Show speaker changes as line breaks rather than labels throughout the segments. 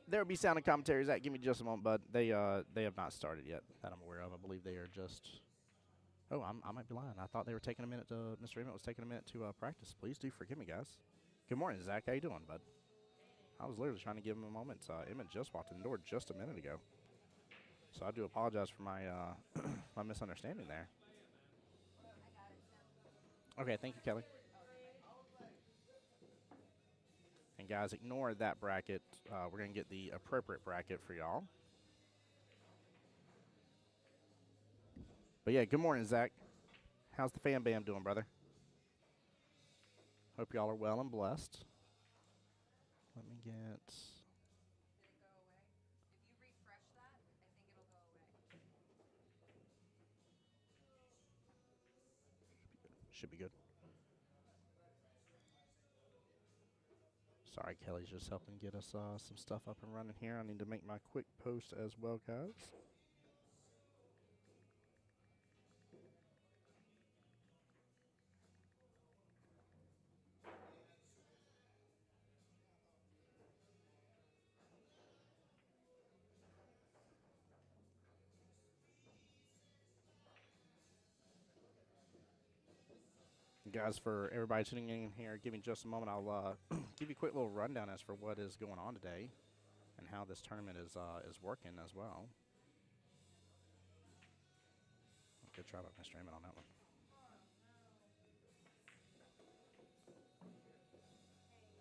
There will be sound and commentary. Zach, give me just a moment, bud. They have not started yet that I'm aware of. I believe they are just. Oh, I might be lying. I thought they were taking a minute to. Mr. Emmett was taking a minute to practice. Please do forgive me, guys. Good morning, Zach. How you doing, bud? I was literally trying to give him a moment. Emmett just walked in the door just a minute ago, so I do apologize for my my misunderstanding there. Okay, thank you, Kelly. And guys, ignore that bracket. We're gonna get the appropriate bracket for y'all. But yeah, good morning, Zach. How's the fam bam doing, brother? Hope y'all are well and blessed. Let me get. Should be good. Sorry, Kelly's just helping get us some stuff up and running here. I need to make my quick post as well, guys. Guys, for everybody tuning in here, give me just a moment. I'll give you a quick little rundown as for what is going on today and how this tournament is working as well. Good try by Mr. Emmett on that one.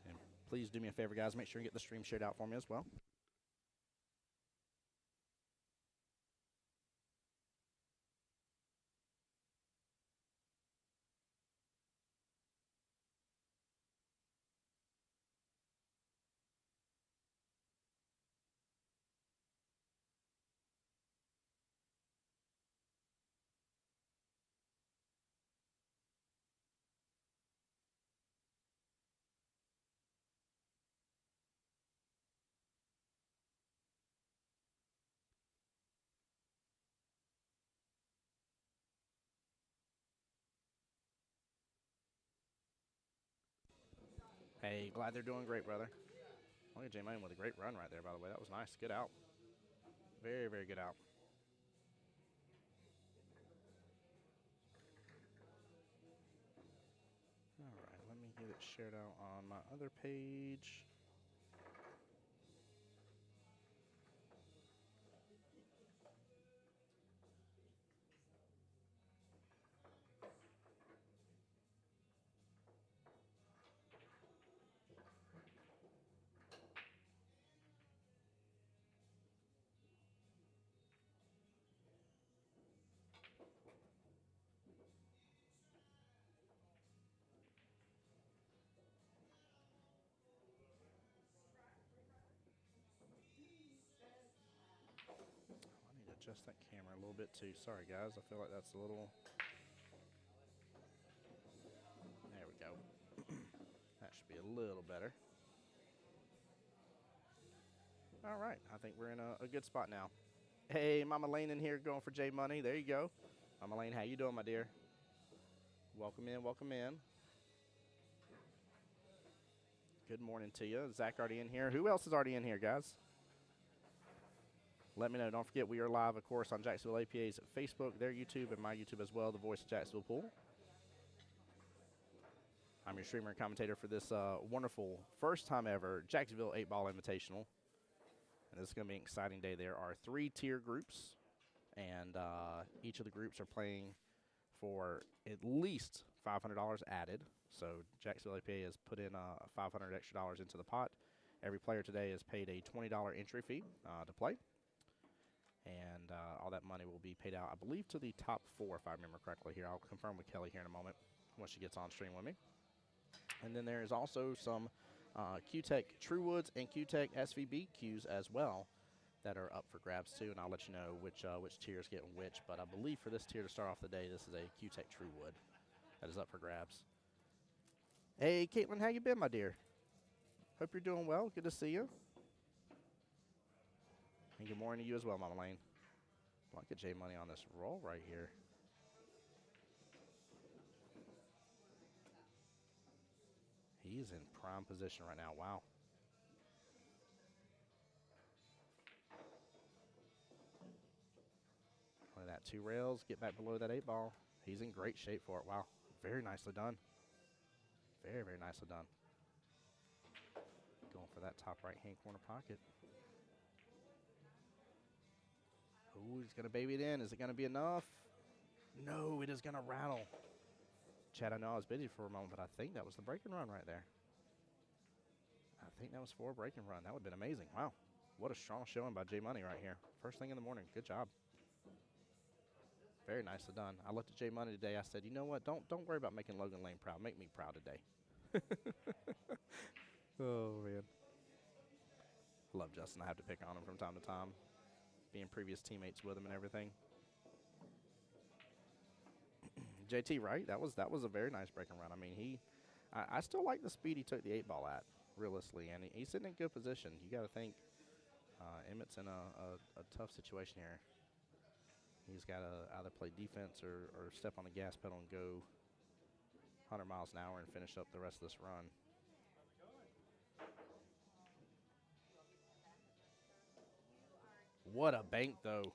And please do me a favor, guys. Make sure you get the stream shared out for me as well. Hey, glad they're doing great, brother. Look at J Money with a great run right there, by the way. That was nice. Good out. Very, very good out. All right, let me get it shared out on my other page. I need to adjust that camera a little bit too. Sorry, guys. I feel like that's a little. There we go. That should be a little better. All right, I think we're in a good spot now. Hey, Mama Lane in here going for J Money. There you go. Mama Lane, how you doing, my dear? Welcome in, welcome in. Good morning to you. Zach already in here. Who else is already in here, guys? Let me know. Don't forget, we are live, of course, on Jacksonville APA's Facebook, their YouTube, and my YouTube as well, The Voice of Jacksonville Pool. I'm your streamer and commentator for this wonderful first time ever Jacksonville 8-Ball Invitational. And this is going to be an exciting day. There are 3 tier groups, and each of the groups are playing for at least $500 added. So Jacksonville APA has put in $500 extra dollars into the pot. Every player today is paid a $20 entry fee to play. And all that money will be paid out, I believe, to the top 4, if I remember correctly here. I'll confirm with Kelly here in a moment once she gets on stream with me. And then there is also some Q-Tech True Woods and Q-Tech SVB Qs as well that are up for grabs too, and I'll let you know which tier is getting which. But I believe for this tier to start off the day, this is a Q-Tech True Wood that is up for grabs. Hey, Caitlin, how you been, my dear? Hope you're doing well. Good to see you. And good morning to you as well, Mama Lane. Look at J Money on this roll right here. He's in prime position right now. Wow. that 2 rails, get back below that 8 ball. He's in great shape for it. Wow, very nicely done. Very, very nicely done. Going for that top right-hand corner pocket. Ooh, he's going to baby it in. Is it going to be enough? No, it is going to rattle. Chad, I know I was busy for a moment, but I think that was the break and run right there. I think that was for a break and run. That would have been amazing. Wow. What a strong showing by J Money right here. First thing in the morning. Good job. Very nicely done. I looked at J Money today. I said, you know what? Don't worry about making Logan Lane proud. Make me proud today. Oh, man. I love Justin. I have to pick on him from time to time, being previous teammates with him and everything. JT, right? That was a very nice break and run. I mean, I still like the speed he took the 8 ball at, realistically, and he's sitting in good position. You got to think Emmett's in a tough situation here. He's got to either play defense or step on the gas pedal and go 100 miles an hour and finish up the rest of this run. What a bank, though.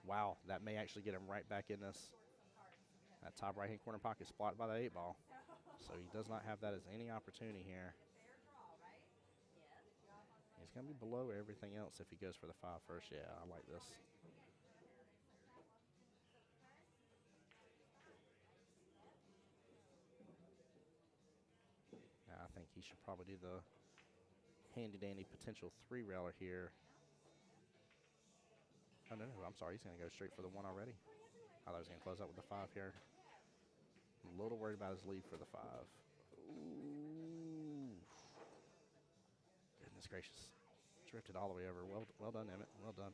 Wow, that may actually get him right back in this. That top right-hand corner pocket spotted by that 8 ball. So he does not have that as any opportunity here. He's going to be below everything else if he goes for the 5 first. Yeah, I like this. Now I think he should probably do the handy-dandy potential 3-railer here. Oh, no, I'm sorry. He's going to go straight for the 1 already. I thought he was going to close out with the 5 here. I'm a little worried about his lead for the 5. Ooh. Goodness gracious. Drifted all the way over. Well done, Emmett. Well done.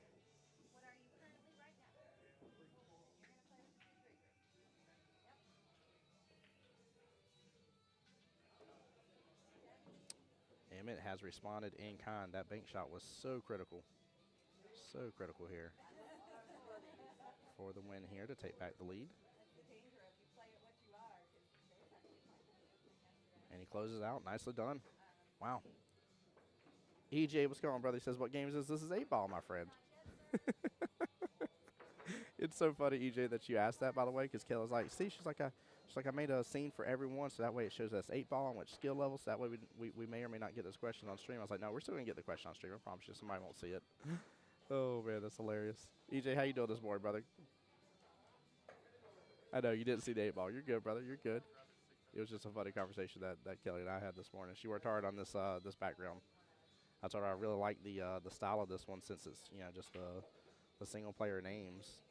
Emmett has responded in kind. That bank shot was so critical. So critical here for the win here to take back the lead. And he closes out. Nicely done. Wow. EJ, what's going on, brother? He says, what game is this? This is 8 ball, my friend. It's so funny, EJ, that you asked that, by the way, because Kayla's like, see, she's like, I made a scene for everyone, so that way it shows us 8 ball and which skill level, so that way we may or may not get this question on stream. I was like, no, we're still going to get the question on stream. I promise you, somebody won't see it. Oh, man, that's hilarious. EJ, how you doing this morning, brother? I know, you didn't see the 8 ball. You're good, brother. You're good. It was just a funny conversation that Kelly and I had this morning. She worked hard on this this background. I told her I really like the style of this one since it's, you know, just the single player names.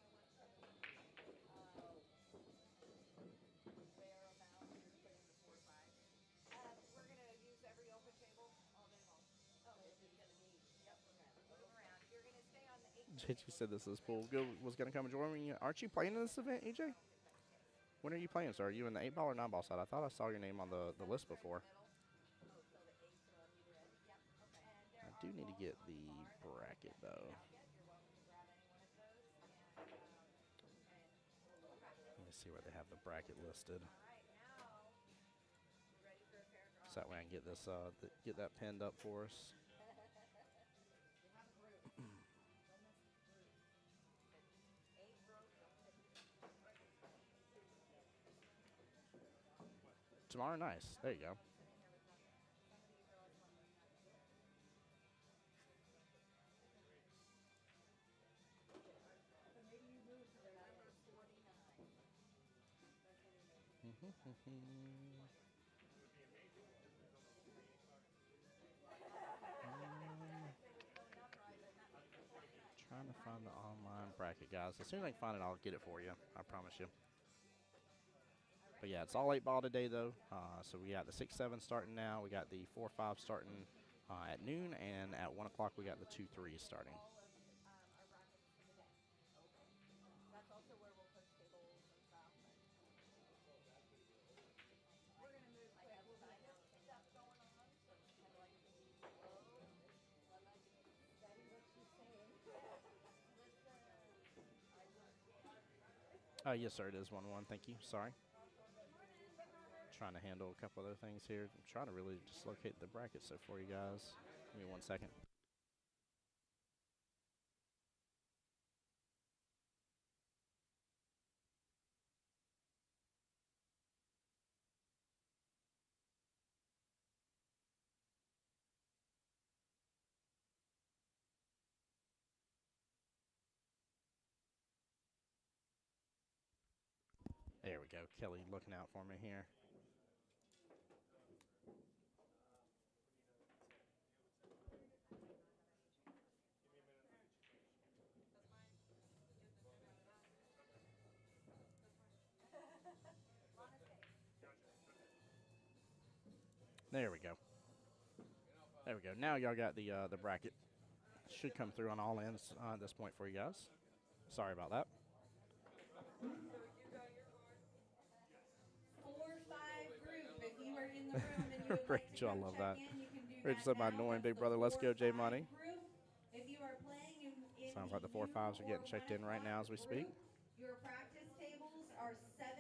JT said this is cool. Was going to come and join me. Aren't you playing in this event, EJ? When are you playing, sir? Are you in the 8 ball or 9 ball side? I thought I saw your name on the list before. I do need to get the bracket, though. Let me see where they have the bracket listed. So that way I can get this get that pinned up for us. Tomorrow, nice. There you go. Trying to find the online bracket, guys. As soon as I can find it, I'll get it for you. I promise you. But yeah, it's all 8 ball today, though. So we got the 6-7 starting now. We got the 4-5 starting at noon, and at 1 o'clock we got the 2-3 starting. Yes, sir. It is 1-1. Thank you. Sorry. Trying to handle a couple other things here. I'm trying to really just locate the bracket so for you guys. Give me 1 second. There we go. Kelly looking out for me here. There we go. There we go. Now y'all got the bracket. Should come through on all ends at this point for you guys. Sorry about that.
4-5 group. If you are in the room and you would like to
Rachel, I
come
love
check
that.
in, you can do
Rachel
that
said my
now.
annoying
That's
big
the
brother. Let's go, J
4-5
Money.
group. If you are playing in
Sounds
the
like the
U
4-5s are
or
getting
1
checked in right now
o'clock
as we speak.
group, your practice tables are 7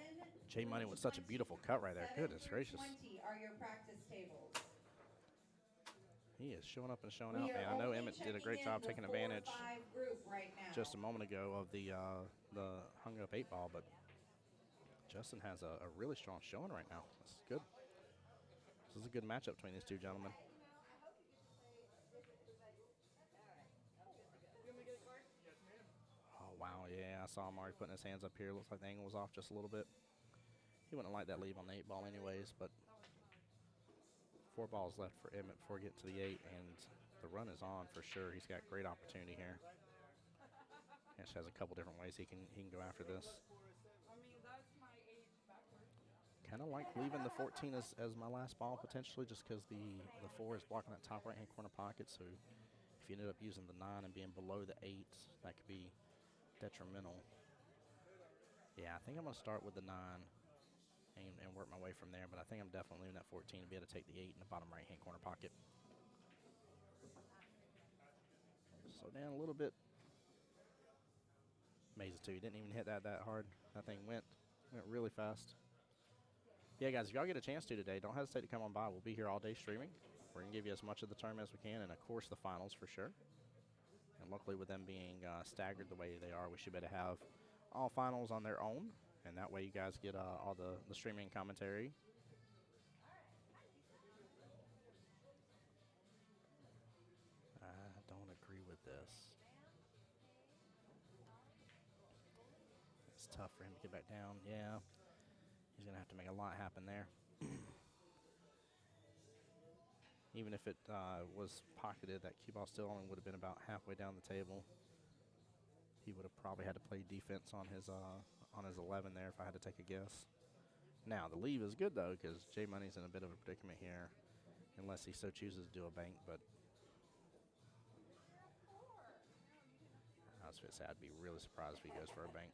J Money
through
with such a
20.
beautiful cut right there.
7
Goodness
through
gracious.
20 are your practice tables.
He is showing up and showing
We
out,
are
man. I know
only
Emmett did a
checking
great
in
job
the
taking
4-5
advantage
group right now.
just a moment ago of the hung up 8-ball, but Justin has a really strong showing right now. This is good. This is a good matchup between these two gentlemen. Oh, wow, yeah, I saw him already putting his hands up here. Looks like the angle was off just a little bit. He wouldn't like that leave on the 8-ball anyways, but 4 balls left for Emmett before getting to the 8, and the run is on for sure. He's got great opportunity here. Ash has a couple different ways he can go after this. Kind of like leaving the 14 as my last ball potentially, just because the 4 is blocking that top right-hand corner pocket. So if you ended up using the 9 and being below the 8, that could be detrimental. Yeah, I think I'm going to start with the 9 and work my way from there, but I think I'm definitely leaving that 14 to be able to take the 8 in the bottom right-hand corner pocket. Slow down a little bit. Amazing, too. He didn't even hit that hard. That thing went really fast. Yeah, guys, if y'all get a chance to today, don't hesitate to come on by. We'll be here all day streaming. We're going to give you as much of the tournament as we can, and, of course, the finals for sure. And luckily, with them being staggered the way they are, we should be able to have all finals on their own, and that way you guys get all the streaming commentary. I don't agree with this. It's tough for him to get back down. Yeah, he's going to have to make a lot happen there. Even if it was pocketed, that Qball still only would have been about halfway down the table. He would have probably had to play defense on his 11 there if I had to take a guess. Now, the leave is good, though, because J Money's in a bit of a predicament here, unless he so chooses to do a bank, but I was going to say I'd be really surprised if he goes for a bank.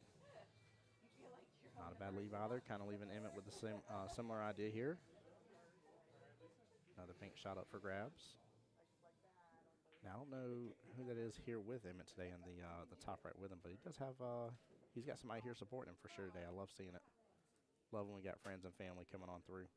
Not a bad leave either, kind of leaving Emmett with the same similar idea here. Another pink shot up for grabs. Now, I don't know who that is here with Emmett today in the top right with him, but he does have he's got somebody here supporting him for sure today. I love seeing it. Love when we got friends and family coming on through.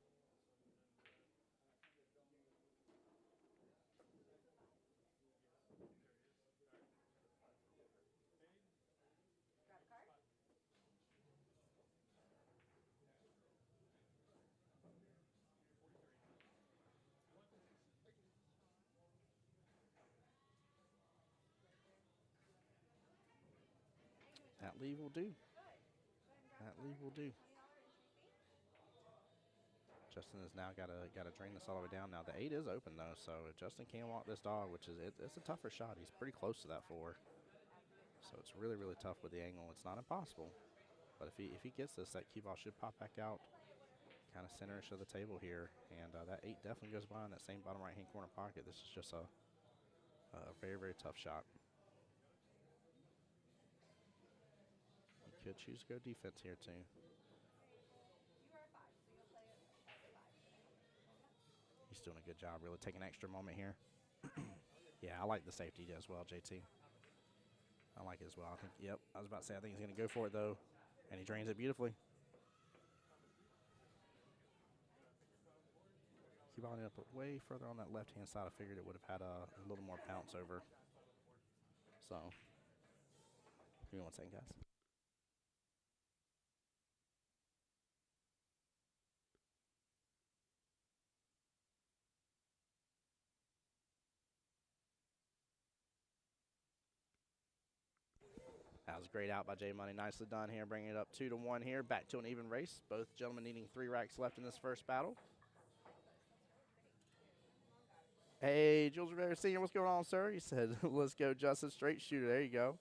That leave will do. That leave will do. Justin has now got to drain this all the way down. Now the 8 is open though, so if Justin can walk this dog, which is it's a tougher shot. He's pretty close to that 4, so it's really tough with the angle. It's not impossible, but if he gets this, that cue ball should pop back out, kind of centerish of the table here, and that 8 definitely goes by in that same bottom right hand corner pocket. This is just a very tough shot. He could choose to go defense here too. He's doing a good job, really taking an extra moment here. Yeah, I like the safety as well, JT. I like it as well. I think, yep, I was about to say, I think he's going to go for it, though, and he drains it beautifully. Qball ended up way further on that left-hand side. I figured it would have had a little more bounce over. So, give me one second, guys. That was a great out by J Money. Nicely done here, bringing it up 2-1 here. Back to an even race. Both gentlemen needing 3 racks left in this first battle. Hey, Jules Rivera Sr., what's going on, sir? He said, let's go, Justin. Straight shooter. There you go.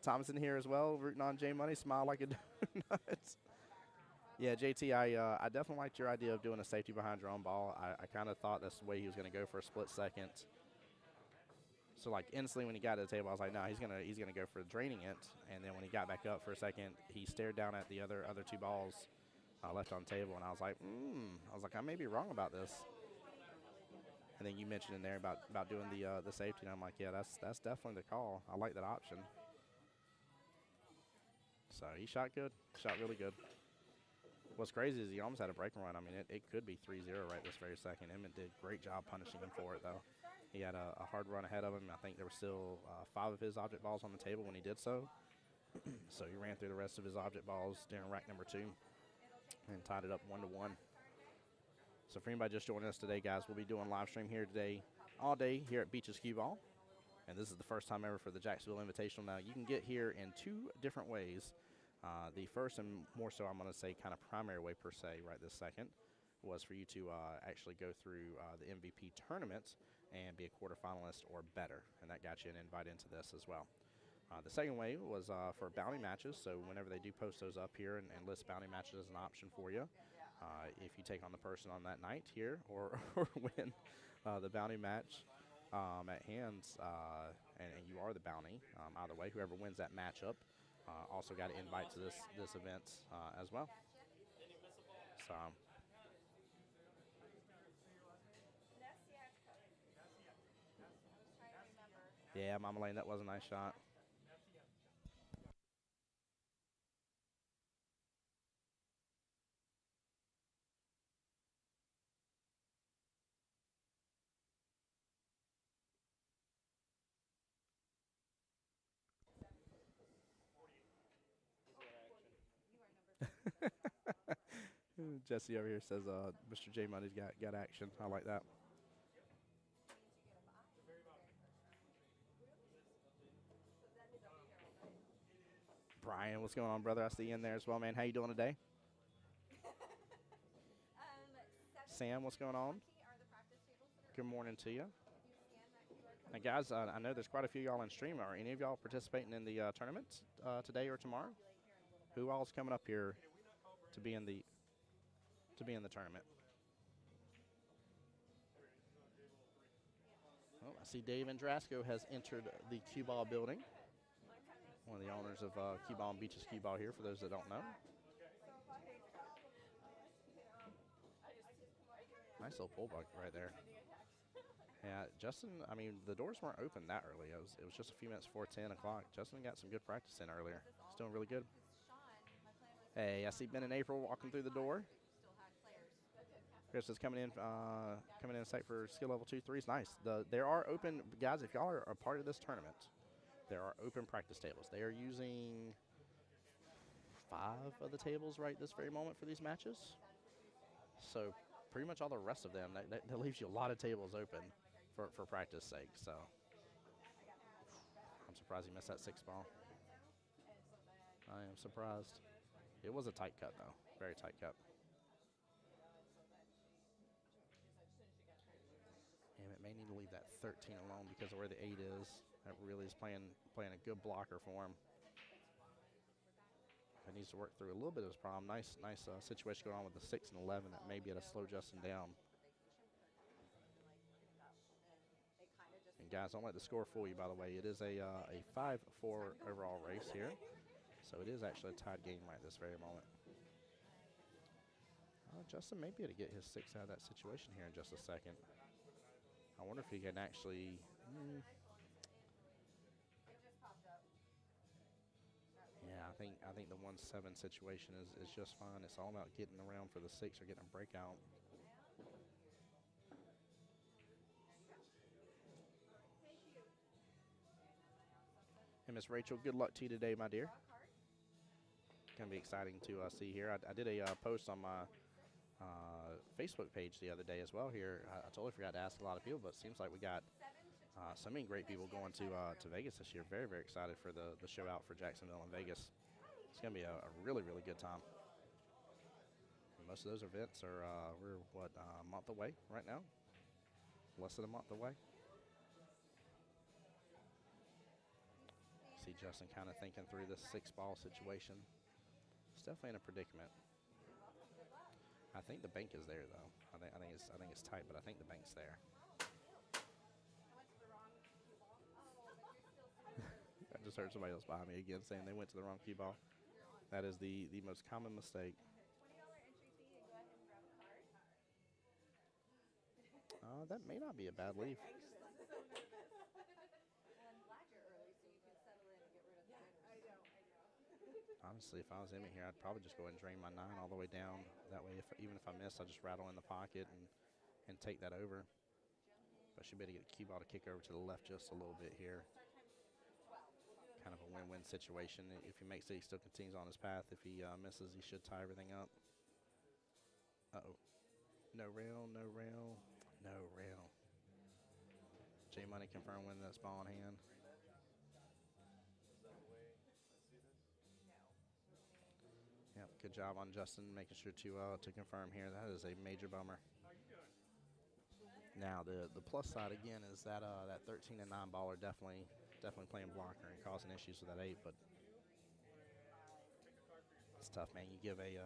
Thompson here as well, rooting on J Money. Smile like a donut. Yeah, JT, I definitely liked your idea of doing a safety behind your own ball. I kind of thought that's the way he was going to go for a split second. So like instantly when he got to the table, I was like, no, he's gonna go for draining it. And then when he got back up for a second, he stared down at the other 2 balls left on the table, and I was like, I may be wrong about this. And then you mentioned in there about doing the safety, and I'm like, yeah, that's definitely the call. I like that option. So he shot good, shot really good. What's crazy is he almost had a break run. I mean, it could be 3-0 right this very second. Emmett did a great job punishing him for it, though. He had a hard run ahead of him. I think there were still 5 of his object balls on the table when he did so. So he ran through the rest of his object balls during rack number 2 and tied it up 1-1. So for anybody just joining us today, guys, we'll be doing live stream here today, all day here at Beach's Qball. And this is the first time ever for the Jacksonville Invitational. Now, you can get here in 2 different ways. The first and more so, I'm going to say, kind of primary way per se right this second was for you to actually go through the MVP tournament and be a quarterfinalist or better, and that got you an invite into this as well. The second way was for bounty matches, so whenever they do post those up here and list bounty matches as an option for you, if you take on the person on that night here or win the bounty match at hands, and you are the bounty, either way, whoever wins that matchup also got an invite to this event as well. So. Yeah, Mama Lane, that was a nice shot. Jesse over here says Mr. J Money's got action. I like that. Brian, what's going on, brother? I see you in there as well, man. How you doing today? Sam, what's going on? Good morning to you. Now, guys, I know there's quite a few y'all in stream. Are any of y'all participating in the tournament today or tomorrow? Who all's coming up here to be in the tournament? Oh, I see Dave Andrasco has entered the Qball building. One of the owners of Qball and Beach's Qball here, for those that don't know. Nice little pull bucket right there. Yeah, Justin, I mean, the doors weren't open that early. It was just a few minutes before 10 o'clock. Justin got some good practice in earlier. He's doing really good. Hey, I see Ben and April walking through the door. Chris is coming in sight for skill level 2 threes. Nice. There are open, guys, if y'all are a part of this tournament, there are open practice tables. They are using 5 of the tables right this very moment for these matches. So pretty much all the rest of them, that leaves you a lot of tables open for practice sake. So I'm surprised he missed that 6 ball. I am surprised. It was a tight cut, though. Very tight cut. And it may need to leave that 13 alone because of where the 8 is. That really is playing a good blocker for him. He needs to work through a little bit of his problem. Nice situation going on with the 6 and 11 that may be able to slow Justin down. And guys, don't let the score fool you, by the way. It is a 5-4 overall race here. So it is actually a tied game right this very moment. Justin may be able to get his 6 out of that situation here in just a second. I wonder if he can actually... Yeah, I think the 1-7 situation is just fine. It's all about getting around for the 6 or getting a breakout. Hey, Miss Rachel, good luck to you today, my dear. It's going to be exciting to see here. I did a post on my Facebook page the other day as well here. I totally forgot to ask a lot of people, but it seems like we got so many great people going to Vegas this year. Very, very excited for the show out for Jacksonville and Vegas. It's going to be a really, really good time. And most of those events are, we're, a month away right now? Less than a month away. See Justin kind of thinking through this 6-ball situation. It's definitely in a predicament. I think the bank is there though. I think it's tight, but I think the bank's there. I just heard somebody else behind me again saying they went to the wrong Qball. That is the most common mistake. That may not be a bad leave. Honestly, if I was Emmett here, I'd probably just go ahead and drain my 9 all the way down. That way, even if I miss, I'll just rattle in the pocket and take that over. But I should be able to get a Qball to kick over to the left just a little bit here. Kind of a win-win situation. If he makes it, he still continues on his path. If he misses, he should tie everything up. Uh-oh. No rail, no rail, no rail. J Money confirmed winning this ball in hand. Yep, good job on Justin making sure to confirm here. That is a major bummer. Now the plus side again is that that 13 and 9 ball are definitely playing blocker and causing issues with that 8, but it's tough, man. You give a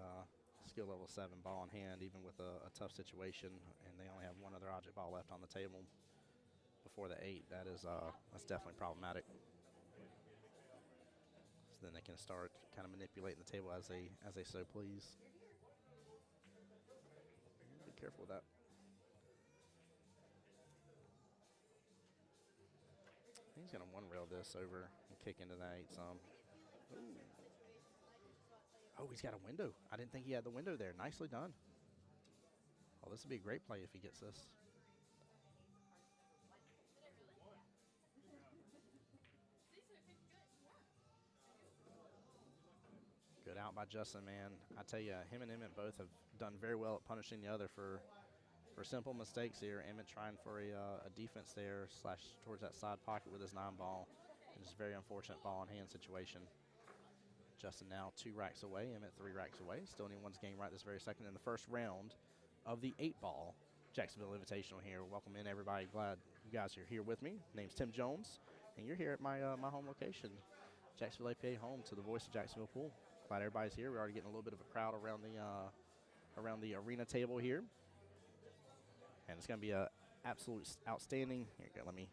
skill level 7 ball in hand, even with a tough situation, and they only have one other object ball left on the table before the 8. That's definitely problematic. So then they can start kind of manipulating the table as they so please. Be careful with that. He's going to one rail this over and kick into that 8 some. Ooh. Oh, he's got a window. I didn't think he had the window there. Nicely done. Oh, this would be a great play if he gets this. Good out by Justin, man. I tell you, him and Emmett both have done very well at punishing the other for simple mistakes here. Emmett trying for a defense there / towards that side pocket with his 9 ball. And just very unfortunate ball in hand situation. Justin now 2 racks away. Emmett 3 racks away. Still in anyone's game right this very second in the first round of the 8-ball Jacksonville Invitational here. Welcome in, everybody. Glad you guys are here with me. Name's Tim Jones, and you're here at my my home location, Jacksonville APA, home to the voice of Jacksonville Pool. Glad everybody's here. We're already getting a little bit of a crowd around the arena table here, and it's going to be a absolute outstanding. Here you go. Let me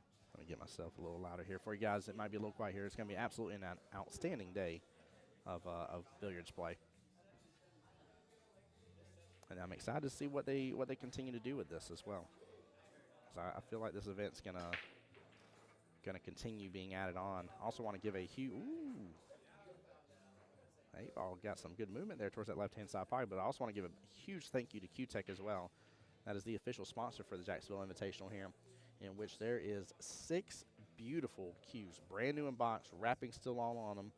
get myself a little louder here for you guys. It might be a little quiet here. It's going to be absolutely an outstanding day of billiards play, and I'm excited to see what they continue to do with this as well. So I feel like this event's gonna continue being added on. Also want to give a huge 8-ball got some good movement there towards that left-hand side pocket, but I also want to give a huge thank you to Q-Tech as well. That is the official sponsor for the Jacksonville Invitational here, in which there is 6 beautiful cues, brand new in box, wrapping still all on them,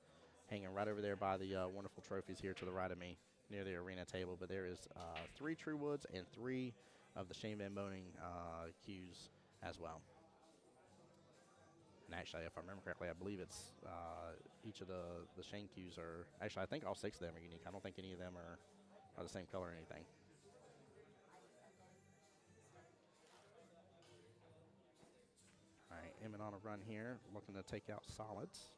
hanging right over there by the wonderful trophies here to the right of me near the arena table. But there is 3 True Woods and 3 of the Shane Van Boning cues as well. And actually, if I remember correctly, I believe it's each of the Shane cues are, actually I think all 6 of them are unique. I don't think any of them are the same color or anything. All right, Emmett on a run here, looking to take out solids.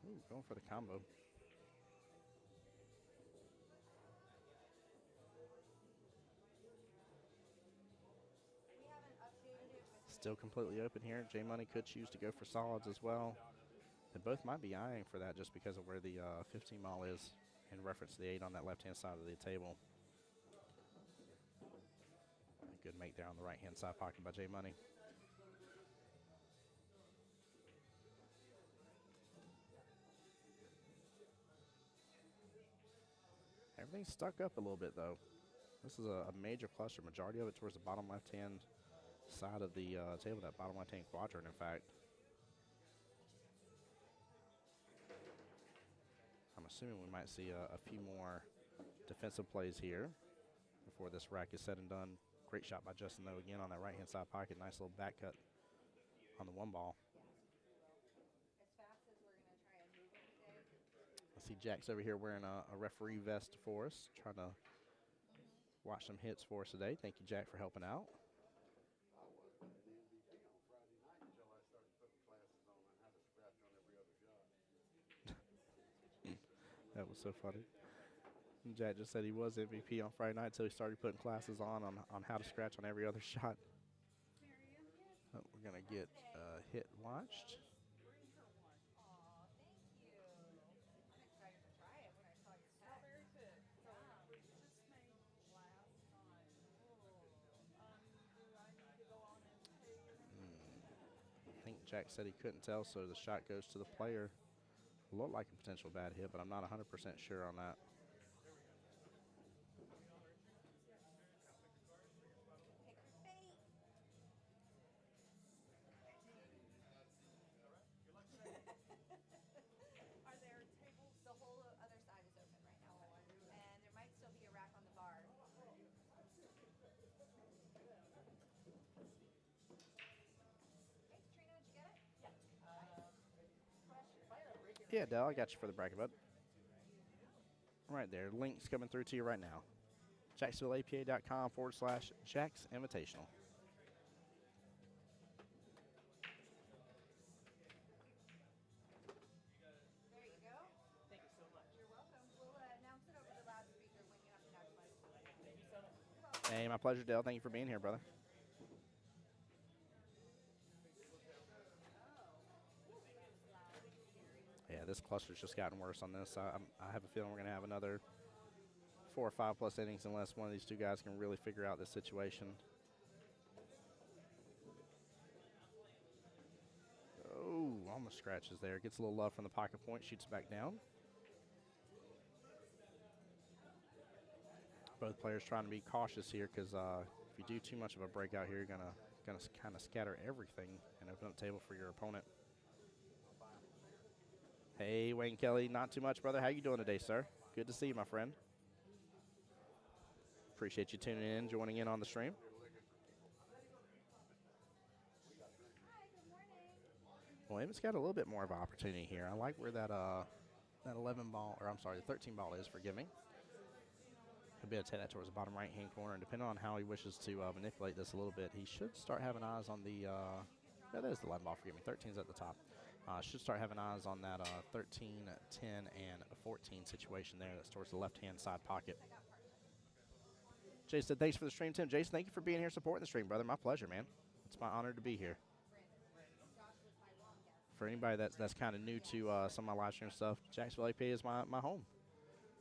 Ooh, going for the combo. Still completely open here. J Money could choose to go for solids as well. They both might be eyeing for that just because of where the 15 mile is in reference to the 8 on that left-hand side of the table. A good make there on the right-hand side pocket by J Money. Everything's stuck up a little bit, though. This is a major cluster. Majority of it towards the bottom left-hand side of the table, that bottom left-hand quadrant, in fact. I'm I'm assuming we might see a few more defensive plays here before this rack is said and done. Great shot by Justin, though, again on that right-hand side pocket. Nice little back cut on the one ball. I see Jack's over here wearing a referee vest for us, trying to watch some hits for us today. Thank you, Jack, for helping out. That was so funny. Jack just said he was MVP on Friday night until he started putting classes on how to scratch on every other shot. Oh, we're going to get hit watched. I think Jack said he couldn't tell, so the shot goes to the player. Looked like a potential bad hit, but I'm not 100% sure on that. Yeah, Dell, I got you for the bracket, bud. Right there, links coming through to you right now. JacksonvilleAPA.com/Jack's Invitational.
There you go. Thank you so much. You're welcome. We'll announce it over the loudspeaker when you have to announce it. Thank you so much.
Hey, my pleasure, Dell. Thank you for being here, brother. Yeah, this cluster's just gotten worse on this. I have a feeling we're going to have another 4 or 5 plus innings unless one of these two guys can really figure out this situation. Oh, almost scratches there. Gets a little love from the pocket point, shoots back down. Both players trying to be cautious here because if you do too much of a breakout here, you're gonna kind of scatter everything and open up the table for your opponent. Hey, Wayne Kelly, not too much, brother. How you doing today, sir? Good to see you, my friend. Appreciate you tuning in, joining in on the stream. Well, Emmett's got a little bit more of an opportunity here. I like where that 11 ball, or I'm sorry, the 13 ball is, forgive me. He'll be able to take that towards the bottom right-hand corner, and depending on how he wishes to manipulate this a little bit, he should start having eyes on the, that is the 11 ball, forgive me, 13's at the top. Should start having eyes on that 13, 10, and 14 situation there that's towards the left-hand side pocket. Jason said, thanks for the stream, Tim. Jason, thank you for being here supporting the stream, brother. My pleasure, man. It's my honor to be here. For anybody that's kind of new to some of my live stream stuff, Jacksonville APA is my home.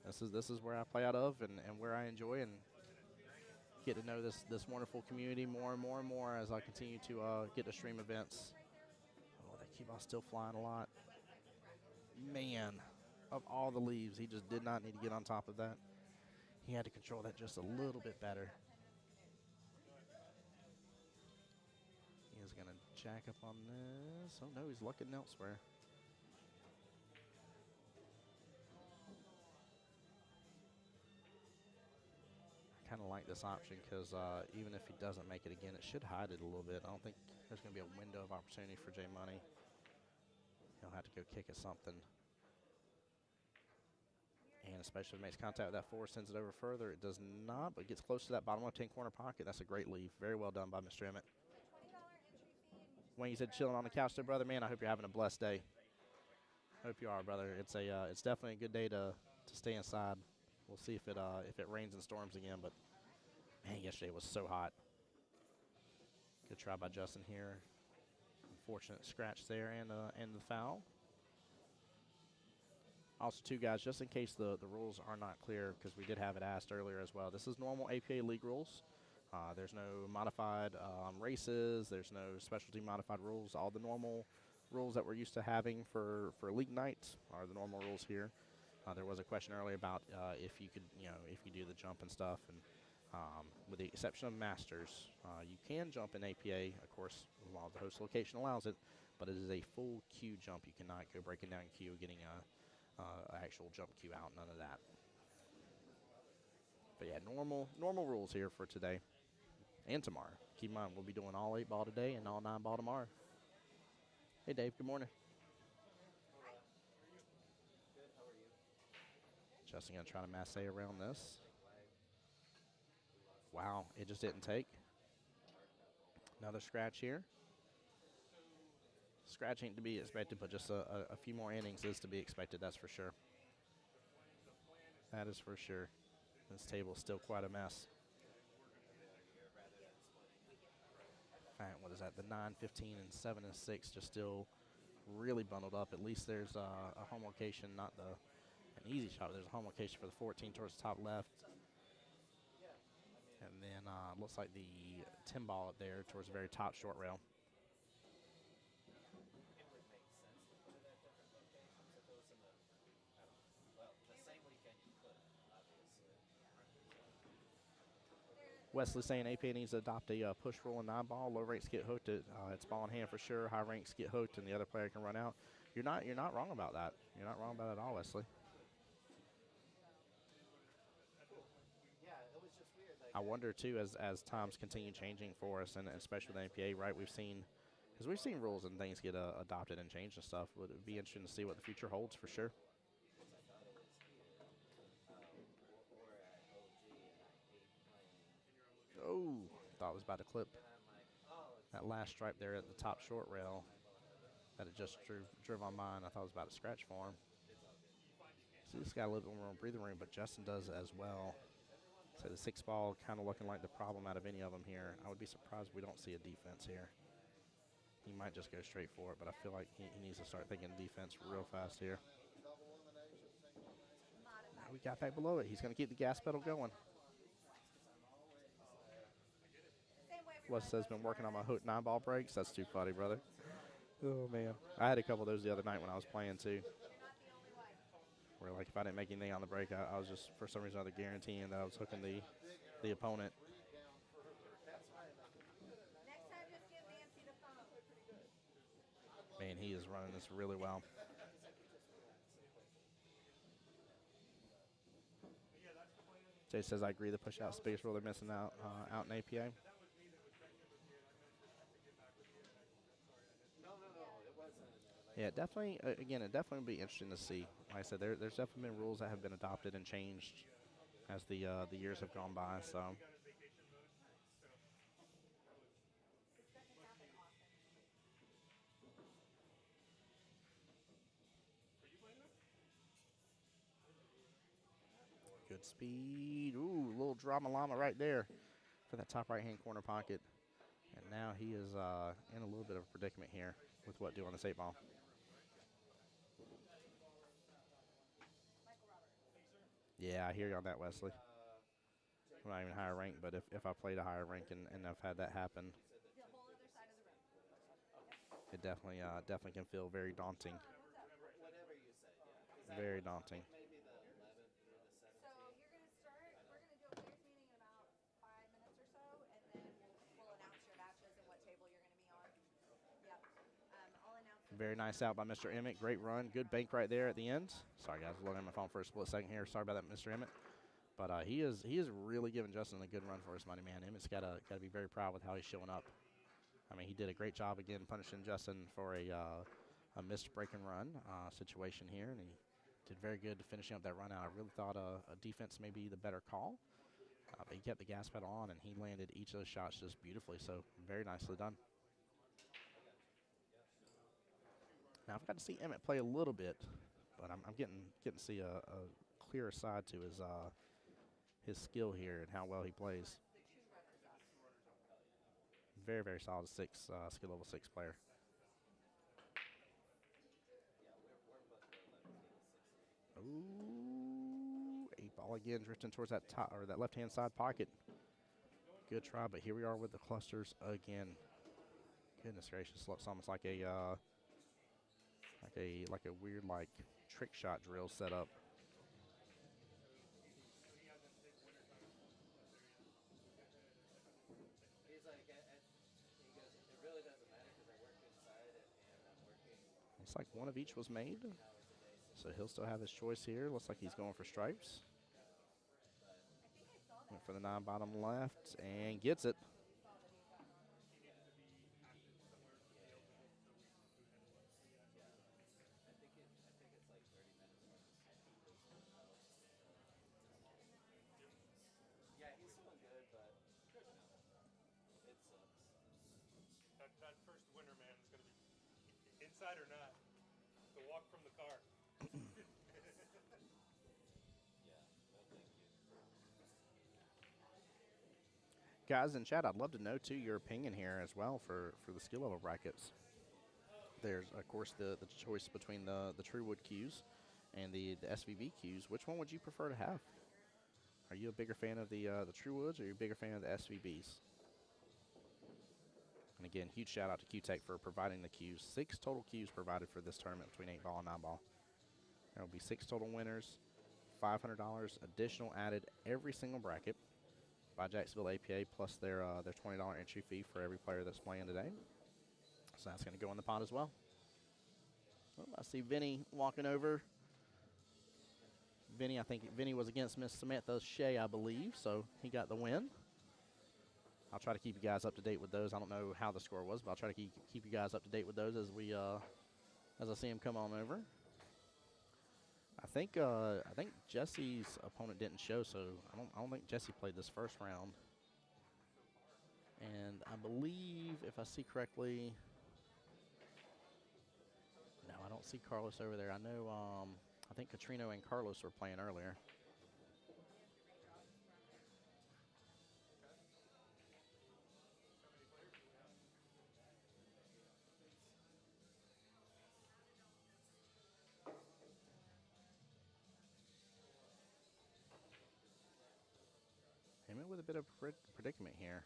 This is where I play out of and where I enjoy and get to know this wonderful community more and more and more as I continue to get to stream events. Oh, that Qball's still flying a lot. Man, of all the leaves, he just did not need to get on top of that. He had to control that just a little bit better. He is going to jack up on this. Oh, no, he's looking elsewhere. I kind of like this option because even if he doesn't make it again, it should hide it a little bit. I don't think there's going to be a window of opportunity for J Money. He'll have to go kick at something. And especially if it makes contact with that 4, sends it over further. It does not, but gets close to that bottom left-hand corner pocket. That's a great leave. Very well done by Mr. Emmett. Wayne, you said chilling on the couch there, brother. Man, I hope you're having a blessed day. Hope you are, brother. It's definitely a good day to stay inside. We'll see if it rains and storms again, but man, yesterday was so hot. Good try by Justin here. Unfortunate scratch there and the foul. Also, too, guys, just in case the rules are not clear, because we did have it asked earlier as well, this is normal APA league rules. There's no modified races. There's no specialty modified rules. All the normal rules that we're used to having for league nights are the normal rules here. There was a question earlier about if you could, if you do the jump and stuff. And with the exception of Masters, you can jump in APA, of course, while the host location allows it, but it is a full queue jump. You cannot go breaking down queue, getting actual jump cue out, none of that. But yeah, normal rules here for today and tomorrow. Keep in mind, we'll be doing all 8-ball today and all 9-ball tomorrow. Hey, Dave, good morning. Justin going to try to masse around this. Wow, it just didn't take. Another scratch here. Scratch ain't to be expected, but just a few more innings is to be expected, that's for sure. That is for sure. This table's still quite a mess. All right, what is that? The 9, 15, and 7 and 6 just still really bundled up. At least there's a home location, not an easy shot. There's a home location for the 14 towards the top left. And then looks like the 10 ball up there towards the very top short rail. Wesley saying APA needs to adopt a push rule and 9-ball. Low ranks get hooked. It's ball in hand for sure. High ranks get hooked, and the other player can run out. You're not wrong about that. You're not wrong about it at all, Wesley. I wonder too, as times continue changing for us, and especially with the APA, right? We've seen rules and things get adopted and changed and stuff. Would it be interesting to see what the future holds for sure? Oh, thought it was about to clip. That last stripe there at the top short rail that it just drove on mine. I thought it was about to scratch for him. So he's got a little bit more breathing room, but Justin does as well. So the 6-ball kind of looking like the problem out of any of them here. I would be surprised if we don't see a defense here. He might just go straight for it, but I feel like he needs to start thinking defense real fast here. We got back below it. He's going to keep the gas pedal going. Wes says been working on my hook 9-ball breaks. That's too funny, brother. Oh, man. I had a couple of those the other night when I was playing, too. Where, like, if I didn't make anything on the break, I was just, for some reason or other, guaranteeing that I was hooking the opponent. Man, he is running this really well. Jay says, I agree, the push-out space rule, they're missing out in APA. Yeah, definitely. Again, it definitely would be interesting to see. Like I said, there's definitely been rules that have been adopted and changed as the years have gone by. So. Good speed. Ooh, a little drama llama right there for that top right-hand corner pocket. And now he is in a little bit of a predicament here with what to do on this 8-ball. Yeah, I hear you on that, Wesley. I'm not even higher rank, but if I played a higher rank and I've had that happen, it definitely can feel very daunting. Very daunting.
So you're going to start, we're going to do a players meeting in about 5 minutes or so, and then we'll announce your matches and what table you're going to be on. Yep. I'll announce.
Very nice out by Mr. Emmett. Great run. Good bank right there at the end. Sorry, guys. Looking at my phone for a split second here. Sorry about that, Mr. Emmett. But he is really giving Justin a good run for his money, man. Emmett's got to be very proud with how he's showing up. I mean, he did a great job again punishing Justin for a missed break and run situation here, and he did very good finishing up that run out. I really thought a defense may be the better call, but he kept the gas pedal on, and he landed each of those shots just beautifully. So very nicely done. Now I've got to see Emmett play a little bit, but I'm getting to see a clearer side to his skill here and how well he plays. Very, very solid skill level 6 player. Ooh, 8-ball again, drifting towards that top or that left-hand side pocket. Good try, but here we are with the clusters again. Goodness gracious, looks almost like a weird trick shot drill set up. Looks like one of each was made. So he'll still have his choice here. Looks like he's going for stripes. Went for the 9 bottom left and gets it.
That first winner, man, is going to be inside or not. The walk from the car.
Guys in chat, I'd love to know too your opinion here as well for the skill level brackets. There's of course the choice between the Truewood cues and the SVB cues. Which one would you prefer to have? Are you a bigger fan of the Truewoods, or are you a bigger fan of the SVBs? And again, huge shout out to Q-Tech for providing the cues. 6 total cues provided for this tournament between 8 ball and 9 ball. There will be 6 total winners, $500 additional added every single bracket by Jacksonville APA, plus their $20 entry fee for every player that's playing today. So that's going to go in the pot as well. Oh, I see Vinny walking over. Vinny, I think Vinny was against Miss Samantha Shea, I believe, so he got the win. I'll try to keep you guys up to date with those. I don't know how the score was, but I'll try to keep you guys up to date with those as I see him come on over. I think Jesse's opponent didn't show, so I don't think Jesse played this first round. And I believe, if I see correctly, no, I don't see Carlos over there. I know, I think Katrino and Carlos were playing earlier. Came in with a bit of predicament here.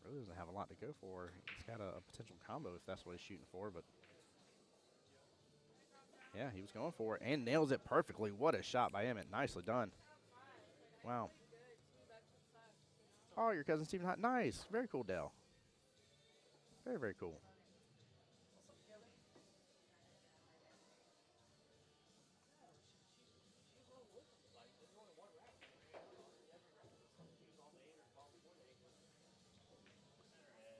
Really doesn't have a lot to go for. He's got a potential combo if that's what he's shooting for, but yeah, he was going for it and nails it perfectly. What a shot by Emmett. Nicely done. Wow. Oh, your cousin Stephen Hunt. Nice. Very cool, Dale. Very, very cool.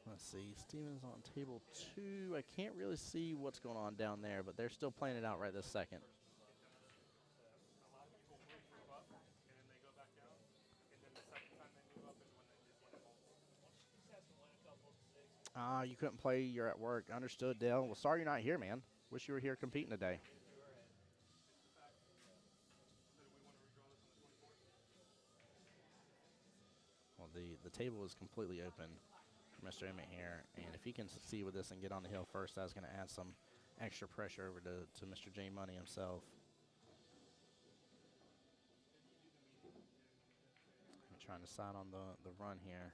Let's see. Steven's on table 2. I can't really see what's going on down there, but they're still playing it out right this second.
A lot of people move up, and then they go back down. And then the second time they move up is when they just win a
You couldn't play. You're at work. Understood, Dale. Well, sorry you're not here, man. Wish you were here competing today. Well, the table is completely open for Mr. Emmett here, and if he can succeed with this and get on the hill first, that's going to add some extra pressure over to Mr. J Money himself. I'm trying to decide on the run here.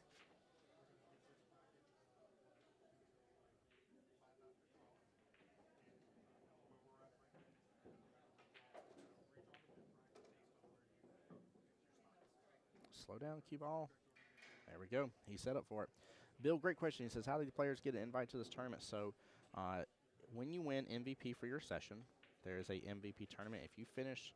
Slow down, Qball. There we go. He's set up for it. Bill, great question. He says, how do the players get an invite to this tournament? So when you win MVP for your session, there is a MVP tournament. If you finish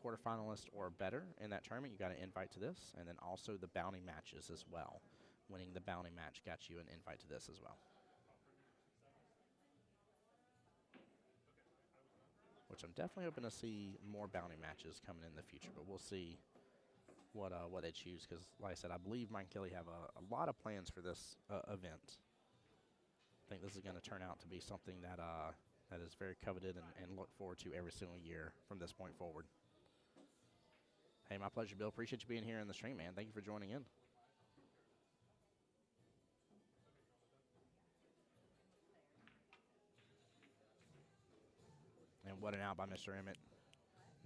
quarterfinalist or better in that tournament, you got an invite to this, and then also the bounty matches as well. Winning the bounty match got you an invite to this as well. Which I'm definitely hoping to see more bounty matches coming in the future, but we'll see what they choose, because like I said, I believe Mike and Kelly have a lot of plans for this event. I think this is going to turn out to be something that that is very coveted and look forward to every single year from this point forward. Hey, my pleasure, Bill. Appreciate you being here in the stream, man. Thank you for joining in. And what an out by Mr. Emmett.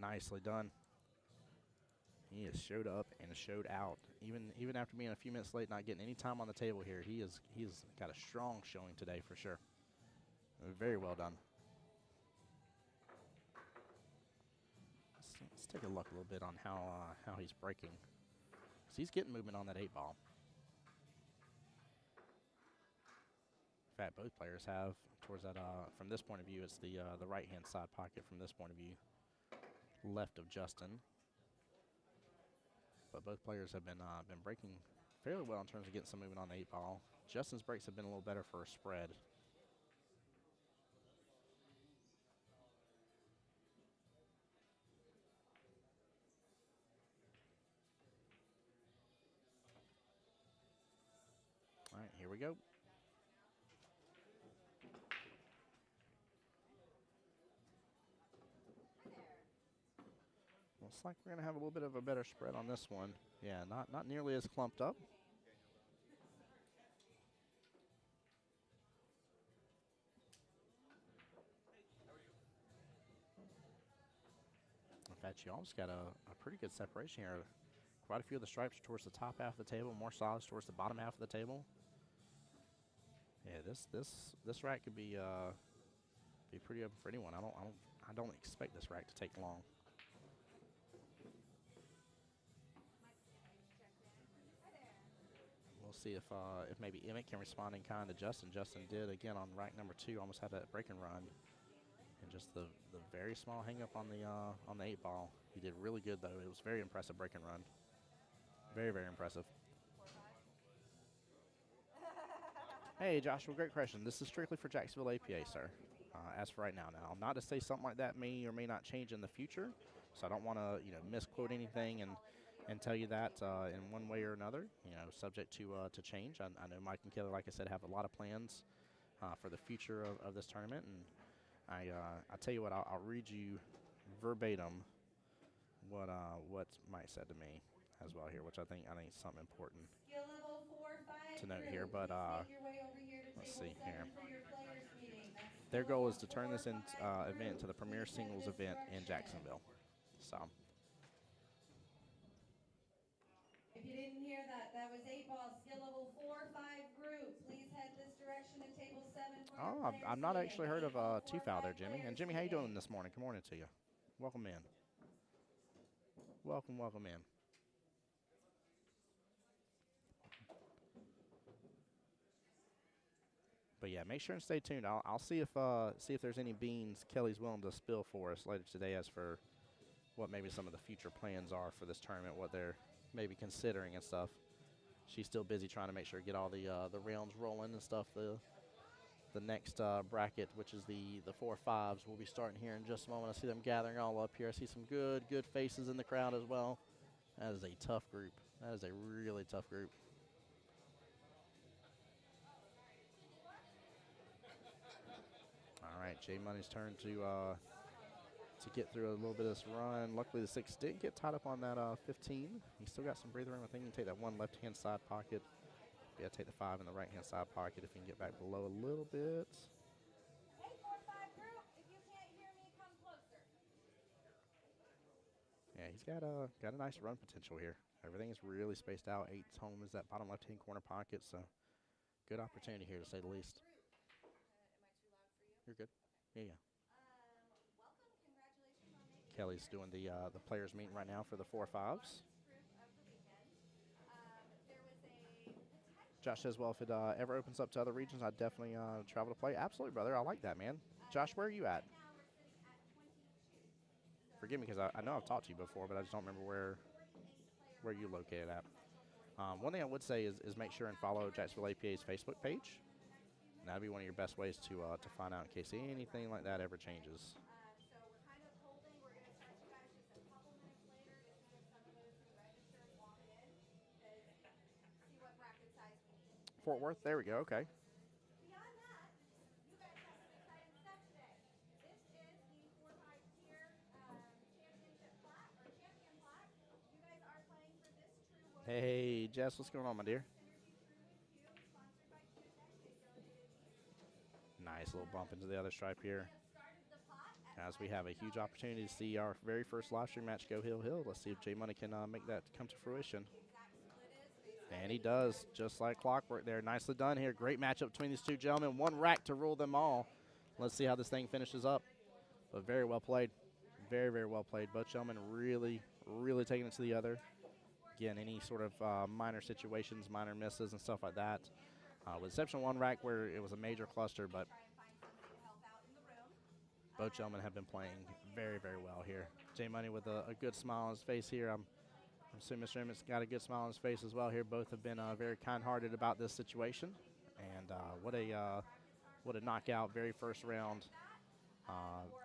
Nicely done. He has showed up and showed out. Even after being a few minutes late, not getting any time on the table here, he's got a strong showing today for sure. Very well done. Let's take a look a little bit on how he's breaking. So he's getting movement on that 8 ball. In fact, both players have towards that. From this point of view, it's the right-hand side pocket from this point of view, left of Justin. But both players have been breaking fairly well in terms of getting some movement on the 8-ball. Justin's breaks have been a little better for a spread. All right, here we go. Looks like we're going to have a little bit of a better spread on this one. Yeah, not nearly as clumped up. In fact, you almost got a pretty good separation here. Quite a few of the stripes are towards the top half of the table, more solids towards the bottom half of the table. Yeah, this rack could be pretty open for anyone. I don't expect this rack to take long. We'll see if maybe Emmett can respond in kind to Justin. Justin did again on rack number 2, almost had that break and run, and just the very small hang up on the 8-ball. He did really good though. It was very impressive break and run. Very, very impressive. Hey, Joshua, great question. This is strictly for Jacksonville APA, sir. As for right now, not to say something like that may or may not change in the future, so I don't want to misquote anything and tell you that in one way or another. Subject to change. I know Mike and Kelly, like I said, have a lot of plans for the future of this tournament, and I tell you what, I'll read you verbatim what Mike said to me as well here, which I think is something important to note here. But let's see here. Their goal is to turn this event into the premier singles event in Jacksonville. So.
If you didn't hear that, that was 8-ball skill level 4-5 group. Please head this direction to table 7 for
Oh, I've not actually heard of 2-foul there, Jimmy. And Jimmy, how you doing this morning? Good morning to you. Welcome in. Welcome in. But yeah, make sure and stay tuned. I'll see if there's any beans Kelly's willing to spill for us later today as for what maybe some of the future plans are for this tournament, what they're maybe considering and stuff. She's still busy trying to make sure get all the rounds rolling and stuff. The next bracket, which is the 4-5s, will be starting here in just a moment. I see them gathering all up here. I see some good faces in the crowd as well. That is a tough group. That is a really tough group. All right, J Money's turn to get through a little bit of this run. Luckily, the 6 didn't get tied up on that 15. He still got some breathing room. I think he can take that one left-hand side pocket. Yeah, take the 5 in the right-hand side pocket if he can get back below a little bit.
Hey, 4-5 group, if you can't hear me, come closer.
Yeah, he's got a nice run potential here. Everything is really spaced out. 8's home is that bottom left-hand corner pocket, so good opportunity here to say the least.
Am I too loud for you?
You're good. Yeah.
Welcome, congratulations on making
Kelly's doing the players meeting right now for the 4-5s. Josh says, well, if it ever opens up to other regions, I'd definitely travel to play. Absolutely, brother. I like that, man. Josh, where are you at? Forgive me because I know I've talked to you before, but I just don't remember where you're located at. One thing I would say is make sure and follow Jacksonville APA's Facebook page. And that'd be one of your best ways to find out in case anything like that ever changes.
So we're kind of holding. We're going to start you guys just a couple minutes later to see if some of those who registered walk in, see what bracket size we need.
Fort Worth, there we go. Okay.
Beyond that, you guys have some exciting stuff today. This is the 4-5 tier championship plaque or champion plaque. You guys are playing for this true wood.
Hey, Jess, what's going on, my dear? Nice little bump into the other stripe here. As we have a huge opportunity to see our very first live stream match go hill. Let's see if J Money can make that come to fruition. And he does, just like clockwork there. Nicely done here. Great matchup between these two gentlemen. One rack to rule them all. Let's see how this thing finishes up. But very well played. Very, very well played. Both gentlemen really, really taking it to the other. Again, any sort of minor situations, minor misses and stuff like that. With exception of one rack where it was a major cluster, but
Try and find somebody to help out in the room.
both gentlemen have been playing very, very well here. J Money with a good smile on his face here. I'm assuming Mr. Emmett's got a good smile on his face as well here. Both have been very kind-hearted about this situation. And what a knockout, very first round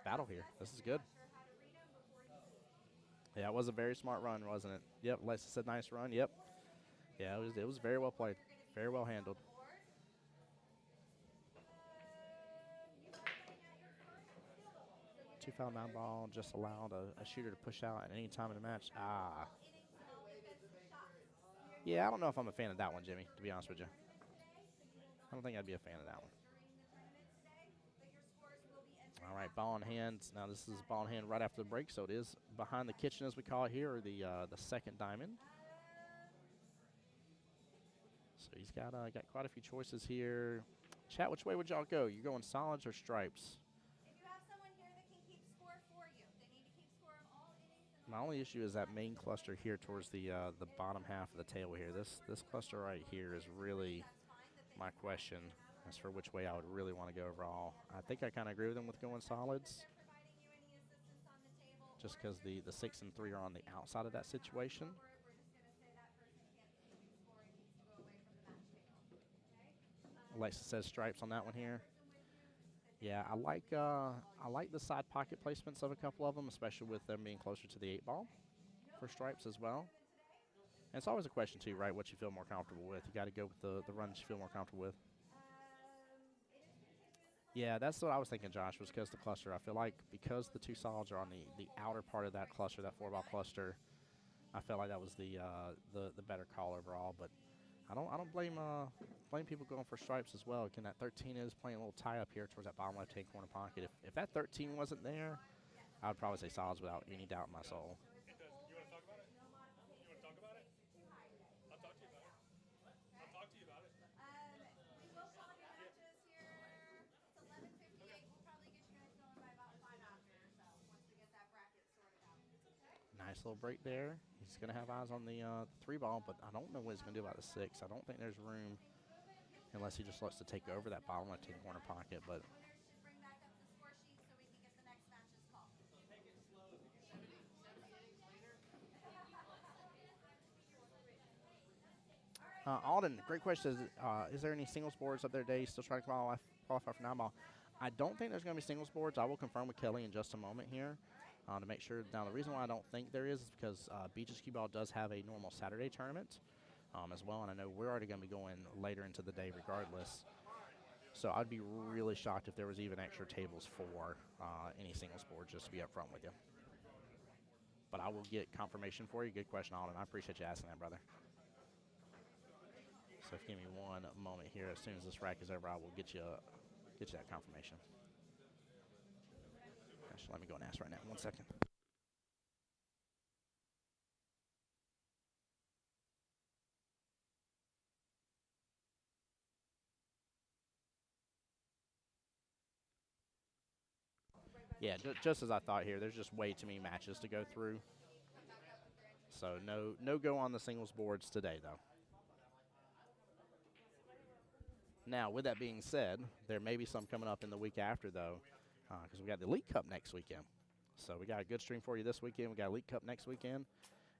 battle here. This is good. Yeah, it was a very smart run, wasn't it? Yep, Lexa said nice run. Yep. Yeah, it was very well played, very well handled. 2-foul 9-ball just allowed a shooter to push out at any time in the match. Yeah, I don't know if I'm a fan of that one, Jimmy, to be honest with you. I don't think I'd be a fan of that one. All right, ball in hand. Now this is ball in hand right after the break, so it is behind the kitchen, as we call it here, or the second diamond. So he's got quite a few choices here. Chat, which way would y'all go? You going solids or stripes?
If you have someone here that can keep score for you, they need to keep score of all innings.
My only issue is that main cluster here towards the bottom half of the table here. This cluster right here is really my question as for which way I would really want to go overall. I think I kind of agree with him with going solids, just because the 6 and 3 are on the outside of that situation. Alexa says stripes on that one here. Yeah, I like the side pocket placements of a couple of them, especially with them being closer to the 8-ball for stripes as well. And it's always a question too, right? What you feel more comfortable with. You got to go with the runs you feel more comfortable with. Yeah, that's what I was thinking, Josh, was because the cluster. I feel like because the two solids are on the outer part of that cluster, that 4-ball cluster, I felt like that was the better call overall. But I don't blame people going for stripes as well. Again, that 13 is playing a little tie up here towards that bottom left-hand corner pocket. If that 13 wasn't there, I would probably say solids without any doubt in my soul.
You want to talk about it? You want to talk about it? I'll talk to you about it. I'll talk to you about it.
We will call your matches here. It's 11:58. We'll probably get you guys going by about 5 after or so once we get that bracket sorted out.
Nice little break there. He's going to have eyes on the 3-ball, but I don't know what he's going to do about the 6. I don't think there's room unless he just lets to take over that bottom left-hand corner pocket. But
Bring back up the score sheet so we can get the next matches called.
Alden, great question. Is there any singles boards up there today? Still trying to qualify for 9-ball? I don't think there's going to be singles boards. I will confirm with Kelly in just a moment here to make sure. Now, the reason why I don't think there is because Beaches Qball does have a normal Saturday tournament as well, and I know we're already going to be going later into the day regardless. So I'd be really shocked if there was even extra tables for any singles board, just to be upfront with you. But I will get confirmation for you. Good question, Alden. I appreciate you asking that, brother. So if you give me one moment here, as soon as this rack is over, I will get you that confirmation. Actually, let me go and ask right now. 1 second. Yeah, just as I thought here, there's just way too many matches to go through. So no go on the singles boards today, though. Now, with that being said, there may be some coming up in the week after, though, because we got the Elite Cup next weekend. So we got a good stream for you this weekend. We got Elite Cup next weekend,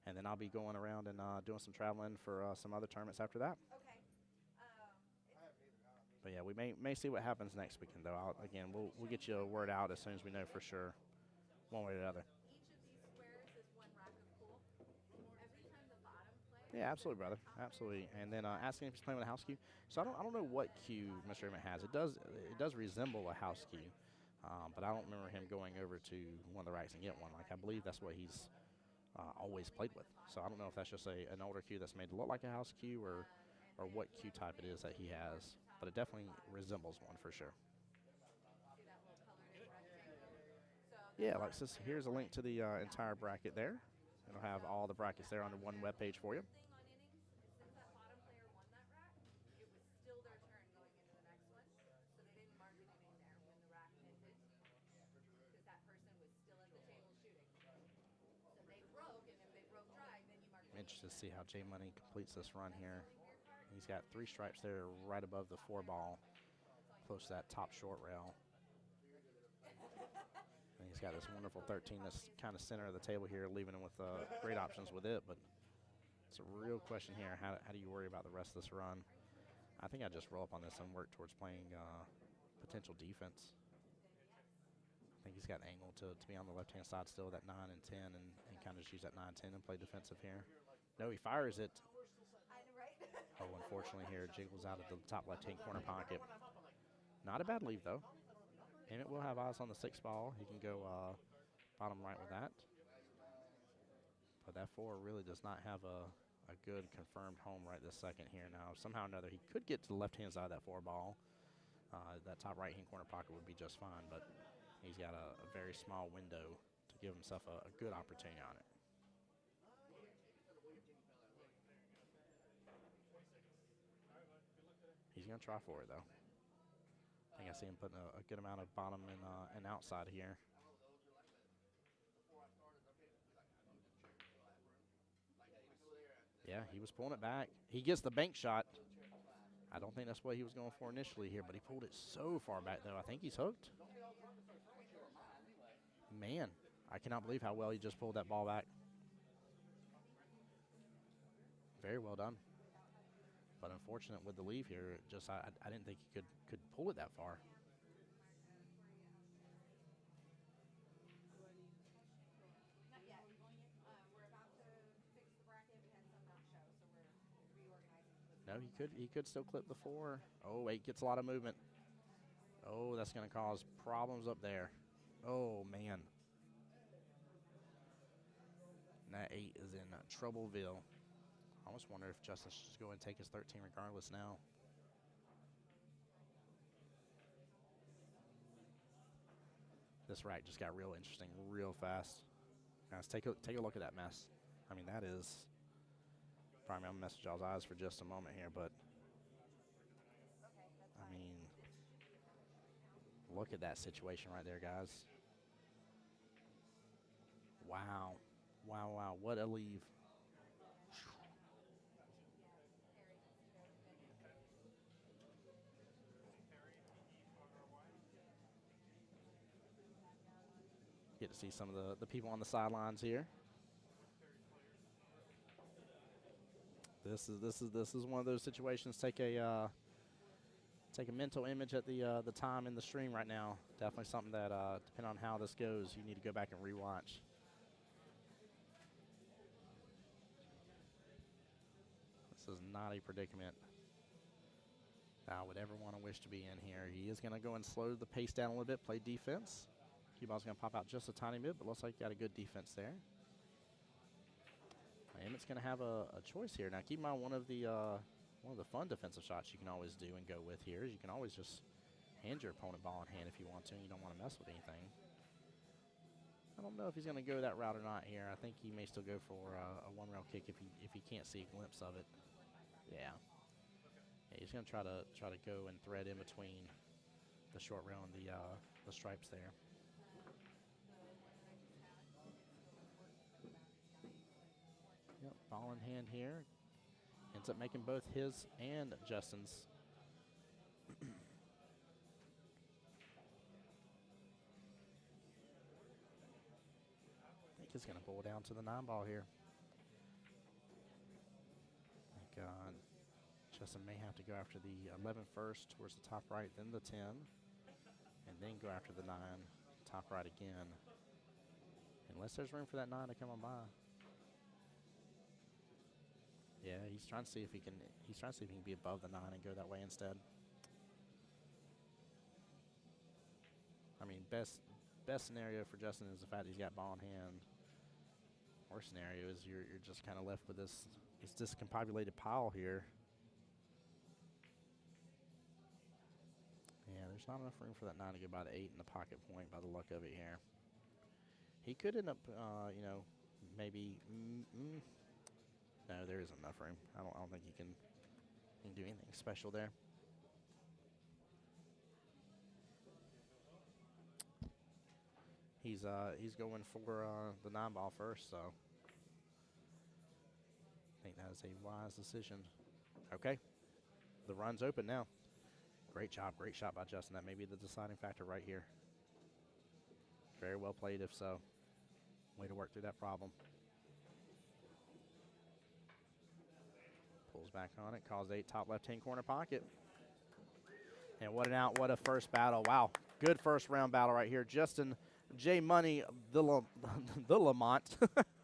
and then I'll be going around and doing some traveling for some other tournaments after that.
Okay.
But yeah, we may see what happens next weekend, though. Again, we'll get you a word out as soon as we know for sure, one way or the other.
Each of these squares is one rack of pool. Every time the bottom player.
Yeah, absolutely, brother. Absolutely. And then asking if he's playing with a house cue. So I don't know what cue Mr. Emmett has. It does resemble a house cue, but I don't remember him going over to one of the racks and get one. Like I believe that's what he's always played with. So I don't know if that's just an older cue that's made to look like a house cue or what cue type it is that he has. But it definitely resembles one for sure. Yeah, like this. Here's a link to the entire bracket there. It'll have all the brackets there under one web page for you.
Since that bottom player won that rack, it was still their turn going into the next one. So they didn't mark anything there when the rack ended because that person was still at the table shooting. So they broke, and if they broke dry, then you mark.
I'm interested to see how J Money completes this run here. He's got 3 stripes there right above the 4 ball, close to that top short rail. And he's got this wonderful 13 that's kind of center of the table here, leaving him with great options with it. But it's a real question here. How do you worry about the rest of this run? I think I just roll up on this and work towards playing potential defense. I think he's got angle to be on the left-hand side still, that 9 and 10, and kind of just use that 9-10 and play defensive here. No, he fires it. Oh, unfortunately here, jiggles out of the top left-hand corner pocket. Not a bad leave, though. Emmett will have eyes on the 6 ball. He can go bottom right with that. But that 4 really does not have a good confirmed home right this second here. Now, somehow or another, he could get to the left-hand side of that 4 ball. That top right-hand corner pocket would be just fine, but he's got a very small window to give himself a good opportunity on it. He's going to try for it, though. I think I see him putting a good amount of bottom and outside here. Yeah, he was pulling it back. He gets the bank shot. I don't think that's what he was going for initially here, but he pulled it so far back, though. I think he's hooked. Man, I cannot believe how well he just pulled that ball back. Very well done. But unfortunate with the leave here, just I didn't think he could pull it that far.
Not yet. We're about to fix the bracket. We had some not show, so we're reorganizing.
No, he could still clip the 4. Oh, 8 gets a lot of movement. Oh, that's going to cause problems up there. Oh, man. And that 8 is in Troubleville. I almost wonder if Justin should just go and take his 13 regardless now. This rack just got real interesting real fast. Guys, take a look at that mess. I mean, that is probably, I'm going to mess with y'all's eyes for just a moment here, but I mean, look at that situation right there, guys. Wow. Wow, wow. What a leave. Get to see some of the people on the sidelines here. This is one of those situations. Take a mental image at the time in the stream right now. Definitely something that, depending on how this goes, you need to go back and rewatch. This is not a predicament I would ever want to wish to be in here. He is going to go and slow the pace down a little bit, play defense. Qball's going to pop out just a tiny bit, but looks like he got a good defense there. Emmett's going to have a choice here. Now, keep in mind one of the fun defensive shots you can always do and go with here is you can always just hand your opponent ball in hand if you want to and you don't want to mess with anything. I don't know if he's going to go that route or not here. I think he may still go for a one-rail kick if he can't see a glimpse of it. Yeah. He's going to try to go and thread in between the short rail and the stripes there. Yep, ball in hand here. Ends up making both his and Justin's. I think he's going to pull down to the 9 ball here. I think Justin may have to go after the 11 first towards the top right, then the 10, and then go after the 9, top right again. Unless there's room for that 9 to come on by. Yeah, he's trying to see if he can. He's trying to see if he can be above the 9 and go that way instead. I mean, best scenario for Justin is the fact that he's got ball in hand. Worst scenario is you're just kind of left with this discombobulated pile here. Yeah, there's not enough room for that 9 to go by the 8 in the pocket point by the look of it here. He could end up, maybe. No, there isn't enough room. I don't think he can do anything special there. He's going for the 9 ball first, so I think that is a wise decision. Okay, The run's open now. Great job. Great shot by Justin. That may be the deciding factor right here. Very well played if so. Way to work through that problem. Pulls back on it. Calls 8 top left-hand corner pocket. And what an out. What a first battle. Wow. Good first round battle right here. Justin J. Money, the Lamont.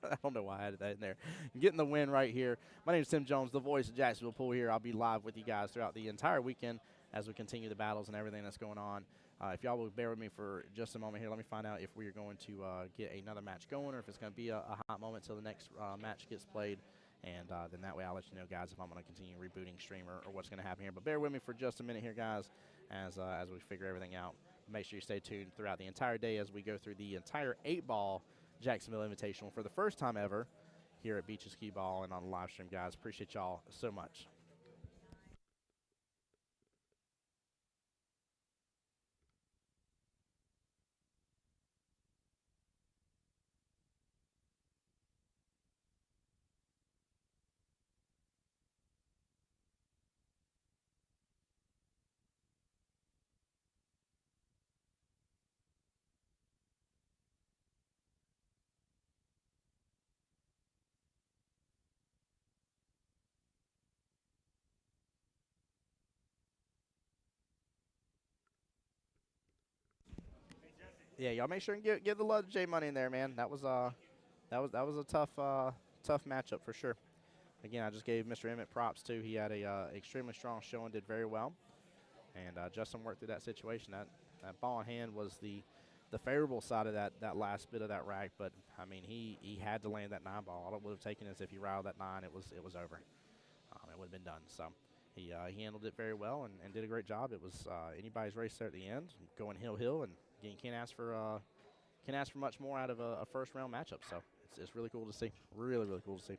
I don't know why I added that in there. Getting the win right here. My name is Tim Jones, the voice of Jacksonville Pool here. I'll be live with you guys throughout the entire weekend as we continue the battles and everything that's going on. If y'all will bear with me for just a moment here, let me find out if we are going to get another match going or if it's going to be a hot moment until the next match gets played. And then that way I'll let you know, guys, if I'm going to continue rebooting stream or what's going to happen here. But bear with me for just a minute here, guys, as we figure everything out. Make sure you stay tuned throughout the entire day as we go through the entire 8-ball Jacksonville Invitational for the first time ever here at Beaches Qball and on the live stream, guys. Appreciate y'all so much. Yeah, y'all make sure and give the love to J Money in there, man. That was a tough matchup for sure. Again, I just gave Mr. Emmett props too. He had a extremely strong showing, did very well, and Justin worked through that situation. That ball in hand was the favorable side of that last bit of that rack, but I mean he had to land that 9 ball. All it would have taken is if he riled that 9, it was over. It would have been done. So he handled it very well and did a great job. It was anybody's race there at the end, going hill, and again, can't ask for much more out of a first round matchup. So it's really cool to see. Really cool to see.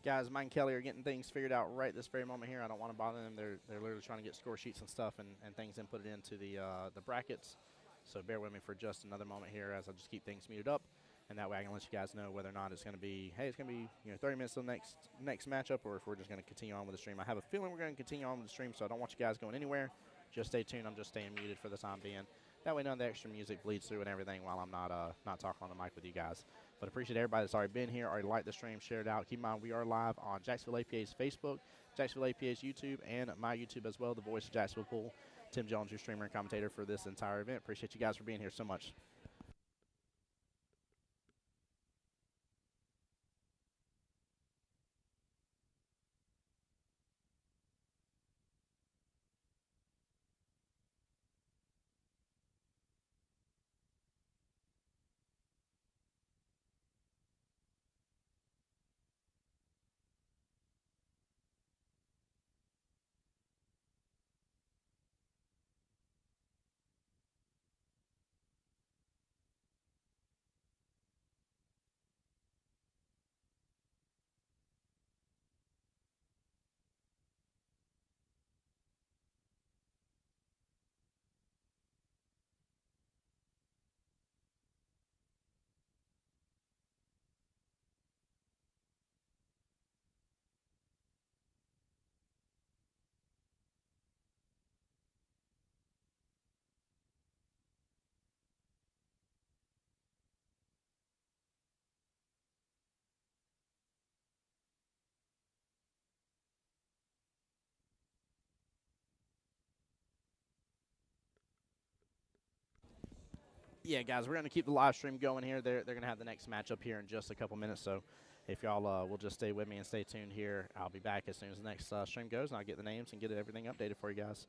Guys, Mike and Kelly are getting things figured out right this very moment here. I don't want to bother them. They're literally trying to get score sheets and stuff and things inputted into the brackets. So bear with me for just another moment here as I just keep things muted up. And that way I can let you guys know whether or not it's going to be, hey, it's going to be 30 minutes till the next matchup, or if we're just going to continue on with the stream. I have a feeling we're going to continue on with the stream, so I don't want you guys going anywhere. Just stay tuned. I'm just staying muted for the time being. That way none of the extra music bleeds through and everything while I'm not talking on the mic with you guys. But appreciate everybody that's already been here, already liked the stream, shared it out. Keep in mind, we are live on Jacksonville APA's Facebook, Jacksonville APA's YouTube, and my YouTube as well, the voice of Jacksonville Pool. Tim Jones, your streamer and commentator for this entire event. Appreciate you guys for being here so much. Yeah, guys, we're going to keep the live stream going here. They're going to have the next matchup here in just a couple minutes. So if y'all will just stay with me and stay tuned here, I'll be back as soon as the next stream goes, and I'll get the names and get everything updated for you guys.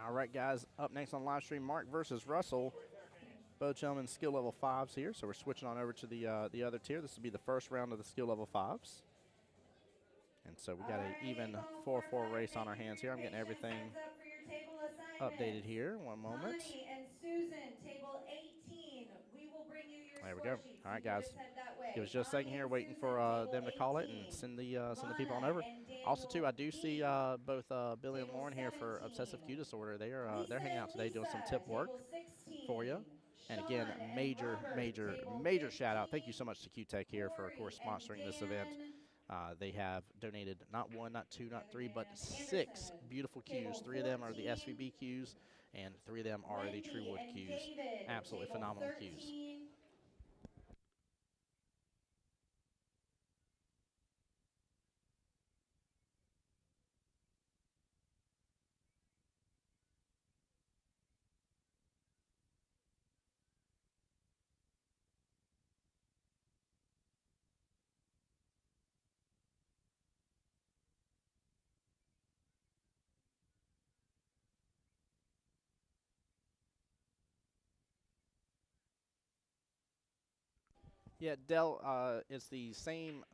All right, guys. Up next on live stream, Mark versus Russell. Both gentlemen skill level 5s here, so we're switching on over to the other tier. This will be the first round of the skill level 5s. And so we got an even 4-4 race on our hands here. I'm getting everything updated here. One moment.
Connie and Susan, table 18. We will bring you your
There we
score
go.
sheets.
All right,
You can
guys.
just head that way.
Give us just a second
Connie
here,
and
waiting
Susan,
for
table
them to call it and
18.
send the people on
Lana
over.
and
Also, too,
Daniel
I do see
B.
both Billy and
Table
Lauren here for Obsessive
17.
Q Disorder. They're
Lisa
hanging out
and
today doing some
Lisa,
tip work
table
for you.
16.
And again,
Sean and
major,
Robert,
major,
table
major shout out. Thank you
15.
so much to Q Tech here for, of course,
Corey and
sponsoring this event.
Dan.
They have donated not one, not two,
The
not
other
three, but
Dan.
6
Anderson,
beautiful Qs.
table
3 of them are the
14.
SVB Qs, and 3 of them are the
Wendy
Truewood
and
Qs.
David,
Absolutely
table
phenomenal Qs.
13.
Yeah, Dell. It's the same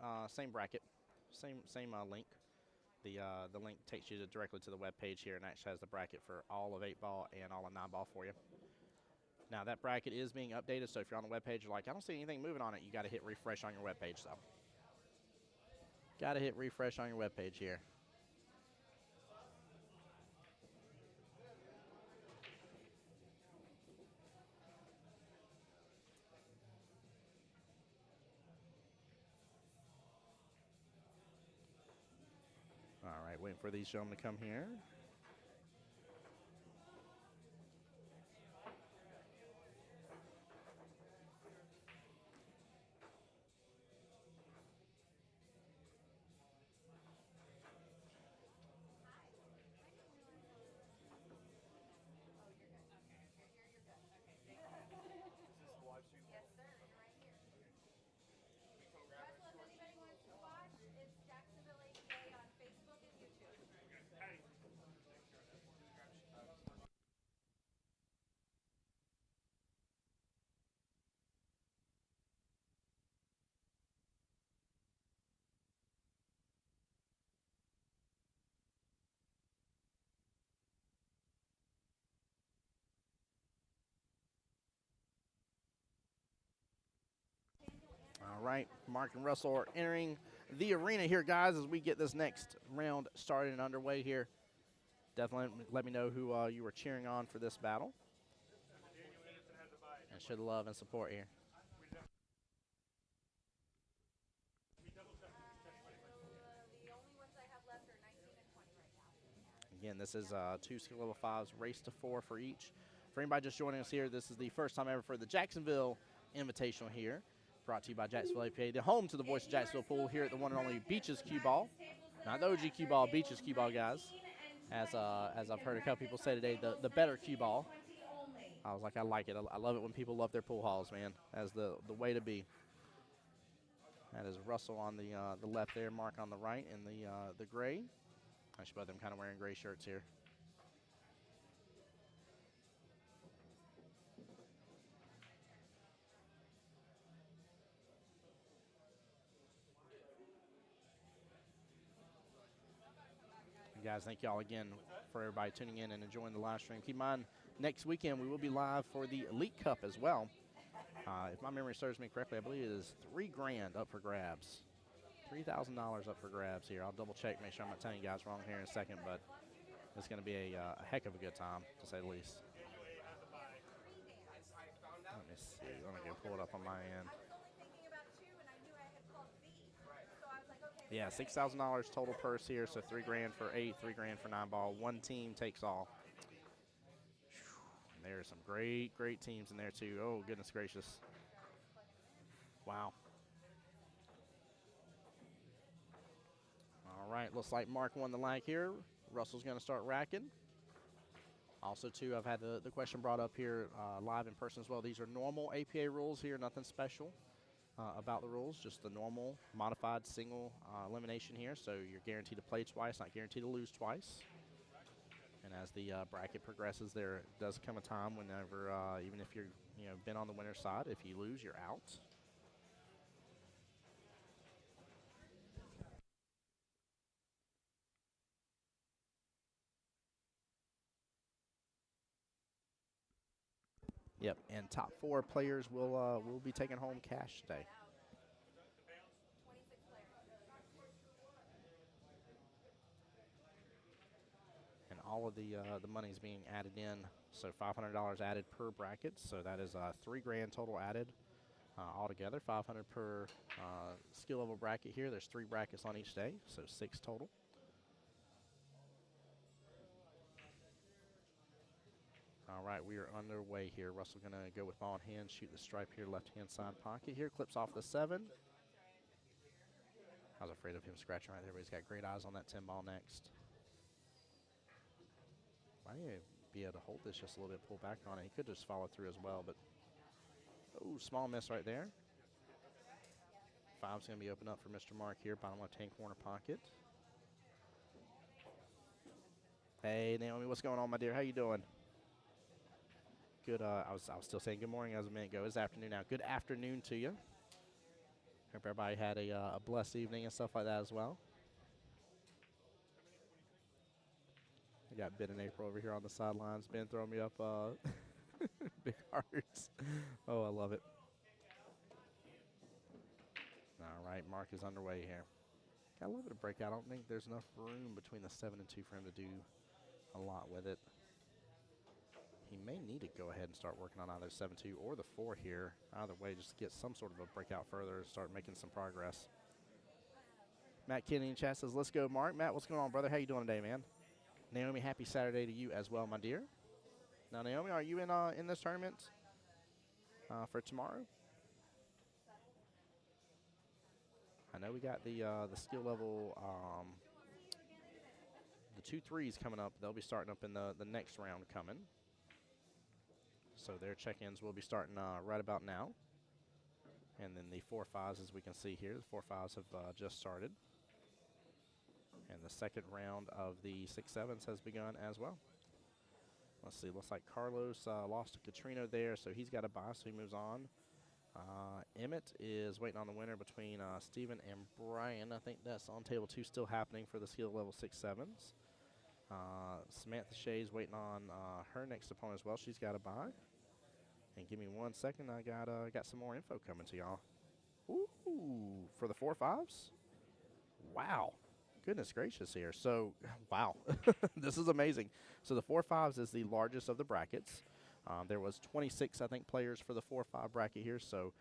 bracket, same link. The link takes you directly to the web page here, and actually has the bracket for all of 8-ball and all of 9-ball for you. Now that bracket is being updated, so if you're on the web page, you're like, I don't see anything moving on it, you got to hit refresh on your web page. So, got to hit refresh on your web page here. All right, waiting for these gentlemen to come here.
Yes, sir. You're right here. Russell, if anybody wants to watch, it's Jacksonville APA on Facebook and YouTube.
All right, Mark and Russell are entering the arena here, guys, as we get this next round started and underway here. Definitely let me know who you were cheering on for this battle. And show the love and support here.
The only ones I have left are 19 and 20 right now.
Again, this is 2 skill level 5s, race to 4 for each. For anybody just joining us here, this is the first time ever for the Jacksonville Invitational here. Brought to you by Jacksonville APA, the home to the voice of Jacksonville Pool here at the one and only Beaches Qball. Not the OG Qball, Beaches Qball, guys. As I've heard a couple people say today, the better Qball. I was like, I like it. I love it when people love their pool halls, man. As the way to be. That is Russell on the left there, Mark on the right, and the gray. Actually, both of them kind of wearing gray shirts here. Guys, thank y'all again for everybody tuning in and enjoying the live stream. Keep in mind, next weekend we will be live for the Elite Cup as well. If my memory serves me correctly, I believe it is $3 grand up for grabs. $3,000 up for grabs here. I'll double check, make sure I'm not telling you guys wrong here in a second, but it's going to be a heck of a good time, to say the least. Let me see. Let me go pull it up on my end.
I was only thinking about 2, and I knew I had called V. So I was like, okay.
Yeah, $6,000 total purse here, so $3 grand for 8, $3 grand for 9-ball. One team takes all. There are some great teams in there too. Oh, goodness gracious. Wow. All right, looks like Mark won the lag here. Russell's going to start racking. Also, too, I've had the question brought up here live in person as well. These are normal APA rules here, nothing special about the rules, just the normal modified single elimination here. So you're guaranteed to play twice, not guaranteed to lose twice. And as the bracket progresses, there does come a time whenever, even if you're been on the winner's side, if you lose, you're out. Yep, and top 4 players will be taking home cash today.
26 players.
And all of the money is being added in, so $500 added per bracket. So that is $3 grand total added altogether. 500 per skill level bracket here. There's 3 brackets on each day, so 6 total. All right, we are underway here. Russell going to go with ball in hand, shoot the stripe here, left-hand side pocket here. Clips off the 7. I was afraid of him scratching right there, but he's got great eyes on that 10 ball next. Might even be able to hold this just a little bit, pull back on it. He could just follow through as well, but oh, small miss right there. 5's going to be open up for Mr. Mark here, bottom left-hand corner pocket. Hey, Naomi, what's going on, my dear? How you doing? Good. I was still saying good morning as a minute ago. It's afternoon now. Good afternoon to you. Hope everybody had a blessed evening and stuff like that as well. I got Ben and April over here on the sidelines. Ben throwing me up big hearts. Oh, I love it. All right, Mark is underway here. Got a little bit of breakout. I don't think there's enough room between the 7 and 2 for him to do a lot with it. He may need to go ahead and start working on either 7-2 or the 4 here. Either way, just get some sort of a breakout further and start making some progress. Matt Kennedy in chat says, let's go, Mark. Matt, what's going on, brother? How you doing today, man? Naomi, happy Saturday to you as well, my dear. Now, Naomi, are you in this tournament for tomorrow? I know we got the skill level, the 2-3s coming up. They'll be starting up in the next round coming. So their check-ins will be starting right about now. And then the 4-5s, as we can see here, the 4-5s have just started. And the second round of the 6-7s has begun as well. Let's see, looks like Carlos lost to Katrina there, so he's got a bye, so he moves on. Emmett is waiting on the winner between Steven and Brian. I think that's on table 2 still happening for the skill level 6-7s. Samantha Shea's waiting on her next opponent as well. She's got a bye. And give me 1 second. I got some more info coming to y'all. Ooh, for the 4-5s? Wow. Goodness gracious here. So, wow. This is amazing. So the 4-5s is the largest of the brackets. There was 26, I think, players for the 4-5 bracket here. So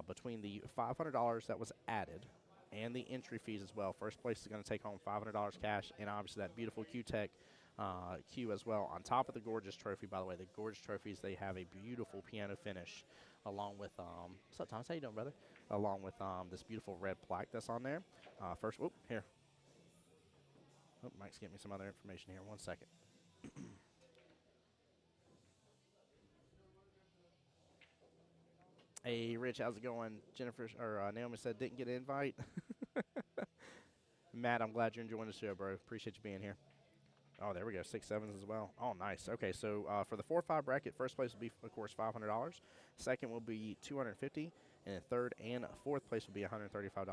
between the $500 that was added and the entry fees as well, first place is going to take home $500 cash and obviously that beautiful Q-Tech Q as well. On top of the gorgeous trophy, by the way, the gorgeous trophies, they have a beautiful piano finish along with, what's up, Thomas? How you doing, brother? Along with this beautiful red plaque that's on there. First, whoop, here. Oh, Mike's getting me some other information here. 1 second. Hey, Rich, how's it going? Jennifer, or Naomi said didn't get an invite. Matt, I'm glad you're enjoying the show, bro. Appreciate you being here. Oh, there we go. 6-7s as well. Oh, nice. Okay, so for the 4-5 bracket, first place will be, of course, $500. Second will be $250, and then third and fourth place will be $135.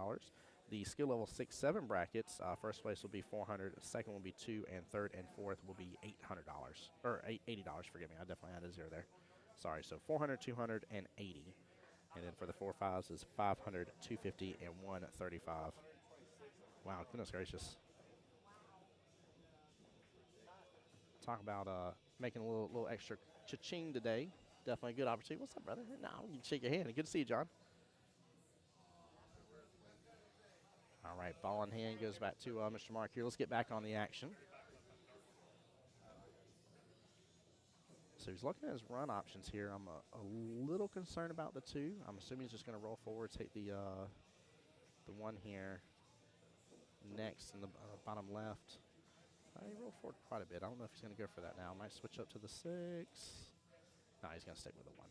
The skill level 6-7 brackets, first place will be $400, second will be $200, and third and fourth will be $800 or $80. Forgive me, I definitely had a zero there. Sorry. So $400, $200, and $80. And then for the 4-5s is $500, $250, and $135. Wow, goodness gracious. Talk about making a little extra cha-ching today. Definitely a good opportunity. What's up, brother? No, you can shake your hand. Good to see you, John. All right, ball in hand goes back to Mr. Mark here. Let's get back on the action. So he's looking at his run options here. I'm a little concerned about the 2. I'm assuming he's just going to roll forward, take the 1 here next in the bottom left. He rolled forward quite a bit. I don't know if he's going to go for that now. Might switch up to the 6. No, he's going to stick with the 1.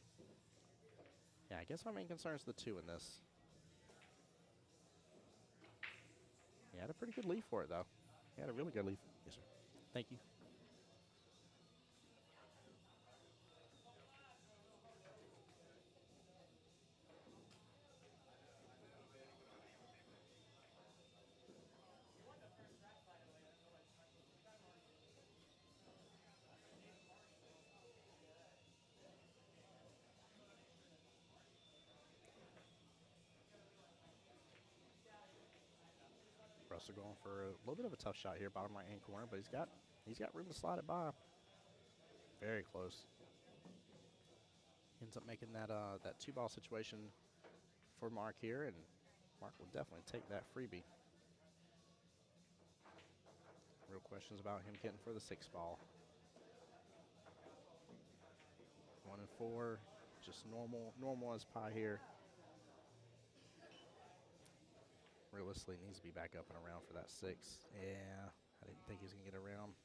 Yeah, I guess my main concern is the 2 in this. He had a pretty good lead for it, though. He had a really good lead. Yes, sir. Thank you. Russell going for a little bit of a tough shot here, bottom right-hand corner, but he's got room to slide it by. Very close. Ends up making that that 2-ball situation for Mark here, and Mark will definitely take that freebie. Real questions about him getting for the 6-ball. 1 and 4, just normal as pie here. Realistically, needs to be back up and around for that 6. Yeah, I didn't think he was going to get around.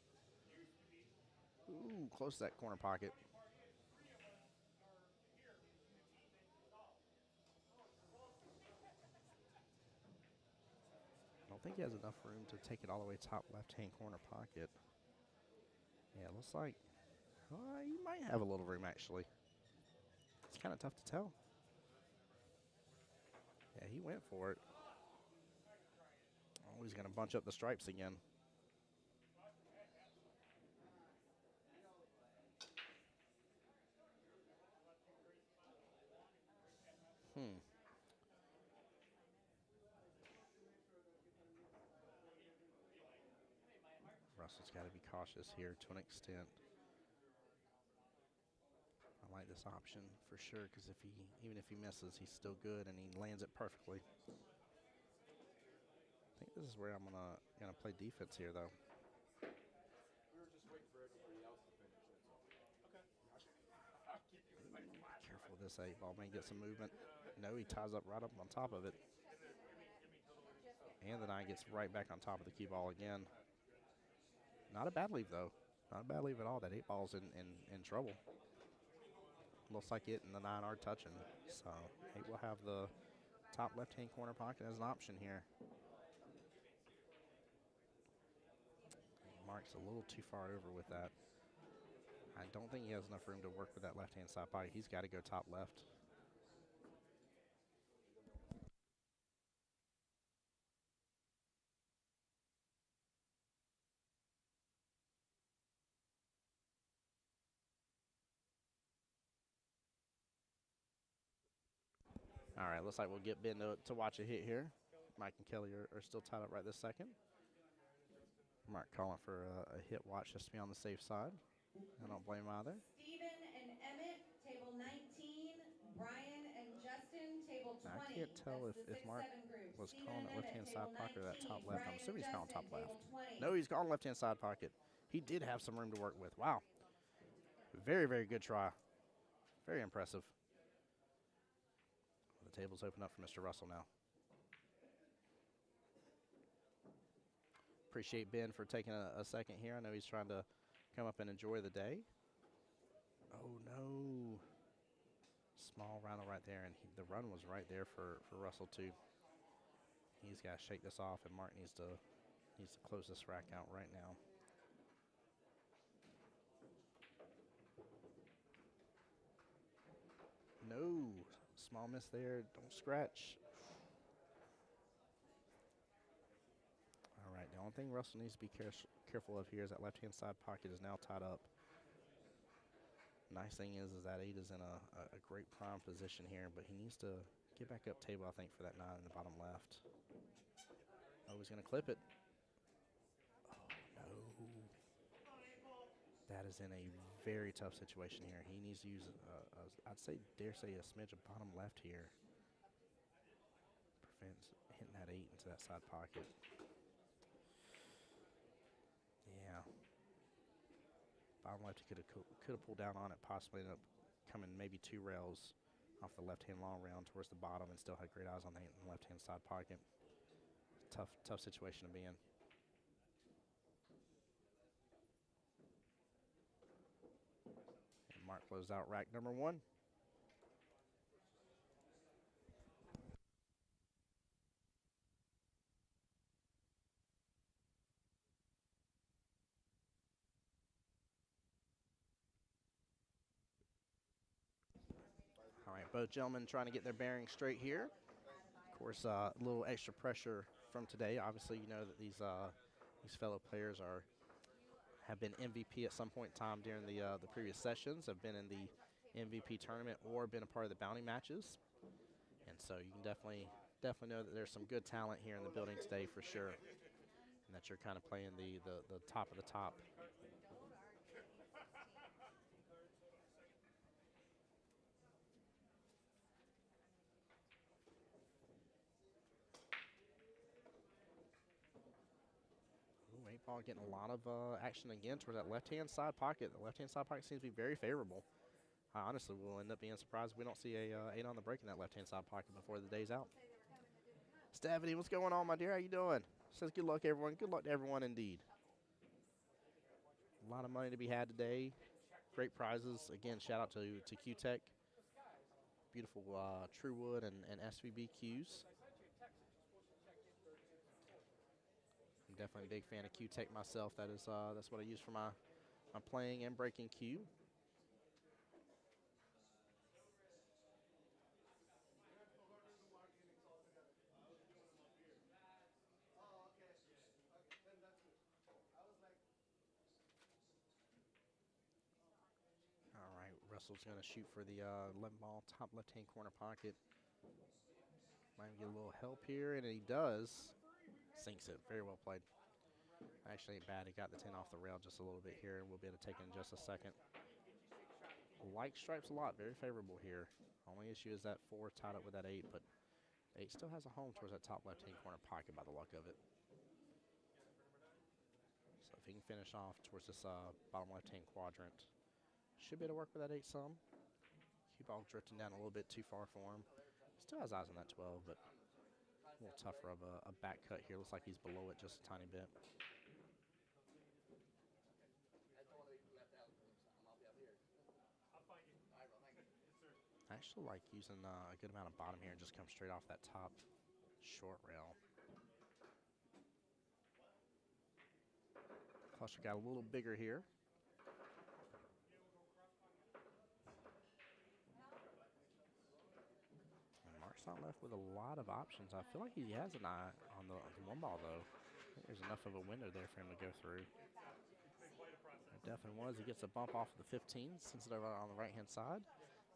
Ooh, close to that corner pocket. I don't think he has enough room to take it all the way top left-hand corner pocket. Yeah, it looks like he might have a little room, actually. It's kind of tough to tell. Yeah, he went for it. Oh, he's going to bunch up the stripes again. Russell's got to be cautious here to an extent. I like this option for sure because even if he misses, he's still good and he lands it perfectly. I think this is where I'm gonna play defense here though.
We were just waiting for everybody else to finish, that's all.
Okay.
Careful with this 8-ball, may get some movement. No, he ties up right up on top of it. And the 9 gets right back on top of the Qball again. Not a bad leave though. Not a bad leave at all. That 8-ball's in trouble. Looks like it and the 9 are touching. So 8 will have the top left-hand corner pocket as an option here. Mark's a little too far over with that. I don't think he has enough room to work with that left-hand side pocket. He's got to go top left. All right, looks like we'll get Ben to watch a hit here. Mike and Kelly are still tied up right this second. Mark calling for a hit watch just to be on the safe side. I don't blame him either.
Steven and Emmett, table 19. Brian and Justin, table 20.
Now, I can't tell if Mark was calling that left-hand side pocket or that top left. I'm assuming he's calling top left. No, he's calling left-hand side pocket. He did have some room to work with. Wow. Very, very good try. Very impressive. The table's open up for Mr. Russell now. Appreciate Ben for taking a second here. I know he's trying to come up and enjoy the day. Oh, no. Small rattle right there, and the run was right there for Russell, too. He's got to shake this off, and Mark needs to close this rack out right now. No. Small miss there. Don't scratch. All right, the only thing Russell needs to be careful of here is that left-hand side pocket is now tied up. Nice thing is that 8 is in a great prime position here, but he needs to get back up table, I think, for that 9 in the bottom left. Oh, he's going to clip it. Oh, no. That is in a very tough situation here. He needs to use, dare say, a smidge of bottom left here. Prevents hitting that 8 into that side pocket. Yeah. Bottom left, he could have pulled down on it, possibly ended up coming maybe 2 rails off the left-hand long round towards the bottom and still had great eyes on the left-hand side pocket. Tough situation to be in. And Mark closed out rack number 1. All right, both gentlemen trying to get their bearings straight here. Of course, a little extra pressure from today. Obviously, you know that these fellow players have been MVP at some point in time during the previous sessions, have been in the MVP tournament or been a part of the bounty matches. And so you can definitely know that there's some good talent here in the building today for sure, and that you're kind of playing the top of the top. Ooh, 8-ball getting a lot of action again towards that left-hand side pocket. The left-hand side pocket seems to be very favorable. I honestly will end up being surprised if we don't see a 8 on the break in that left-hand side pocket before the day's out. Stephanie, what's going on, my dear? How you doing? Says good luck, everyone. Good luck to everyone, indeed. A lot of money to be had today. Great prizes. Again, shout out to Q-Tech. Beautiful Truewood and SVB cues. I'm definitely a big fan of Q-Tech myself. That's what I use for my playing and breaking cue. Russell's going to shoot for the 11 ball, top left-hand corner pocket. Might get a little help here, and he does. Sinks it. Very well played. Actually ain't bad. He got the 10 off the rail just a little bit here, and we'll be able to take it in just a second. Like stripes a lot. Very favorable here. Only issue is that 4 tied up with that 8, but 8 still has a home towards that top left-hand corner pocket by the luck of it. So if he can finish off towards this bottom left-hand quadrant, should be able to work with that 8 some. Qball drifting down a little bit too far for him. Still has eyes on that 12, but a little tougher of a back cut here. Looks like he's below it just a tiny bit. I actually like using a good amount of bottom here and just come straight off that top short rail. Cluster got a little bigger here. And Mark's not left with a lot of options. I feel like he has an eye on the 1 ball, though. I think there's enough of a window there for him to go through. There definitely was. He gets a bump off of the 15, sends it over on the right-hand side,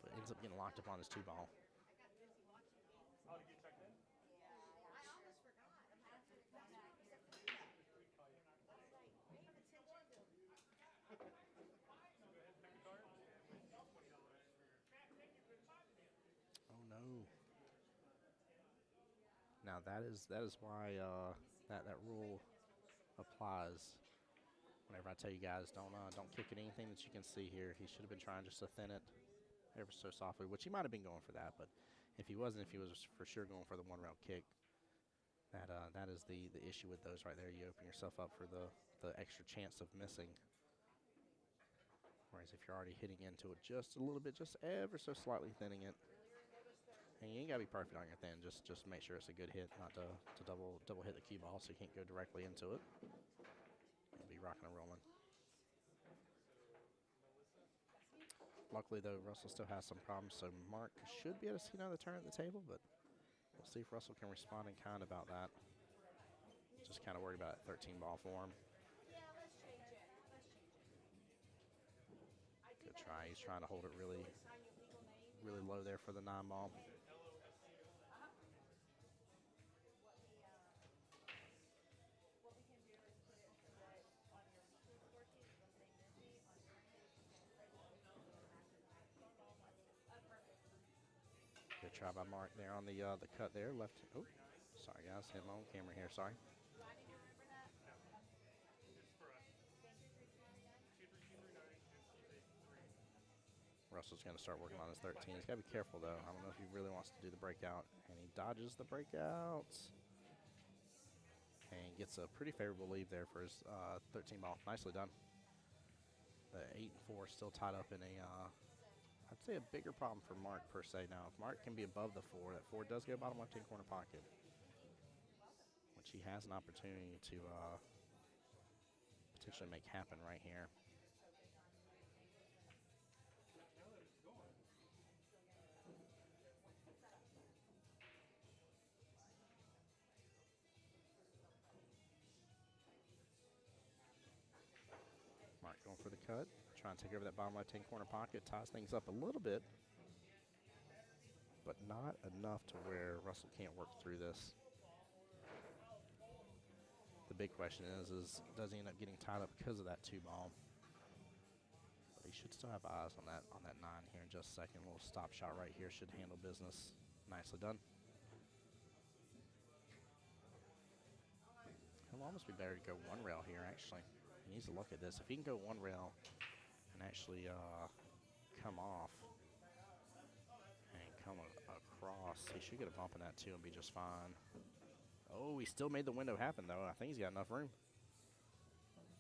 but ends up getting locked up on his 2 ball. Oh no! Now that is why that rule applies. Whenever I tell you guys don't kick at anything that you can see here. He should have been trying just to thin it ever so softly, which he might have been going for that, but if he wasn't, if he was for sure going for the 1 rail kick, that is the issue with those right there. You open yourself up for the extra chance of missing. Whereas if you're already hitting into it just a little bit, just ever so slightly thinning it, and you ain't gotta be perfect on your thin. Just make sure it's a good hit, not to double hit the Qball, so you can't go directly into it. You'll be rocking and rolling. Luckily, though, Russell still has some problems, so Mark should be able to see another turn at the table, but we'll see if Russell can respond in kind about that. Just kind of worried about that 13 ball for him. Good try. He's trying to hold it really, really low there for the 9 ball. Good try by Mark there on the cut there. Left. Oh, sorry guys, hit my own camera here. Sorry. Russell's going to start working on his 13. He's got to be careful though. I don't know if he really wants to do the breakout, and he dodges the breakouts and gets a pretty favorable lead there for his 13 ball. Nicely done. The 8 and 4 still tied up in a. I'd say a bigger problem for Mark per se. Now, if Mark can be above the 4, that 4 does go bottom left-hand corner pocket, which he has an opportunity to potentially make happen right here. Mark going for the cut. Trying to take over that bottom left-hand corner pocket, ties things up a little bit, but not enough to where Russell can't work through this. The big question is does he end up getting tied up because of that 2 ball? But he should still have eyes on that 9 here in just a second. A little stop shot right here should handle business. Nicely done. He'll almost be better to go 1 rail here, actually. He needs to look at this. If he can go 1 rail and actually come off and come across, he should get a bump in that too and be just fine. Oh, he still made the window happen though. I think he's got enough room.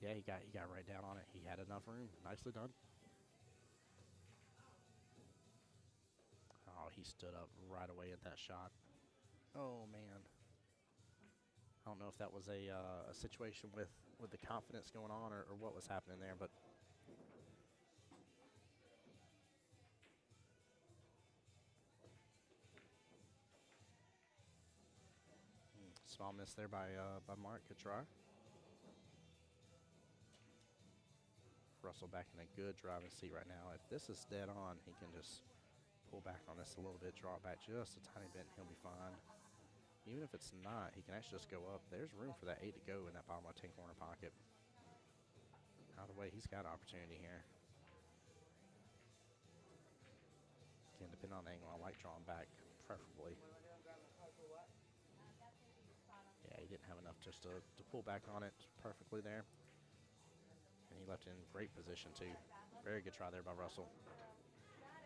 Yeah, he got right down on it. He had enough room. Nicely done. Oh, he stood up right away at that shot. Oh man. I don't know if that was a situation with the confidence going on or what was happening there, but small miss there by Mark. Good try. Russell back in a good driving seat right now. If this is dead on, he can just pull back on this a little bit, draw it back just a tiny bit, and he'll be fine. Even if it's not, he can actually just go up. There's room for that 8 to go in that bottom left-hand corner pocket. Either way, he's got opportunity here. Again, depending on the angle, I like drawing back preferably. Yeah, he didn't have enough just to pull back on it perfectly there. And he left it in great position, too. Very good try there by Russell.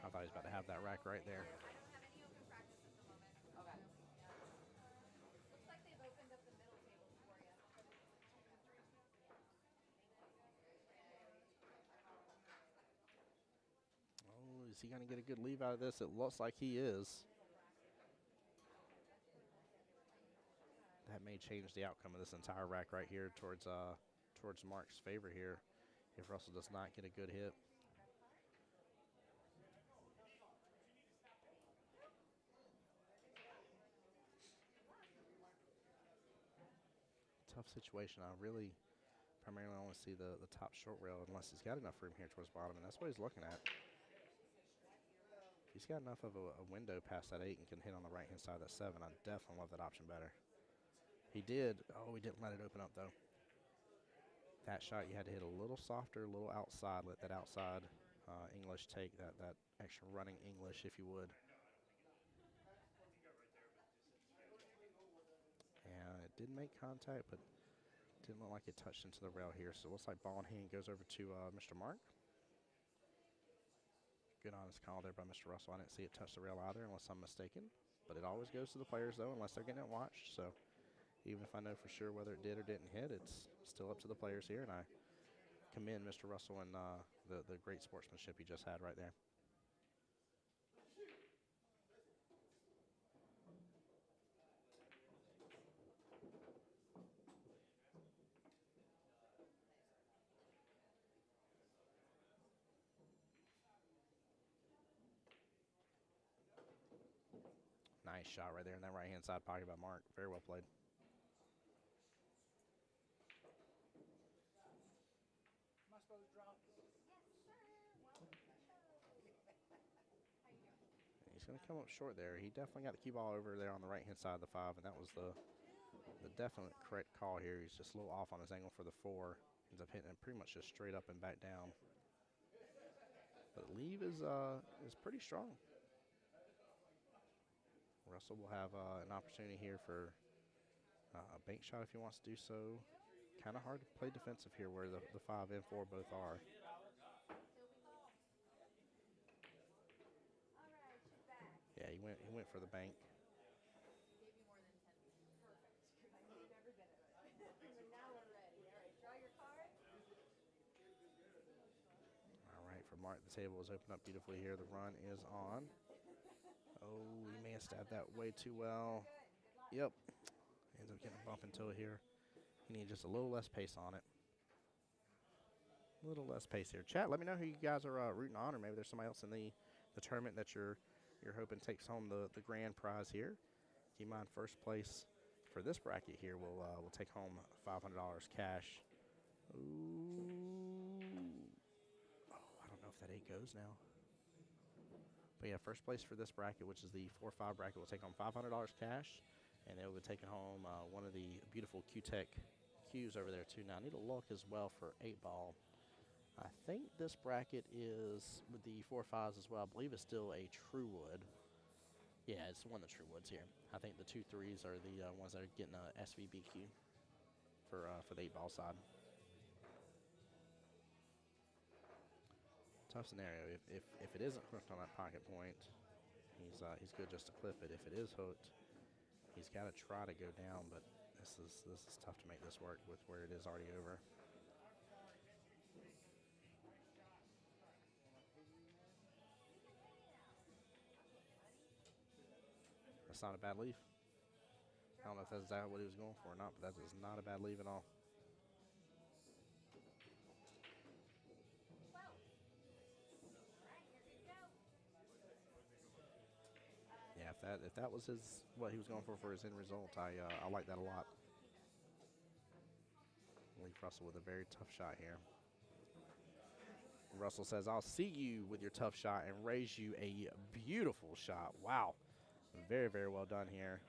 I thought he was about to have that rack right there.
I don't have any open practice at the moment. Okay. Looks like they've opened up the middle tables for you.
Oh, is he going to get a good leave out of this? It looks like he is. That may change the outcome of this entire rack right here towards Mark's favor here if Russell does not get a good hit. Tough situation. I really primarily only see the top short rail unless he's got enough room here towards bottom, and that's what he's looking at. If he's got enough of a window past that 8 and can hit on the right-hand side of that 7, I definitely love that option better. He did. Oh, he didn't let it open up, though. That shot, you had to hit a little softer, a little outside. Let that outside English take, that extra running English, if you would. And it did make contact, but didn't look like it touched into the rail here. So it looks like ball in hand goes over to Mr. Mark. Good honest call there by Mr. Russell. I didn't see it touch the rail either unless I'm mistaken. But it always goes to the players, though, unless they're getting it watched. So even if I know for sure whether it did or didn't hit, it's still up to the players here. And I commend Mr. Russell and the great sportsmanship he just had right there. Nice shot right there in that right-hand side pocket by Mark. Very well played.
Am I supposed to drop?
He's going to come up short there. He definitely got the cue ball over there on the right-hand side of the 5, and that was the definite correct call here. He's just a little off on his angle for the 4. Ends up hitting it pretty much just straight up and back down. But the leave is pretty strong. Russell will have an opportunity here for a bank shot if he wants to do so. Kind of hard to play defensive here where the 5 and 4 both are. Yeah, he went for the bank.
Gave you more than 10. Perfect. Because I need every bit of it. But now we're ready. All right, draw your card.
All right, for Mark, the table is opened up beautifully here. The run is on. Oh, he may have stabbed that way too well. Yep. Ends up getting a bump into it here. He needs just a little less pace on it. A little less pace here. Chat, let me know who you guys are rooting on, or maybe there's somebody else in the tournament that you're hoping takes home the grand prize here. Keep in mind, first place for this bracket here will take home $500 cash. Ooh. Oh, I don't know if that 8 goes now. But yeah, first place for this bracket, which is the 4-5 bracket, will take home $500 cash, and they'll be taking home one of the beautiful Q-Tech cues over there too. Now I need to look as well for 8-ball. I think this bracket is with the 4-5s as well. I believe it's still a True Wood. Yeah, it's one of the True Woods here. I think the 2-3s are the ones that are getting a SVBQ for the 8-ball side. Tough scenario. If it isn't hooked on that pocket point, he's good just to clip it. If it is hooked, he's got to try to go down, but this is tough to make this work with where it is already over. That's not a bad leave. I don't know if that's exactly what he was going for or not, but that is not a bad leave at all. Yeah, if that was what he was going for his end result, I like that a lot. Leaf Russell with a very tough shot here. Russell says, I'll see you with your tough shot and raise you a beautiful shot. Wow. Very, very well done here.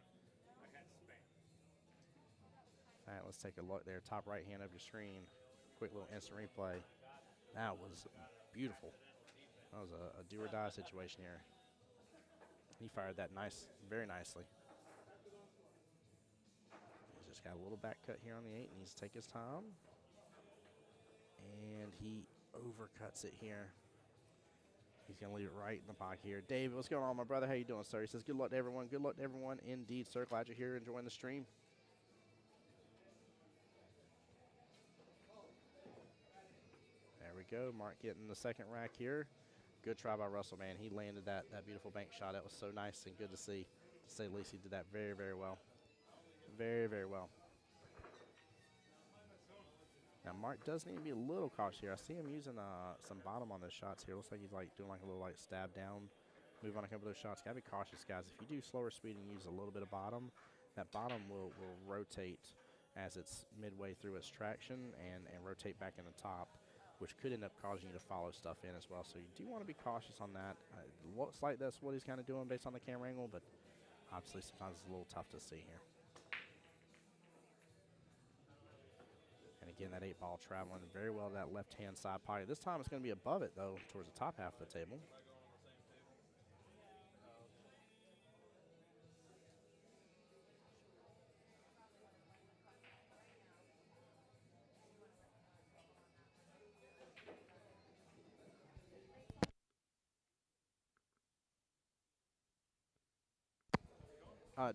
All right, let's take a look there. Top right hand of your screen. Quick little instant replay. That was beautiful. That was a do or die situation here. He fired that very nicely. He's just got a little back cut here on the 8. Needs to take his time. And he overcuts it here. He's going to leave it right in the pocket here. David, what's going on, my brother? How you doing, sir? He says, good luck to everyone. Good luck to everyone indeed, sir. Glad you're here enjoying the stream. There we go. Mark getting the second rack here. Good try by Russell, man. He landed that beautiful bank shot. That was so nice and good to see. To say the least, he did that very, very well. Very, very well. Now, Mark does need to be a little cautious here. I see him using some bottom on those shots here. Looks like he's doing a little stab down move on a couple of those shots. Got to be cautious, guys. If you do slower speed and use a little bit of bottom, that bottom will rotate as it's midway through its traction and rotate back in the top, which could end up causing you to follow stuff in as well. So you do want to be cautious on that. Looks like that's what he's kind of doing based on the camera angle, but obviously sometimes it's a little tough to see here. And again, that 8-ball traveling very well to that left-hand side pocket. This time it's going to be above it, though, towards the top half of the table.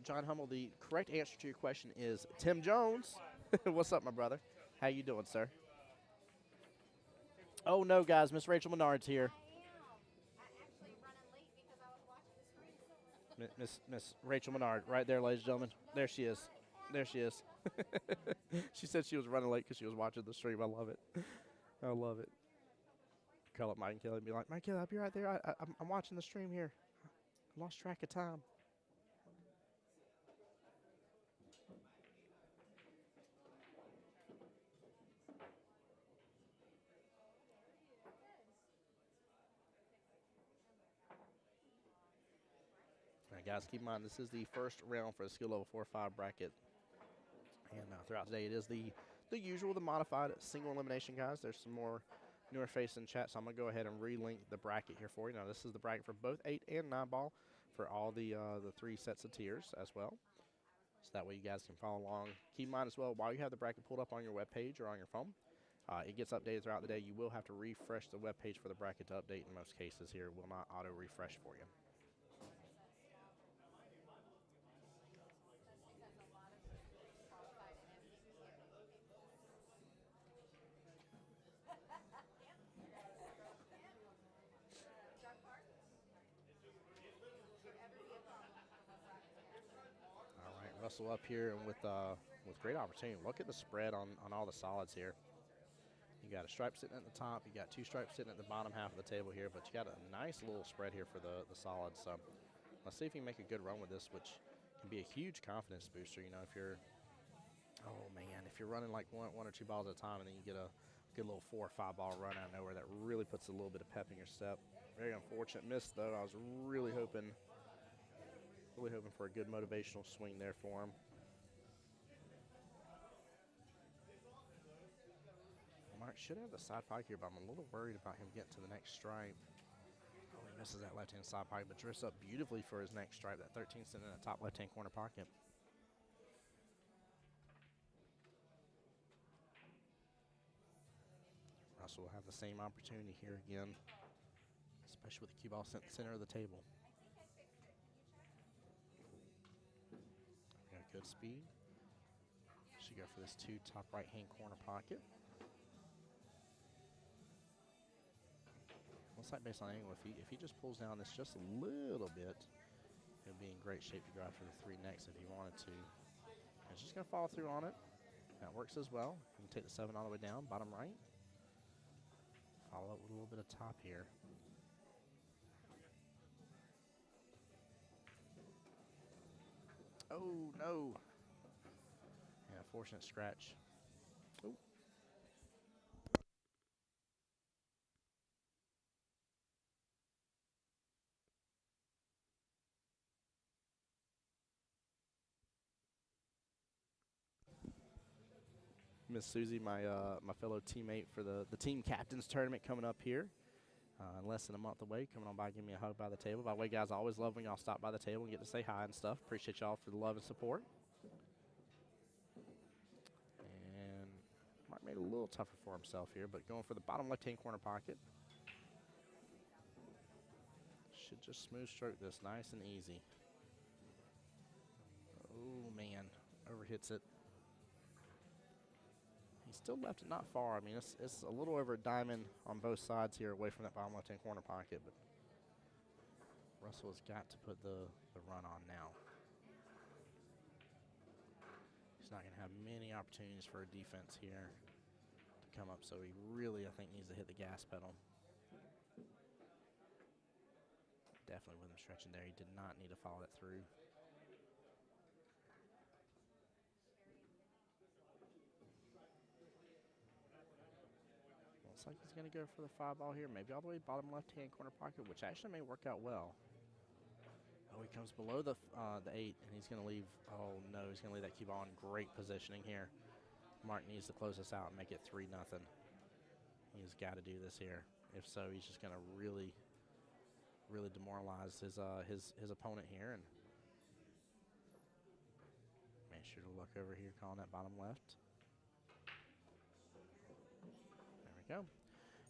John Hummel, the correct answer to your question is Tim Jones. What's up, my brother? How you doing, sir? Oh, no, guys. Miss Rachel Menard's here. Miss Rachel Menard, right there, ladies and gentlemen. There she is. There she is. She said she was running late because she was watching the stream. I love it. I love it. Call up Mike and Kelly and be like, Mike Kelly, I'll be right there. I'm watching the stream here. I lost track of time. All right, guys, keep in mind this is the first round for the skill level 4-5 bracket. And throughout today, it is the usual, the modified single elimination, guys. There's some more newer faces in chat, so I'm going to go ahead and relink the bracket here for you. Now, this is the bracket for both 8 and 9 ball for all the 3 sets of tiers as well. So that way you guys can follow along. Keep in mind as well, while you have the bracket pulled up on your web page or on your phone, it gets updated throughout the day. You will have to refresh the web page for the bracket to update in most cases here. It will not auto-refresh for you. Russell up here and with great opportunity. Look at the spread on all the solids here. You got a stripe sitting at the top. You got 2 stripes sitting at the bottom half of the table here, but you got a nice little spread here for the solids. So let's see if you can make a good run with this, which can be a huge confidence booster. You know, if you're, oh man, if you're running like one or 2 balls at a time and then you get a good little 4 or 5 ball run out of nowhere, that really puts a little bit of pep in your step. Very unfortunate miss though. I was really hoping for a good motivational swing there for him. Mark should have the side pike here, but I'm a little worried about him getting to the next stripe. Oh, he misses that left-hand side pike, but drifts up beautifully for his next stripe. That 13 sitting in the top left-hand corner pocket. Russell will have the same opportunity here again, especially with the cue ball center of the table. Good speed. Should go for this 2 top right-hand corner pocket. Looks like based on angle, if he just pulls down this just a little bit, he'll be in great shape to go after the 3 next if he wanted to. And it's just going to follow through on it. That works as well. You can take the 7 all the way down, bottom right. Follow up with a little bit of top here. Oh, no. Yeah, fortunate scratch. Ooh. Miss Susie, my my fellow teammate for the team captains tournament coming up here. Less than a month away, coming on by, giving me a hug by the table. By the way, guys, I always love when y'all stop by the table and get to say hi and stuff. Appreciate y'all for the love and support. And Mark made it a little tougher for himself here, but going for the bottom left-hand corner pocket. Should just smooth stroke this nice and easy. Oh, man. Overhits it. He still left it not far. I mean, it's a little over a diamond on both sides here away from that bottom left-hand corner pocket, but Russell has got to put the run on now. He's not going to have many opportunities for a defense here to come up, so he really, I think, needs to hit the gas pedal. Definitely with him stretching there. He did not need to follow that through. Looks like he's going to go for the 5-ball here, maybe all the way bottom left-hand corner pocket, which actually may work out well. Oh, he comes below the 8, and he's going to leave. Oh, no, he's going to leave that Qball in great positioning here. Mark needs to close this out and make it 3-0. He's got to do this here. If so, he's just going to really demoralize his opponent here. And make sure to look over here, calling that bottom left. There we go.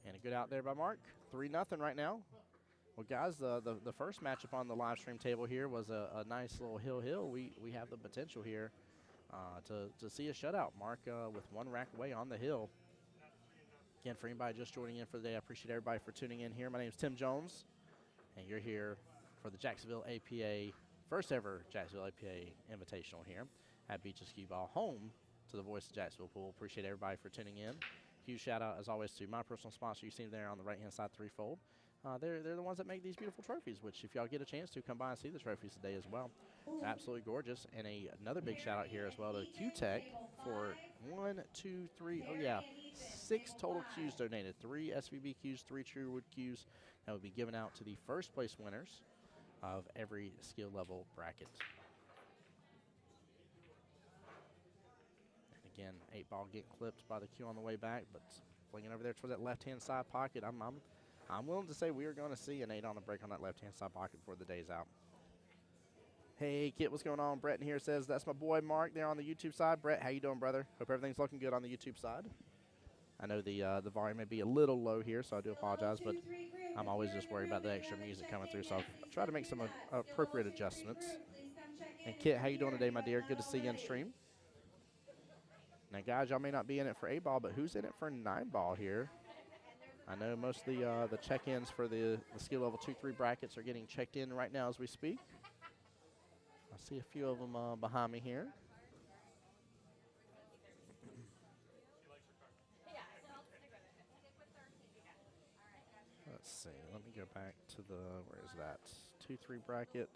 And a good out there by Mark. 3-0 right now. Well, guys, the first matchup on the live stream table here was a nice little hill. We have the potential here to see a shutout. Mark with one rack away on the hill. Again, for anybody just joining in for the day, I appreciate everybody for tuning in here. My name is Tim Jones, and you're here for the Jacksonville APA, first ever Jacksonville APA Invitational here at Beaches Qball, home to the voice of Jacksonville Pool. Appreciate everybody for tuning in. Huge shout out, as always, to my personal sponsor. You see them there on the right-hand side, Threefold. They're the ones that make these beautiful trophies, which if y'all get a chance to, come by and see the trophies today as well. Absolutely gorgeous. And another big shout out here as well to Q-Tech for 6 total Qs donated. 3 SVB Qs, 3 Truewood Qs that will be given out to the first place winners of every skill level bracket. And again, 8-ball getting clipped by the Q on the way back, but flinging over there towards that left-hand side pocket. I'm willing to say we are going to see an 8 on the break on that left-hand side pocket before the day's out. Hey, Kit, what's going on? Brett in here says, that's my boy Mark there on the YouTube side. Brett, how you doing, brother? Hope everything's looking good on the YouTube side. I know the volume may be a little low here, so I do apologize, but I'm always just worried about the extra music coming through, so I'll try to make some appropriate adjustments. And Kit, how you doing today, my dear? Good to see you on stream. Now, guys, y'all may not be in it for 8-ball, but who's in it for 9-ball here? I know most of the check-ins for the skill level 2-3 brackets are getting checked in right now as we speak. I see a few of them behind me here. Let's see. Let me go back to where is that? 2-3 bracket.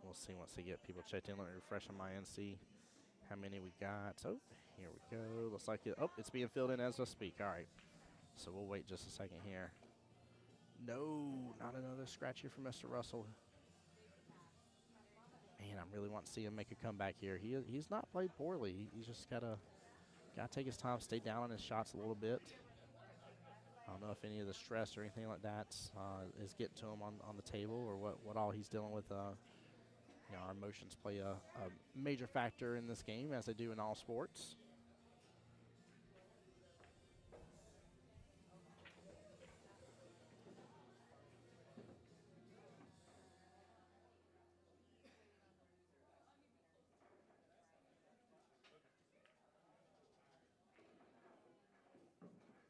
We'll see once they get people checked in. Let me refresh on my end, see how many we got. Oh, here we go. Looks like it's being filled in as I speak. All right. So we'll wait just a second here. No, not another scratch here for Mr. Russell. Man, I really want to see him make a comeback here. He's not played poorly. He's just gotta take his time, stay down on his shots a little bit. I don't know if any of the stress or anything like that is getting to him on the table, or what all he's dealing with. Our emotions play a major factor in this game, as they do in all sports.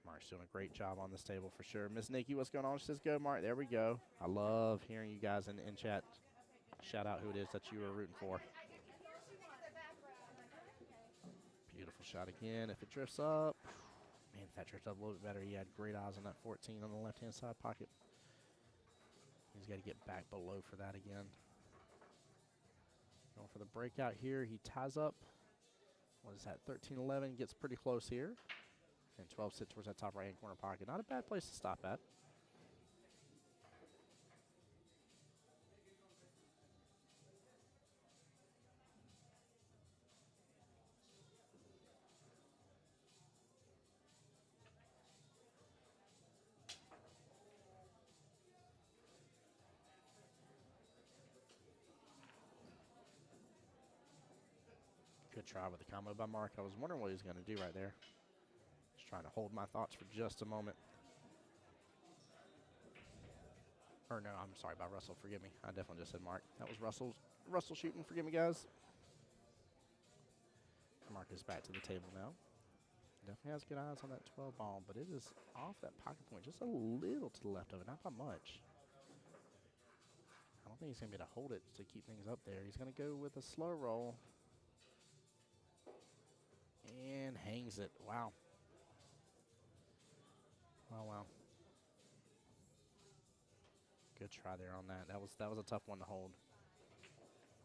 Mark's doing a great job on this table for sure. Miss Nikki, what's going on? She says, go, Mark. There we go. I love hearing you guys in chat shout out who it is that you were rooting for. Beautiful shot again. If it drifts up, man, if that drifts up a little bit better. He had great eyes on that 14 on the left-hand side pocket. He's got to get back below for that again. Going for the breakout here. He ties up. What is that? 13-11. Gets pretty close here. And 12 sits towards that top right-hand corner pocket. Not a bad place to stop at. Good try with the combo by Mark. I was wondering what he was going to do right there. Just trying to hold my thoughts for just a moment. Or no, I'm sorry, by Russell. Forgive me. I definitely just said Mark. That was Russell shooting. Forgive me, guys. Mark is back to the table now. Definitely has good eyes on that 12 ball, but it is off that pocket point just a little to the left of it, not by much. I don't think he's going to be able to hold it to keep things up there. He's going to go with a slow roll. And hangs it. Wow. Wow. Good try there on that. That was a tough one to hold.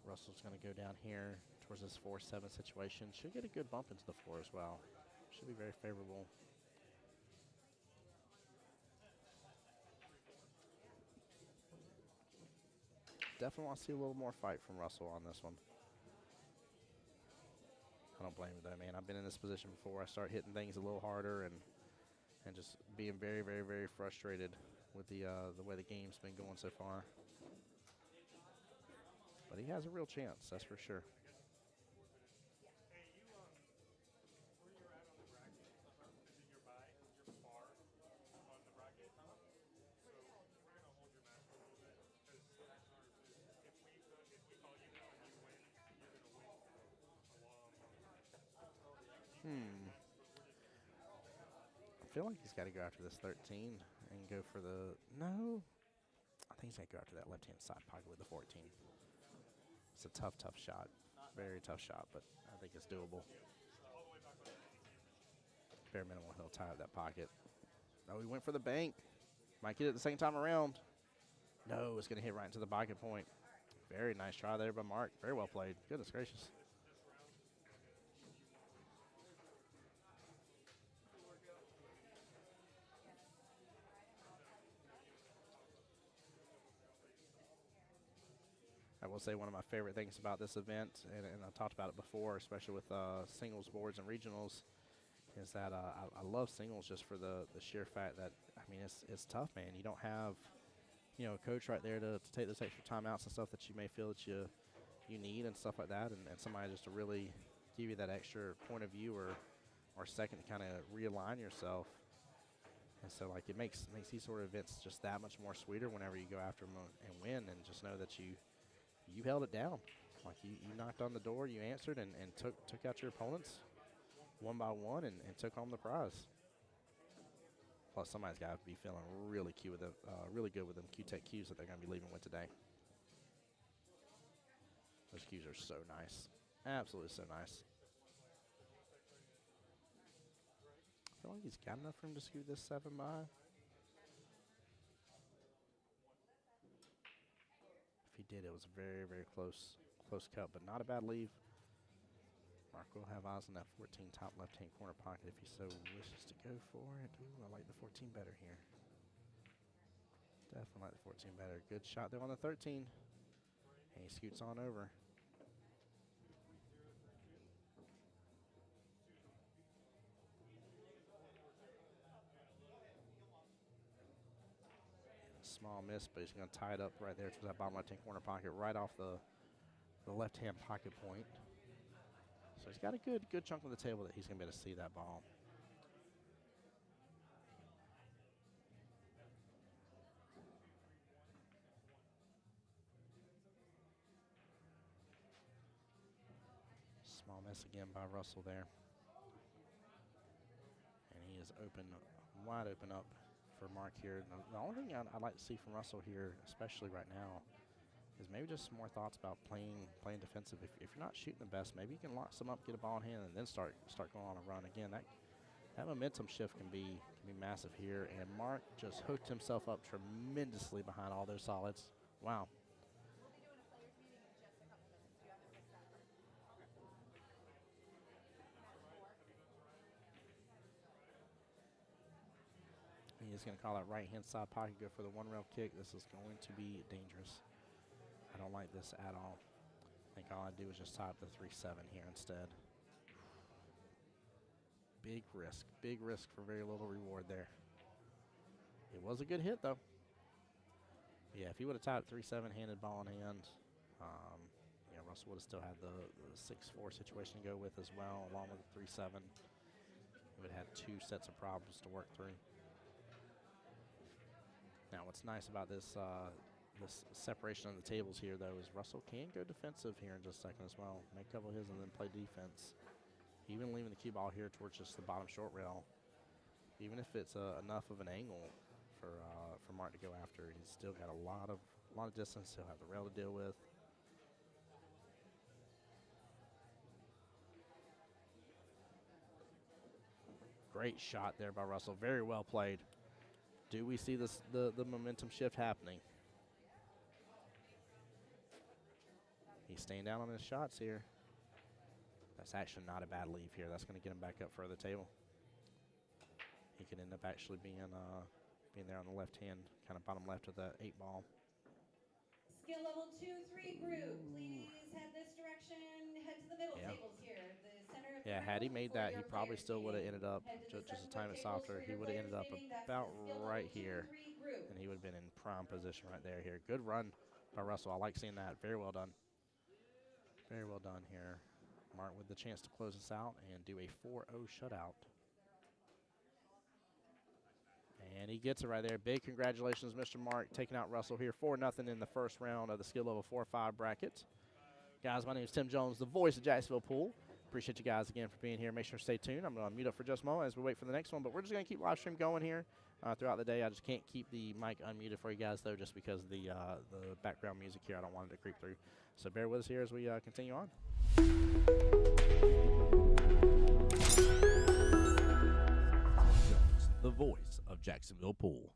Russell's going to go down here towards this 4-7 situation. Should get a good bump into the floor as well. Should be very favorable. Definitely want to see a little more fight from Russell on this one. I don't blame him though, man. I've been in this position before. I start hitting things a little harder and just being very, very, very frustrated with the way the game's been going so far. But he has a real chance, that's for sure.
Hey, you where you're at on the bracket? Is it your bye? You're far on the bracket. So we're gonna hold your match for a little bit because if we call you now and you win, you're gonna win for a long time.
I feel like he's got to go after this 13 and go for the... No. I think he's going to go after that left-hand side pocket with the 14. It's a tough shot. Very tough shot, but I think it's doable. Bare minimal, he'll tie up that pocket. Oh, he went for the bank. Might get it the second time around. No, it's going to hit right into the pocket point. Very nice try there by Mark. Very well played. Goodness gracious. I will say one of my favorite things about this event, and I talked about it before, especially with singles boards and regionals, is that I love singles just for the sheer fact that, I mean, it's tough, man. You don't have, a coach right there to take those extra timeouts and stuff that you may feel that you need and stuff like that, and somebody just to really give you that extra point of view or second to kind of realign yourself. And so, like, it makes these sort of events just that much more sweeter whenever you go after them and win, and just know that you held it down. Like, you knocked on the door, you answered, and took out your opponents one by one and took home the prize. Plus, somebody's got to be feeling really really good with them Q-Tech cues that they're going to be leaving with today. Those cues are so nice. Absolutely so nice. I feel like he's got enough room to scoot this 7 by. If he did, it was a very, very close cut, but not a bad leave. Mark will have eyes on that 14 top left-hand corner pocket if he so wishes to go for it. Ooh, I like the 14 better here. Definitely like the 14 better. Good shot there on the 13. And he scoots on over. Small miss, but he's going to tie it up right there to that bottom left-hand corner pocket, right off the left-hand pocket point. So he's got a good chunk of the table that he's going to be able to see that ball. Small miss again by Russell there. And he is wide open up for Mark here. The only thing I'd like to see from Russell here, especially right now, is maybe just some more thoughts about playing defensive. If you're not shooting the best, maybe you can lock some up, get a ball in hand, and then start going on a run. Again, that momentum shift can be massive here. And Mark just hooked himself up tremendously behind all those solids. Wow. He's going to call that right-hand side pocket, go for the one-rail kick. This is going to be dangerous. I don't like this at all. I think all I do is just tie up the 3-7 here instead. Big risk for very little reward there. It was a good hit, though. Yeah, if he would have tied up 3-7, handed ball in hand, Russell would have still had the 6-4 situation to go with as well, along with the 3-7. He would have had 2 sets of problems to work through. Now, what's nice about this this separation on the tables here, though, is Russell can go defensive here in just a second as well. Make a couple of his and then play defense. Even leaving the cue ball here towards just the bottom short rail, even if it's enough of an angle for Mark to go after, he's still got a lot of distance. He'll have the rail to deal with. Great shot there by Russell. Very well played. Do we see this the momentum shift happening? He's staying down on his shots here. That's actually not a bad leave here. That's going to get him back up further table. He could end up actually being there on the left hand, kind of bottom left of that 8-ball.
Skill level 2-3 group, please head this direction. Head to the middle tables here. The center of
Yeah,
the
had he
room
made
for
that, he
your
probably
players
still would have
meeting.
ended up,
Head to the
just to
subgroup
time it
tables
softer,
for
he
your
would have
players
ended up
meeting. That's
about
the skill
right
level
here,
2-3 group.
and he would have been in prime position right there here. Good run by Russell. I like seeing that. Very well done. Very well done here. Mark with the chance to close us out and do a 4-0 shutout. And he gets it right there. Big congratulations, Mr. Mark, taking out Russell here 4-0 in the first round of the skill level 4-5 bracket. Guys, my name is Tim Jones, the voice of Jacksonville Pool. Appreciate you guys again for being here. Make sure to stay tuned. I'm going to mute up for just a moment as we wait for the next one, but we're just going to keep live stream going here throughout the day. I just can't keep the mic unmuted for you guys, though, just because of the background music here. I don't want it to creep through. So bear with us here as we continue on. Jones, the voice of Jacksonville Pool.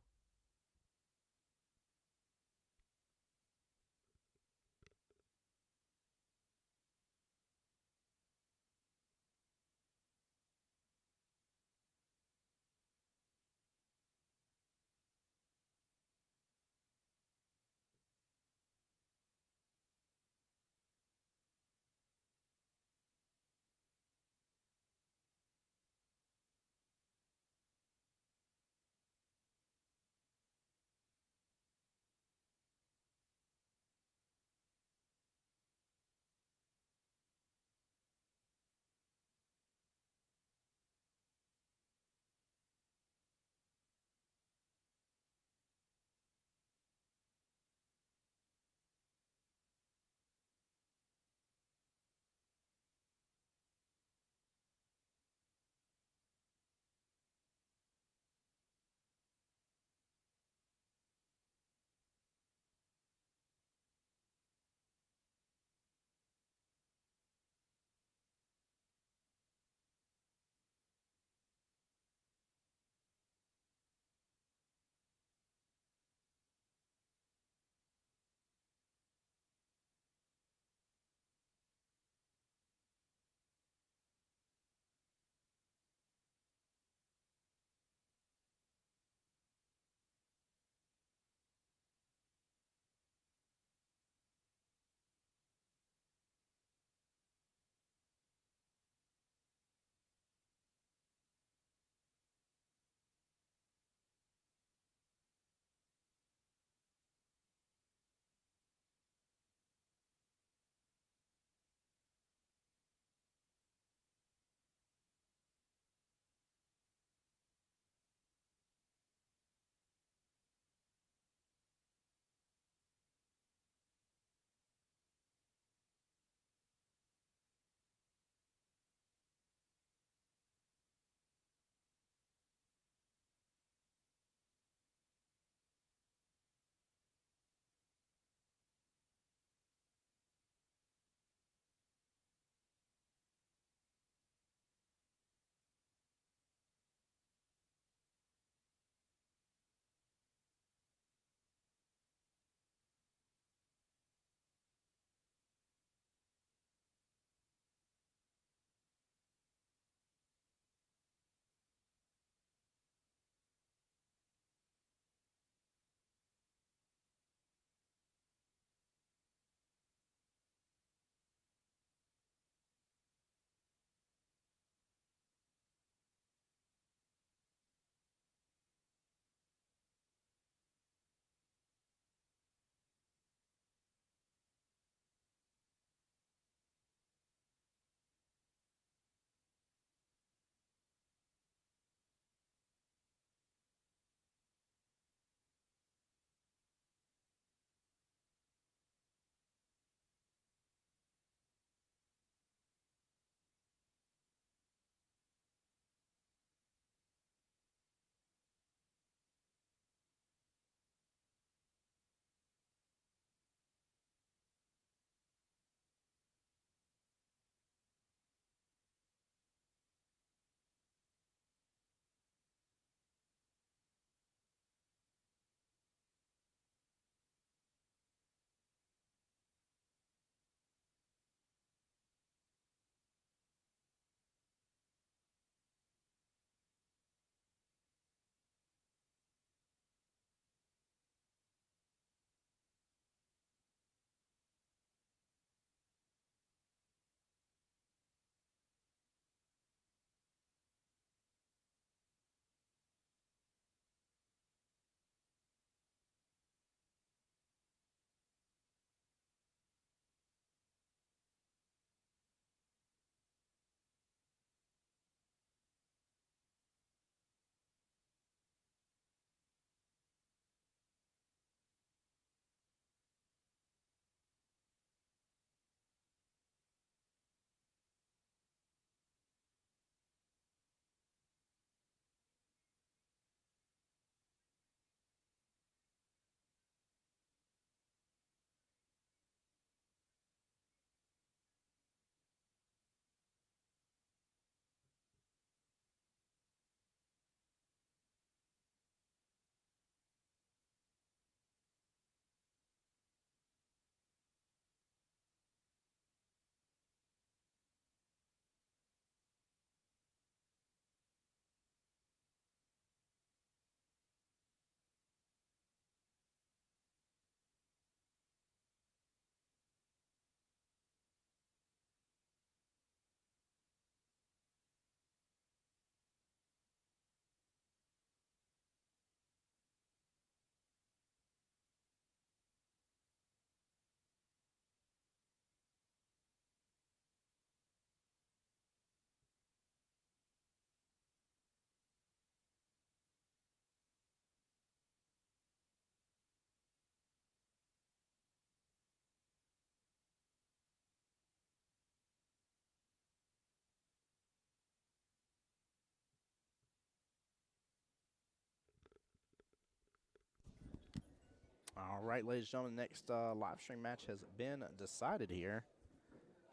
All right, ladies and gentlemen, the next live stream match has been decided here.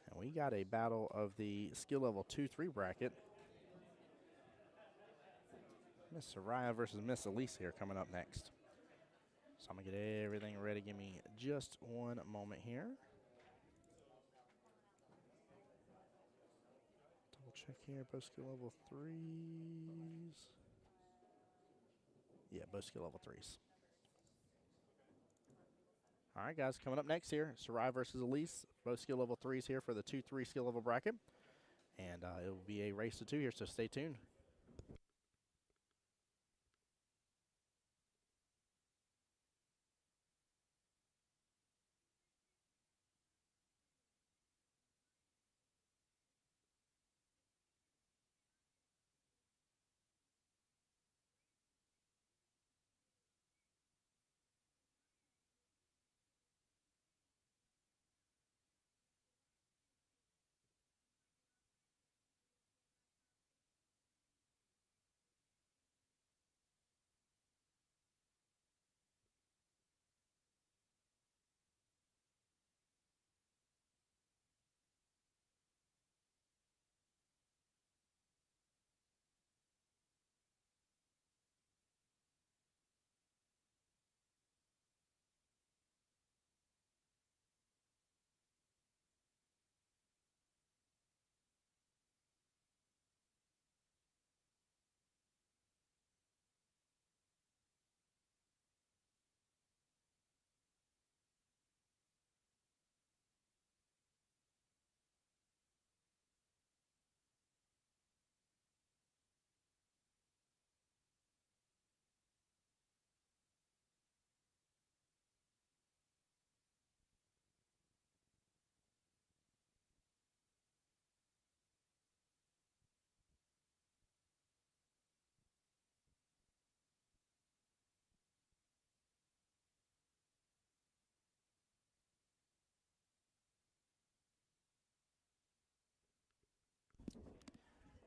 And we got a battle of the skill level 2-3 bracket. Miss Soraya versus Miss Elise here coming up next. So I'm going to get everything ready. Give me just one moment here. Double check here, both skill level 3s. Yeah, both skill level 3s. All right, guys, coming up next here, Soraya versus Elise, both skill level 3s here for the 2-3 skill level bracket. And it will be a race to 2 here, so stay tuned.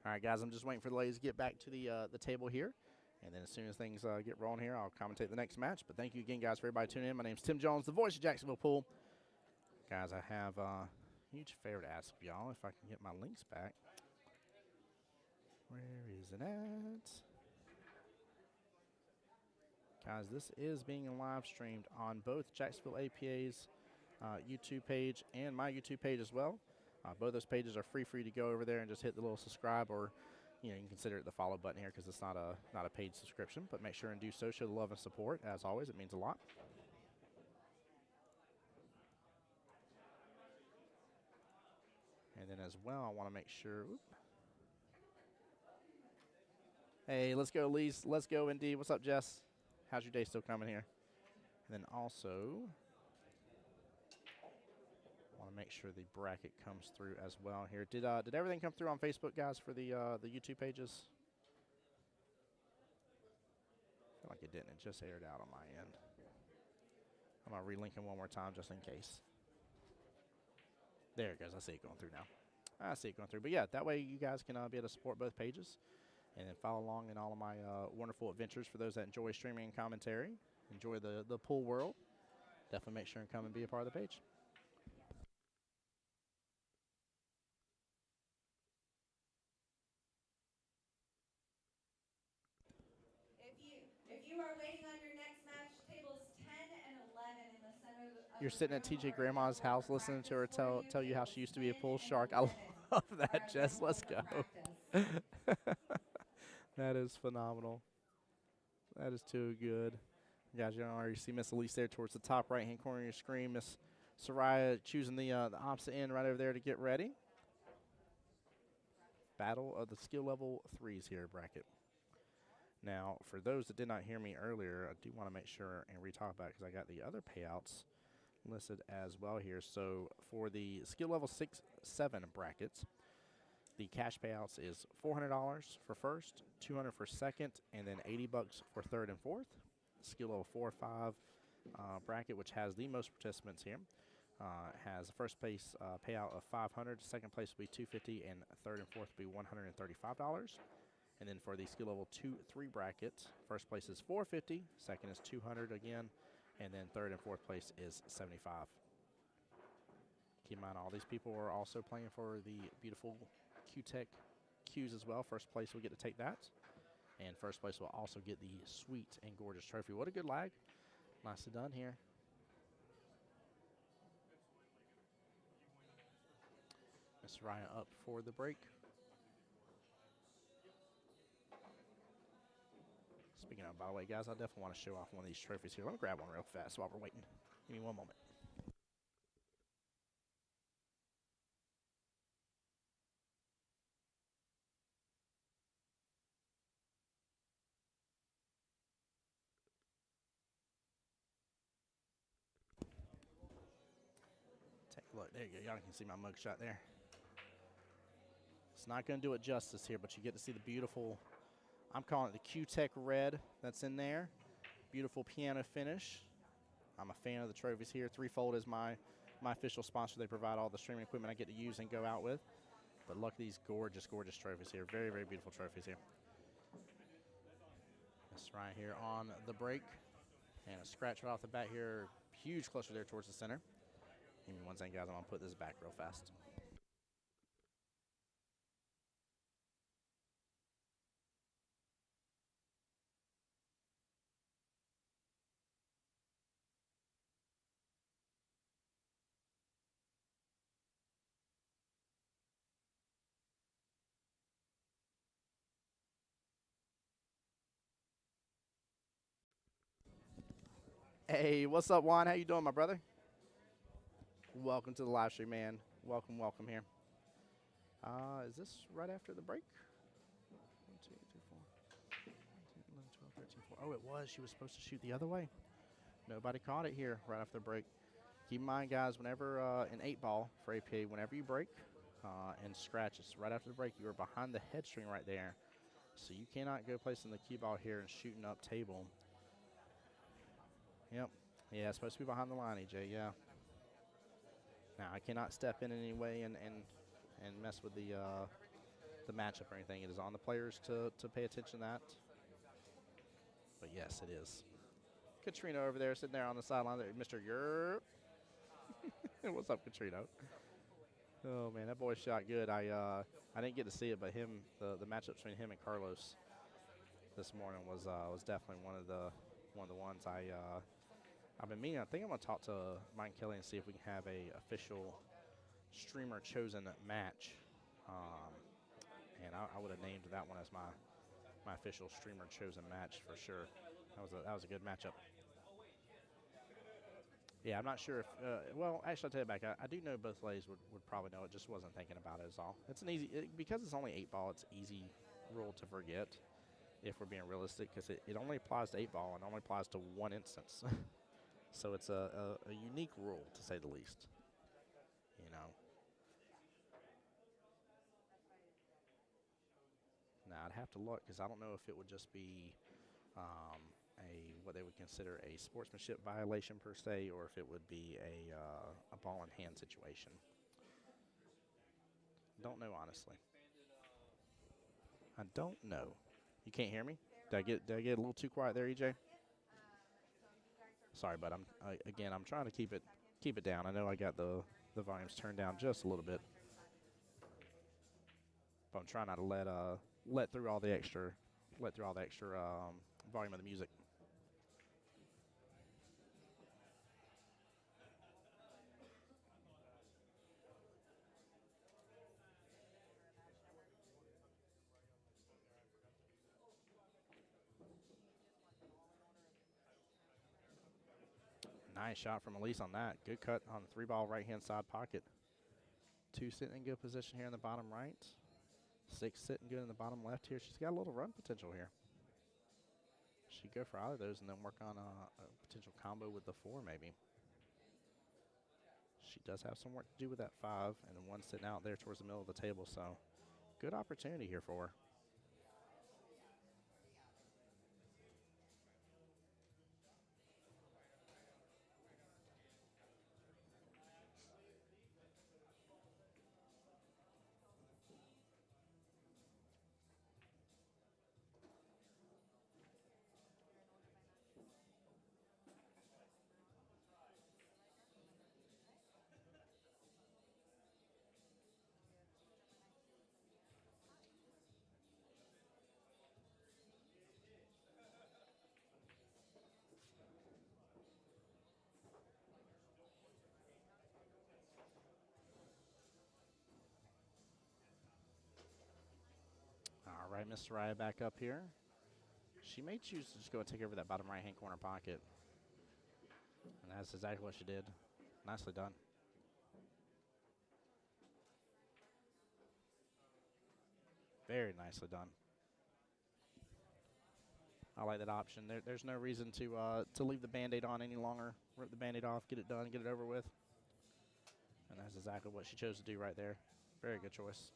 All right, guys, I'm just waiting for the ladies to get back to the table here. And then as soon as things get rolling here, I'll commentate the next match. But thank you again, guys, for everybody tuning in. My name's Tim Jones, the voice of Jacksonville Pool. Guys, I have a huge favor to ask of y'all if I can get my links back. Where is it at? Guys, this is being live streamed on both Jacksonville APA's YouTube page and my YouTube page as well. Both those pages are free for you to go over there and just hit the little subscribe, or you can consider it the follow button here because it's not a paid subscription. But make sure and do so. Show the love and support. As always, it means a lot. And then as well, I want to make sure. Hey, let's go, Elise. Let's go, indeed. What's up, Jess? How's your day still coming here? And then also, want to make sure the bracket comes through as well here. Did everything come through on Facebook, guys, for the YouTube pages? I feel like it didn't. It just aired out on my end. I'm going to relink it one more time just in case. There it goes. I see it going through now. I see it going through. But, yeah, that way you guys can be able to support both pages and then follow along in all of my wonderful adventures for those that enjoy streaming and commentary, enjoy the pool world. Definitely make sure and come and be a part of the page.
If you are waiting on your next match, tables 10 and 11 in the center of the
You're sitting at
room
TJ
are
Grandma's
available
house
for
listening to her
practice for
tell you how
Tables
she used to be a
10
pool
and
shark. I
11
love
are
that, Jess.
available
Let's
for
go.
practice.
That is phenomenal. That is too good. Guys, you already see Miss Elise there towards the top right-hand corner of your screen. Miss Soraya choosing the opposite end right over there to get ready. Battle of the skill level 3s here bracket. Now, for those that did not hear me earlier, I do want to make sure and re-talk about it because I got the other payouts listed as well here. So for the skill level 6-7 brackets, the cash payouts is $400 for first, $200 for second, and then $80 for third and fourth. Skill level 4 or 5 bracket, which has the most participants here, has a first place payout of $500, second place will be $250, and third and fourth will be $135. And then for the skill level 2-3 bracket, first place is $450, second is $200 again, And then third and fourth place is 75. Keep in mind, all these people are also playing for the beautiful Q-Tech Qs as well. First place will get to take that. And first place will also get the sweet and gorgeous trophy. What a good lag. Nicely done here. Miss Ryan up for the break. Speaking of, by the way, guys, I definitely want to show off one of these trophies here. Let me grab one real fast while we're waiting. Give me one moment. Take a look. There you go. Y'all can see my mugshot there. It's not going to do it justice here, but you get to see the beautiful, I'm calling it the Q-Tech red that's in there. Beautiful piano finish. I'm a fan of the trophies here. Threefold is my official sponsor. They provide all the streaming equipment I get to use and go out with. But look at these gorgeous, gorgeous trophies here. Very, very beautiful trophies here. This right here on the break. And a scratch right off the bat here. Huge cluster there towards the center. Give me one second, guys. I'm going to put this back real fast. Hey, what's up, Juan? How you doing, my brother? Welcome to the live stream, man. Welcome, welcome here. Is this right after the break? 1, 2, 3, 4, 11, 12, 13, 14. Oh, it was. She was supposed to shoot the other way. Nobody caught it here right after the break. Keep in mind, guys, whenever in 8-ball for APA, whenever you break and scratches right after the break, you are behind the head string right there. So you cannot go placing the cue ball here and shooting up table. Yep. Yeah, it's supposed to be behind the line, EJ, yeah. Now, I cannot step in any way and mess with the matchup or anything. It is on the players to pay attention to that. But, yes, it is. Katrina over there sitting there on the sideline. Mr. Yerp. What's up, Katrina? Oh, man, that boy shot good. I didn't get to see it, but the matchup between him and Carlos this morning was definitely one of the ones I've been meaning. I think I'm going to talk to Mike Kelly and see if we can have a official streamer chosen match. And I would have named that one as my official streamer chosen match for sure. That was a good matchup. Yeah, I'm not sure if well, actually, I'll tell you back. I do know both ladies would probably know it. Just wasn't thinking about it as all. It's an easy because it's only 8-ball. It's easy rule to forget if we're being realistic, because it only applies to 8-ball and only applies to one instance. So it's a unique rule, to say the least. You know. Now, I'd have to look, because I don't know if it would just be what they would consider a sportsmanship violation per se, or if it would be a ball in hand situation. Don't know, honestly. I don't know. You can't hear me? Did I get a little too quiet there, EJ? Sorry, but I'm trying to keep it down. I know I got the volumes turned down just a little bit, but I'm trying not to let through all the extra volume of the music. Nice shot from Elise on that. Good cut on the 3-ball right-hand side pocket. 2 sitting in good position here in the bottom right. 6 sitting good in the bottom left here. She's got a little run potential here. She'd go for either of those and then work on a potential combo with the 4 maybe. She does have some work to do with that 5, and then 1 sitting out there towards the middle of the table. So good opportunity here for her. right, Miss Soraya back up here. She may choose to just go and take over that bottom right-hand corner pocket. And that's exactly what she did. Nicely done. Very nicely done. I like that option. There's no reason to leave the Band-Aid on any longer. Rip the Band-Aid off, get it done, get it over with. And that's exactly what she chose to do right there. Very good choice.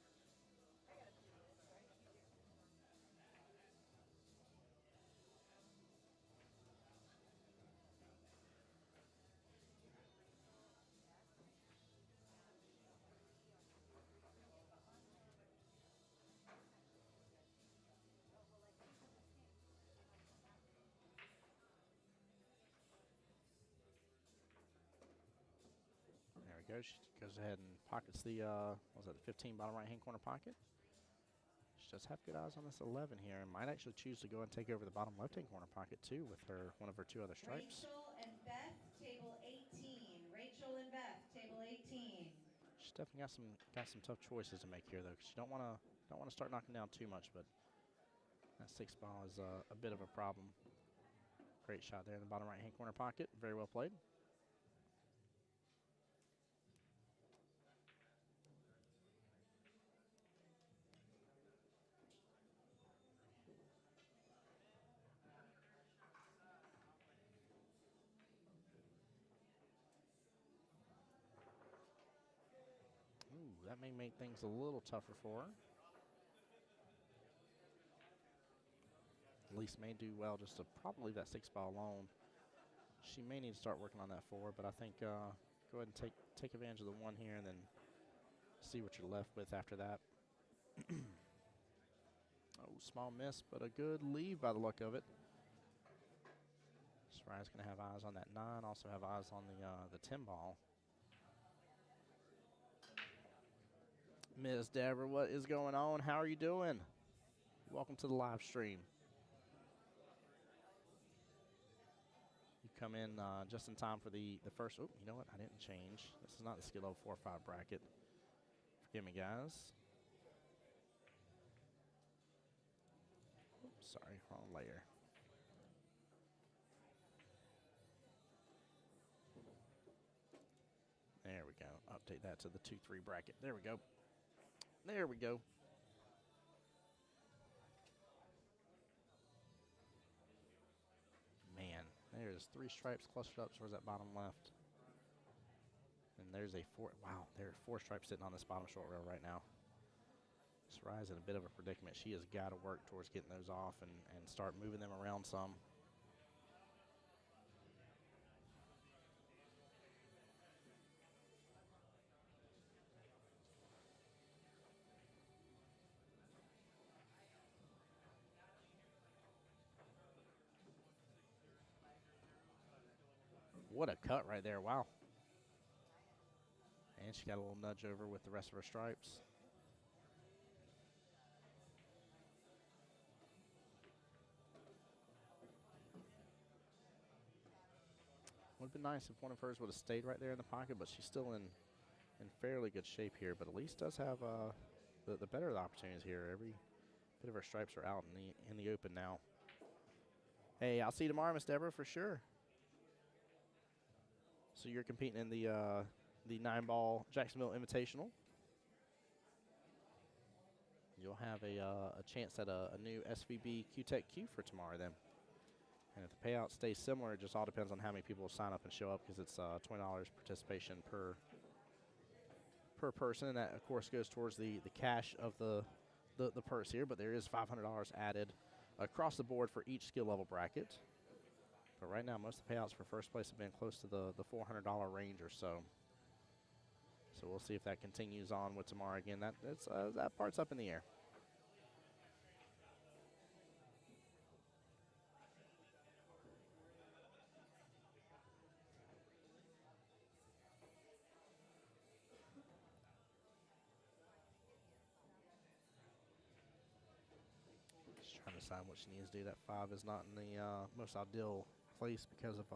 There we go. She goes ahead and pockets the, what was that, the 15 bottom right-hand corner pocket. She does have good eyes on this 11 here and might actually choose to go and take over the bottom left-hand corner pocket too with one of her 2 other stripes.
Rachel and Beth, table 18. Rachel and Beth, table 18.
She's definitely got some tough choices to make here though, because you don't want to start knocking down too much, but that 6 ball is a bit of a problem. Great shot there in the bottom right-hand corner pocket. Very well played. Ooh, that may make things a little tougher for her. Elise may do well just to probably leave that 6 ball alone. She may need to start working on that 4, but I think go ahead and take advantage of the 1 here and then see what you're left with after that. Oh, small miss, but a good leave by the look of it. Soraya's going to have eyes on that 9, also have eyes on the 10 ball. Miss Deborah, what is going on? How are you doing? Welcome to the live stream. You come in just in time for the first. Oh, you know what? I didn't change. This is not the skill level 4 or 5 bracket. Forgive me, guys. Oops, sorry, wrong layer. There we go. Update that to the 2-3 bracket. There we go. There we go. Man, there's 3 stripes clustered up towards that bottom left. And there's a 4. Wow, there are 4 stripes sitting on this bottom short rail right now. Soraya's in a bit of a predicament. She has got to work towards getting those off and start moving them around some. What a cut right there. Wow. And she got a little nudge over with the rest of her stripes. Would have been nice if one of hers would have stayed right there in the pocket, but she's still in fairly good shape here. But Elise does have the better of the opportunities here. Every bit of her stripes are out in the open now. Hey, I'll see you tomorrow, Miss Deborah, for sure. So you're competing in the 9-ball Jacksonville Invitational. You'll have a chance at a new SVB Q-Tech Q for tomorrow then. And if the payout stays similar, it just all depends on how many people sign up and show up, because it's $20 participation per person. And that, of course, goes towards the cash of the purse here. But there is $500 added across the board for each skill level bracket. But right now, most of the payouts for first place have been close to the $400 range or so. So we'll see if that continues on with tomorrow. Again, that part's up in the air. Just trying to decide what she needs to do. That 5 is not in the most ideal place because of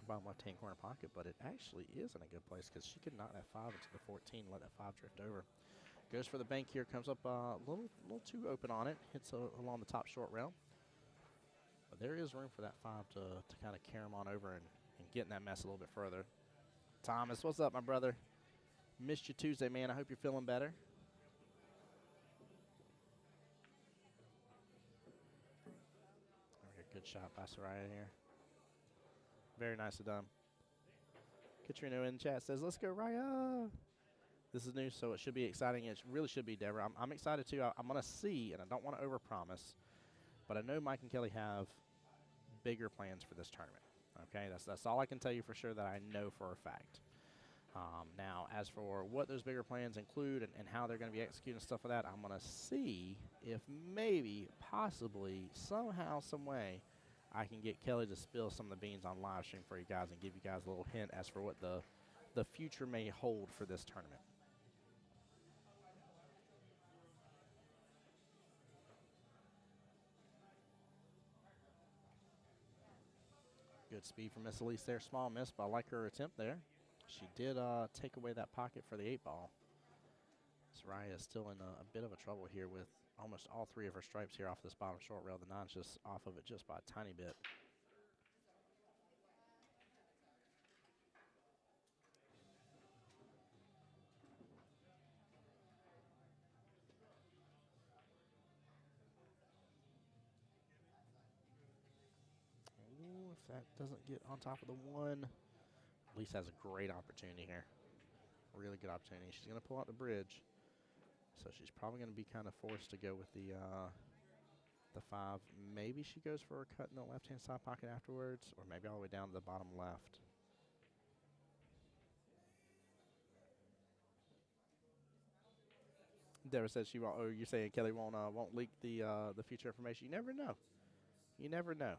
bottom left-hand corner pocket, but it actually is in a good place because she could knock that 5 into the 14 and let that 5 drift over. Goes for the bank here, comes up a little too open on it, hits along the top short rail. But there is room for that 5 to kind of carry him on over and get in that mess a little bit further. Thomas, what's up, my brother? Missed you Tuesday, man. I hope you're feeling better. Good shot by Soraya here. Very nicely done. Katrina in the chat says, let's go, Raya. This is new, so it should be exciting. It really should be, Deborah. I'm excited, too. I'm going to see, and I don't want to overpromise, but I know Mike and Kelly have bigger plans for this tournament. Okay, that's all I can tell you for sure that I know for a fact. Now, as for what those bigger plans include and how they're going to be executing stuff like that, I'm going to see if maybe, possibly, somehow, some way, I can get Kelly to spill some of the beans on live stream for you guys and give you guys a little hint as for what the future may hold for this tournament. Good speed from Miss Elise there. Small miss, but I like her attempt there. She did take away that pocket for the 8-ball. Soraya is still in a bit of a trouble here with almost all 3 of her stripes here off this bottom short rail. The 9's just off of it just by a tiny bit. Ooh, if that doesn't get on top of the 1, Elise has a great opportunity here. Really good opportunity. She's going to pull out the bridge. So she's probably going to be kind of forced to go with the 5. Maybe she goes for a cut in the left-hand side pocket afterwards, or maybe all the way down to the bottom left. Deborah says she won't. Oh, you're saying Kelly won't leak the future information? You never know. You never know.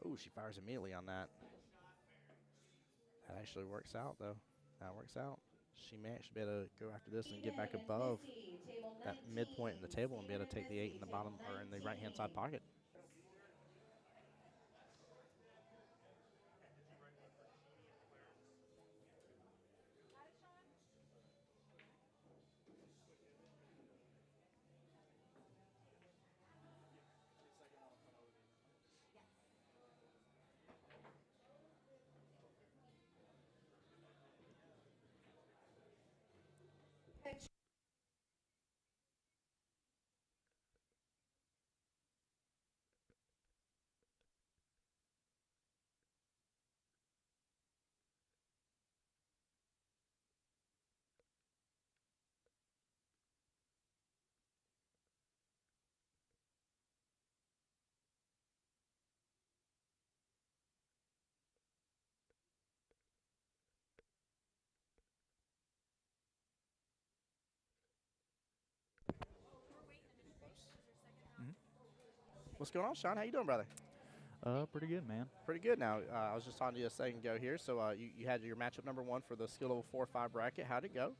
Oh, she fires immediately on that. That actually works out, though. That works out. She may actually be able to go after this and get back above that midpoint in the table and be able to take the 8 in the bottom or in the right-hand side pocket. What's going on, Sean? How you doing, brother?
Pretty good, man.
Pretty good. Now, I was just talking to you a second ago here. So you had your matchup number 1 for the skill level 4-5 bracket. How'd it go?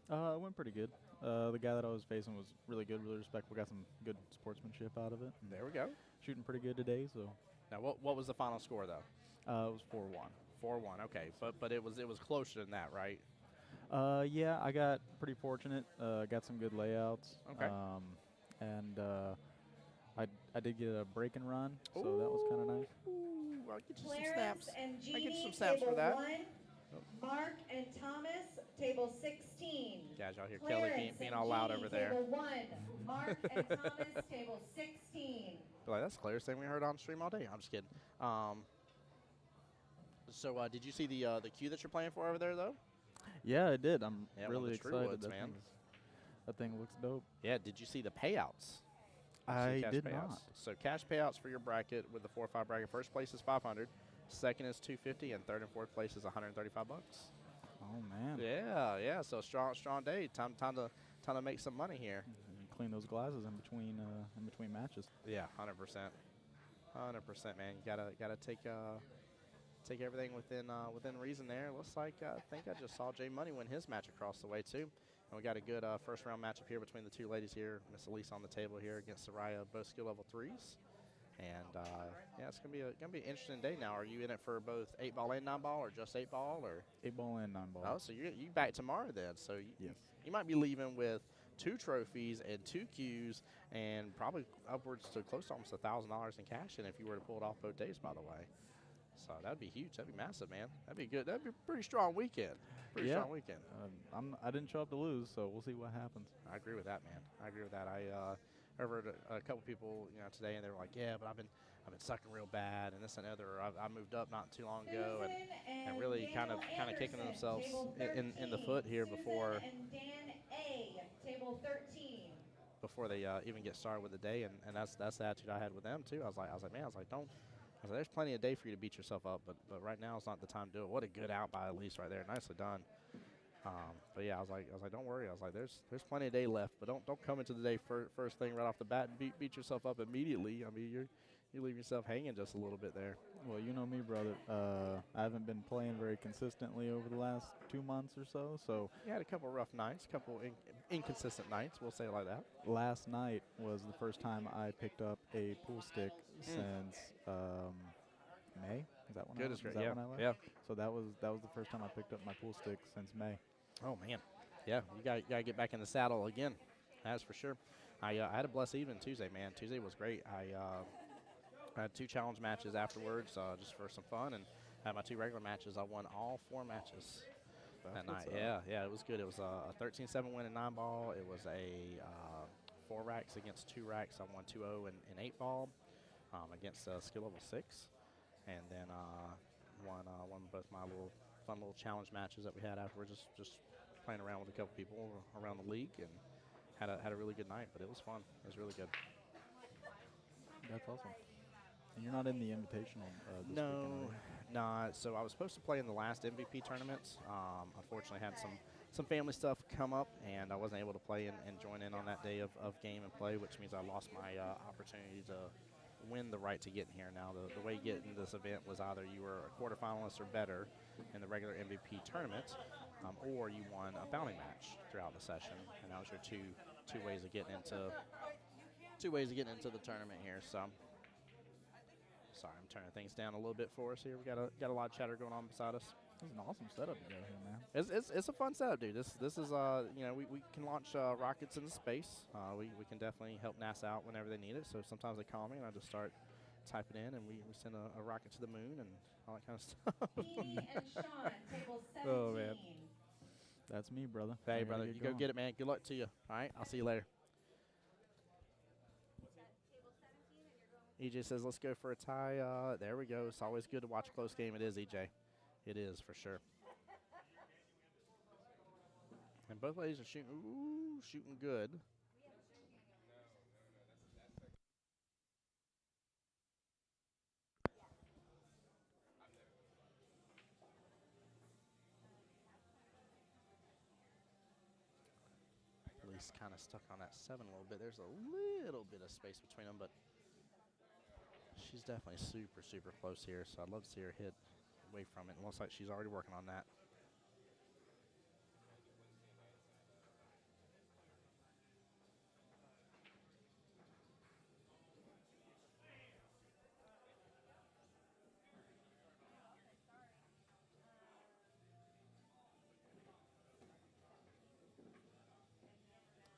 It went pretty good. The guy that I was facing was really good, really respectful. Got some good sportsmanship out of it.
There we go.
Shooting pretty good today, so.
Now, what was the final score though?
It was 4-1.
4-1. Okay, but it was closer than that, right?
Yeah, I got pretty fortunate. Got some good layouts.
Okay.
And I did get a break and run, so that was kind of nice.
Ooh, I'll get you some
Clarence
snaps.
and
I get you
Jeannie,
some snaps
table
for that.
1. Mark and Thomas, table 16.
Guys, y'all hear Kelly
Clarence
being
and
all loud
Jeannie,
over there.
Table 1. Mark and Thomas, table 16.
Be like, that's the clearest thing we heard on stream all day. I'm just kidding. So did you see the cue that you're playing for over there though?
Yeah, I did. I'm
Yeah, one of
really
the true
excited.
woods, man.
That thing looks dope.
Yeah. Did you see the payouts?
I did
payouts.
not.
So cash payouts for your bracket with the 4-5 bracket. First place is $500, second is $250, and third and fourth place is $135.
Oh man.
Yeah. So strong day. Time to make some money here.
Clean those glasses in between matches.
Yeah, 100%. 100%, man. You gotta take everything within reason there. Looks like I think I just saw Jay Money win his match across the way too. And we got a good first round matchup here between the 2 ladies here. Miss Elise on the table here against Soraya, both skill level 3s. And yeah, it's gonna be an interesting day. Now, are you in it for both 8-ball and 9-ball, or just 8-ball, or?
8-ball and 9-ball.
Oh, so you back tomorrow then? So
Yes.
you might be leaving with 2 trophies and 2 Qs, and probably upwards to close to almost $1,000 in cash. And if you were to pull it off both days, by the way, so that'd be huge. That'd be massive, man. That'd be good. That'd be a pretty strong weekend. Pretty
Yeah.
strong weekend.
I didn't show up to lose, so we'll see what happens.
I agree with that, man. I agree with that. I heard a couple people, today, and they were like, "Yeah, but I've been sucking real bad, and this and other. I moved up not too long ago, and really kind of kicking themselves in the foot here before
and Dan A, table 13.
before they even get started with the day, and that's the attitude I had with them too. I was like, man, don't. I was like, there's plenty of day for you to beat yourself up, but right now is not the time to do it. What a good out by Elise right there. Nicely done. But yeah, I was like, don't worry. I was like, there's plenty of day left, but don't come into the day first thing right off the bat and beat yourself up immediately. I mean, you leave yourself hanging just a little bit there.
Well, you know me, brother. I haven't been playing very consistently over the last 2 months or so. So
You had a couple rough nights, a couple inconsistent nights. We'll say it like that.
last night was the first time I picked up a pool stick since May. Is that when
Good
I,
is great.
that
Yeah,
when I left?
yeah.
So that was the first time I picked up my pool stick since May.
Oh man, yeah. You got to get back in the saddle again. That's for sure. I had a blessed evening Tuesday, man. Tuesday was great. I had 2 challenge matches afterwards, just for some fun, and had my 2 regular matches. I won all 4 matches that night. Yeah, it was good. It was a 13-7 win in 9-ball. It was a 4 racks against 2 racks. I won 2-0 in 8-ball against skill level 6, and then won both my fun little challenge matches that we had afterwards. Just playing around with a couple people around the league, and had a really good night. But it was fun. It was really good.
That's awesome. And you're not in the Invitational this weekend,
No,
right?
nah. So I was supposed to play in the last MVP tournament. Unfortunately, had some family stuff come up, and I wasn't able to play and join in on that day of game and play, which means I lost my opportunity to win the right to get in here. Now, the way you get in this event was either you were a quarterfinalist or better in the regular MVP tournament, or you won a bounty match throughout the session, and that was your two ways of getting into the tournament here. So. Sorry, I'm turning things down a little bit for us here. We got a lot of chatter going on beside us.
This is an awesome setup you got here, man.
It's a fun setup, dude. This is we can launch rockets into space. We can definitely help NASA out whenever they need it. So sometimes they call me and I just start typing in, and we send a rocket to the moon and all that kind of stuff.
Petey and Sean, table 17.
Oh, man.
That's me, brother.
Hey,
Ready
brother,
to
you go
going.
get it, man. Good luck to you. All right, I'll see you later. EJ says, let's go for a tie. There we go. It's always good to watch a close game. It is, EJ. It is, for sure. And both ladies are shooting good. At least kind of stuck on that 7 a little bit. There's a little bit of space between them, but she's definitely super, super close here, so I'd love to see her hit away from it. It looks like she's already working on that.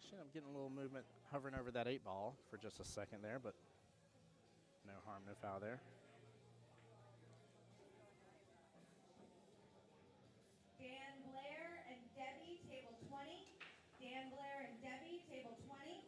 She ended up getting a little movement hovering over that 8-ball for just a second there, but no harm, no foul there.
Dan Blair and Debbie, table 20. Dan Blair and Debbie, table 20.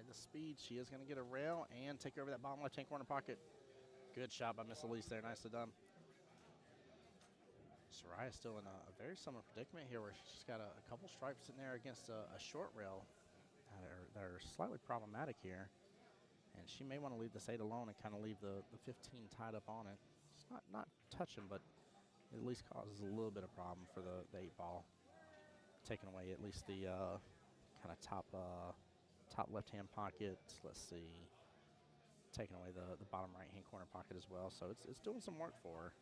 like the speed. She is going to get a rail and take over that bottom left-hand corner pocket. Good shot by Miss Elise there. Nicely done. Soraya's still in a very similar predicament here where she's got a couple stripes in there against a short rail that are slightly problematic here. And she may want to leave this 8 alone and kind of leave the 15 tied up on it. It's not touching, but it at least causes a little bit of problem for the 8 ball. Taking away at least the kind of top left-hand pocket. Let's see. Taking away the bottom right-hand corner pocket as well. So it's doing some work for her.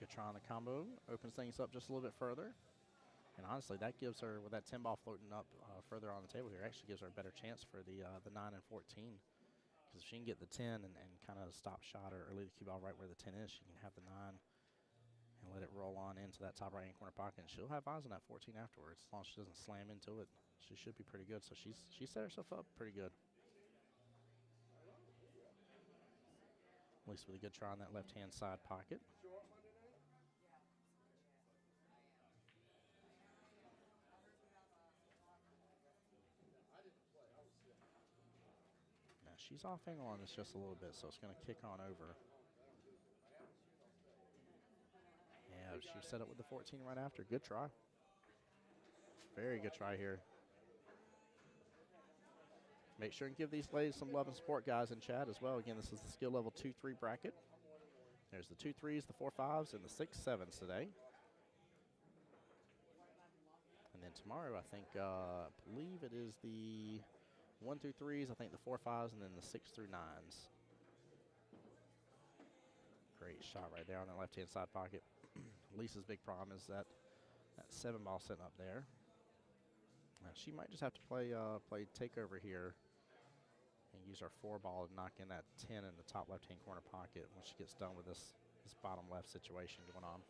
Good try on the combo. Opens things up just a little bit further. And honestly, that gives her, with that 10 ball floating up further on the table here, actually gives her a better chance for the 9 and 14. Because if she can get the 10 and kind of stop shot or leave the cue ball right where the 10 is, she can have the 9 and let it roll on into that top right-hand corner pocket. And she'll have eyes on that 14 afterwards. As long as she doesn't slam into it, she should be pretty good. So she set herself up pretty good. At least with a good try on that left-hand side pocket. She's off angle on this just a little bit, so it's going to kick on over. Yeah, she set up with the 14 right after. Good try. Very good try here. Make sure and give these ladies some love and support, guys, in chat as well. Again, this is the skill level 2-3 bracket. There's the 2 3s, the 4 5s, and the 6 7s today. And then tomorrow, I think, I believe it is the 1 through 3s, I think the 4 5s, and then the 6 through 9s. Great shot right there on the left-hand side pocket. Lisa's big problem is that 7 ball sitting up there. She might just have to play takeover here and use our 4 ball to knock in that 10 in the top left-hand corner pocket when she gets done with this bottom left situation going on.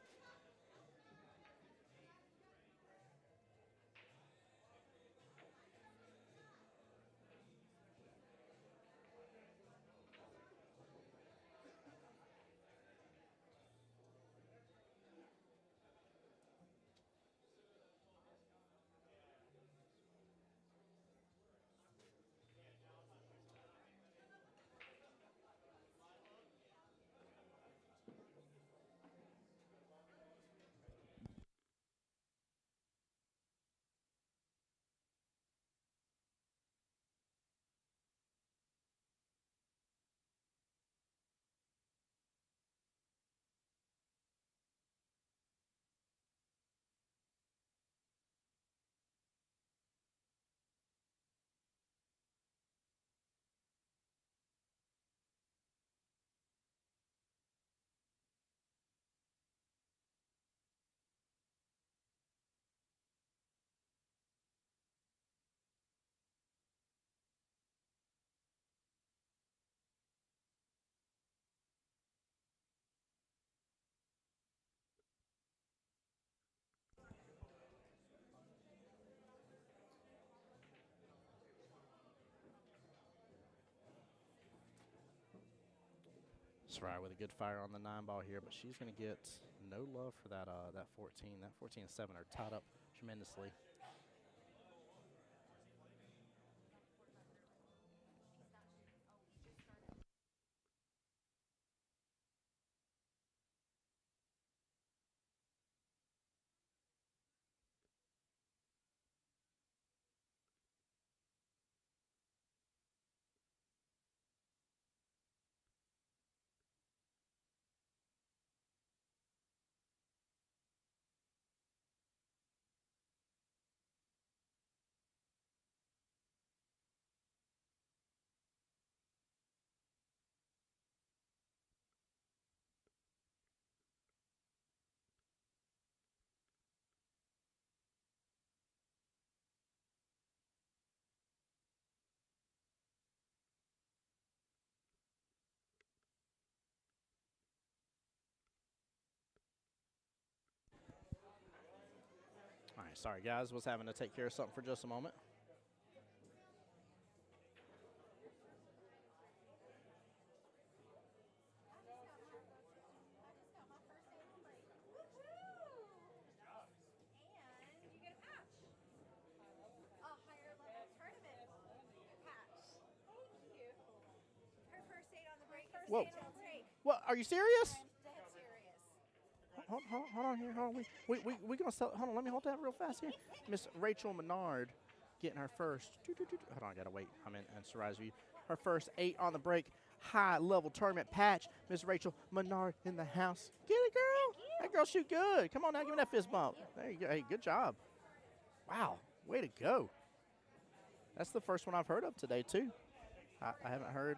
Soraya with a good fire on the 9 ball here, but she's going to get no love for that 14. That 14 and 7 are tied up tremendously. All right, sorry guys, was having to take care of something for just a moment. Whoa.
Say no break.
What? Are you serious?
I'm dead serious.
Hold on here. Hold on. We gonna sell. Hold on. Let me hold that real fast here. Miss Rachel Menard getting her first. Hold on. I gotta wait. I'm in Sarai's view. Her first 8 on the break. High level tournament patch. Miss Rachel Menard in the house. Get it, girl. That girl shoot good. Come on now. Give me that fist bump. There you go. Hey, good job. Wow. Way to go. That's the first one I've heard of today too. I haven't heard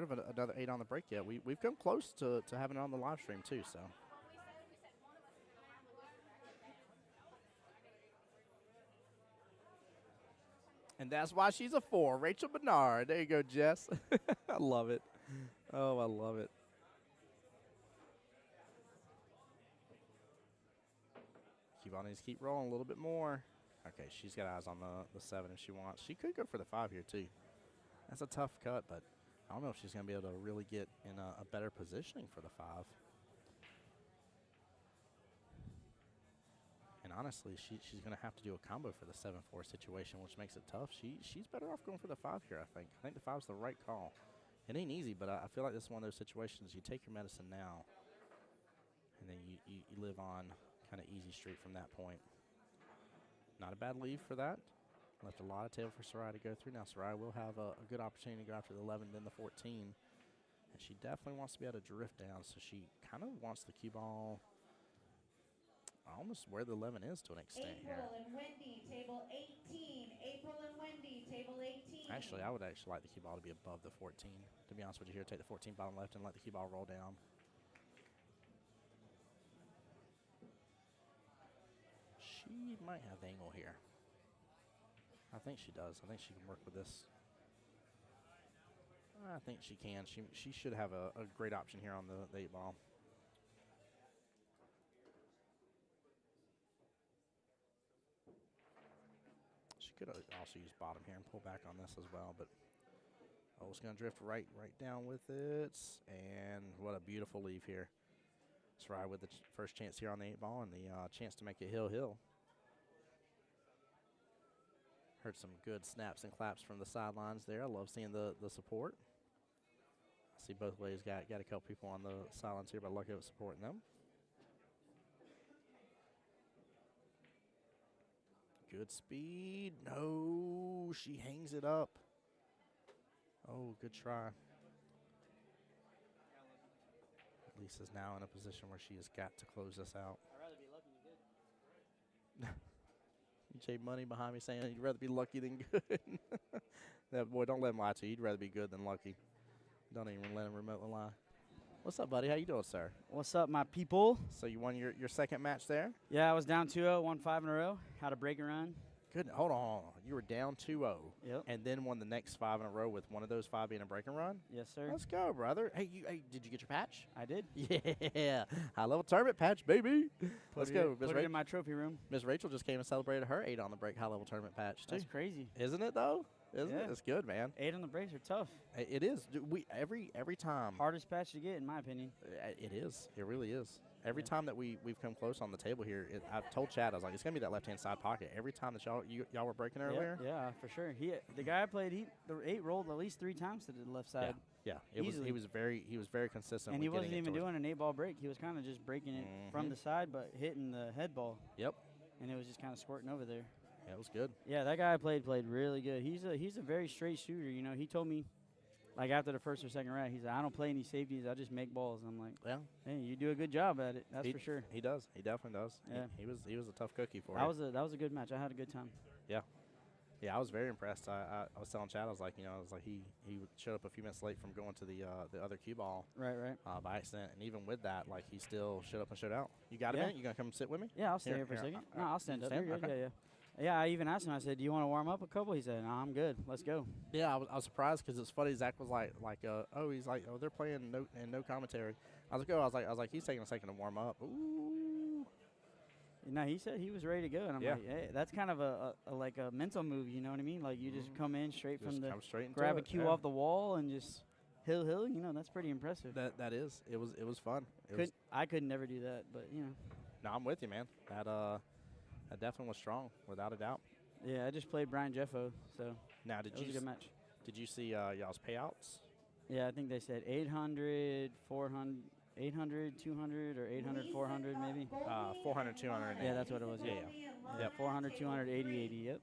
of another 8 on the break yet. We've come close to having it on the live stream too. So. And that's why she's a 4. Rachel Bernard. There you go, Jess. I love it. Oh, I love it. Qball needs to keep rolling a little bit more. Okay, she's got eyes on the 7 if she wants. She could go for the 5 here, too. That's a tough cut, but I don't know if she's going to be able to really get in a better positioning for the 5. And honestly, she's going to have to do a combo for the 7-4 situation, which makes it tough. She's better off going for the 5 here, I think. I think the 5's the right call. It ain't easy, but I feel like this is one of those situations you take your medicine now, and then you live on kind of easy street from that point. Not a bad lead for that. Left a lot of table for Sarai to go through. Now Sarai will have a good opportunity to go after the 11, then the 14. And she definitely wants to be able to drift down, so she kind of wants the cue ball almost where the 11 is to an extent here.
April and Wendy, table 18. April and Wendy, table 18.
Actually, I would actually like the cue ball to be above the 14. To be honest with you here, take the 14 bottom left and let the cue ball roll down. She might have the angle here. I think she does. I think she can work with this. I think she can. She should have a great option here on the 8 ball. She could also use bottom here and pull back on this as well, but it's going to drift right down with it. And what a beautiful leave here. Sarai with the first chance here on the 8 ball and the chance to make it hill. Heard some good snaps and claps from the sidelines there. I love seeing the support. I see both ways. Got a couple people on the sidelines here, but lucky with supporting them. Good speed. No, she hangs it up. Oh, good try. Lisa's now in a position where she has got to close this out.
I'd rather be lucky than good.
Jay Money behind me saying you'd rather be lucky than good. That boy, don't let him lie to you. You'd rather be good than lucky. Don't even let him remotely lie. What's up, buddy? How you doing, sir?
What's up, my people?
So you won your second match there?
Yeah, I was down 2-0, won 5 in a row. Had a breaking run.
Good. Hold on. You were down 2-0.
Yep.
And then won the next 5 in a row with one of those 5 being a breaking run?
Yes, sir.
Let's go, brother. Hey, did you get your patch?
I did.
Yeah. High-level tournament patch, baby. Let's go.
Put it in my trophy room.
Miss Rachel just came and celebrated her 8 on the break high-level tournament patch, too.
That's crazy.
Isn't it, though? Isn't it?
Yeah.
It's good, man.
8 on the breaks are tough.
It is. We every time.
Hardest patch to get, in my opinion.
It is. It really is. Every
Yeah.
time that we've come close on the table here, I've told Chad, I was like, it's gonna be that left-hand side pocket. Every time that y'all were breaking earlier.
Yeah, for sure. The guy I played, the 8 rolled at least 3 times to the left side.
Yeah. He was very consistent.
And
with
he wasn't
getting it
even
towards-
doing an 8-ball break. He was kind of just breaking it from the side, but hitting the head ball.
Yep.
And it was just kind of squirting over there.
Yeah, it was good.
Yeah, that guy I played really good. He's a very straight shooter. You know, he told me, like after the first or second round, he's like, I don't play any safeties. I just make balls. And I'm like,
Yeah.
hey, you do a good job at it. That's for sure.
He does. He definitely does.
Yeah.
He was a tough cookie for
That
you.
was a good match. I had a good time.
Yeah, I was very impressed. I was telling Chad, I was like, he showed up a few minutes late from going to the other cue ball
Right.
by accident, and even with that, like he still showed up and showed out. You got a
Yeah.
minute? You gonna come sit with me?
Yeah, I'll stay here for a
here,
second. No, I'll stand up.
stand?
You're good.
Okay.
Yeah. Yeah, I even asked him. I said, "Do you want to warm up a couple?" He said, "No, I'm good. Let's go."
Yeah, I was surprised because it's funny. Zach was he's like, they're playing no commentary. I was like, he's taking a second to warm up. Ooh.
No, he said he was ready to go, and I'm
Yeah.
like, hey, that's kind of a like a mental move. You know what I mean? Like you just come in straight
Just
from the
come straight into
grab a
it,
cue
yeah.
off the wall and just hill. You know, that's pretty impressive.
That is. It was fun.
I could never do that, but you know.
No, I'm with you, man. That definitely was strong, without a doubt.
Yeah, I just played Brian Jeffo, so
Now,
it was a good match.
did you see y'all's payouts?
Yeah, I think they said 800, 400, 800, 200, or 800, 400 maybe.
400, 200.
Yeah, that's what it was.
Yeah,
Yeah, 400, 200, 80, 80. Yep.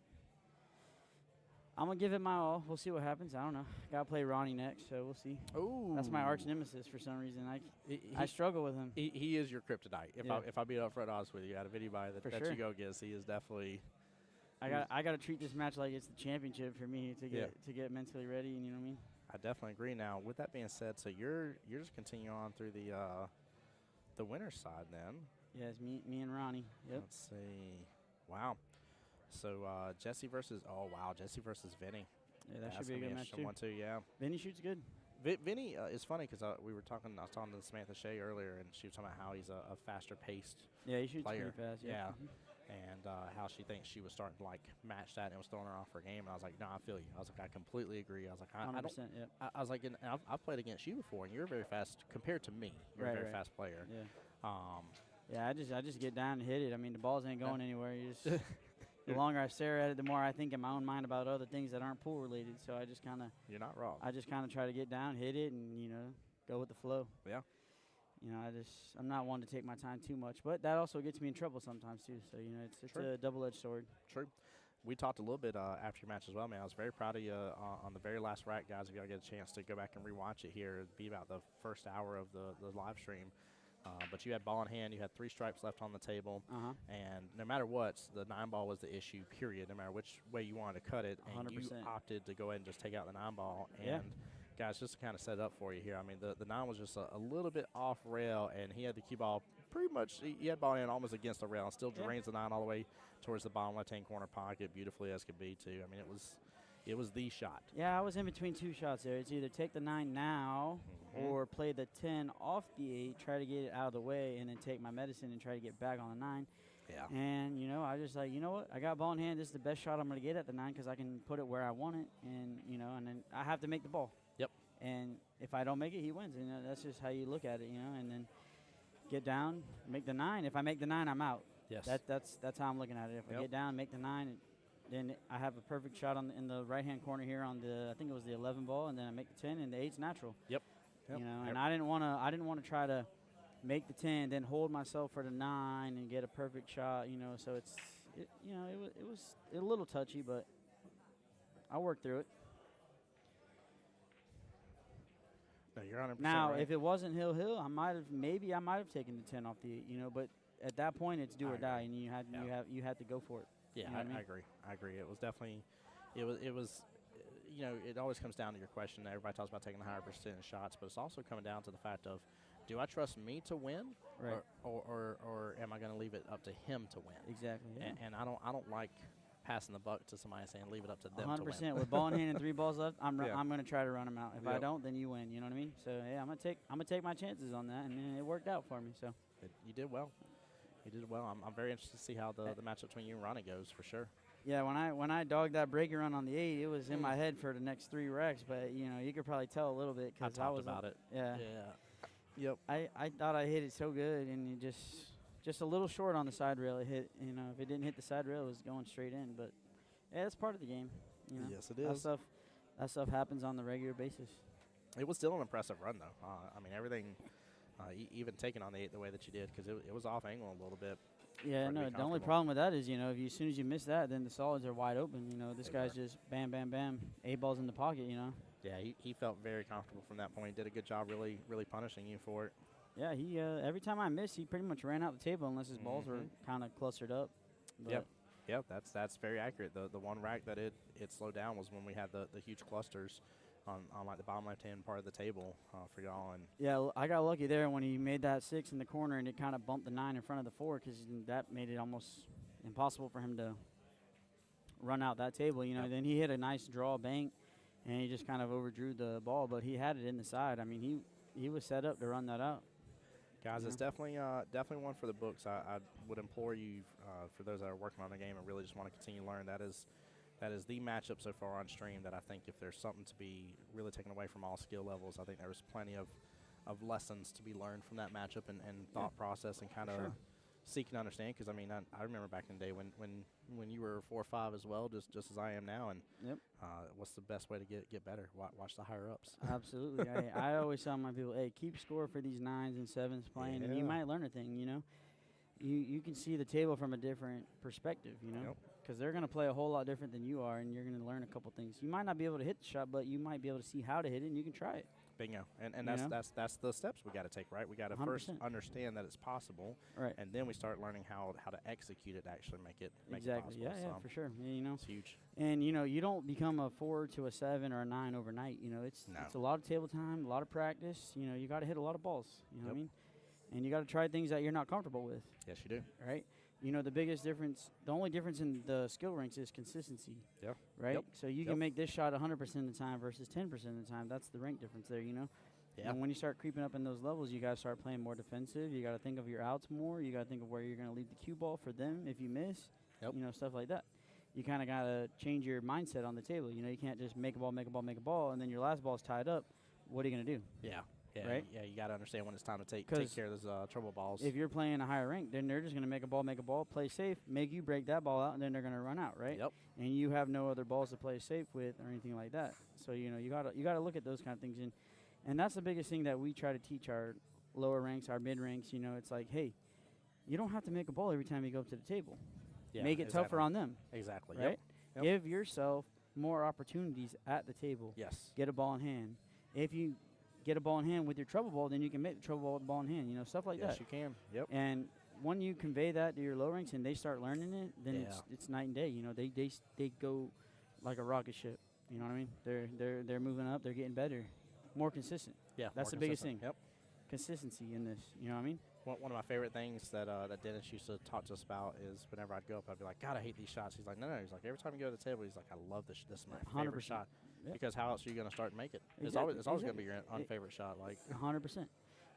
I'm gonna give it my all. We'll see what happens. I don't know. Gotta play Ronnie next, so we'll see.
Ooh.
That's my arch nemesis for some reason.
He-
I struggle with him.
He is your kryptonite.
Yeah.
If I be upfront honest with you, out of anybody
For
that
sure.
you go against, he is definitely.
I got to treat this match like it's the championship for me to get mentally ready. And you know what I mean?
I definitely agree. Now, with that being said, so you're just continuing on through the winner's side then.
Yeah, it's me and Ronnie. Yep.
Let's see. Wow. So Jesse versus Vinny.
Yeah, that
That's
should be a
gonna
good match
interesting
too.
one too. Yeah.
Vinny shoots good.
Vinny is funny because I was talking to Samantha Shea earlier, and she was talking about how he's a faster paced
Yeah, he shoots
player.
pretty fast. Yeah. Mhm.
And how she thinks she was starting to like match that and it was throwing her off her game. And I was like, no, I feel you. I was like, I completely agree. I was like, I don't.
100%. Yep.
I was like, and I've played against you before, and you're very fast compared to me. You're a very fast player.
Yeah. Yeah, I just get down and hit it. I mean, the balls ain't going anywhere. You just the longer I stare at it, the more I think in my own mind about other things that aren't pool related. So I just kind of
You're not wrong.
I just kind of try to get down, hit it, and go with the flow.
Yeah.
I'm not one to take my time too much, but that also gets me in trouble sometimes too. So it's
True.
a double-edged sword.
True. We talked a little bit after your match as well, man. I was very proud of you on the very last rack, guys. If y'all get a chance to go back and rewatch it here, it'd be about the first hour of the live stream. But you had ball in hand. You had 3 stripes left on the table. And no matter what, the 9-ball was the issue, period, no matter which way you wanted to cut it. And
100%.
you opted to go ahead and just take out the 9-ball. And,
Yeah.
guys, just to kind of set it up for you here, I mean, the 9 was just a little bit off rail, and he had the Qball pretty much, he had ball in almost against the rail and still drains the 9 all the way towards the bottom left-hand corner pocket beautifully as could be, too. I mean, it was the shot.
Yeah, I was in between 2 shots there. It's either take the 9 now or play the 10 off the 8, try to get it out of the way, and then take my medicine and try to get back on the 9.
Yeah.
And, I just like, you know what? I got ball in hand. This is the best shot I'm going to get at the 9 because I can put it where I want it. And, and then I have to make the ball.
Yep.
And if I don't make it, he wins. And that's just how you look at it, and then get down, make the 9. If I make the 9, I'm out.
Yes.
That's how I'm looking at it. If I get down, make the 9, then I have a perfect shot in the right-hand corner here on I think it was the 11 ball, and then I make the 10, and the 8's natural.
Yep.
And I didn't want to try to make the 10, then hold myself for the 9 and get a perfect shot. So it was a little touchy, but I worked through it.
No, you're 100%
Now,
right.
if it wasn't Hill, I might have taken the 10 off the 8. But at that point, it's do or die, and you had to go for it.
Yeah,
You know what I mean?
I agree. It was definitely, it was, it always comes down to your question. Everybody talks about taking the higher percentage shots, but it's also coming down to the fact of, do I trust me to win,
Right.
or am I going to leave it up to him to win?
Exactly. Yeah.
And I don't like passing the buck to somebody saying leave it up to them
100%.
to win.
With ball in hand and 3 balls left, I'm going to try to run them out. If I
Yep.
don't, then you win. You know what I mean? So yeah, I'm gonna take my chances on that, and it worked out for me. So
You did well. You did well. I'm very interested to see how the matchup between you and Ronnie goes for sure.
yeah, when I dogged that breaker run on the 8, it was in my head for the next 3 racks. But you could probably tell a little bit
I
because
talked
was
about it.
Yeah.
Yep.
I thought I hit it so good, and it just a little short on the side rail. It hit. If it didn't hit the side rail, it was going straight in. But yeah, it's part of the game.
Yes, it
That
is.
stuff happens on the regular basis.
It was still an impressive run, though. I mean, everything, even taking on the 8 the way that you did, because it was off angle a little bit.
Yeah,
for it to be
no. The only
comfortable.
problem with that is, as soon as you miss that, then the solids are wide open. This
They
guy's
were.
just bam, bam, bam, 8 balls in the pocket.
Yeah, he felt very comfortable from that point. Did a good job really punishing you for it.
Yeah, he every time I missed, he pretty much ran out the table unless his balls were kind of clustered up. But
Yep, that's very accurate. The one rack that it slowed down was when we had the huge clusters on like the bottom left-hand part of the table for y'all. And
Yeah, I got lucky there when he made that 6 in the corner, and it kind of bumped the 9 in front of the 4 because that made it almost impossible for him to run out that table. Then he hit a nice draw bank, and he just kind of overdrew the ball, but he had it in the side. I mean, he was set up to run that out.
guys, it's definitely one for the books. I would implore you, for those that are working on the game and really just want to continue to learn, that is the matchup so far on stream that I think if there's something to be really taken away from all skill levels, I think there's plenty of lessons to be learned from that matchup and thought process and kind of seeking to understand, because I mean, I remember back in the day when you were 4 or 5 as well, just as I am now, and
Yep.
what's the best way to get better? Watch the higher ups.
Absolutely. I always tell my people, hey, keep score for these 9s and 7s playing, and you
Yeah.
might learn a thing, you know. You can see the table from a different perspective, you know,
Yep.
because they're going to play a whole lot different than you are, and you're going to learn a couple things. You might not be able to hit the shot, but you might be able to see how to hit it, and you can try it.
Bingo. And
You
that's
know?
that's the steps we got to take, right? We got to first
100%.
understand that it's possible,
Right.
and then we start learning how to execute it to actually make it
Exactly.
possible.
Yeah,
So
for sure. Yeah, you know,
it's huge.
and you know, you don't become a 4 to a 7 or a 9 overnight. You know, it's
No.
it's a lot of table time, a lot of practice. You know, you got to hit a lot of balls. You know what I
Yep.
mean? And you got to try things that you're not comfortable with.
Yes, you do.
Right? You know, the biggest difference, the only difference in the skill ranks is consistency.
Yeah.
Right?
Yep.
So you
Yep.
can make this shot 100% of the time versus 10% of the time. That's the rank difference there, you know?
Yeah.
And when you start creeping up in those levels, you got to start playing more defensive. You got to think of your outs more. You got to think of where you're going to leave the cue ball for them if you miss.
Yep.
You know, stuff like that. You kind of got to change your mindset on the table. You know, you can't just make a ball, make a ball, make a ball, and then your last ball's tied up. What are you going to do?
Yeah. Yeah.
Right?
Yeah. You got to understand when it's time to take
'Cause
care of those trouble balls.
If you're playing a higher rank, then they're just going to make a ball, play safe, make you break that ball out, and then they're going to run out, right?
Yep.
And you have no other balls to play safe with or anything like that. So you know you gotta look at those kind of things, and that's the biggest thing that we try to teach our lower ranks, our mid ranks. You know, it's like, hey, you don't have to make a ball every time you go up to the table.
Yeah,
Make it tougher
exactly.
on them,
Exactly.
right?
Yep.
Give yourself more opportunities at the table.
Yes.
Get a ball in hand. If you get a ball in hand with your trouble ball, then you can make the trouble ball with the ball in hand. You know, stuff like
Yes,
that.
you can. Yep.
And when you convey that to your low ranks and they start learning it, then
Yeah.
it's night and day. You know, they go like a rocket ship. You know what I mean? They're moving up. They're getting better, more consistent.
Yeah.
That's
more
the biggest
consistent.
thing.
Yep.
Consistency in this. You know what I mean?
One of my favorite things that Dennis used to talk to us about is whenever I'd go up, I'd be like, God, I hate these shots. He's like, no. He's like, every time you go to the table, he's like, I love this. This is my favorite
100%.
shot.
Yep.
Because how else are you going to start to make it? It's
Exactly,
always going to
exactly.
be your unfavorite shot. Like,
100%.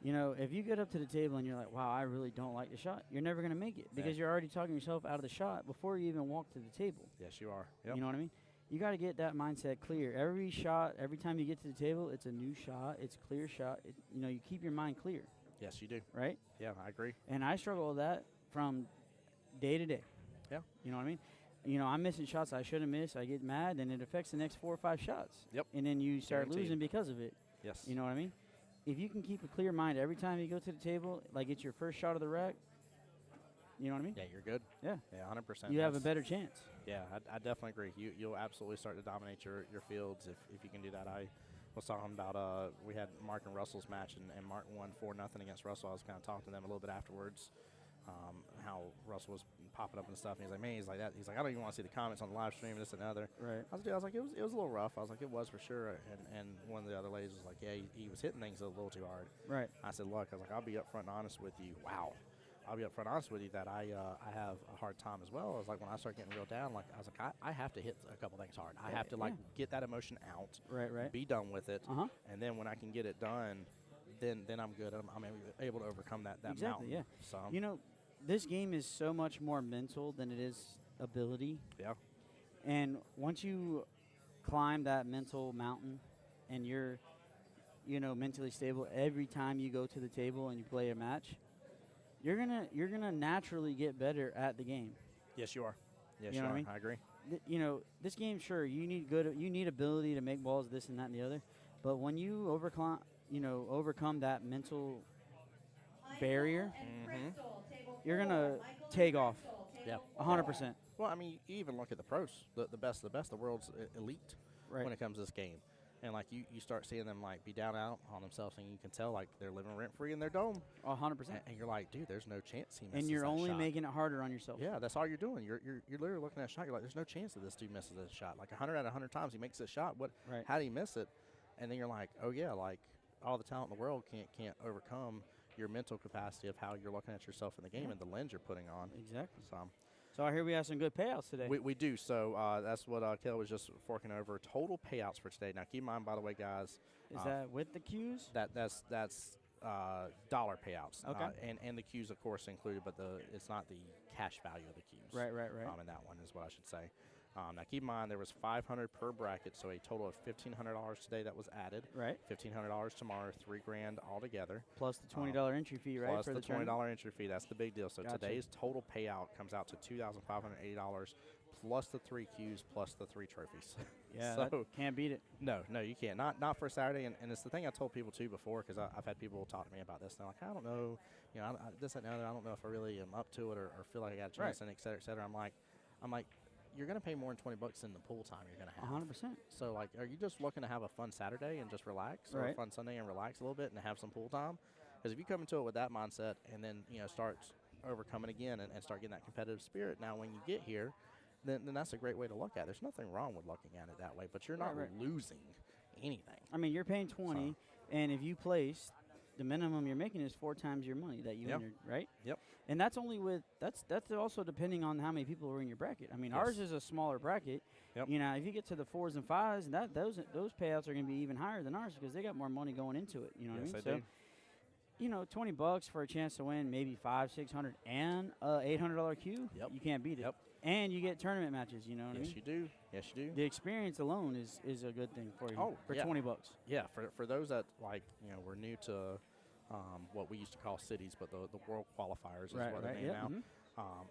You know, if you get up to the table and you're like, wow, I really don't like the shot, you're never going to make it because you're already talking yourself out of the shot before you even walk to the table.
yes, you are. Yep.
You know what I mean? You got to get that mindset clear. Every shot, every time you get to the table, it's a new shot. It's a clear shot. You know, you keep your mind clear,
Yes, you do.
right?
Yeah, I agree.
And I struggle with that from day to day.
Yeah.
You know what I mean? You know, I'm missing shots I shouldn't miss. I get mad, and it affects the next 4 or 5 shots.
Yep.
And then you start
Guaranteed.
losing because of it.
Yes.
You know what I mean? If you can keep a clear mind every time you go to the table, like it's your first shot of the rack, you know what I mean?
Yeah, you're good.
Yeah.
Yeah, 100%.
You have a
That's-
better chance.
Yeah, I definitely agree. You'll absolutely start to dominate your fields if you can do that. I was talking about we had Mark and Russell's match, and Mark won 4-0 against Russell. I was kind of talking to them a little bit afterwards, how Russell was popping up and stuff. And he's like, man, he's like that. He's like, I don't even want to see the comments on the live stream, this and other.
Right.
I was like, it was a little rough. I was like, it was for sure. And one of the other ladies was like, yeah, he was hitting things a little too hard.
Right.
I said, look, I was like, I'll be upfront and honest with you. Wow. I'll be upfront and honest with you that I have a hard time as well. I was like, when I start getting real down, like I was like, I have to hit a couple things hard. I have to like get that emotion out,
Right.
be done with it,
Uh-huh.
and then when I can get it done, then I'm good. I'm able to overcome that
Exactly,
mountain.
yeah.
So
You know, this game is so much more mental than it is ability.
yeah,
And once you climb that mental mountain and you're, you know, mentally stable every time you go to the table and you play a match, you're gonna naturally get better at the game.
yes, you are. Yes,
You
you
know
are.
what I mean?
I agree.
You know, this game, sure, you need ability to make balls, this and that and the other, but when you overcome that mental barrier, you're gonna take off.
Yeah.
100%.
Well, I mean, you even look at the pros, the best of the best, the world's elite
Right.
when it comes to this game. And, like, you start seeing them, like, be down out on themselves, and you can tell, like, they're living rent-free in their dome.
100%.
And you're like, dude, there's no chance he misses
And you're
that
only
shot.
making it harder on yourself.
Yeah, that's all you're doing. You're literally looking at a shot. You're like, there's no chance that this dude misses this shot. Like 100 out of 100 times he makes this shot.
Right.
How do you miss it? And then you're like, oh yeah, like all the talent in the world can't overcome your mental capacity of how you're looking at yourself in the game and the lens you're putting on.
Exactly.
So
So I hear we have some good payouts today.
we do. So that's what Kel was just forking over. Total payouts for today. Now keep in mind, by the way, guys,
Is that with the cues?
that's dollar payouts.
Okay.
And the cues, of course, included, but it's not the cash value of the cues.
Right.
In that one is what I should say. Now, keep in mind, there was $500 per bracket, so a total of $1,500 today that was added.
Right.
$1,500 tomorrow, $3,000 altogether.
Plus the $20 entry fee, right?
Plus
for
the
tournament?
$20 entry fee. That's the big deal. So
Gotcha.
today's total payout comes out to $2,580 plus the 3 Qs plus the 3 trophies.
Yeah,
so
that can't beat it.
no, you can't. Not for Saturday. And it's the thing I told people too before, because I've had people talk to me about this. They're like, I don't know, this and other. I don't know if I really am up to it or feel like I got a chance, and et cetera, et cetera. I'm like, you're gonna pay more than $20 in the pool time you're gonna have.
100%.
So like, are you just looking to have a fun Saturday and just relax, or a
Right.
fun Sunday and relax a little bit and have some pool time? Because if you come into it with that mindset and then start overcoming again and start getting that competitive spirit, now when you get here, then that's a great way to look at it. There's nothing wrong with looking at it that way, but you're not
Right.
losing anything.
I mean, you're paying 20, and if you place, the minimum you're making is 4 times your money that you
Yep.
entered, right?
Yep.
And that's only with that's also depending on how many people are in your bracket. I mean,
Yes.
ours is a smaller bracket.
Yep.
If you get to the 4s and 5s, and those payouts are going to be even higher than ours because they got more money going into it. You know what I
Yes,
mean?
they do.
$20 for a chance to win maybe 500, 600, and a $800 Q.
Yep.
You can't beat it.
Yep.
And you get tournament matches. You know what I
Yes,
mean?
you do. Yes, you do.
The experience alone is a good thing for you.
Oh,
for
yeah.
$20.
Yeah, for those that were new to what we used to call cities, but the world qualifiers is what they're named
yeah,
now.
mhm.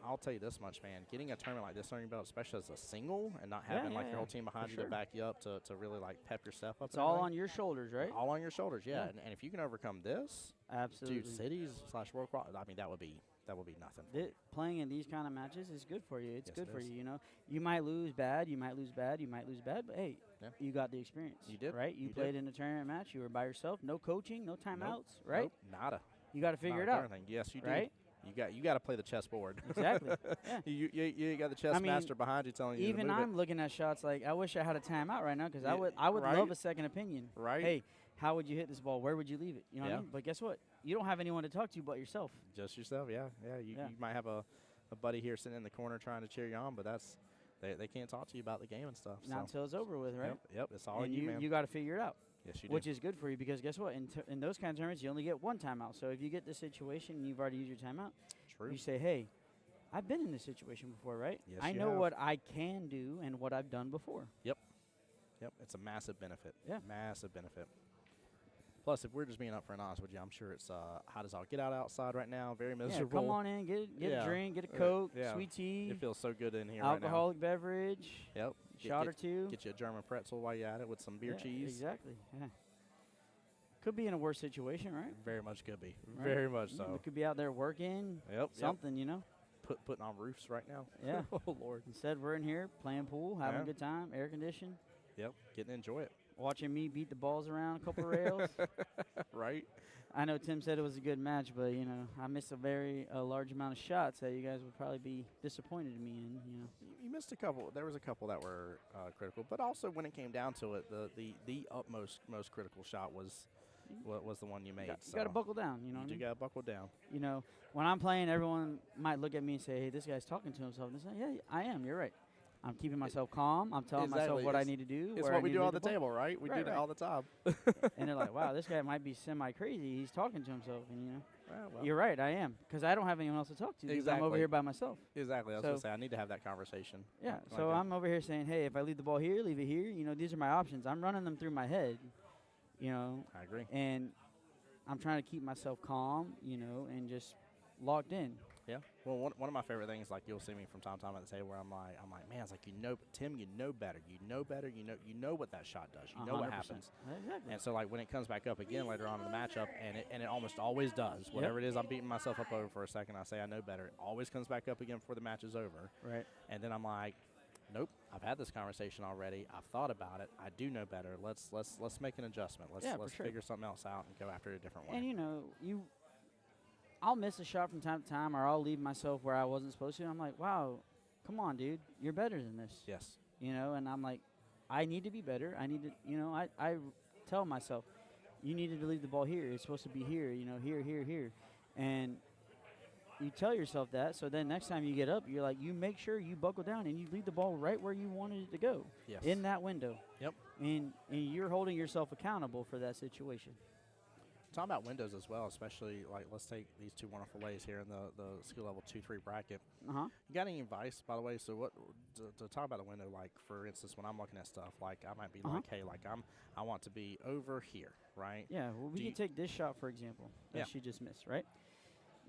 I'll tell you this much, man. Getting a tournament like this under your belt, especially as a single, and not
Yeah,
having
yeah,
your whole
yeah,
team behind
for
you
sure.
to back you up to really pep yourself up.
It's
and
all
everything.
on your shoulders, right?
All on your shoulders, yeah.
Yeah.
And if you can overcome this,
Absolutely.
dude, cities / world qual, I mean, that would be nothing.
Playing in these kind of matches is good for you. It's
Yes,
good
it
for
is.
you. You might lose bad, you might lose bad, but hey,
Yeah.
you got the experience.
You did.
right? You
You
played
did.
in a tournament match. You were by yourself, no coaching, no timeouts, right?
Nope, nada.
You got to figure
Not
it
a
out,
darn thing. Yes, you do.
right?
You got to play the chessboard.
Exactly. Yeah.
you got the chess
I mean,
master behind you telling you
Even
to move
I'm looking at shots like I wish I had a timeout right now because
Yeah,
I would
right?
love a second opinion.
Right.
Hey, how would you hit this ball? Where would you leave it? You know what I
Yeah.
mean? But guess what? You don't have anyone to talk to but yourself.
Just yourself, yeah. You
Yeah.
might have a buddy here sitting in the corner trying to cheer you on, but they can't talk to you about the game and stuff.
Not until it's over with, right?
Yep, it's all
and
on you, man.
you got to figure it out.
Yes, you do.
Which is good for you because guess what? In those kind of tournaments, you only get one timeout. So if you get this situation and you've already used your timeout,
True.
you say, hey, I've been in this situation before, right?
Yes,
I
you
know
have.
what I can do and what I've done before.
Yep, it's a massive benefit.
Yeah.
Massive benefit. Plus, if we're just being upfront honest with you, I'm sure it's hot as all get out outside right now. Very
Yeah,
miserable.
come on in, get
Yeah.
a drink, get a Coke,
yeah.
sweet tea,
It feels so good in here
alcoholic beverage,
right now. Yep.
shot or two.
Get you a German pretzel while you're at it with some beer
Yeah,
cheese.
Exactly. Yeah. Could be in a worse situation, right?
Very much could be.
Right.
Very much
Yeah,
so.
we could be out there working,
Yep.
something,
Putting on roofs right now.
Yeah.
Oh Lord.
Instead, we're in here playing pool, having
Yeah.
a good time, air conditioned,
Yep. Getting to enjoy it.
watching me beat the balls around a couple rails.
Right.
I know Tim said it was a good match, but I missed a large amount of shots that you guys would probably be disappointed in me in.
You missed a couple. There was a couple that were critical, but also when it came down to it, the utmost most critical shot was the one you made.
You got to buckle down. You know
You
what I
do
mean?
got to buckle down.
When I'm playing, everyone might look at me and say, "Hey, this guy's talking to himself." And I say, "Yeah, I am. You're right. I'm keeping myself calm. I'm telling myself
Exactly.
what I
It's-
need to do.
It's
where
what
I
we
need
do
to
on
leave
the
ball."
table, right? We
Right,
do that
right.
all the time.
And they're like, "Wow, this guy might be semi-crazy. He's talking to himself." And
Well,
you're right. I am because I don't have anyone else to talk to. Because I'm over
Exactly.
here by myself.
exactly. I was
So-
gonna say I need to have that conversation.
Yeah.
Like
So
that.
I'm over here saying, "Hey, if I leave the ball here, leave it here. These are my options. I'm running them through my head.
I agree.
And I'm trying to keep myself calm. And just locked in.
Yeah. Well, one of my favorite things, like you'll see me from time to time at the table where I'm like, man, it's like Tim, you know better. You know what that shot does. You know what
100%.
happens.
Exactly.
And so, like, when it comes back up again later on in the matchup, and it almost always does, whatever it is I'm beating myself up over for a second, I say I know better. It always comes back up again before the match is over.
Right.
And then I'm like, nope, I've had this conversation already. I've thought about it. I do know better. Let's make an adjustment. Let's
for sure.
figure something else out and go after it a different way.
And I'll miss a shot from time to time, or I'll leave myself where I wasn't supposed to. I'm like, wow, come on, dude, you're better than this.
Yes.
And I'm like, I need to be better. I need to, I tell myself, you needed to leave the ball here. It's supposed to be here, here. And you tell yourself that, so then next time you get up, you're like, you make sure you buckle down and you leave the ball right where you wanted it to go.
Yes.
In that window.
Yep.
And you're holding yourself accountable for that situation.
talking about windows as well, especially like let's take these two wonderful lays here in the skill level 2-3 bracket. You got any advice, by the way? So what to talk about a window? Like for instance, when I'm looking at stuff, like I might be like, hey, like I want to be over here, right?
Yeah, well, we can take this shot for example that
Yeah.
she just missed, right?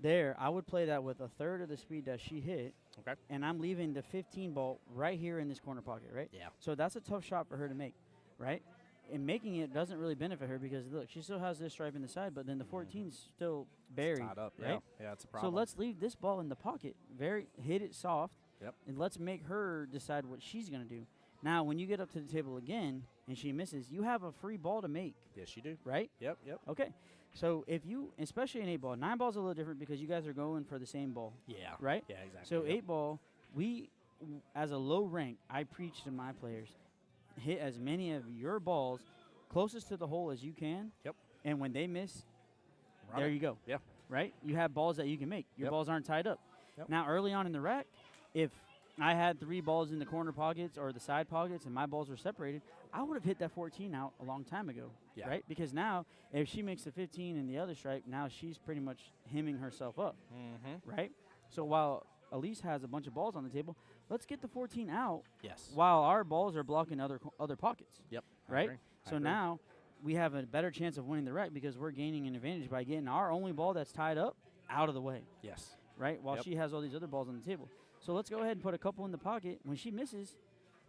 There, I would play that with a third of the speed that she hit.
Okay.
And I'm leaving the 15 ball right here in this corner pocket, right?
Yeah.
So that's a tough shot for her to make, right? And making it doesn't really benefit her because, look, she still has this stripe in the side, but then the 14's still buried,
Tied up,
right?
Yeah, it's a problem.
So let's leave this ball in the pocket, hit it soft,
Yep.
and let's make her decide what she's going to do. Now, when you get up to the table again and she misses, you have a free ball to make,
Yes, you do.
right?
Yep.
Okay. So if you, especially in 8 ball, 9 ball's a little different because you guys are going for the same ball,
Yeah.
right?
Yeah, exactly.
So
Yep.
8 ball, as a low rank, I preach to my players, hit as many of your balls closest to the hole as you can.
Yep.
And when they miss,
Run
there
it.
you go.
Yeah.
Right? You have balls that you can make. Your
Yep.
balls aren't tied up.
Yep.
Now, early on in the rack, if I had 3 balls in the corner pockets or the side pockets and my balls were separated, I would have hit that 14 out a long time ago.
Yeah.
Right? Because now, if she makes the 15 in the other stripe, now she's pretty much hemming herself up.
Mm-hmm.
Right? So while Elise has a bunch of balls on the table, let's get the 14 out
Yes.
while our balls are blocking other pockets.
Yep. I
Right?
agree. I
So
agree.
now we have a better chance of winning the rack because we're gaining an advantage by getting our only ball that's tied up out of the way,
Yes.
right? While
Yep.
she has all these other balls on the table. So let's go ahead and put a couple in the pocket. When she misses,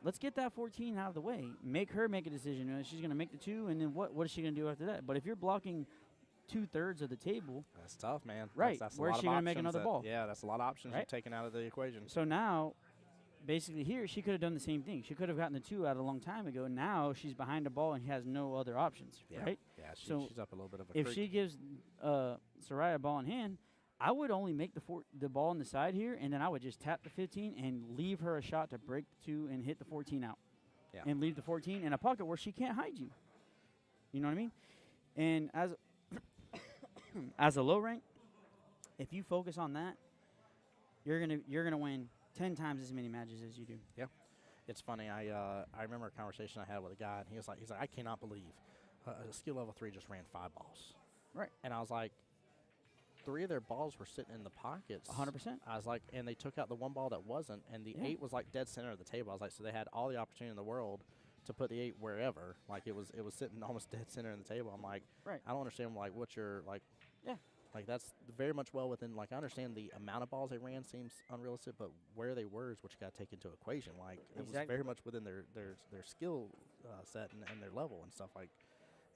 let's get that 14 out of the way. Make her make a decision. She's going to make the 2, and then what is she going to do after that? But if you're blocking 2/3 of the table,
That's tough, man.
Right.
That's a
Where's
lot
she
of
gonna make
options
another
that-
ball?
Yeah, that's a lot of options you're
Right.
taking out of the equation.
so now basically here she could have done the same thing. She could have gotten the 2 out a long time ago. Now she's behind the ball and has no other options,
Yeah.
right?
Yeah,
So
she's up a little bit of a
If
creek.
she gives Soraya a ball in hand, I would only make the ball on the side here, and then I would just tap the 15 and leave her a shot to break the 2 and hit the 14 out.
Yeah.
And leave the 14 in a pocket where she can't hide you. You know what I mean? And as as a low rank, if you focus on that, you're gonna win 10 times as many matches as you do.
It's funny. I remember a conversation I had with a guy, and he's like, I cannot believe skill level 3 just ran 5 balls.
Right.
And I was like, 3 of their balls were sitting in the pockets.
100%.
I was like, and they took out the 1 ball that wasn't, and the
Yeah.
8 was like dead center of the table. I was like, so they had all the opportunity in the world to put the 8 wherever. Like it was sitting almost dead center in the table. I'm like,
Right.
I don't understand like what you're like.
Yeah.
Like that's very much well within. Like I understand the amount of balls they ran seems unrealistic, but where they were is what you got to take into equation. Like it was
Exactly.
very much within their skill set and their level and stuff. Like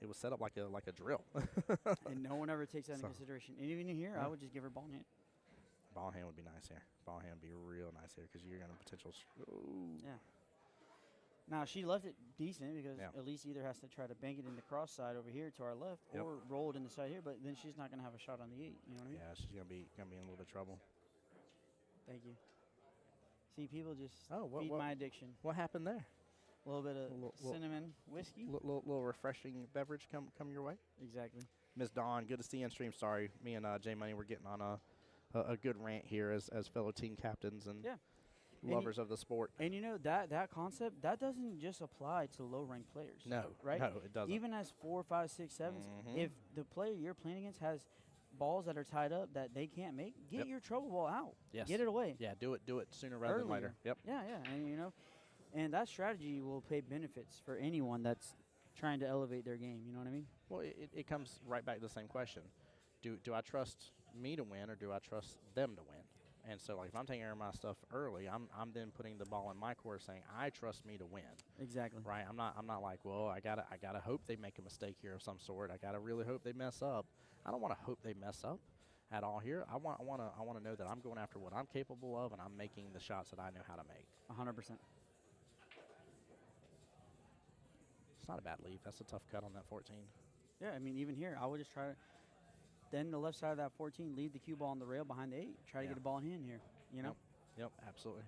it was set up like a drill.
And no one ever takes that into
So-
consideration. And even here,
Yeah.
I would just give her ball in hand.
Ball hand would be nice here. Ball hand would be real nice here because you're gonna potential. Ooh.
Yeah. Now she left it decent because
Yeah.
Elise either has to try to bank it in the cross side over here to our left
Yep.
or roll it in the side here, but then she's not going to have a shot on the 8. You know what I mean?
Yeah, she's gonna be in a little bit of trouble.
Thank you. See, people just
Oh, what-
feed
what-
my addiction.
What happened there?
A little bit of
Little-
cinnamon whiskey.
Little refreshing beverage come your way.
Exactly.
Miss Dawn, good to see you on stream. Sorry, me and Jay Money were getting on a good rant here as fellow team captains and
Yeah. And
lovers of the sport.
And you know that concept that doesn't just apply to low ranked players.
No,
right?
No, it doesn't.
Even as 4, 5, 6, 7s,
Mhm.
if the player you're playing against has balls that are tied up that they can't make, get
Yep.
your trouble ball out.
Yes.
Get it away.
Yeah, do it sooner rather than later.
Earlier.
Yep.
Yeah, and and that strategy will pay benefits for anyone that's trying to elevate their game. You know what I mean?
Well, it comes right back to the same question. Do I trust me to win or do I trust them to win? And so, like, if I'm taking care of my stuff early, I'm then putting the ball in my court, saying I trust me to win.
Exactly.
Right? I'm not like, well, I gotta hope they make a mistake here of some sort. I gotta really hope they mess up. I don't want to hope they mess up at all here. I want to know that I'm going after what I'm capable of and I'm making the shots that I know how to make.
100%.
It's not a bad leave. That's a tough cut on that 14.
Yeah, I mean, even here, I would just try to. Then the left side of that 14, leave the cue ball on the rail behind the 8. Try to
Yeah.
get a ball in hand here. You know.
Yep, absolutely.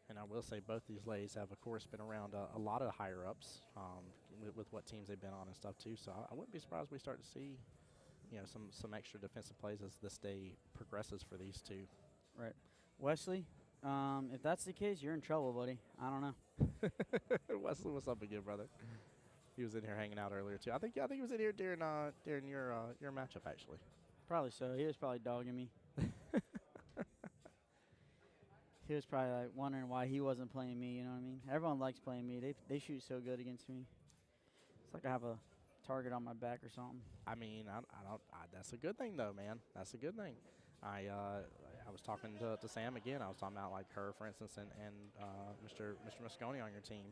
And I will say both these lays have, of course, been around a lot of higher ups with what teams they've been on and stuff too. So I wouldn't be surprised we start to see, some extra defensive plays as this day progresses for these two.
Right. Wesley, if that's the case, you're in trouble, buddy. I don't know.
Wesley, what's up again, brother? He was in here hanging out earlier too. I think he was in here during your matchup actually.
Probably so. He was probably dogging me. He was probably like wondering why he wasn't playing me. You know what I mean? Everyone likes playing me. They shoot so good against me. It's like I have a target on my back or something.
I mean, I don't. That's a good thing though, man. That's a good thing. I was talking to Sam again. I was talking about like her, for instance, and Mr. Moscone on your team.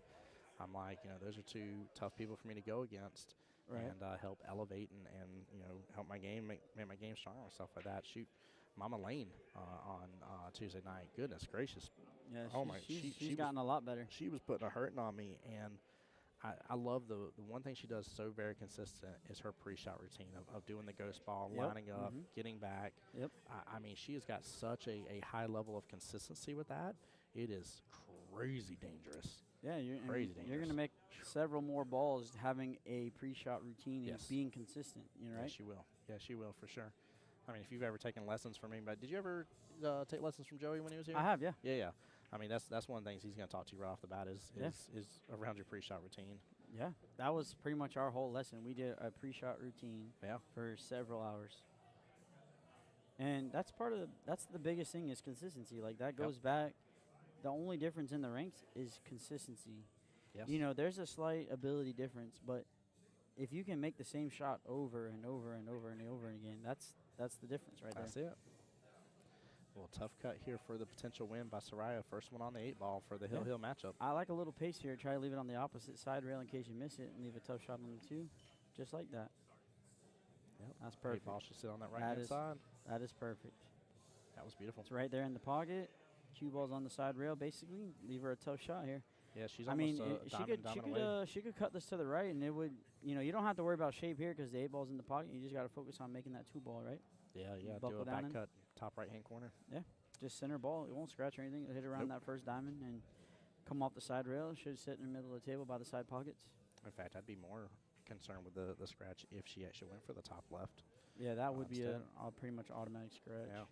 I'm like, those are two tough people for me to go against,
Right.
and help elevate and help my game, make my game stronger and stuff like that. Shoot, Mama Lane on Tuesday night. Goodness gracious.
Yeah,
Oh my,
she's gotten a lot better.
She was putting a hurting on me, and I love the one thing she does so very consistent is her pre-shot routine of doing the ghost ball,
Yep.
lining up, getting back.
Yep.
I mean, she has got such a high level of consistency with that. It is crazy dangerous.
Yeah,
Crazy
you're going to
dangerous.
make several more balls having a pre-shot routine
Yes.
and being consistent. Right?
Yeah, she will. Yeah, she will for sure. I mean, if you've ever taken lessons from anybody, did you ever take lessons from Joey when he was here?
I have, yeah.
Yeah. I mean, that's one of the things he's going to talk to you right off the bat is around your pre-shot routine.
Yeah, that was pretty much our whole lesson. We did a pre-shot routine
Yeah.
for several hours. And that's the biggest thing is consistency. Like that goes back. The only difference in the ranks is consistency.
Yes.
There's a slight ability difference, but if you can make the same shot over and over and over and over again, that's the difference right
That's
there.
it. Well, tough cut here for the potential win by Soraya. First one on the 8-ball for the Hill matchup.
I like a little pace here. Try to leave it on the opposite side rail in case you miss it and leave a tough shot on the 2. Just like that.
Yep.
That's perfect.
8-ball should sit on that right-hand side.
That is perfect.
That was beautiful.
It's right there in the pocket. Qball's on the side rail, basically. Leave her a tough shot here.
Yeah, she's
I
almost
mean, she could cut this to the right, and it would, you don't have to worry about shape here because the 8-ball's in the pocket. You just got to focus on making that 2-ball, right?
Yeah. Do
buckle
a
down
back
in.
cut, top right-hand corner.
Yeah, just center ball. It won't scratch or anything. It'll hit around that first diamond and come off the side rail. It should sit in the middle of the table by the side pockets.
In fact, I'd be more concerned with the scratch if she actually went for the top left.
Yeah, that would be
Instead.
a pretty much automatic scratch.
Yeah.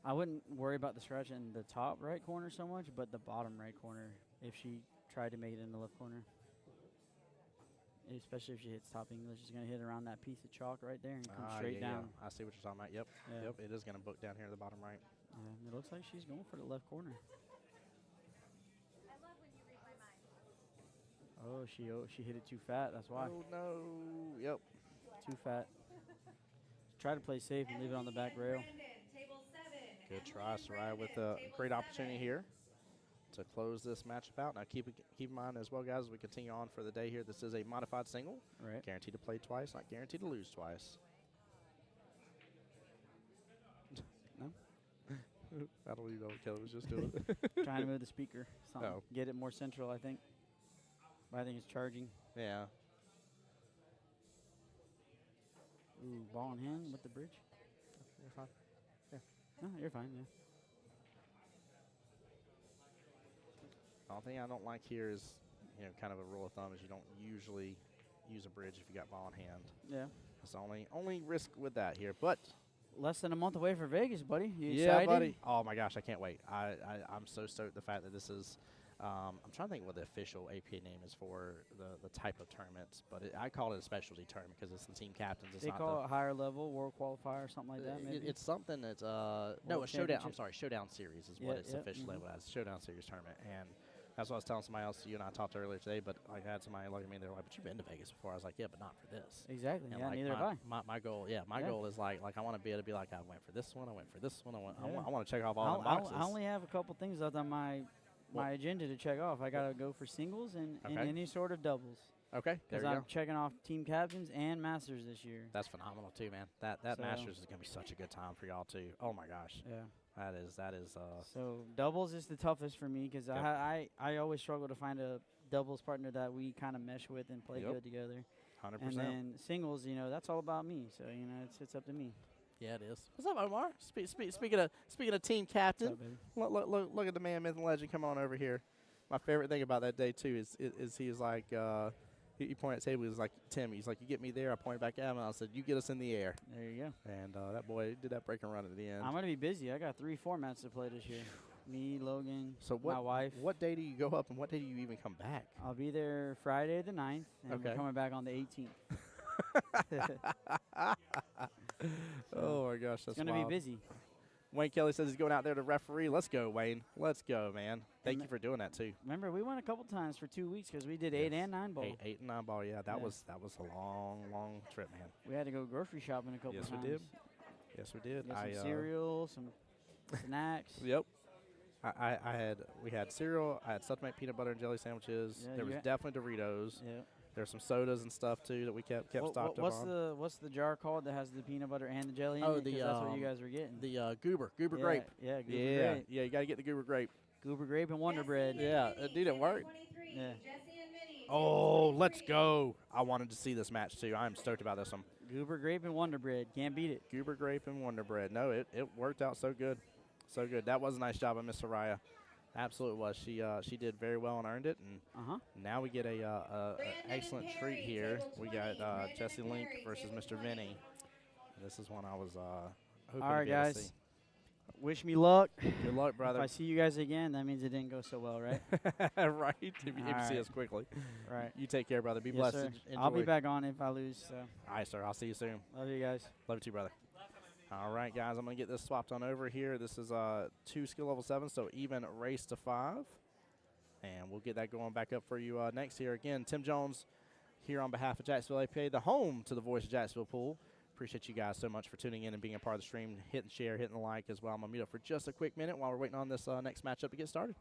I wouldn't worry about the scratch in the top right corner so much, but the bottom right corner if she tried to make it in the left corner. Especially if she hits top English, she's going to hit around that piece of chalk right there and come straight down.
Yeah. I see what you're talking about. Yep.
Yeah.
Yep. It is going to book down here in the bottom right.
It looks like she's going for the left corner.
I love when you read my mind.
Oh, she hit it too fat. That's why.
Oh no. Yep.
Too fat. Try to play safe and leave it on the back rail.
Good try, Soraya, with a great opportunity here to close this matchup out. Now keep in mind as well, guys, as we continue on for the day here, this is a modified single.
Right.
Guaranteed to play twice, not guaranteed to lose twice.
No?
I don't even know what Kelly was just doing.
Trying to move the speaker. Something.
Oh.
Get it more central, I think. But I think it's charging.
Yeah.
Ooh, ball in hand with the bridge.
You're fine.
No, you're fine, yeah.
The only thing I don't like here is, kind of a rule of thumb is you don't usually use a bridge if you got ball in hand.
Yeah.
That's the only risk with that here. But
Less than a month away for Vegas, buddy. You
yeah,
excited?
buddy. Oh my gosh, I can't wait. I'm so stoked the fact that this is. I'm trying to think what the official APA name is for the type of tournaments, but I call it a specialty tournament because it's the team captains. It's
They
not
call it higher level, world qualifier, or something like that, maybe?
it's something that's no, a
World
showdown. I'm
Championship?
sorry, showdown series is
Yeah,
what it's
yeah,
officially
mhm.
labeled as. Showdown series tournament, and that's what I was telling somebody else. You and I talked earlier today, but I had somebody look at me. They're like, "But you've been to Vegas before." I was like, "Yeah, but not for this."
Exactly.
And
Yeah,
like
neither have I.
my goal, my
Yeah.
goal is like I want to be able to be like I went for this one, I went for this one,
Yeah.
I want to check off all the boxes.
I only have a couple things left on my agenda to check off. I got to go for singles and
Okay.
any sort of doubles.
Okay, there
Because
you
I'm
go.
checking off team captains and masters this year.
That's phenomenal too, man. That
So-
Masters is gonna be such a good time for y'all too. Oh my gosh,
Yeah.
that is.
So doubles is the toughest for me because
Yep.
I always struggle to find a doubles partner that we kind of mesh with and play
Yep.
good together.
100%.
And then singles, that's all about me. So it's up to me.
Yeah, it is. What's up, Omar? Speaking of team captain,
What's up, baby?
look at the man, myth, and legend. Come on over here. My favorite thing about that day too is he was like he pointed at the table. He was like, Tim. He's like, you get me there. I pointed back at him. And I said, you get us in the air.
There you go.
And that boy did that break and run at the end.
I'm gonna be busy. I got 3 formats to play this year. Me, Logan,
So
my wife.
What day do you go up and what day do you even come back?
I'll be there Friday the 9th, and
Okay.
we're coming back on the 18th.
Oh my gosh, that's
It's going to be
wild.
busy.
Wayne Kelly says he's going out there to referee. Let's go, Wayne. Let's go, man. Thank
And
you for doing that too.
Remember, we went a couple times for 2 weeks because we did 8
Yes.
and 9 ball.
Eight and 9 ball. Yeah, that
Yeah.
was a long trip, man.
We had to go grocery shopping a couple
Yes,
times.
we did. Yes, we did.
Get some cereal, some snacks.
Yep. We had cereal. I had stuffed make peanut butter and jelly sandwiches.
Yeah,
there was definitely Doritos.
Yeah.
There's some sodas and stuff too that we kept stocked
what's
up on.
what's the jar called that has the peanut butter and the jelly in
Oh,
it? 'Cause
the,
that's what you guys were getting.
The Goober
yeah,
grape.
Yeah, Goober
Yeah,
grape.
yeah. You got to get the Goober grape.
Goober grape and Wonder Bread.
Yeah, dude, it worked.
Yeah.
Oh, let's go! I wanted to see this match too. I'm stoked about this one.
Goober grape and Wonder Bread. Can't beat it.
Goober grape and Wonder Bread. No, it worked out so good, so good. That was a nice job of Miss Soraya. Absolutely was. She did very well and earned it. And now we get a excellent treat here. We got Jesse Link versus Mr. Vinny. This is one I was hoping
All
to
right,
be able to
guys.
see.
Wish me luck.
Good luck,
If
brother.
I see you guys again, that means it didn't go so well, right?
Right. If you see
right.
us quickly.
Right.
You take care, brother. Be
Yes,
blessed.
sir.
Enjoy.
I'll be back on if I lose. So
All right, sir. I'll see you soon.
love you guys.
Love you too, brother. All right, guys. I'm going to get this swapped on over here. This is 2 skill level 7, so even race to 5. And we'll get that going back up for you next here. Again, Tim Jones here on behalf of Jacksonville APA, the home to the Voice of Jacksonville Pool. Appreciate you guys so much for tuning in and being a part of the stream. Hitting share, hitting the like as well. I'm going to mute up for just a quick minute while we're waiting on this next matchup to get started.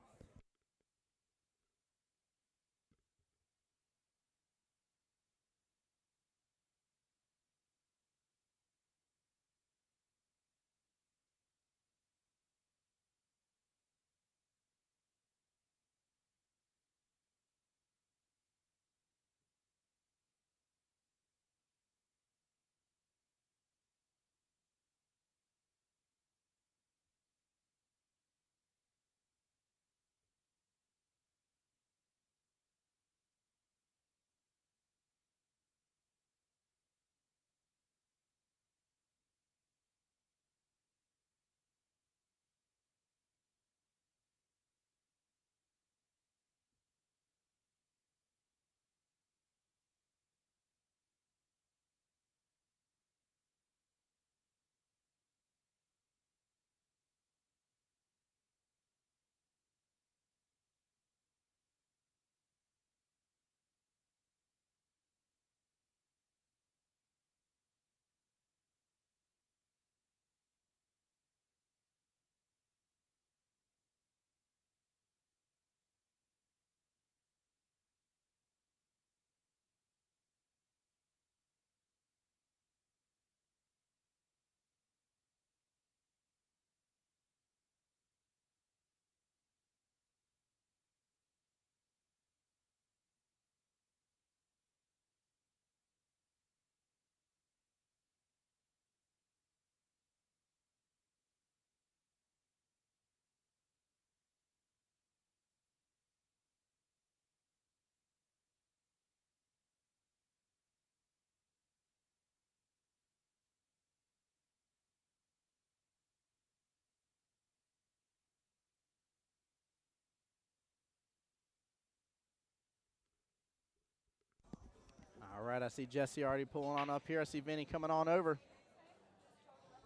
All right, I see Jesse already pulling on up here. I see Vinny coming on over.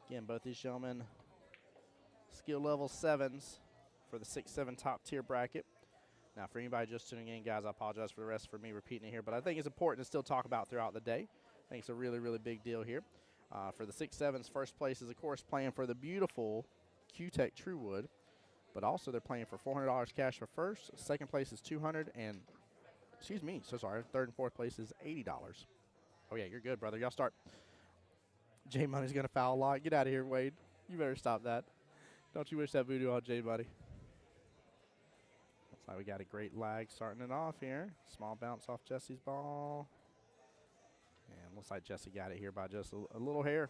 Again, both these gentlemen skill level 7s for the 6-7 top tier bracket. Now, for anybody just tuning in, guys, I apologize for the rest for me repeating it here, but I think it's important to still talk about throughout the day. I think it's a really, really big deal here. For the 6-7s, first place is, of course, playing for the beautiful Q-Tech Truewood, but also they're playing for $400 cash for first. Second place is $200, and excuse me, so sorry. Third and fourth place is $80. Oh, yeah, you're good, brother. Y'all start. J Money's going to foul a lot. Get out of here, Wade. You better stop that. Don't you wish that voodoo on J Money? Looks like we got a great lag starting it off here. Small bounce off Jesse's ball. And looks like Jesse got it here by just a little hair.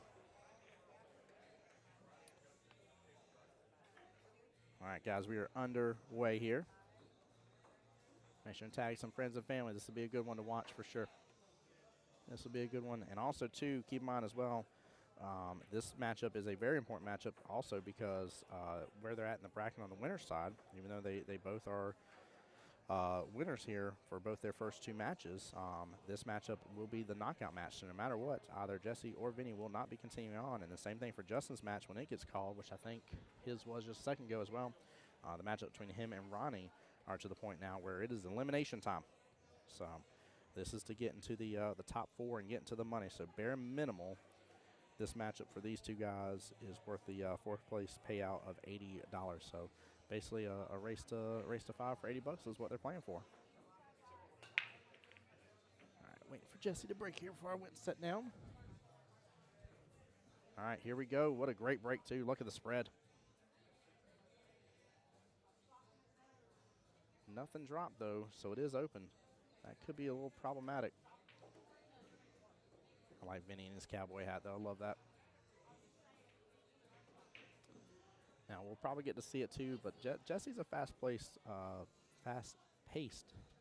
All right, guys, we are underway here. Make sure and tag some friends and family. This will be a good one to watch for sure. This will be a good one. And also, too, keep in mind as well, This matchup is a very important matchup also because where they're at in the bracket on the winner's side, even though they both are winners here for both their first 2 matches, this matchup will be the knockout match. So no matter what, either Jesse or Vinny will not be continuing on. And the same thing for Justin's match when it gets called, which I think his was just a second ago as well. The matchup between him and Ronnie are to the point now where it is elimination time. So this is to get into the top 4 and get into the money. So bare minimal, this matchup for these 2 guys is worth the 4th place payout of $80. So basically a race to 5 for $80 is what they're playing for. All right, waiting for Jesse to break here before I went and sit down. All right, here we go. What a great break too. Look at the spread. Nothing dropped though, so it is open. That could be a little problematic. I like Vinny in his cowboy hat though. I love that. Now we'll probably get to see it too, but Jesse's a fast-paced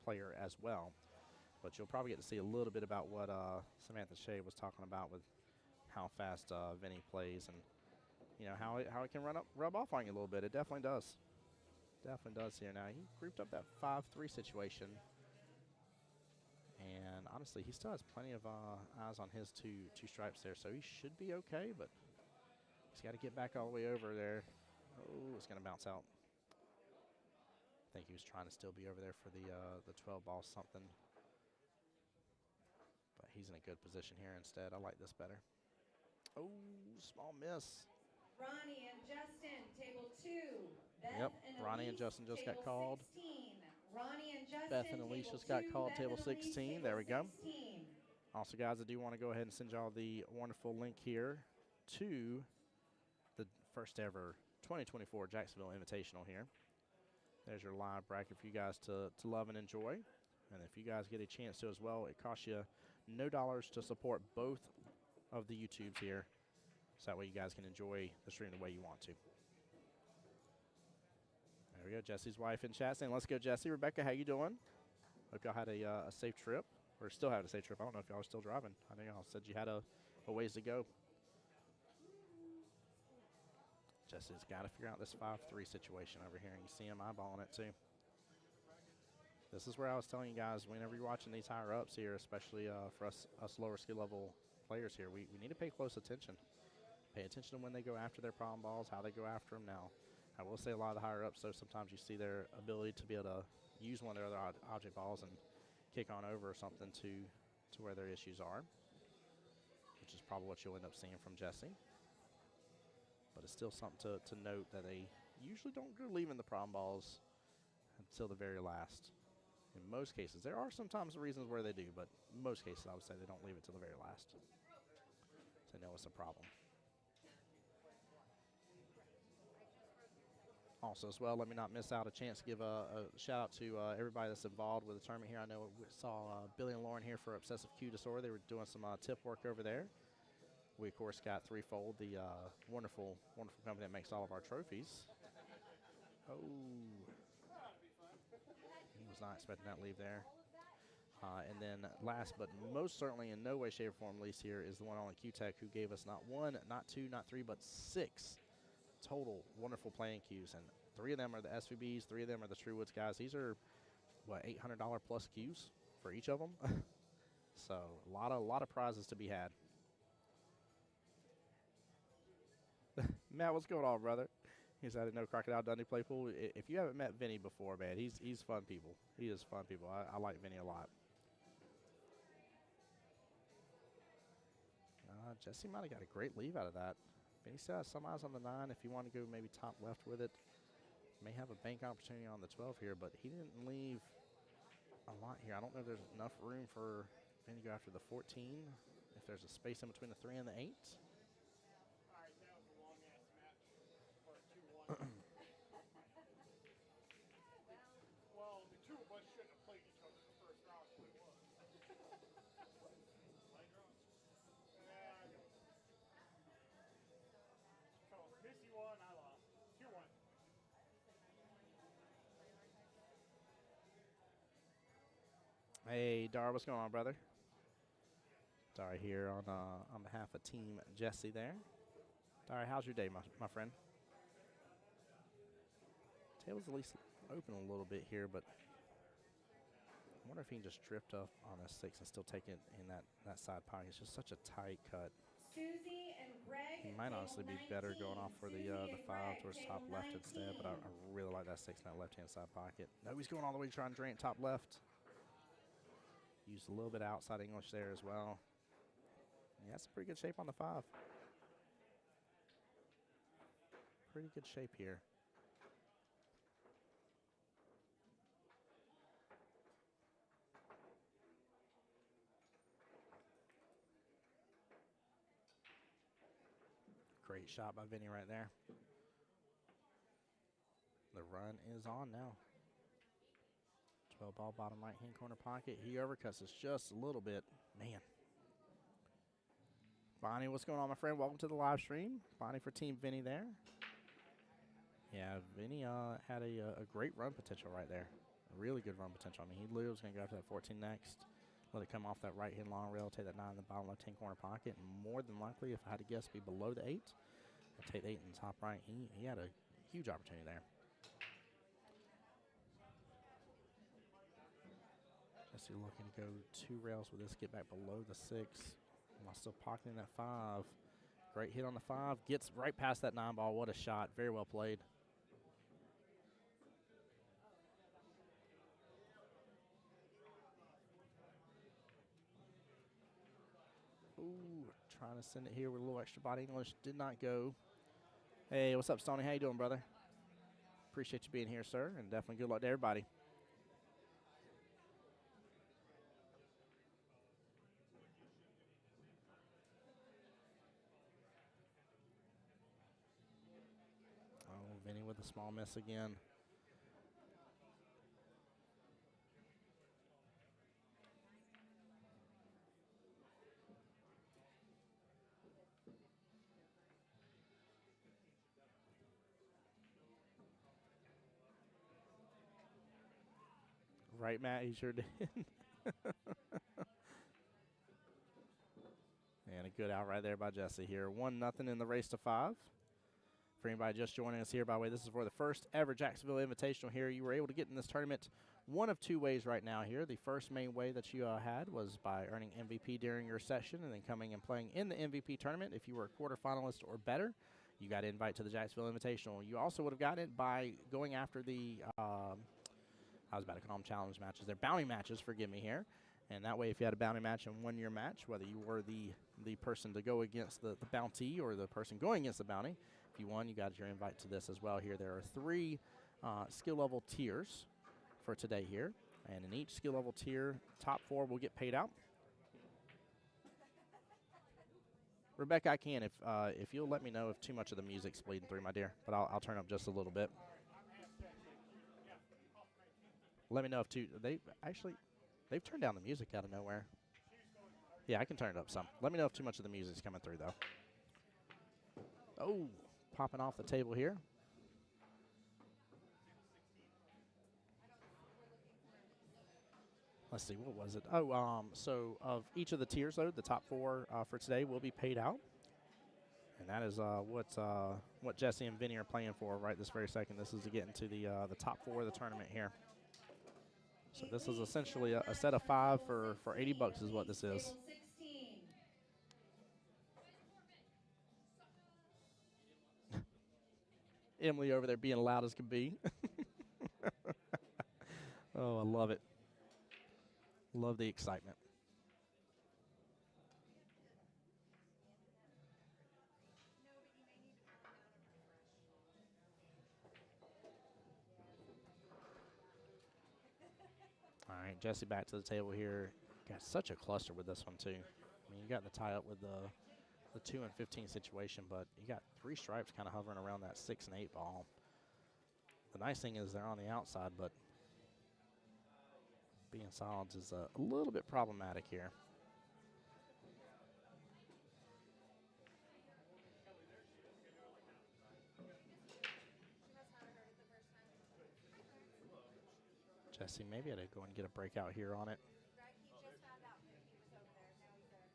player as well. But you'll probably get to see a little bit about what Samantha Shea was talking about with how fast Vinny plays, and you know how it can rub off on you a little bit. It definitely does. Definitely does here. Now he grouped up that 5-3 situation, and honestly, he still has plenty of eyes on his two stripes there, so he should be okay. But he's got to get back all the way over there. Oh, it's going to bounce out. I think he was trying to still be over there for the 12 ball something. But he's in a good position here instead. I like this better. Oh, small miss.
Ronnie and Justin, table 2. Beth
Yep,
and
Ronnie and
Elise,
Justin just got
table
called.
16. Ronnie and Justin,
Beth and Elise just got called,
Beth
table
and Elise,
16. There we go.
16.
Also, guys, I do want to go ahead and send y'all the wonderful link here to the first ever 2024 Jacksonville Invitational here. There's your live bracket for you guys to love and enjoy. And if you guys get a chance to as well, it costs you no dollars to support both of the YouTubes here. So that way you guys can enjoy the stream the way you want to. There we go, Jesse's wife in chat saying, let's go, Jesse. Rebecca, how you doing? Hope y'all had a safe trip, or still having a safe trip. I don't know if y'all are still driving. I think y'all said you had a ways to go. Jesse's got to figure out this 5-3 situation over here, and you see him eyeballing it too. This is where I was telling you guys, whenever you're watching these higher ups here, especially for us lower skill level players here, we need to pay close attention. Pay attention to when they go after their problem balls, how they go after them. Now, I will say a lot of the higher ups, though, sometimes you see their ability to be able to use one of their other object balls and kick on over or something to where their issues are, which is probably what you'll end up seeing from Jesse. But it's still something to note that they usually don't go leaving the problem balls until the very last. In most cases. There are sometimes reasons where they do, but in most cases I would say they don't leave it till the very last. So they know it's a problem. Also as well, let me not miss out a chance to give a shout out to everybody that's involved with the tournament here. I know we saw Billy and Lauren here for Obsessive Q Disorder. They were doing some tip work over there. We, of course, got Threefold, the wonderful, wonderful company that makes all of our trophies. Oh. He was not expecting that leave there. And then last but most certainly in no way, shape, or form least here is the one and only Q-Tech, who gave us not 1, not 2, not 3, but 6 total wonderful playing cues. And 3 of them are the SVBs, 3 of them are the True Woods guys. These are, what, $800 plus cues for each of them? So a lot of prizes to be had. Matt, what's going on, brother? He's I didn't know Crocodile Dundee play pool. If you haven't met Vinny before, man, he's fun people. He is fun people. I like Vinny a lot. Jesse might have got a great leave out of that. Vinny still has some eyes on the 9 if you want to go maybe top left with it. May have a bank opportunity on the 12 here, but he didn't leave a lot here. I don't know if there's enough room for Vinny to go after the 14, if there's a space in between the 3 and the 8.
Well, the two of us shouldn't have played each other in the first round. It was. So, Missy won, I lost. You won.
Hey, Dar, what's going on, brother? Dari here on behalf of Team Jesse there. Dari, how's your day, my friend? Table's at least open a little bit here, but I wonder if he can just drift up on a 6 and still take it in that side pocket. It's just such a tight cut.
Susie and Greg,
He might honestly be better going off for the 5 towards top left
19.
instead, but I really like that 6 in that left-hand side pocket. No, he's going all the way to try and drain it top left. Used a little bit of outside English there as well. Yeah, that's a pretty good shape on the 5. Pretty good shape here. Great shot by Vinny right there. The run is on now. 12 ball, bottom right-hand corner pocket. He overcuts us just a little bit. Man. Bonnie, what's going on, my friend? Welcome to the live stream. Bonnie for Team Vinny there. Yeah, Vinny had a great run potential right there. A really good run potential. I mean, he literally was going to go after that 14 next. Let it come off that right-hand long rail, take that 9 in the bottom left-hand corner pocket. And more than likely, if I had to guess, be below the 8. And take the 8 in the top right. He had a huge opportunity there. Jesse looking to go 2 rails with this, get back below the 6 while still pocketing that 5. Great hit on the 5, gets right past that 9 ball. What a shot, very well played. Ooh, trying to send it here with a little extra body English, did not go. Hey, what's up, Stoney? How you doing, brother? Appreciate you being here, sir, and definitely good luck to everybody. Vinny with a small miss again. Right, Matt? He sure did. And a good out right there by Jesse here. 1-0 in the race to 5. For anybody just joining us here, by the way, this is for the first ever Jacksonville Invitational here. You were able to get in this tournament one of 2 ways right now here. The first main way that you had was by earning MVP during your session and then coming and playing in the MVP tournament. If you were a quarterfinalist or better, you got an invite to the Jacksonville Invitational. You also would have gotten it by going after the, I was about to call them challenge matches. They're bounty matches, forgive me here. And that way, if you had a bounty match and won your match, whether you were the person to go against the bounty or the person going against the bounty, if you won, you got your invite to this as well here. There are 3 skill level tiers for today here. And in each skill level tier, top 4 will get paid out. Rebecca, I can if you'll let me know if too much of the music's bleeding through, my dear. But I'll turn up just a little bit. Let me know if they've turned down the music out of nowhere. Yeah, I can turn it up some. Let me know if too much of the music's coming through, though. Oh, popping off the table here. Let's see, what was it? Oh, so of each of the tiers, though, the top 4 for today will be paid out. And that is what Jesse and Vinny are playing for right this very second. This is to get into the top 4 of the tournament here. So this is essentially a set of 5 for $80 is what this is. Emily over there being loud as can be. Oh, I love it. Love the excitement. All right, Jesse back to the table here. Got such a cluster with this one, too. I mean, you got the tie up with the 2 and 15 situation, but you got 3 stripes kind of hovering around that 6 and 8 ball. The nice thing is they're on the outside, but being solids is a little bit problematic here. Jesse maybe had to go and get a breakout here on it.
He just found out that he was over there. Now he's there.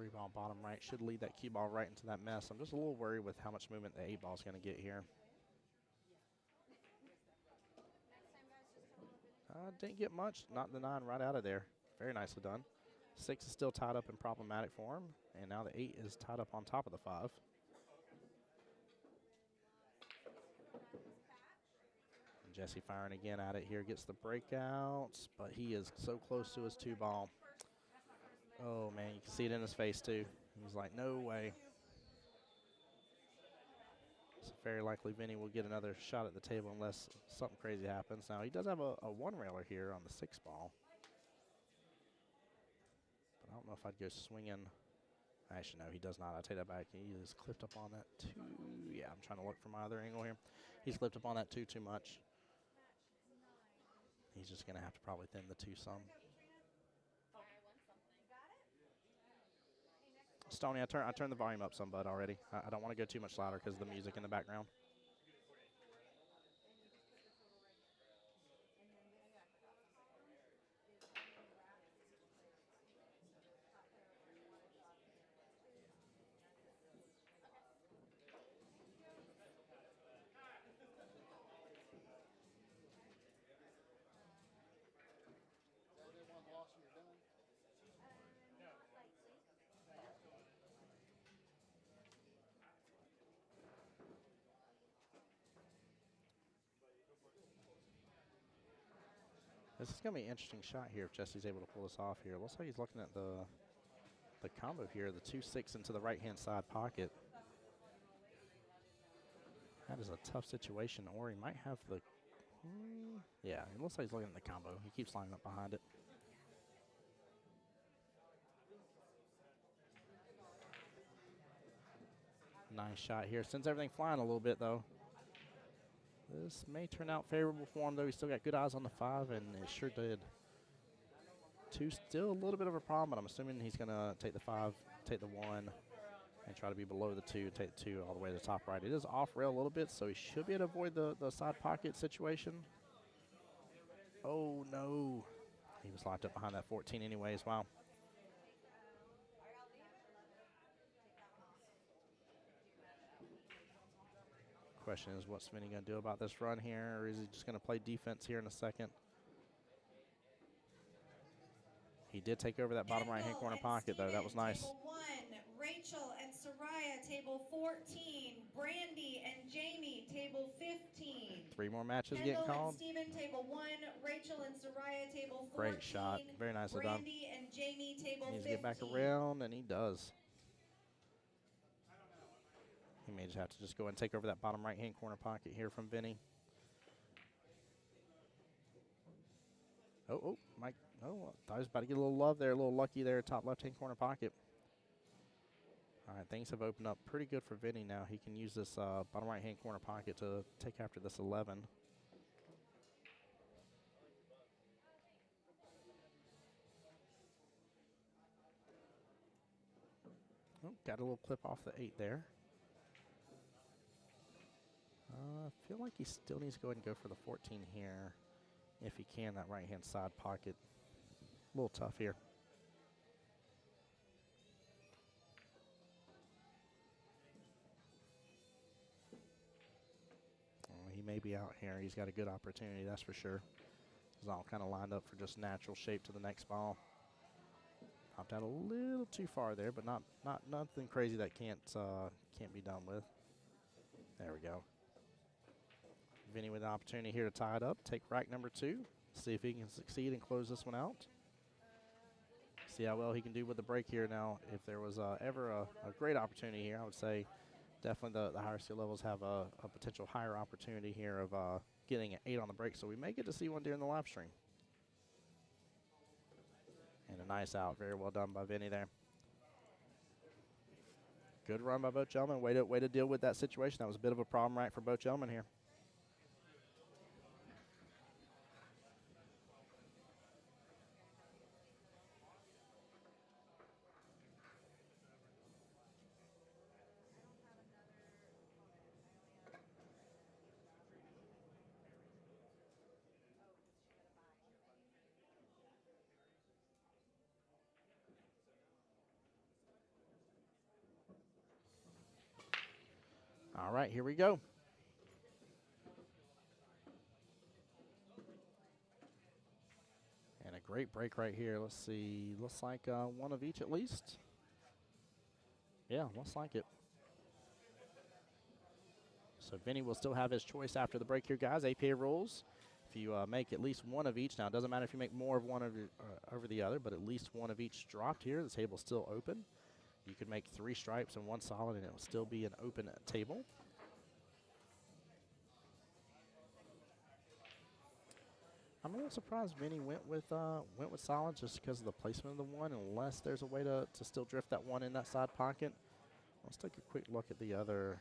3-ball bottom right should lead that cue ball right into that mess. I'm just a little worried with how much movement the 8-ball is going to get here. Didn't get much. Not the 9 right out of there. Very nicely done. 6 is still tied up in problematic form, and now the 8 is tied up on top of the 5. And Jesse firing again at it here. Gets the breakouts, but he is so close to his 2-ball. Oh, man, you can see it in his face, too. He's like, no way. It's very likely Vinny will get another shot at the table unless something crazy happens. Now, he does have a 1-railer here on the 6-ball. But I don't know if I'd go swinging. Actually, no, he does not. I take that back. He is clipped up on that 2. Yeah, I'm trying to look for my other angle here. He's clipped up on that 2 too much. He's just going to have to probably thin the 2 some. Stoney, I turned the volume up some, bud, already. I don't want to go too much louder because of the music in the background. This is going to be an interesting shot here if Jesse's able to pull this off here. Looks like he's looking at the combo here, the 2-6 into the right-hand side pocket. That is a tough situation, or he might have the... yeah, it looks like he's looking at the combo. He keeps lining up behind it. Nice shot here. Sends everything flying a little bit, though. This may turn out favorable for him, though. He's still got good eyes on the 5, and it sure did. 2 still a little bit of a problem, but I'm assuming he's going to take the 5, take the 1, and try to be below the 2, take the 2 all the way to the top right. It is off rail a little bit, so he should be able to avoid the side pocket situation. Oh, no. He was locked up behind that 14 anyways. Wow. Question is, what's Vinny going to do about this run here, or is he just going to play defense here in a second? He did take over that bottom right-hand corner pocket, though. That was nice.
Table 1, Rachel and Soraya, table 14. Brandy and Jamie, table 15.
3 more matches
Kendall
getting called.
and Steven, table 1. Rachel and Soraya, table 14.
Great shot. Very nicely done.
Brandy and Jamie, table 15.
Needs to get back around, and he does. He may just have to just go and take over that bottom right-hand corner pocket here from Vinny. Oh, Mike. Oh, I thought he was about to get a little love there, a little lucky there, top left-hand corner pocket. All right, things have opened up pretty good for Vinny now. He can use this bottom right-hand corner pocket to take after this 11. Oh, got a little clip off the 8 there. I feel like he still needs to go ahead and go for the 14 here. If he can, that right-hand side pocket. A little tough here. He may be out here. He's got a good opportunity, that's for sure. He's all kind of lined up for just natural shape to the next ball. Hopped out a little too far there, but nothing crazy that can't be done with. There we go. Vinny with the opportunity here to tie it up. Take rack number 2. See if he can succeed and close this one out. See how well he can do with the break here now. If there was ever a great opportunity here, I would say definitely the higher skill levels have a potential higher opportunity here of getting an 8 on the break. So we may get to see one during the live stream. And a nice out. Very well done by Vinny there. Good run by both gentlemen. Way to deal with that situation. That was a bit of a problem right for both gentlemen here. All right, here we go. And a great break right here. Let's see. Looks like one of each at least. Yeah, looks like it. So Vinny will still have his choice after the break here, guys. APA rules. If you make at least one of each, now it doesn't matter if you make more of one over the other, but at least one of each dropped here. The table's still open. You could make 3 stripes and 1 solid, and it will still be an open table. I'm a little surprised Vinny went with solids just because of the placement of the one, unless there's a way to still drift that one in that side pocket. Let's take a quick look at the other.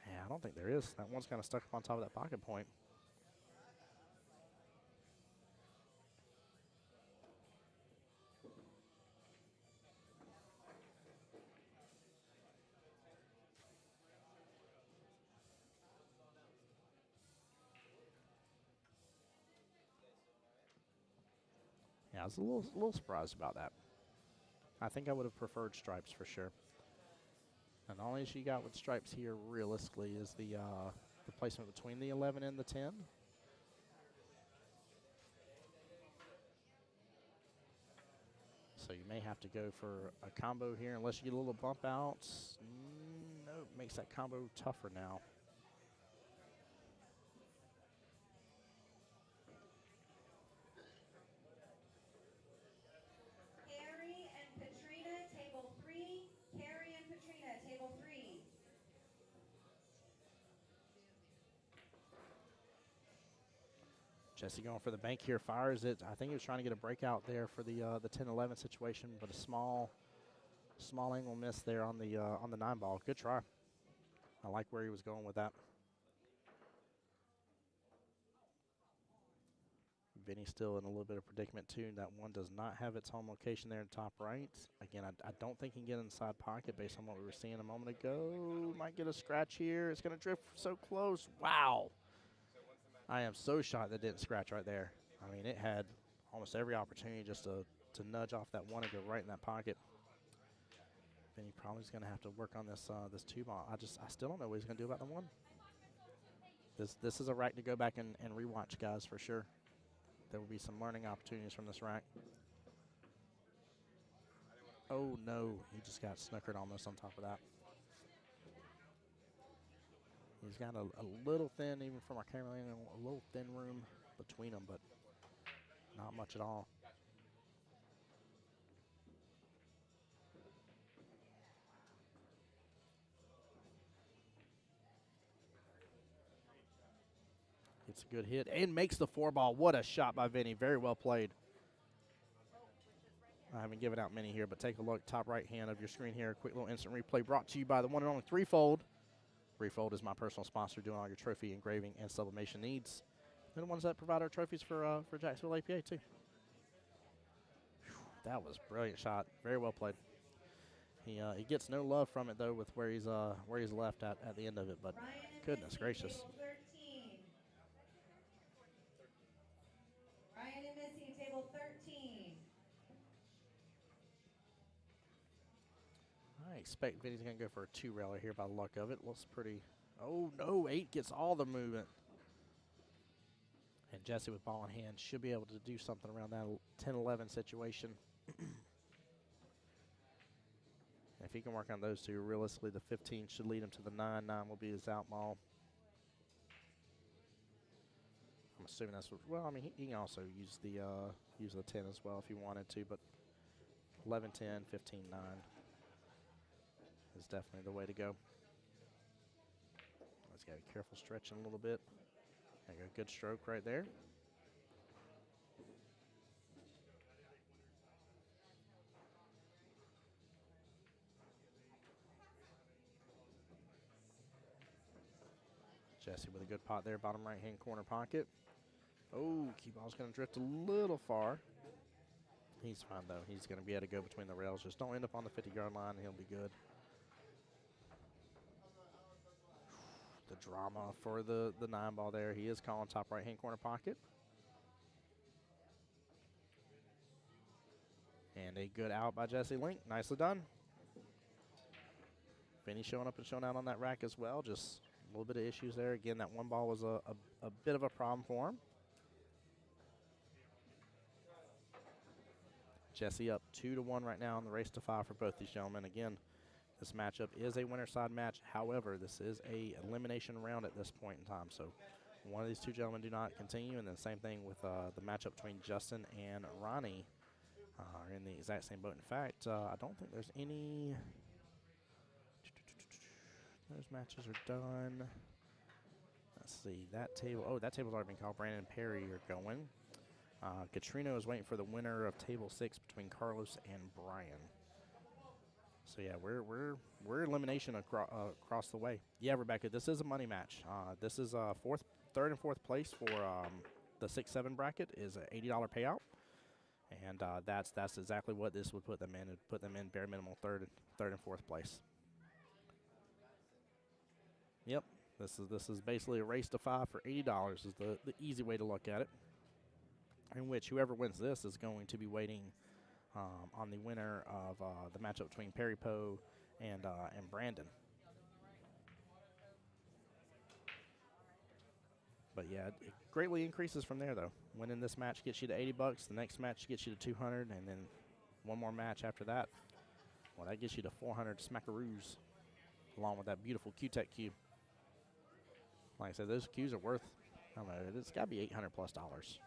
Yeah, I don't think there is. That one's kind of stuck up on top of that pocket point. Yeah, I was a little surprised about that. I think I would have preferred stripes for sure. And the only issue you got with stripes here, realistically, is the placement between the 11 and the 10. So you may have to go for a combo here unless you get a little bump out. Nope, makes that combo tougher now.
Carrie and Katrina, table 3. Carrie and Katrina, table 3.
Jesse going for the bank here, fires it. I think he was trying to get a breakout there for the 10-11 situation, but a small angle miss there on the 9 ball. Good try. I like where he was going with that. Vinny's still in a little bit of predicament too. That one does not have its home location there in top right. Again, I don't think he can get inside pocket based on what we were seeing a moment ago. Might get a scratch here. It's going to drift so close. Wow. I am so shocked that didn't scratch right there. I mean, it had almost every opportunity just to nudge off that one and go right in that pocket. Vinny probably is going to have to work on this 2 ball. I still don't know what he's going to do about the 1. This is a rack to go back and rewatch, guys, for sure. There will be some learning opportunities from this rack. Oh, no. He just got snookered almost on top of that. He's got a little thin, even from our cameraman, a little thin room between them, but not much at all. It's a good hit and makes the 4 ball. What a shot by Vinny. Very well played. I haven't given out many here, but take a look. Top right hand of your screen here. Quick little instant replay brought to you by the one and only Threefold. Threefold is my personal sponsor, doing all your trophy engraving and sublimation needs. They're the ones that provide our trophies for Jacksonville APA too. Whew, that was a brilliant shot. Very well played. He gets no love from it though, with where he's left at the end of it. But goodness gracious.
Table 13. Ryan and Missy, table 13.
I expect Vinny's going to go for a 2-railer here by the luck of it. Looks pretty. Oh, no. 8 gets all the movement. And Jesse with ball in hand should be able to do something around that 10-11 situation. If he can work on those two, realistically, the 15 should lead him to the 9. 9 will be his out ball. I'm assuming that's what. Well, I mean, he can also use the 10 as well if he wanted to, but 11, 10, 15, 9. Is definitely the way to go. Let's got to be careful stretching a little bit. There you go, good stroke right there. Jesse with a good pot there, bottom right-hand corner pocket. Oh, Qball's going to drift a little far. He's fine, though. He's going to be able to go between the rails. Just don't end up on the 50-yard line, and he'll be good. The drama for the 9 ball there. He is calling top right-hand corner pocket. And a good out by Jesse Link. Nicely done. Vinny showing up and showing out on that rack as well. Just little bit of issues there. Again, that one ball was a bit of a problem for him. Jesse up 2-1 right now in the race to 5 for both these gentlemen. Again, this matchup is a winner side match. However, this is a elimination round at this point in time. So one of these two gentlemen do not continue, and then same thing with the matchup between Justin and Ronnie are in the exact same boat. In fact, I don't think there's any. Those matches are done. Let's see, that table. Oh, that table's already been called. Brandon and Perry are going. Katrina is waiting for the winner of table 6 between Carlos and Brian. So yeah, we're elimination across the way. Yeah, Rebecca, this is a money match. This is third and fourth place for the 6-7 bracket is an $80 payout, and that's exactly what this would put them in. It'd put them in bare minimum third and fourth place. Yep, this is basically a race to 5 for $80 is the easy way to look at it. In which whoever wins this is going to be waiting on the winner of the matchup between Perry Poe and Brandon. But yeah, it greatly increases from there though. Winning this match gets you to $80. The next match gets you to 200, and then one more match after that. Well, that gets you to 400 smackaroos, along with that beautiful Q-Tech cube. Like I said, those cubes are worth, I don't know, it's got to be $800+.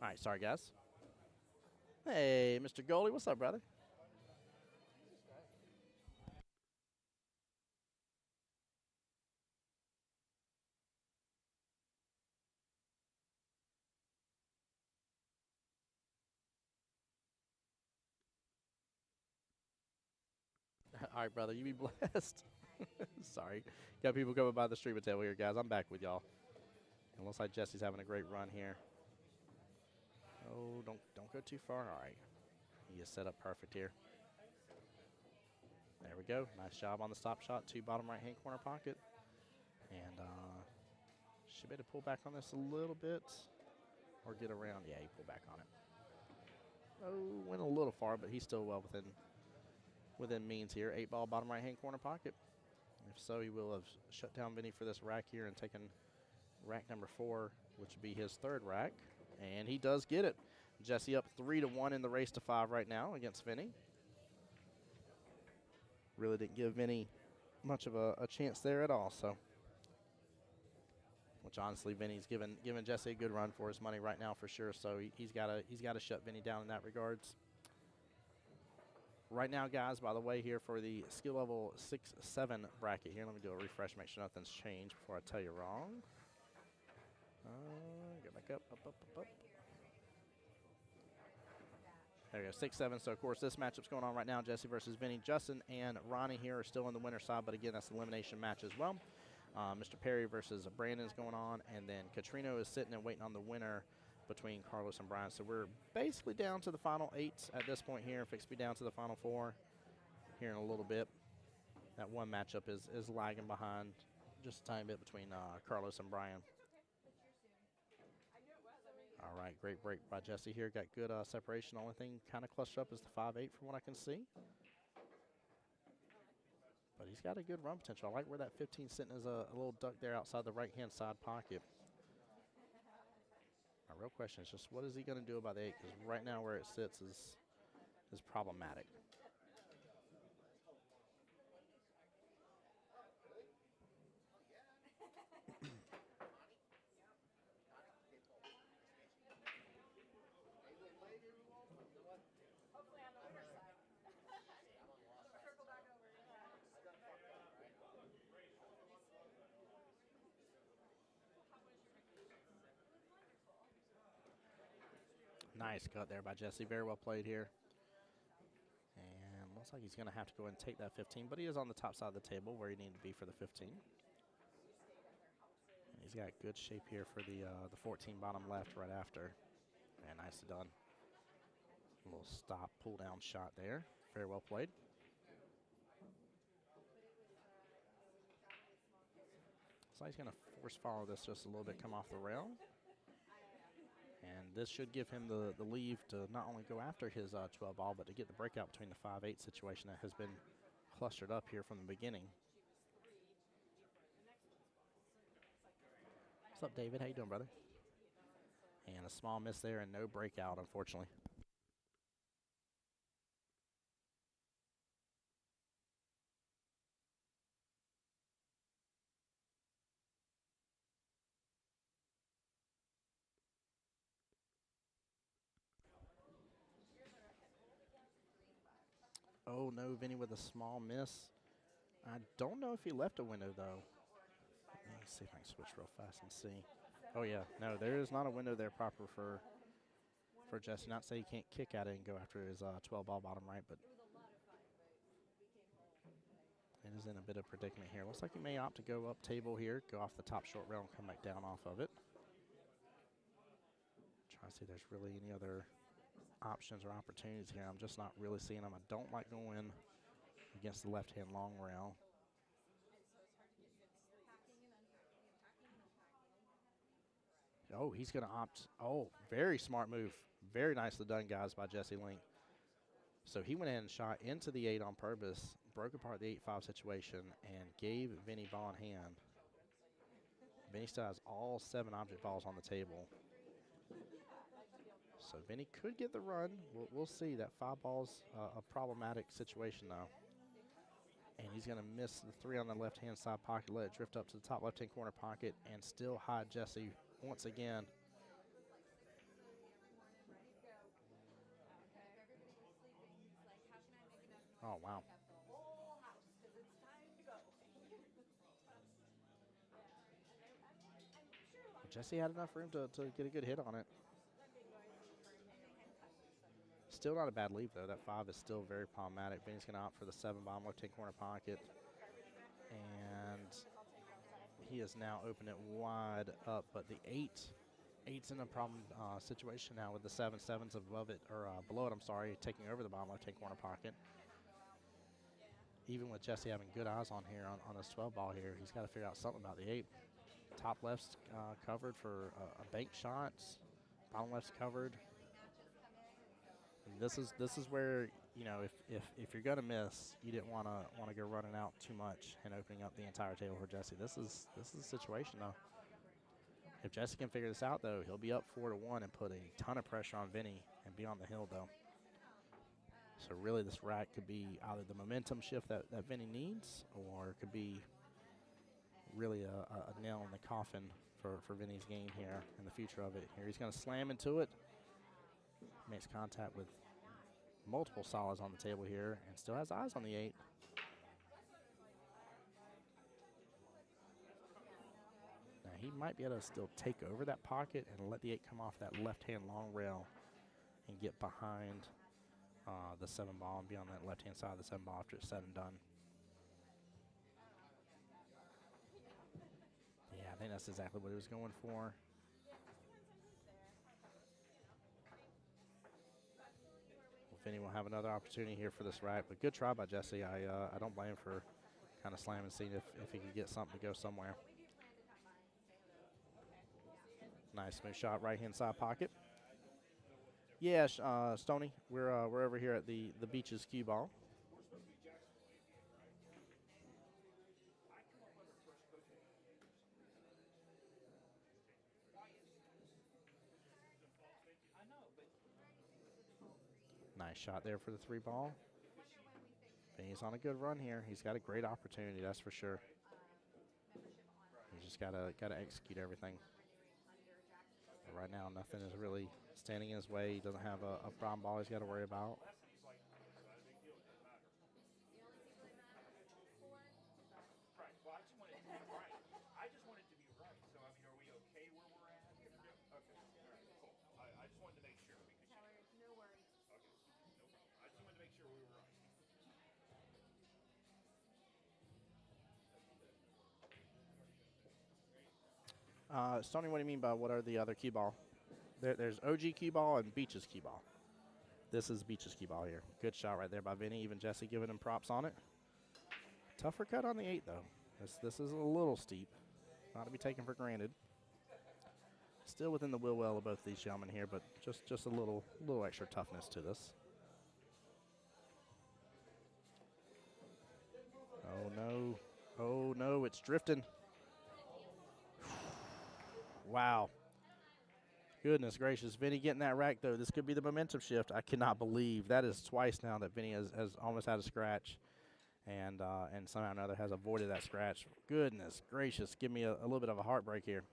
All right, sorry guys. Hey, Mr. Goldie, what's up, brother? All right, brother, you be blessed. Sorry, got people coming by the streamer table here, guys. I'm back with y'all. It looks like Jesse's having a great run here. Oh, don't go too far. All right, he is set up perfect here. There we go. Nice job on the stop shot to bottom right-hand corner pocket. And should be able to pull back on this a little bit or get around. Yeah, he pulled back on it. Oh, went a little far, but he's still well within means here. 8-ball bottom right-hand corner pocket. If so, he will have shut down Vinny for this rack here and taken rack number 4, which would be his third rack. And he does get it. Jesse up 3-1 in the race to 5 right now against Vinny. Really didn't give Vinny much of a chance there at all. So, which honestly, Vinny's giving Jesse a good run for his money right now for sure. So he's got to shut Vinny down in that regards. Right now, guys, by the way, here for the skill level 6-7 bracket here. Let me do a refresh, make sure nothing's changed before I tell you wrong. Get back up. There we go, 6-7. So, of course, this matchup's going on right now, Jesse versus Vinny. Justin and Ronnie here are still on the winner's side, but again, that's an elimination match as well. Mr. Perry versus Brandon's going on, and then Katrino is sitting and waiting on the winner between Carlos and Brian. So we're basically down to the final 8 at this point here. Fixed to be down to the final 4 here in a little bit. That one matchup is lagging behind just a tiny bit between Carlos and Brian. All right, great break by Jesse here. Got good separation. Only thing kind of clustered up is the 5-8 from what I can see. But he's got a good run potential. I like where that 15 sitting as a little duck there outside the right-hand side pocket. My real question is just what is he going to do about the 8? Because right now where it sits is problematic. Nice cut there by Jesse. Very well played here. And looks like he's going to have to go and take that 15, but he is on the top side of the table where he needed to be for the 15. And he's got good shape here for the 14 bottom left right after. And nicely done. A little stop, pull down shot there. Very well played. So he's going to force follow this just a little bit, come off the rail. And this should give him the leave to not only go after his 12 ball, but to get the breakout between the 5-8 situation that has been clustered up here from the beginning. What's up, David? How you doing, brother? And a small miss there and no breakout, unfortunately. Oh, no, Vinny with a small miss. I don't know if he left a window, though. Let me see if I can switch real fast and see. Oh, yeah. No, there is not a window there proper for Jesse. Not to say he can't kick at it and go after his 12 ball bottom right, but it is in a bit of predicament here. Looks like he may opt to go up table here, go off the top short rail and come back down off of it. Trying to see if there's really any other options or opportunities here. I'm just not really seeing them. I don't like going against the left-hand long rail. Oh, he's going to opt. Oh, very smart move. Very nicely done, guys, by Jesse Link. So he went in and shot into the 8 on purpose, broke apart the 8-5 situation, and gave Vinny ball in hand. Vinny still has all 7 object balls on the table. So Vinny could get the run. We'll see. That 5 ball's a problematic situation, though. And he's going to miss the 3 on the left-hand side pocket, let it drift up to the top left-hand corner pocket, and still hide Jesse once again. Oh, wow. Jesse had enough room to get a good hit on it. Still not a bad lead, though. That 5 is still very problematic. Vinny's going to opt for the 7 bottom left-hand corner pocket. And he has now opened it wide up, but the 8's in a problem situation now with the 7's above it, or below it, I'm sorry, taking over the bottom left-hand corner pocket. Even with Jesse having good eyes on here on his 12 ball here, he's got to figure out something about the 8. Top left's covered for a bank shot. Bottom left's covered. And this is where, you know, if you're gonna miss, you didn't want to go running out too much and opening up the entire table for Jesse. This is a situation though. If Jesse can figure this out though, he'll be up 4-1 and put a ton of pressure on Vinny and be on the hill though. So really this rack could be either the momentum shift that Vinny needs, or it could be really a nail in the coffin for Vinny's game here in the future of it. Here he's going to slam into it. Makes contact with multiple solids on the table here and still has eyes on the 8. Now he might be able to still take over that pocket and let the 8 come off that left-hand long rail and get behind the 7 ball and be on that left-hand side of the 7 ball after it's said and done. Yeah, I think that's exactly what he was going for. Well, Vinny will have another opportunity here for this rack, but good try by Jesse. I don't blame him for kind of slamming, seeing if he could get something to go somewhere. Nice smooth shot, right-hand side pocket. Yeah, Stoney, we're over here at the Beaches Qball. Nice shot there for the 3 ball. Vinny's on a good run here. He's got a great opportunity, that's for sure. He's just gotta execute everything. But right now, nothing is really standing in his way. He doesn't have a problem ball he's got to worry about. Stoney, what do you mean by what are the other Qball? There's OG Qball and Beaches Qball. This is Beaches Qball here. Good shot right there by Vinny. Even Jesse giving him props on it. Tougher cut on the 8 though. This is a little steep. Not to be taken for granted. Still within the will well of both these gentlemen here, but just a little extra toughness to this. Oh no. Oh no, it's drifting. Wow. Goodness gracious. Vinny getting that rack, though. This could be the momentum shift. I cannot believe that is twice now that Vinny has almost had a scratch and somehow or another has avoided that scratch. Goodness gracious. Give me a little bit of a heartbreak here.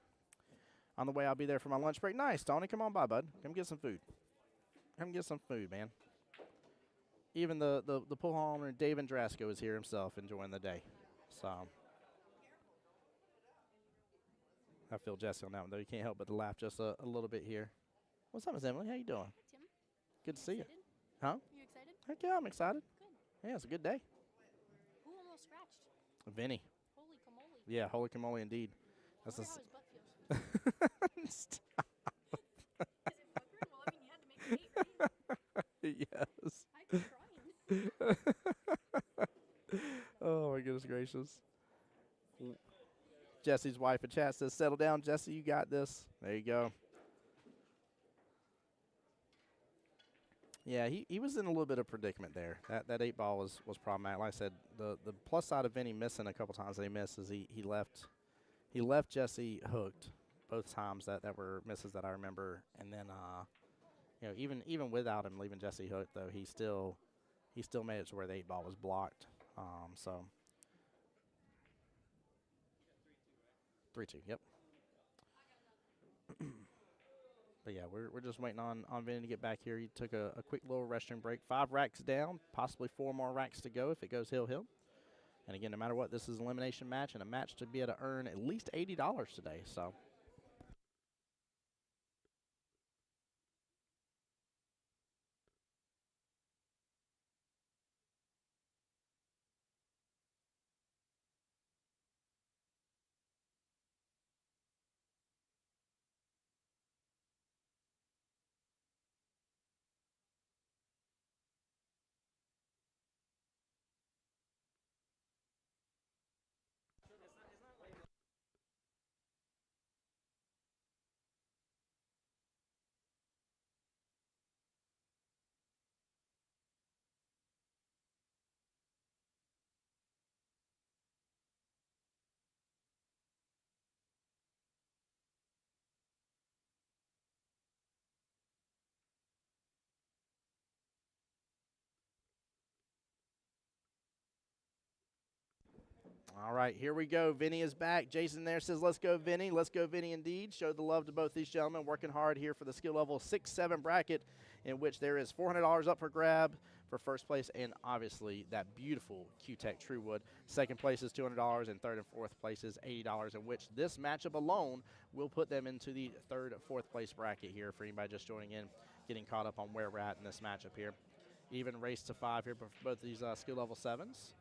On the way, I'll be there for my lunch break. Nice, Tony. Come on by, bud. Come get some food. Come get some food, man. Even the pull owner, Dave Andrasco, is here himself enjoying the day. So I feel Jesse on that one, though. You can't help but to laugh just a little bit here. What's up, Miss Emily? How you doing?
Tim?
Good to see you.
Excited?
Huh?
You excited?
Heck yeah, I'm excited.
Good.
Yeah, it's a good day.
Who almost scratched?
Vinny.
Holy camole.
Yeah, holy camole indeed.
I
That's
wonder
a
how his butt feels.
Stop.
Is it puckered? Well, I mean, you had to make the 8, right?
Yes.
I'm crying.
Oh, my goodness gracious. Jesse's wife in chat says, settle down, Jesse. You got this. There you go. Yeah, he was in a little bit of predicament there. That 8 ball was problematic. Like I said, the plus side of Vinny missing a couple times that he missed is he left Jesse hooked both times that were misses that I remember. And then even without him leaving Jesse hooked, though, he still made it to where the 8 ball was blocked. So 3-2, yep. But yeah, we're just waiting on Vinny to get back here. He took a quick little restroom break. 5 racks down, possibly 4 more racks to go if it goes hill. And again, no matter what, this is an elimination match and a match to be able to earn at least $80 today. So. All right, here we go. Vinny is back. Jason there says, let's go, Vinny. Let's go, Vinny, indeed. Showed the love to both these gentlemen, working hard here for the skill level 6-7 bracket, in which there is $400 up for grab for first place, and obviously that beautiful Q-Tech Truewood. Second place is $200, and third and fourth place is $80, in which this matchup alone will put them into the third, fourth place bracket here for anybody just joining in, getting caught up on where we're at in this matchup here. Even race to 5 here for both these skill level 7s.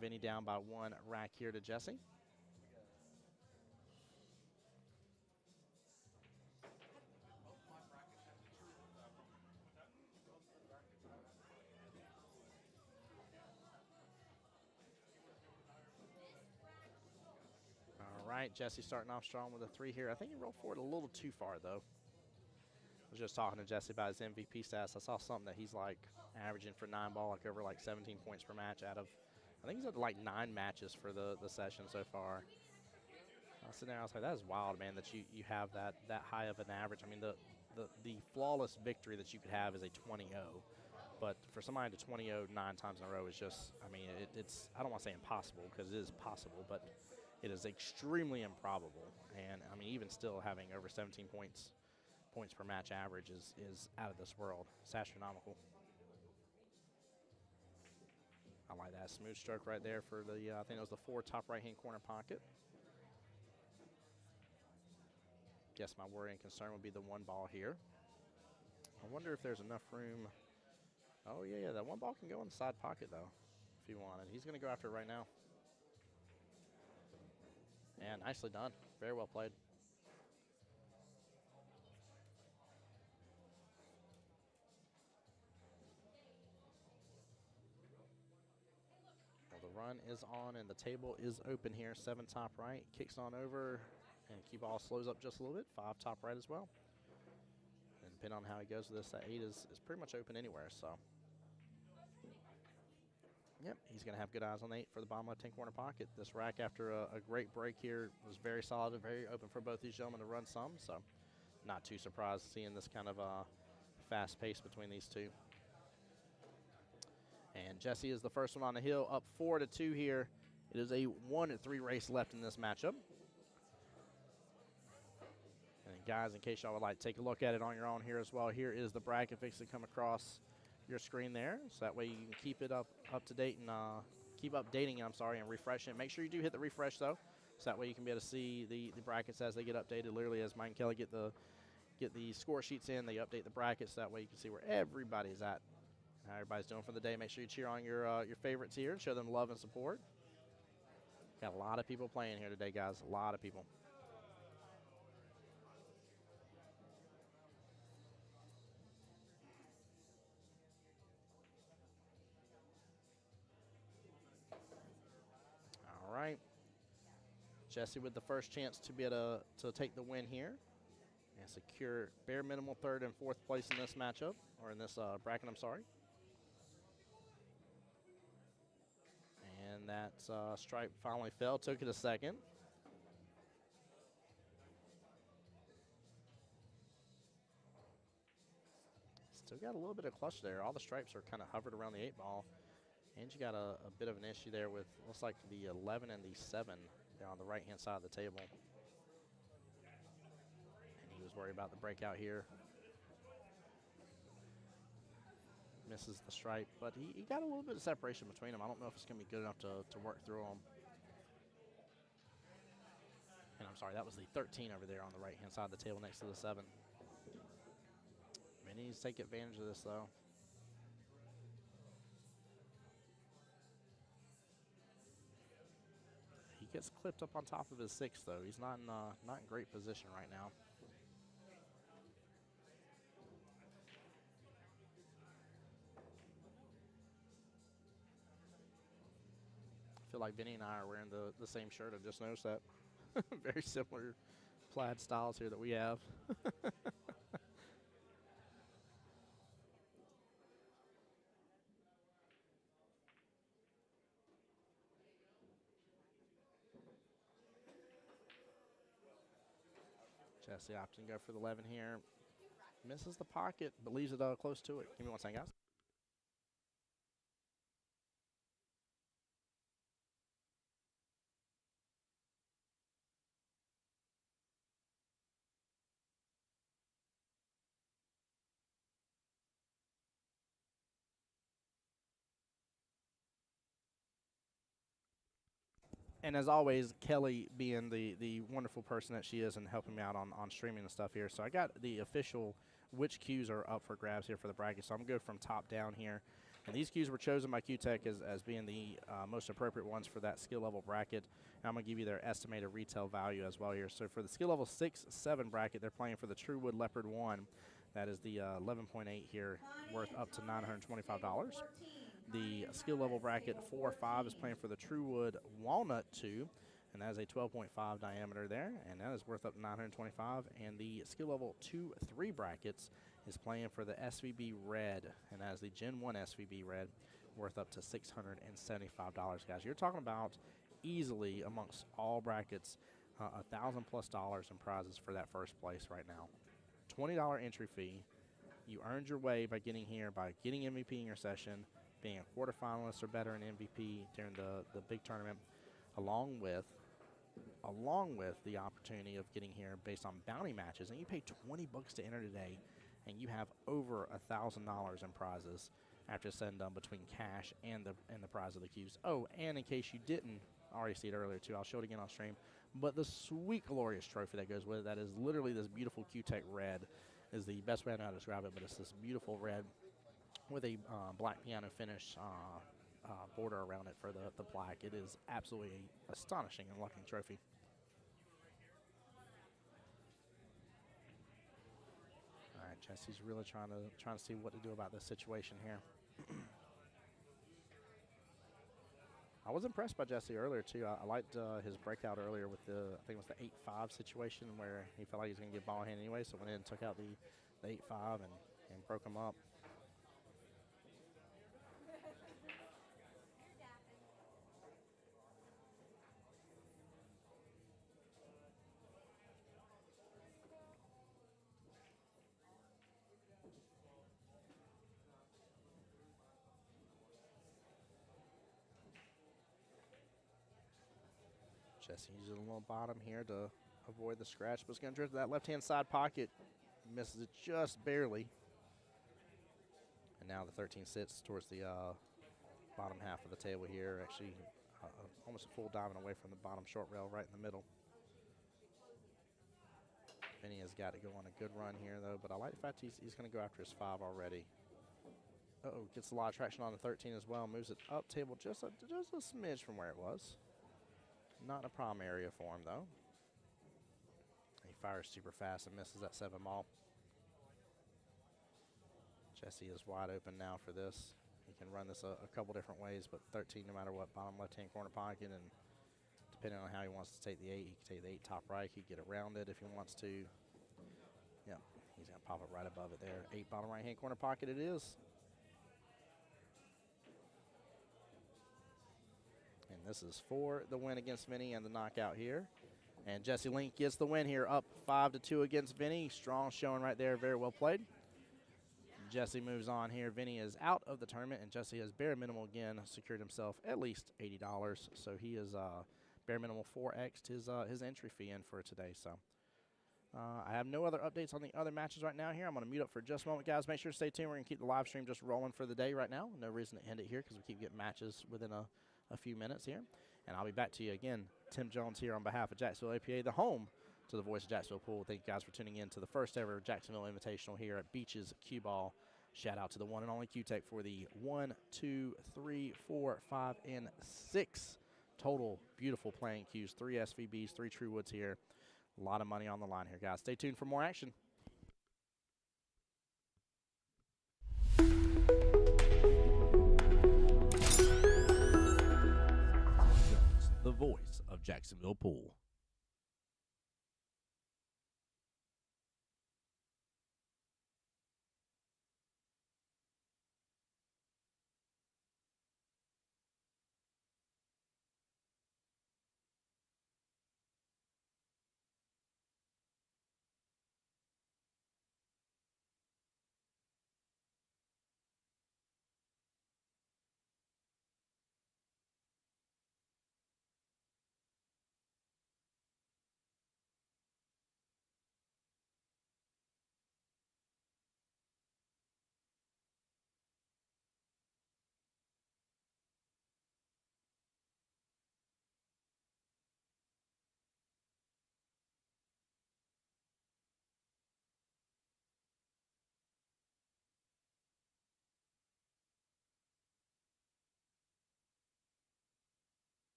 Vinny down by 1 rack here to Jesse. All right, Jesse starting off strong with a 3 here. I think he rolled forward a little too far, though. I was just talking to Jesse about his MVP stats. I saw something that he's like averaging for 9 ball, like over like 17 points per match out of, I think he's at like 9 matches for the session so far. I was sitting there, I was like, that is wild, man, that you have that high of an average. I mean, the flawless victory that you could have is a 20-0. But for somebody to 20-0 9 times in a row is just, I mean, it's, I don't want to say impossible because it is possible, but it is extremely improbable. And, I mean, even still having over 17 points per match average is out of this world. It's astronomical. I like that smooth stroke right there for the, I think it was the 4 top right-hand corner pocket. Guess my worry and concern would be the 1 ball here. I wonder if there's enough room. Oh, yeah, that 1 ball can go in the side pocket, though, if you wanted. He's going to go after it right now. And nicely done. Very well played. Well, the run is on, and the table is open here. 7 top right. Kicks on over, and Qball slows up just a little bit. 5 top right as well. And depending on how he goes with this, that 8 is pretty much open anywhere, so. Yep, he's going to have good eyes on the 8 for the bottom left-hand corner pocket. This rack, after a great break here, was very solid, very open for both these gentlemen to run some, so not too surprised seeing this kind of fast pace between these two. And Jesse is the first one on the hill, up 4-2 here. It is a 1-3 race left in this matchup. And guys, in case y'all would like to take a look at it on your own here as well, here is the bracket fix to come across your screen there, so that way you can keep it up to date and keep updating it, and refreshing it. Make sure you do hit the refresh though, so that way you can be able to see the brackets as they get updated. Literally, as Mike and Kelly get the score sheets in, they update the brackets, so that way you can see where everybody's at, how everybody's doing for the day. Make sure you cheer on your favorites here and show them love and support. Got a lot of people playing here today, guys. A lot of people. All right. Jesse with the first chance to be able to take the win here and secure bare minimal 3rd and 4th place in this matchup, or in this bracket, I'm sorry. And that stripe finally fell, took it a second. Still got a little bit of clutch there. All the stripes are kind of hovered around the 8 ball. And you got a bit of an issue there with, looks like the 11 and the 7 there on the right-hand side of the table. And he was worried about the breakout here. Misses the stripe, but he got a little bit of separation between them. I don't know if it's going to be good enough to work through them. And I'm sorry, that was the 13 over there on the right-hand side of the table next to the 7. He needs to take advantage of this, though. He gets clipped up on top of his 6, though. He's not in great position right now. I feel like Vinny and I are wearing the same shirt. I just noticed that. Very similar plaid styles here that we have. Jesse opting to go for the 11 here. Misses the pocket, but leaves it close to it. Give me one second, guys. And as always, Kelly being the wonderful person that she is and helping me out on streaming and stuff here. So I got the official which cues are up for grabs here for the bracket. So I'm good from top down here. And these cues were chosen by Q-Tech as being the most appropriate ones for that skill level bracket. And I'm going to give you their estimated retail value as well here. So for the skill level 6-7 bracket, they're playing for the Truewood Leopard 1. That is the 11.8 here, worth up to $925. The skill level bracket 4-5 is playing for the Truewood Walnut 2, and that is a 12.5 diameter there, and that is worth up to $925. And the skill level 2-3 brackets is playing for the SVB Red, and that is the Gen 1 SVB Red, worth up to $675, guys. You're talking about easily amongst all brackets $1,000+ in prizes for that first place right now. $20 entry fee. You earned your way by getting here, by getting MVP in your session, being a quarterfinalist or better in MVP during the big tournament, along with the opportunity of getting here based on bounty matches. And you pay $20 to enter today, and you have over $1,000 in prizes after it's said and done between cash and the prize of the cues. Oh, and in case you didn't already see it earlier too, I'll show it again on stream. But the sweet, glorious trophy that goes with it, that is literally this beautiful Q-Tech red, is the best way I know how to describe it, but it's this beautiful red with a black piano finish border around it for the plaque. It is absolutely astonishing and looking trophy. All right, Jesse's really trying to see what to do about this situation here. I was impressed by Jesse earlier too. I liked his breakout earlier with I think it was the 8-5 situation where he felt like he was going to get ball hand anyway, so went in and took out the 8-5 and broke him up. Jesse uses a little bottom here to avoid the scratch, but it's going to drift to that left-hand side pocket. Misses it just barely. And now the 13 sits towards the bottom half of the table here. Actually, almost a full diamond away from the bottom short rail right in the middle. Vinny has got to go on a good run here, though, but I like the fact he's going to go after his 5 already. Uh-oh, gets a lot of traction on the 13 as well. Moves it up table just a smidge from where it was. Not a problem area for him, though. He fires super fast and misses that 7 ball. Jesse is wide open now for this. He can run this a couple different ways, but 13 no matter what, bottom left-hand corner pocket, and depending on how he wants to take the 8, he can take the 8 top right. He can get around it if he wants to. Yep, he's going to pop it right above it there. 8 bottom right-hand corner pocket it is. And this is for the win against Vinny and the knockout here. And Jesse Link gets the win here, up 5-2 against Vinny. Strong showing right there, very well played. Jesse moves on here. Vinny is out of the tournament, and Jesse has bare minimal again secured himself at least $80. So he is bare minimal 4x'd his entry fee in for today. So I have no other updates on the other matches right now here. I'm going to mute up for just a moment, guys. Make sure to stay tuned. We're going to keep the live stream just rolling for the day right now. No reason to end it here because we keep getting matches within a few minutes here. And I'll be back to you again. Tim Jones here on behalf of Jacksonville APA, the home to the voice of Jacksonville Pool. Thank you guys for tuning in to the first ever Jacksonville Invitational here at Beach's Qball. Shout out to the one and only Q-Tech for the 1, 2, 3, 4, 5, and 6 total beautiful playing cues. 3 SVBs, 3 Truewoods here. A lot of money on the line here, guys. Stay tuned for more action. The voice of Jacksonville Pool.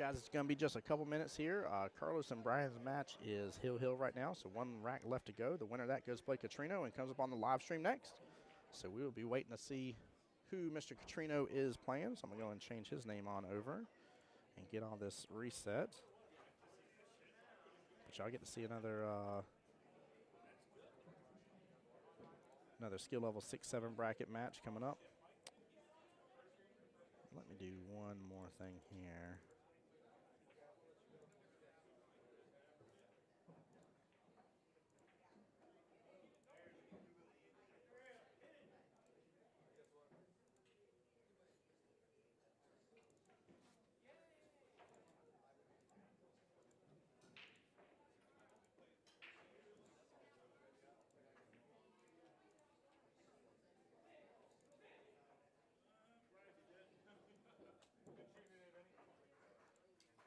guys, it's going to be just a couple minutes here. Carlos and Brian's match is hill right now, so one rack left to go. The winner of that goes play Catrino and comes up on the live stream next. So we will be waiting to see who Mr. Catrino is playing. So I'm going to go and change his name on over and get all this reset. But y'all get to see another skill level 6-7 bracket match coming up. Let me do one more thing here.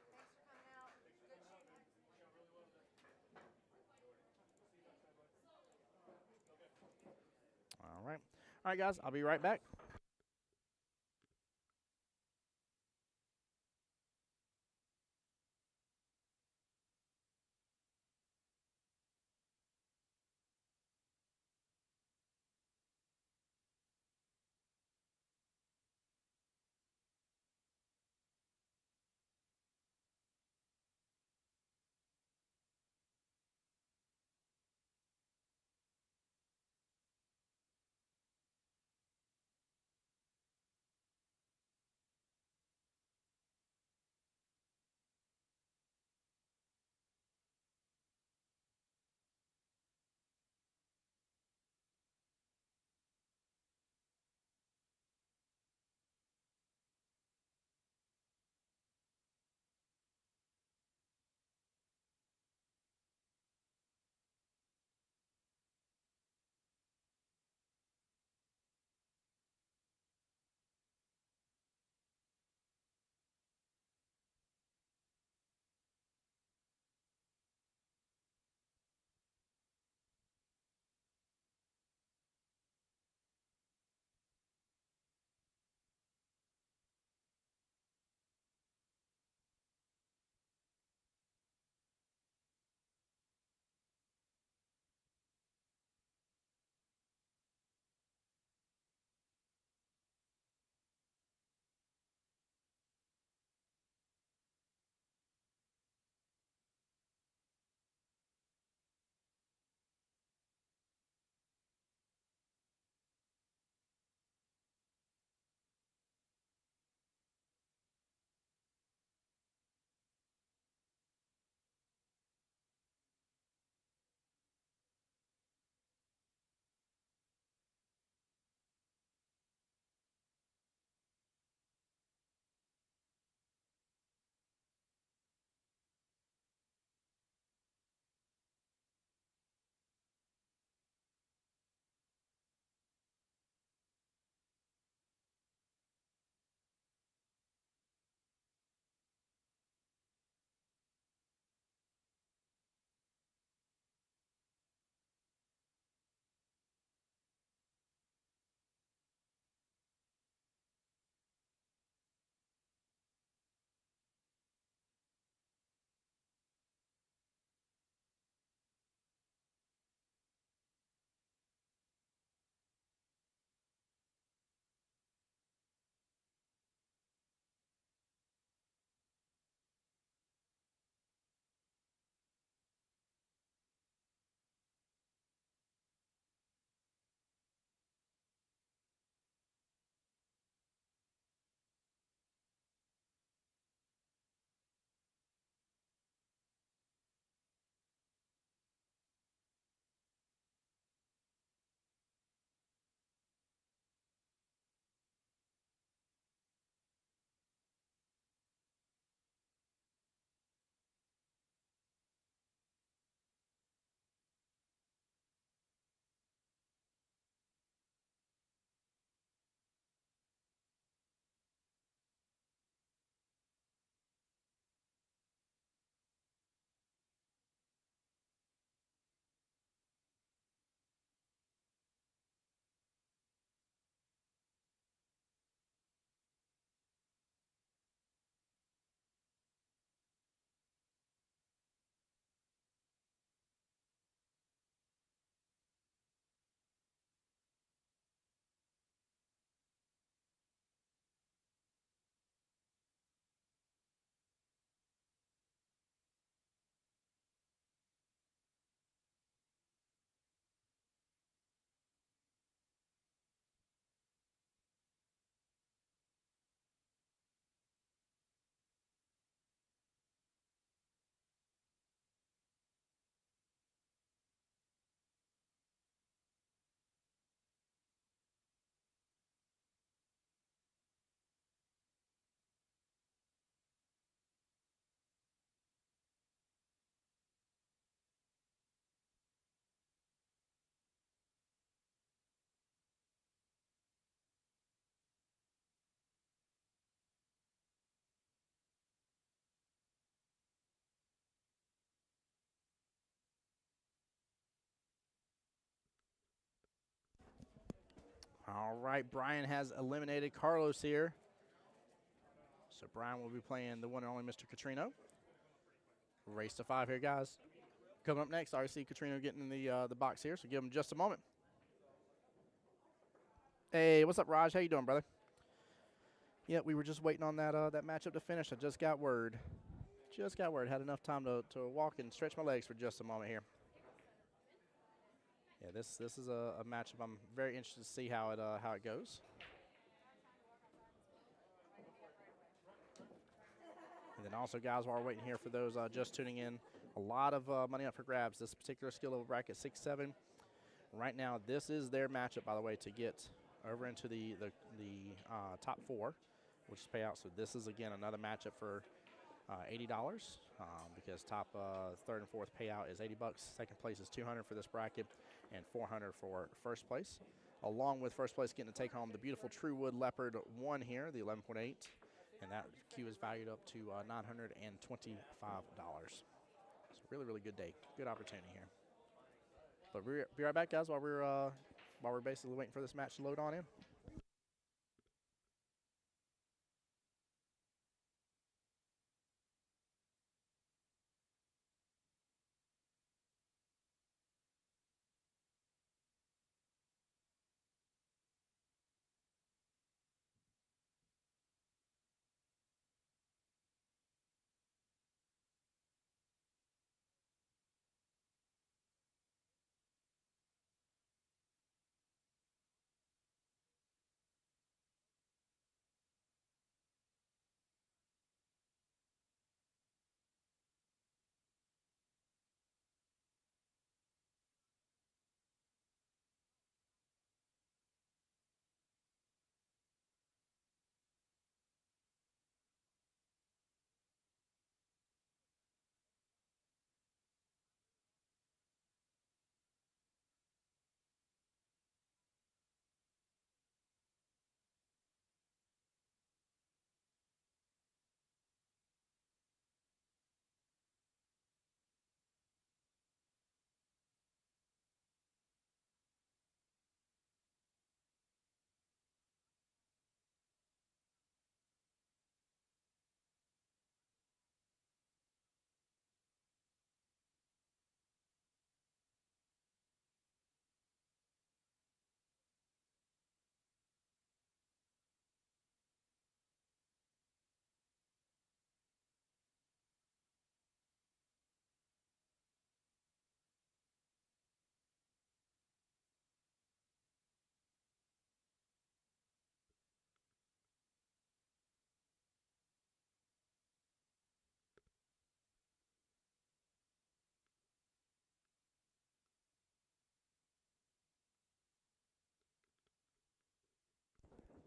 Thanks for coming out. Good shooting.
All right. All right, guys, I'll be right back. All right, Brian has eliminated Carlos here. So Brian will be playing the one and only Mr. Catrino. Race to 5 here, guys. Coming up next, I see Catrino getting in the box here, so give him just a moment. Hey, what's up, Raj? How you doing, brother? Yeah, we were just waiting on that that matchup to finish. I just got word. Just got word. Had enough time to walk and stretch my legs for just a moment here. Yeah, this is a matchup I'm very interested to see how it goes. And then also, guys, while we're waiting here for those just tuning in, a lot of money up for grabs. This particular skill level bracket, 6-7. Right now, this is their matchup, by the way, to get over into the top 4, which is payout. So this is, again, another matchup for $80 because top 3rd and 4th payout is $80. Second place is $200 for this bracket and $400 for first place. Along with first place getting to take home the beautiful True Wood Leopard 1 here, the 11.8. And that cue is valued up to $925. So really, really good day. Good opportunity here. But we'll be right back, guys, while we're basically waiting for this match to load on in.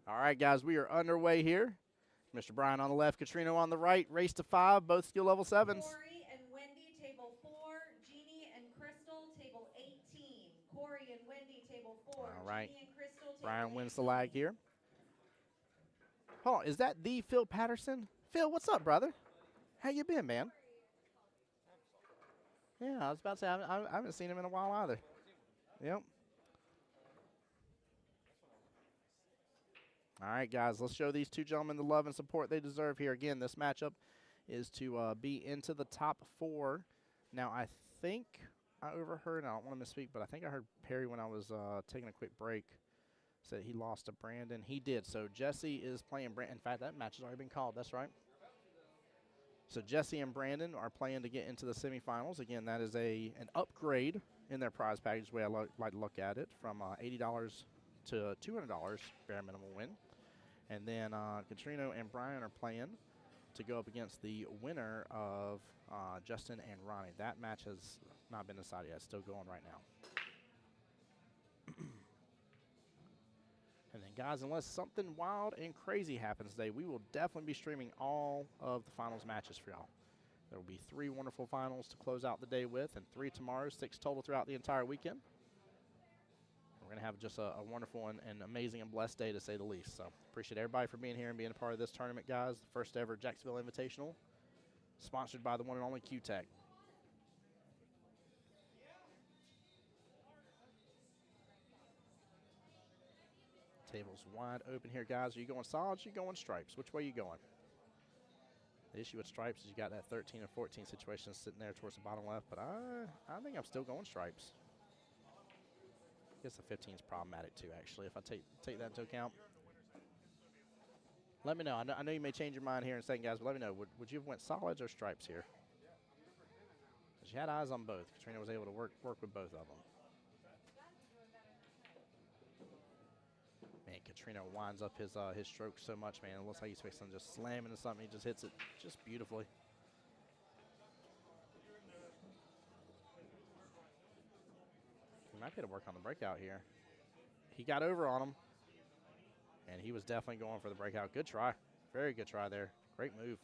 All right, guys, we are underway here. Mr. Brian on the left, Catrino on the right. Race to 5, both skill level 7s.
Corey and Wendy, table 4. Jeannie and Crystal, table 18. Corey and Wendy, table 4.
All right.
Jeannie and Crystal, table
Brian
18.
wins the lag here. Hold on, is that the Phil Patterson? Phil, what's up, brother? How you been, man? Yeah, I was about to say, I haven't seen him in a while either. Yep. All right, guys, let's show these two gentlemen the love and support they deserve here. Again, this matchup is to be into the top 4. Now, I think I overheard, I don't want to misspeak, but I think I heard Perry when I was taking a quick break said he lost to Brandon. He did. So Jesse is playing Brandon. In fact, that match has already been called. That's right. So Jesse and Brandon are playing to get into the semifinals. Again, that is an upgrade in their prize package, the way I like to look at it, from $80 to $200 bare minimum win. And then Catrino and Brian are playing to go up against the winner of Justin and Ronnie. That match has not been decided yet. It's still going right now. And then, guys, unless something wild and crazy happens today, we will definitely be streaming all of the finals matches for y'all. There will be 3 wonderful finals to close out the day with, and 3 tomorrow, 6 total throughout the entire weekend. We're going to have just a wonderful and amazing and blessed day, to say the least. So appreciate everybody for being here and being a part of this tournament, guys. The first ever Jacksonville Invitational, sponsored by the one and only Q-Tech. Table's wide open here, guys. Are you going solids? Are you going stripes? Which way are you going? The issue with stripes is you got that 13 and 14 situation sitting there towards the bottom left, but I think I'm still going stripes. I guess the 15 is problematic too, actually, if I take that into account. Let me know. I know you may change your mind here in a second, guys, but let me know. Would you have went solids or stripes here? Because you had eyes on both. Katrina was able to work with both of them. Man, Katrina winds up his stroke so much, man. It looks like he's fixing to just slam into something. He just hits it just beautifully. He might be able to work on the breakout here. He got over on him, and he was definitely going for the breakout. Good try. Very good try there. Great move.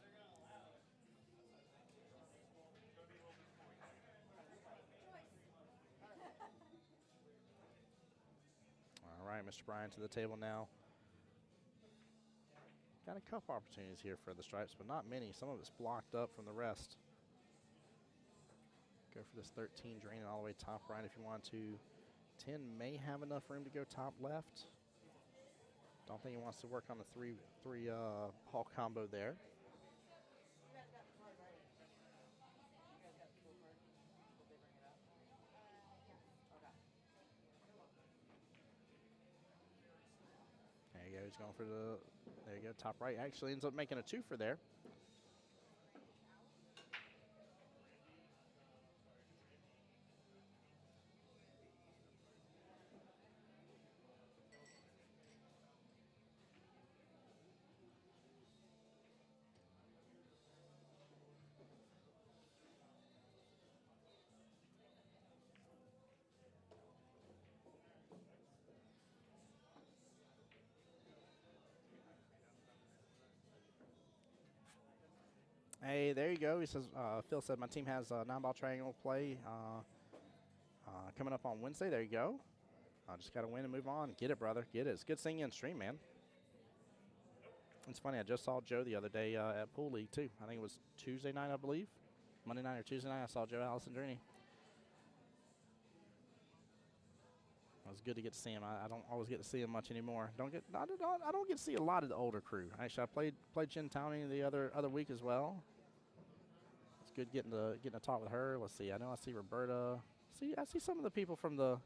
All right, Mr. Bryan to the table now. Got a couple opportunities here for the stripes, but not many. Some of it's blocked up from the rest. Go for this 13, draining all the way top right if you want to. 10 may have enough room to go top left. Don't think he wants to work on the three ball combo there. There you go. He's going for there you go, top right. Actually ends up making a two-for there. Hey, there you go. He says, Phil said my team has a 9-ball triangle play coming up on Wednesday. There you go. I just got to win and move on. Get it, brother. Get it. It's good seeing you in stream, man. It's funny. I just saw Joe the other day at Pool League, too. I think it was Tuesday night, I believe. Monday night or Tuesday night, I saw Joe Allison Drini. It was good to get to see him. I don't always get to see him much anymore. I don't get to see a lot of the older crew. Actually, I played Jen Towney the other week as well. It's good getting to talk with her. Let's see. I know I see Roberta. I see some of the people from the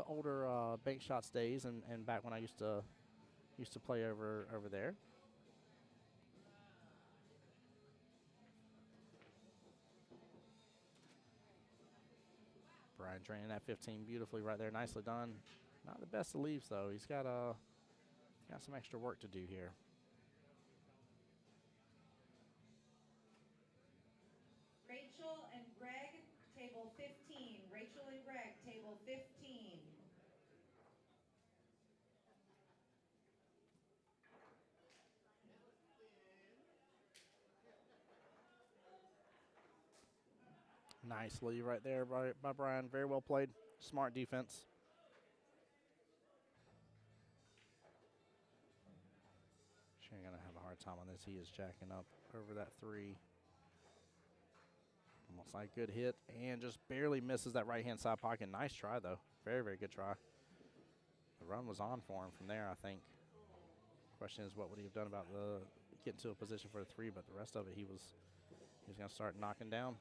older Bank Shots days and back when I used to play over there. Brian draining that 15 beautifully right there. Nicely done. Not the best of leaves, though. He's got some extra work to do here.
Rachel and Greg, table 15. Rachel and Greg, table 15.
Nice lead right there by Brian. Very well played. Smart defense. Sure, you're going to have a hard time on this. He is jacking up over that 3. Almost like good hit and just barely misses that right-hand side pocket. Nice try, though. Very, very good try. The run was on for him from there, I think. Question is, what would he have done about getting to a position for the 3, but the rest of it he was going to start knocking down.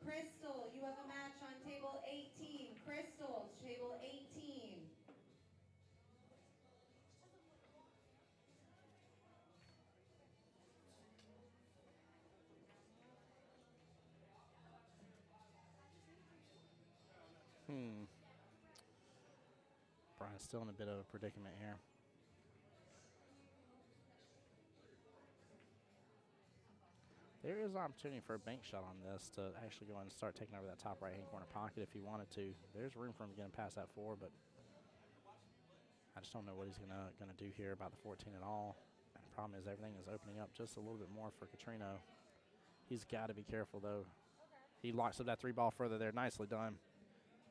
Crystal, you have a match on table 18. Crystal, table 18.
Brian's still in a bit of a predicament here. There is an opportunity for a bank shot on this to actually go and start taking over that top right-hand corner pocket if he wanted to. There's room for him getting past that 4, but I just don't know what he's gonna do here about the 14 at all. Problem is everything is opening up just a little bit more for Katrino. He's got to be careful, though. He locks up that 3-ball further there. Nicely done.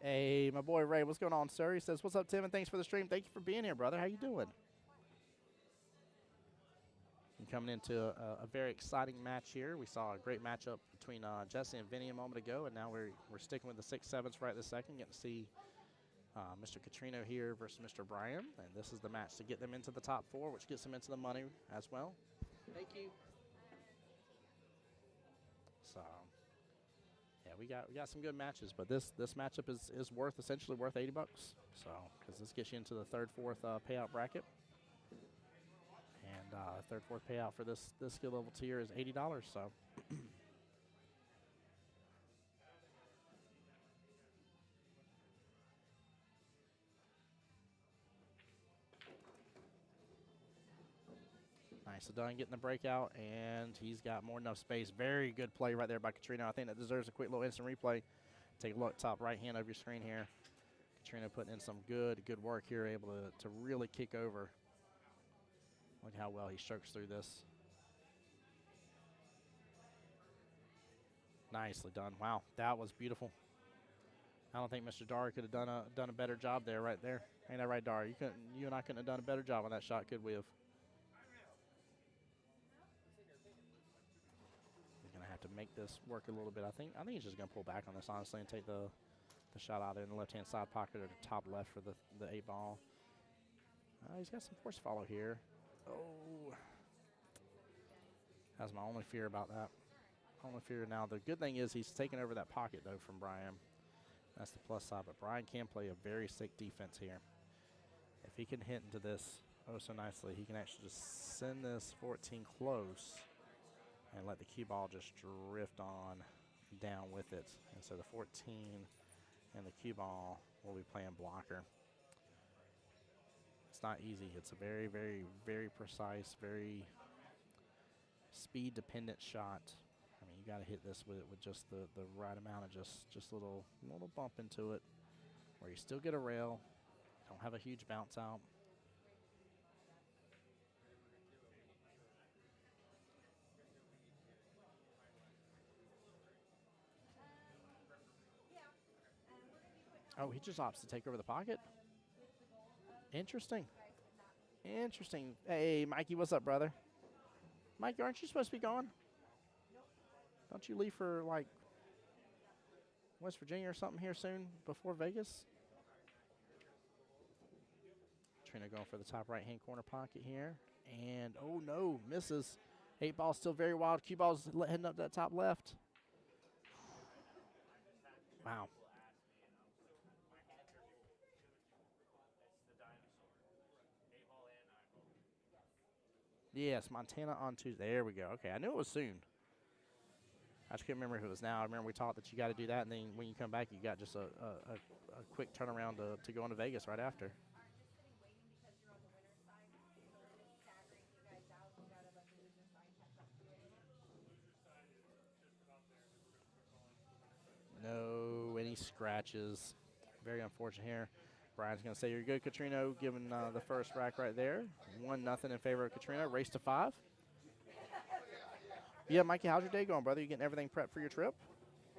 Hey, my boy Ray, what's going on, sir? He says, what's up, Tim, and thanks for the stream. Thank you for being here, brother. How you doing? And coming into a very exciting match here. We saw a great matchup between Jesse and Vinny a moment ago, and now we're sticking with the 6-7s right this second. Getting to see Mr. Katrino here versus Mr. Brian, and this is the match to get them into the top 4, which gets them into the money as well. Thank you. So, yeah, we got some good matches, but this matchup is essentially worth $80. So, because this gets you into the 3rd, 4th payout bracket. And 3rd, 4th payout for this skill level tier is $80. So, nice done getting the breakout, and he's got more than enough space. Very good play right there by Katrino. I think that deserves a quick little instant replay. Take a look, top right hand of your screen here. Katrino putting in some good work here, able to really kick over. Look how well he strokes through this. Nicely done. Wow, that was beautiful. I don't think Mr. Dar could have done a better job there, right there. Ain't that right, Dar? You and I couldn't have done a better job on that shot, could we have? He's gonna have to make this work a little bit. I think he's just gonna pull back on this honestly and take the shot out there in the left-hand side pocket or the top left for the 8-ball. He's got some force follow here. Oh, that's my only fear about that. Only fear now. The good thing is he's taking over that pocket though from Brian. That's the plus side, but Brian can play a very sick defense here. If he can hit into this oh so nicely, he can actually just send this 14 close and let the cue ball just drift on down with it. And so the 14 and the cue ball will be playing blocker. It's not easy. It's a very, very, very precise, very speed-dependent shot. I mean, you got to hit this with just the right amount of just little bump into it, where you still get a rail, don't have a huge bounce out. Oh, he just opts to take over the pocket. Interesting. Interesting. Hey, Mikey, what's up, brother? Mikey, aren't you supposed to be gone? Don't you leave for, like, West Virginia or something here soon before Vegas? Trina going for the top right-hand corner pocket here. And, oh, no, misses. 8-ball still very wild. Qball's heading up that top left. Wow. Yes, Montana on Tuesday. There we go. Okay, I knew it was soon. I just couldn't remember if it was now. I remember we talked that you got to do that, and then when you come back, you got just a quick turnaround to go into Vegas right after. No, any scratches. Very unfortunate here. Brian's going to say you're good, Katrino, given the first rack right there. 1-0 in favor of Katrino. Race to 5. Yeah, Mikey, how's your day going, brother? You getting everything prepped for your trip?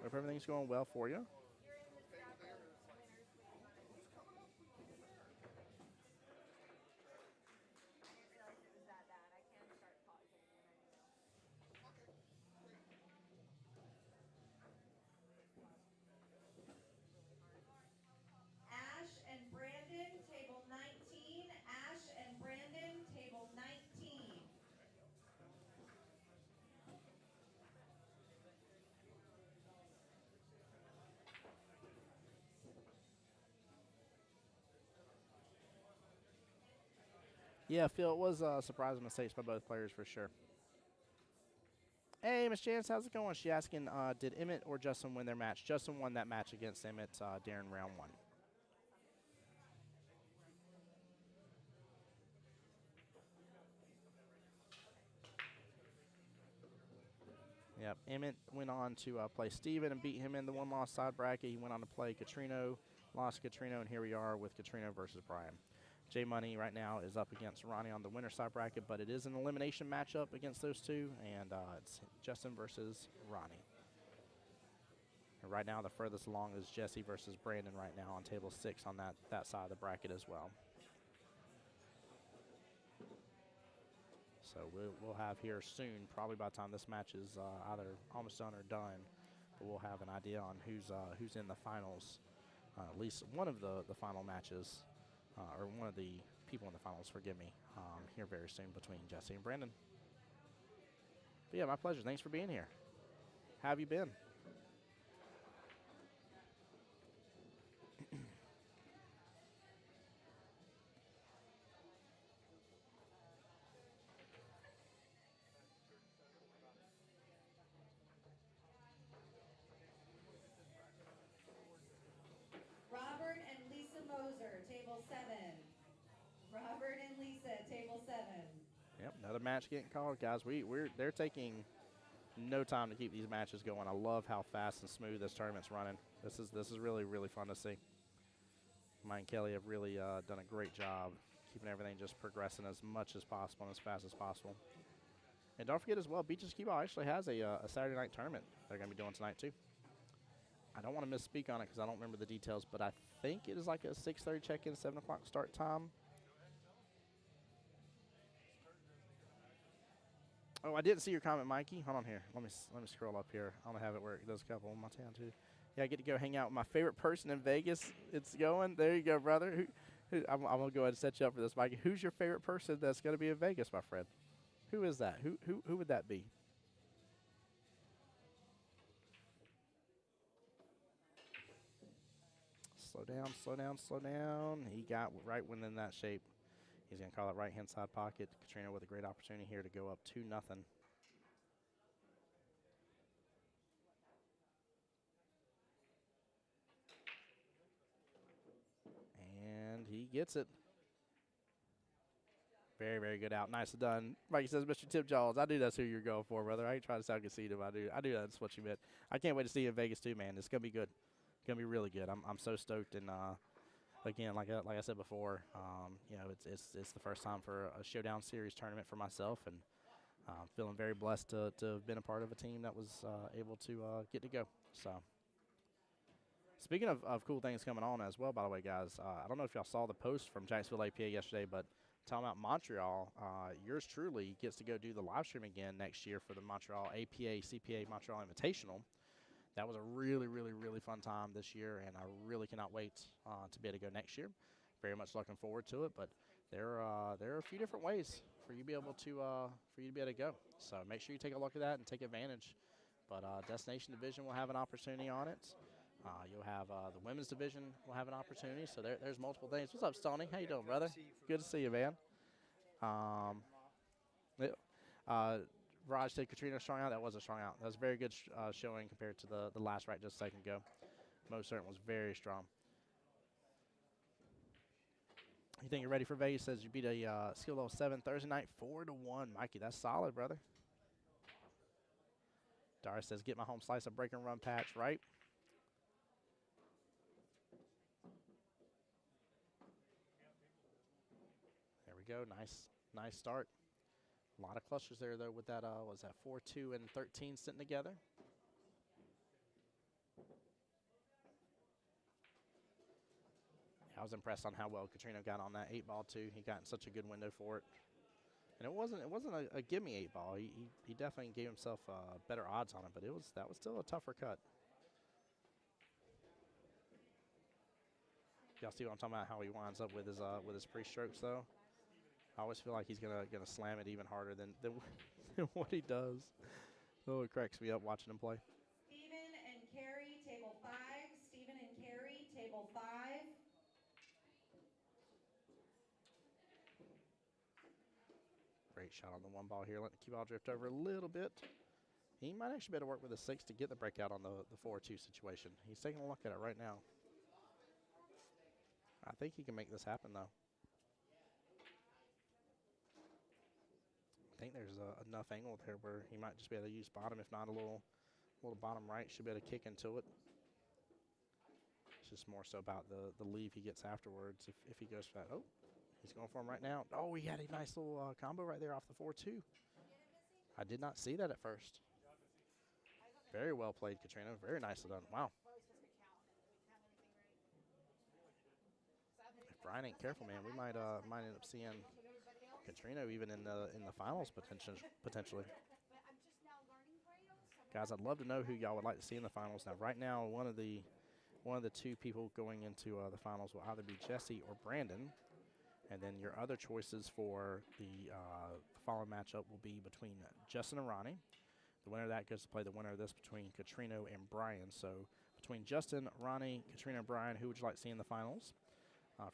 Hope everything's going well for you.
Ash and Brandon, table 19. Ash and Brandon, table 19.
Yeah, Phil, it was surprising mistakes by both players for sure. Hey, Miss Chance, how's it going? She asking, did Emmett or Justin win their match? Justin won that match against Emmett during round 1. Yep, Emmett went on to play Steven and beat him in the one-loss side bracket. He went on to play Katrino, lost Katrino, and here we are with Katrino versus Brian. J Money right now is up against Ronnie on the winner side bracket, but it is an elimination matchup against those two, and it's Justin versus Ronnie. And right now, the furthest along is Jesse versus Brandon right now on table 6 on that side of the bracket as well. So we'll have here soon, probably by the time this match is either almost done or done, but we'll have an idea on who's in the finals, at least one of the final matches, or one of the people in the finals, forgive me, here very soon between Jesse and Brandon. But yeah, my pleasure. Thanks for being here. How have you been?
Robert and Lisa Moser, table 7. Robert and Lisa, table 7.
Yep, another match getting called, guys. They're taking no time to keep these matches going. I love how fast and smooth this tournament's running. This is really fun to see. Mike and Kelly have really done a great job keeping everything just progressing as much as possible and as fast as possible. And don't forget as well, Beaches Qball actually has a Saturday night tournament they're going to be doing tonight too. I don't want to misspeak on it because I don't remember the details, but I think it is like a 6:30 check-in, 7 o'clock start time. Oh, I didn't see your comment, Mikey. Hold on here. Let me scroll up here. I'm gonna have it where it does a couple in my town too. Yeah, I get to go hang out with my favorite person in Vegas. It's going. There you go, brother. I'm gonna go ahead and set you up for this, Mikey. Who's your favorite person that's gonna be in Vegas, my friend? Who is that? Who would that be? Slow down, slow down, slow down. He got right within that shape. He's going to call it right-hand side pocket. Katrina with a great opportunity here to go up 2-0. And he gets it. Very good out. Nice done. Mikey says, Mr. Tim Jaws, I knew that's who you're going for, brother. I ain't trying to sound conceited. I knew that's what you meant. I can't wait to see you in Vegas too, man. It's going to be good. It's going to be really good. I'm so stoked, and again, like I said before, you know, it's the first time for a Showdown Series tournament for myself, and feeling very blessed to have been a part of a team that was able to get to go. So, speaking of cool things coming on as well, by the way, guys, I don't know if y'all saw the post from Jacksonville APA yesterday, but talking about Montreal, yours truly gets to go do the live stream again next year for the Montreal APA CPA Montreal Invitational. That was a really fun time this year, and I really cannot wait to be able to go next year. Very much looking forward to it, but there are a few different ways for you to be able to go. So make sure you take a look at that and take advantage. But Destination Division will have an opportunity on it. You'll have the Women's Division will have an opportunity. So there's multiple things. What's up, Stoney? How you doing, brother? Good to see you, man. Raj said Katrina strong out. That was a strong out. That was a very good showing compared to the last right just a second ago. Most certainly was very strong. You think you're ready for Vegas? Says you beat a skill level 7 Thursday night 4-1. Mikey, that's solid, brother. Dara says get my home slice of break and run patch right. There we go. Nice start. A lot of clusters there, though, with that, was that 4, 2, and 13 sitting together. I was impressed on how well Katrina got on that 8-ball, too. He got in such a good window for it. And it wasn't a gimme 8-ball. He definitely gave himself better odds on it, but that was still a tougher cut. Y'all see what I'm talking about, how he winds up with his pre-strokes, though? I always feel like he's gonna slam it even harder than what he does. Oh, it cracks me up watching him play.
Stephen and Carrie, table 5. Stephen and Carrie, table 5.
Great shot on the 1-ball here. Let the cue ball drift over a little bit. He might actually better work with a 6 to get the breakout on the 4-2 situation. He's taking a look at it right now. I think he can make this happen, though. I think there's enough angle there where he might just be able to use bottom, if not a little bottom right. Should be able to kick into it. It's just more so about the leave he gets afterwards if he goes for that. Oh, He's going for him right now. Oh, he had a nice little combo right there off the 4-2. I did not see that at first. Very well played, Katrina. Very nicely done. Wow. If Brian ain't careful, man, we might end up seeing Katrina even in the finals potentially. Guys, I'd love to know who y'all would like to see in the finals. Now, right now, one of the two people going into the finals will either be Jesse or Brandon. And then your other choices for the following matchup will be between Justin and Ronnie. The winner of that gets to play the winner of this between Katrino and Brian. So between Justin, Ronnie, Katrina, and Brian, who would you like to see in the finals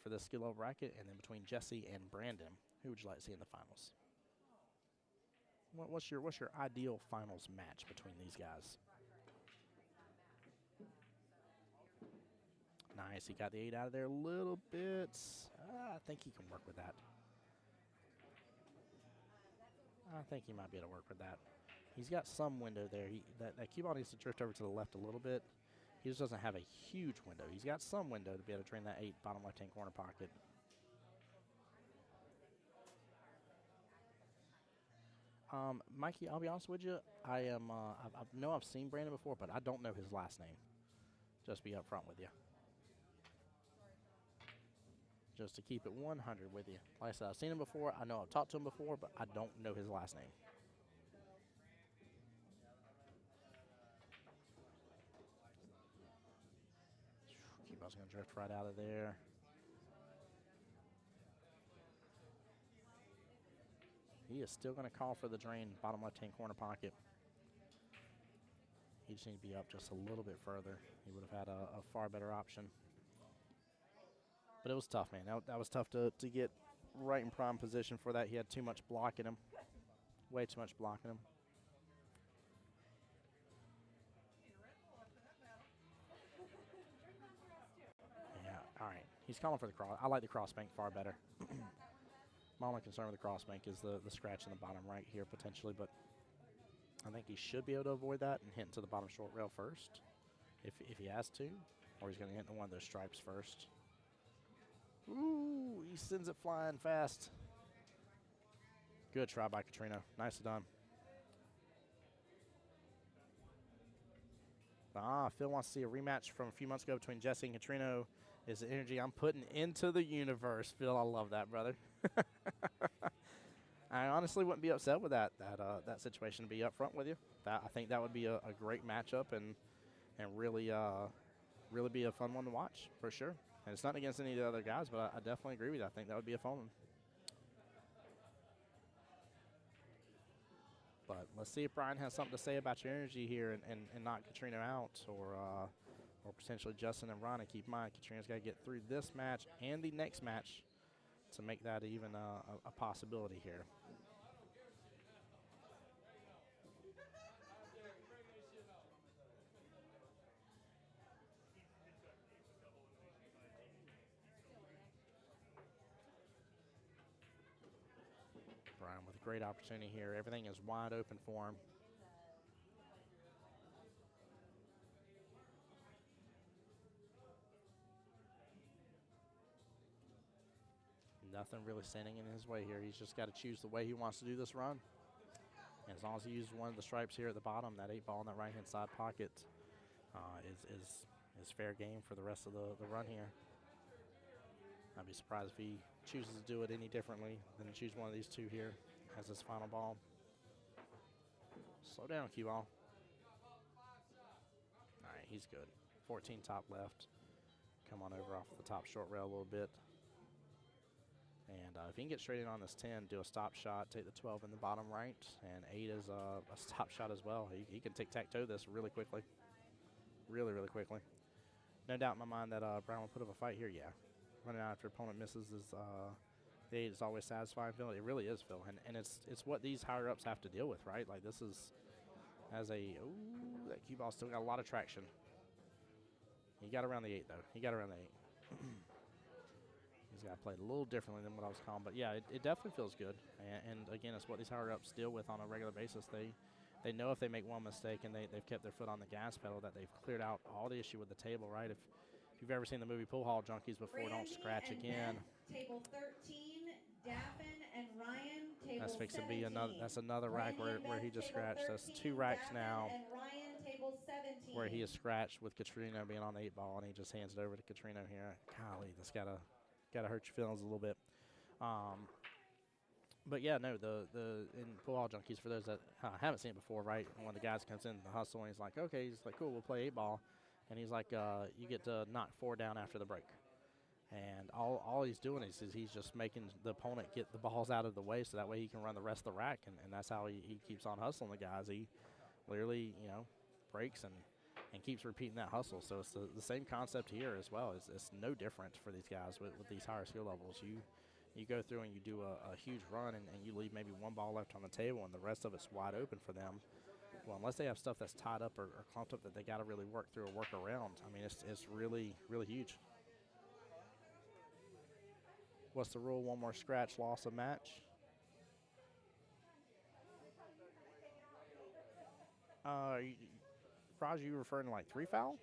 for this skill level bracket? And then between Jesse and Brandon, who would you like to see in the finals? What's your ideal finals match between these guys? Nice. He got the 8 out of there a little bit. I think he can work with that. I think he might be able to work with that. He's got some window there. That Qball needs to drift over to the left a little bit. He just doesn't have a huge window. He's got some window to be able to drain that 8 bottom left-hand corner pocket. Mikey, I'll be honest with you. I know I've seen Brandon before, but I don't know his last name. Just be upfront with you. Just to keep it 100 with you. Like I said, I've seen him before. I know I've talked to him before, but I don't know his last name. Qball's going to drift right out of there. He is still going to call for the drain, bottom left-hand corner pocket. He just needs to be up just a little bit further. He would have had a far better option. But it was tough, man. That was tough to get right in prime position for that. He had too much block in him. Way too much block in him. Yeah, all right. He's calling for the cross. I like the cross bank far better. My only concern with the cross bank is the scratch in the bottom right here potentially, but I think he should be able to avoid that and hit into the bottom short rail first if he has to, or he's going to hit into one of those stripes first. Ooh, he sends it flying fast. Good try by Katrina. Nicely done. Phil wants to see a rematch from a few months ago between Jesse and Katrino. Is the energy I'm putting into the universe. Phil, I love that, brother. I honestly wouldn't be upset with that situation, to be up front with you. I think that would be a great matchup and really be a fun one to watch, for sure. And it's not against any of the other guys, but I definitely agree with you. I think that would be a fun one. But let's see if Brian has something to say about your energy here and knock Katrina out, or potentially Justin and Ronnie. Keep in mind, Katrina's got to get through this match and the next match to make that even a possibility here. Brian with a great opportunity here. Everything is wide open for him. Nothing really standing in his way here. He's just got to choose the way he wants to do this run. And as long as he uses one of the stripes here at the bottom, that 8 ball in that right-hand side pocket is fair game for the rest of the run here. I'd be surprised if he chooses to do it any differently than to choose one of these two here as his final ball. Slow down, Qball. All right, he's good. 14 top left. Come on over off the top short rail a little bit. And if he can get straight in on this 10, do a stop shot, take the 12 in the bottom right, and 8 is a stop shot as well. He can tic-tac-toe this really quickly. Really, really quickly. No doubt in my mind that Brown will put up a fight here, yeah. Running out after opponent misses is the 8 is always satisfying, Phil. It really is, Phil. And it's what these higher-ups have to deal with, right? Like this is, as a, ooh, that Qball still got a lot of traction. He got around the 8, though. He got around the 8. He's got to play it a little differently than what I was calling. But, yeah, it definitely feels good. And again, it's what these higher-ups deal with on a regular basis. They know if they make one mistake and they've kept their foot on the gas pedal, that they've cleared out all the issue with the table, right? If you've ever seen the movie Pool Hall Junkies before, Don't Scratch Again.
Table 13, Daffin and Ryan. Table
That's fixing to
17.
be another. That's another rack
Brandy and
where
Beth,
he just
table
scratched. That's 2
13,
racks
Daffin
now
and Ryan, table 17.
where he is scratched with Katrina being on the 8-ball, and he just hands it over to Katrina here. Golly, that's gotta hurt your feelings a little bit. But yeah, no, the in Qball Junkies, for those that haven't seen it before, right? When the guys comes in the hustle and he's like, okay, he's like, cool, we'll play 8-ball, and he's like, you get to knock 4 down after the break. And all he's doing is he's just making the opponent get the balls out of the way so that way he can run the rest of the rack, and that's how he keeps on hustling the guys. He literally, breaks and keeps repeating that hustle. So it's the same concept here as well. It's no different for these guys with these higher skill levels. You go through and you do a huge run, and you leave maybe 1 ball left on the table, and the rest of it's wide open for them. Well, unless they have stuff that's tied up or clumped up that they got to really work through or work around, I mean, it's really, really huge. What's the rule? 1 more scratch, loss of match. Raj, you referring to like 3 foul?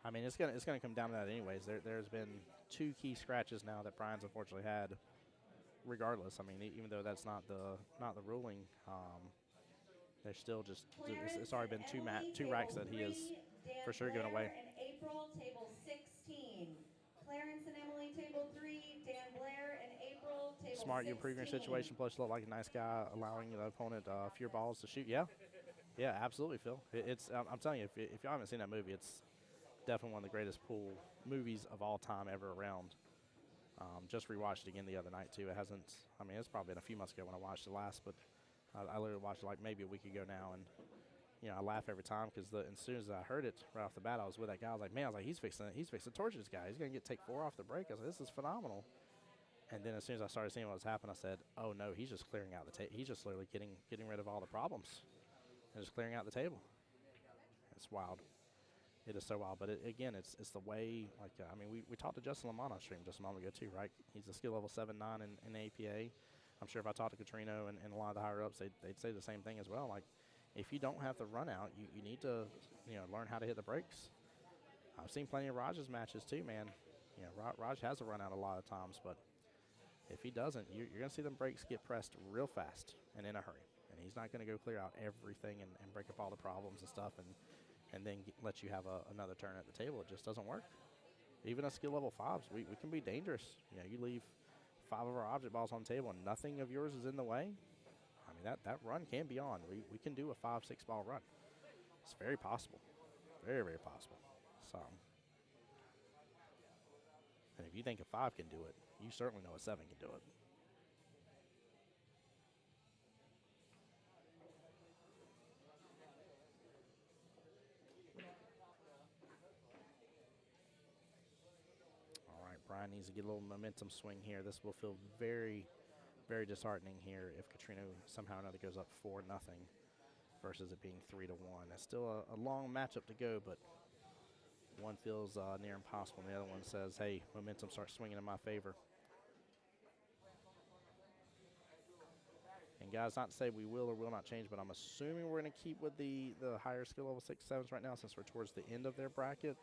I mean, it's gonna come down to that anyways. There's been 2 key scratches now that Brian's unfortunately had. Regardless, I mean, even though that's not the ruling, there's still just it's already been 2 racks that he is for sure giving away.
In April, table 16. Clarence and Emily, table 3. Dan Blair in April, table
Smart,
16.
you improving your situation. Plus, you look like a nice guy, allowing the opponent fewer balls to shoot. Yeah, absolutely, Phil. It's I'm telling you, if y'all haven't seen that movie, it's definitely one of the greatest pool movies of all time ever around. Just rewatched it again the other night too. It hasn't. I mean, it's probably been a few months ago when I watched it last, but I literally watched it like maybe a week ago now, and I laugh every time because as soon as I heard it right off the bat, I was with that guy. I was like, man, he's fixing to torture this guy. He's gonna take 4 off the break. I was like, this is phenomenal. And then as soon as I started seeing what was happening, I said, oh no, he's just clearing out the table. He's just literally getting rid of all the problems and just clearing out the table. It's wild. It is so wild, but again, it's the way, like, I mean, we talked to Justin Lamont on stream just a moment ago too, right? He's a skill level 7-9 in APA. I'm sure if I talked to Katrino and a lot of the higher ups, they'd say the same thing as well. Like, if you don't have the run out, you need to, learn how to hit the brakes. I've seen plenty of Raj's matches too, man. Raj has a run out a lot of times, but if he doesn't, you're going to see them brakes get pressed real fast and in a hurry. And he's not going to go clear out everything and break up all the problems and stuff and then let you have another turn at the table. It just doesn't work. Even at skill level 5s, we can be dangerous. You leave 5 of our object balls on the table and nothing of yours is in the way. I mean, that run can be on. We can do a 5-6 ball run. It's very possible. Very, very possible. So, and if you think a 5 can do it, you certainly know a 7 can do it. Brian needs to get a little momentum swing here. This will feel very, very disheartening here if Katrina somehow or another goes up 4-0 versus it being 3-1. It's still a long matchup to go, but one feels near impossible, and the other one says, hey, momentum starts swinging in my favor. And guys, not to say we will or will not change, but I'm assuming we're going to keep with the higher skill level 6-7s right now since we're towards the end of their bracket.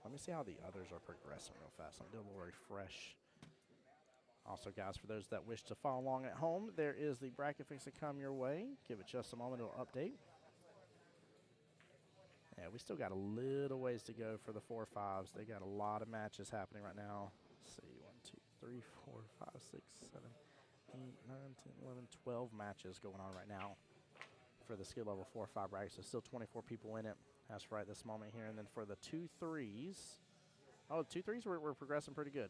Let me see how the others are progressing real fast. I'm doing a little refresh. Also, guys, for those that wish to follow along at home, there is the bracket fix to come your way. Give it just a moment, it'll update. Yeah, we still got a little ways to go for the 4-5s. They got a lot of matches happening right now. Let's see, 1, 2, 3, 4, 5, 6, 7, 8, 9, 10, 11, 12 matches going on right now for the skill level 4-5 bracket. So still 24 people in it. That's right this moment here. And then for the 2-3s, oh, 2-3s we're progressing pretty good.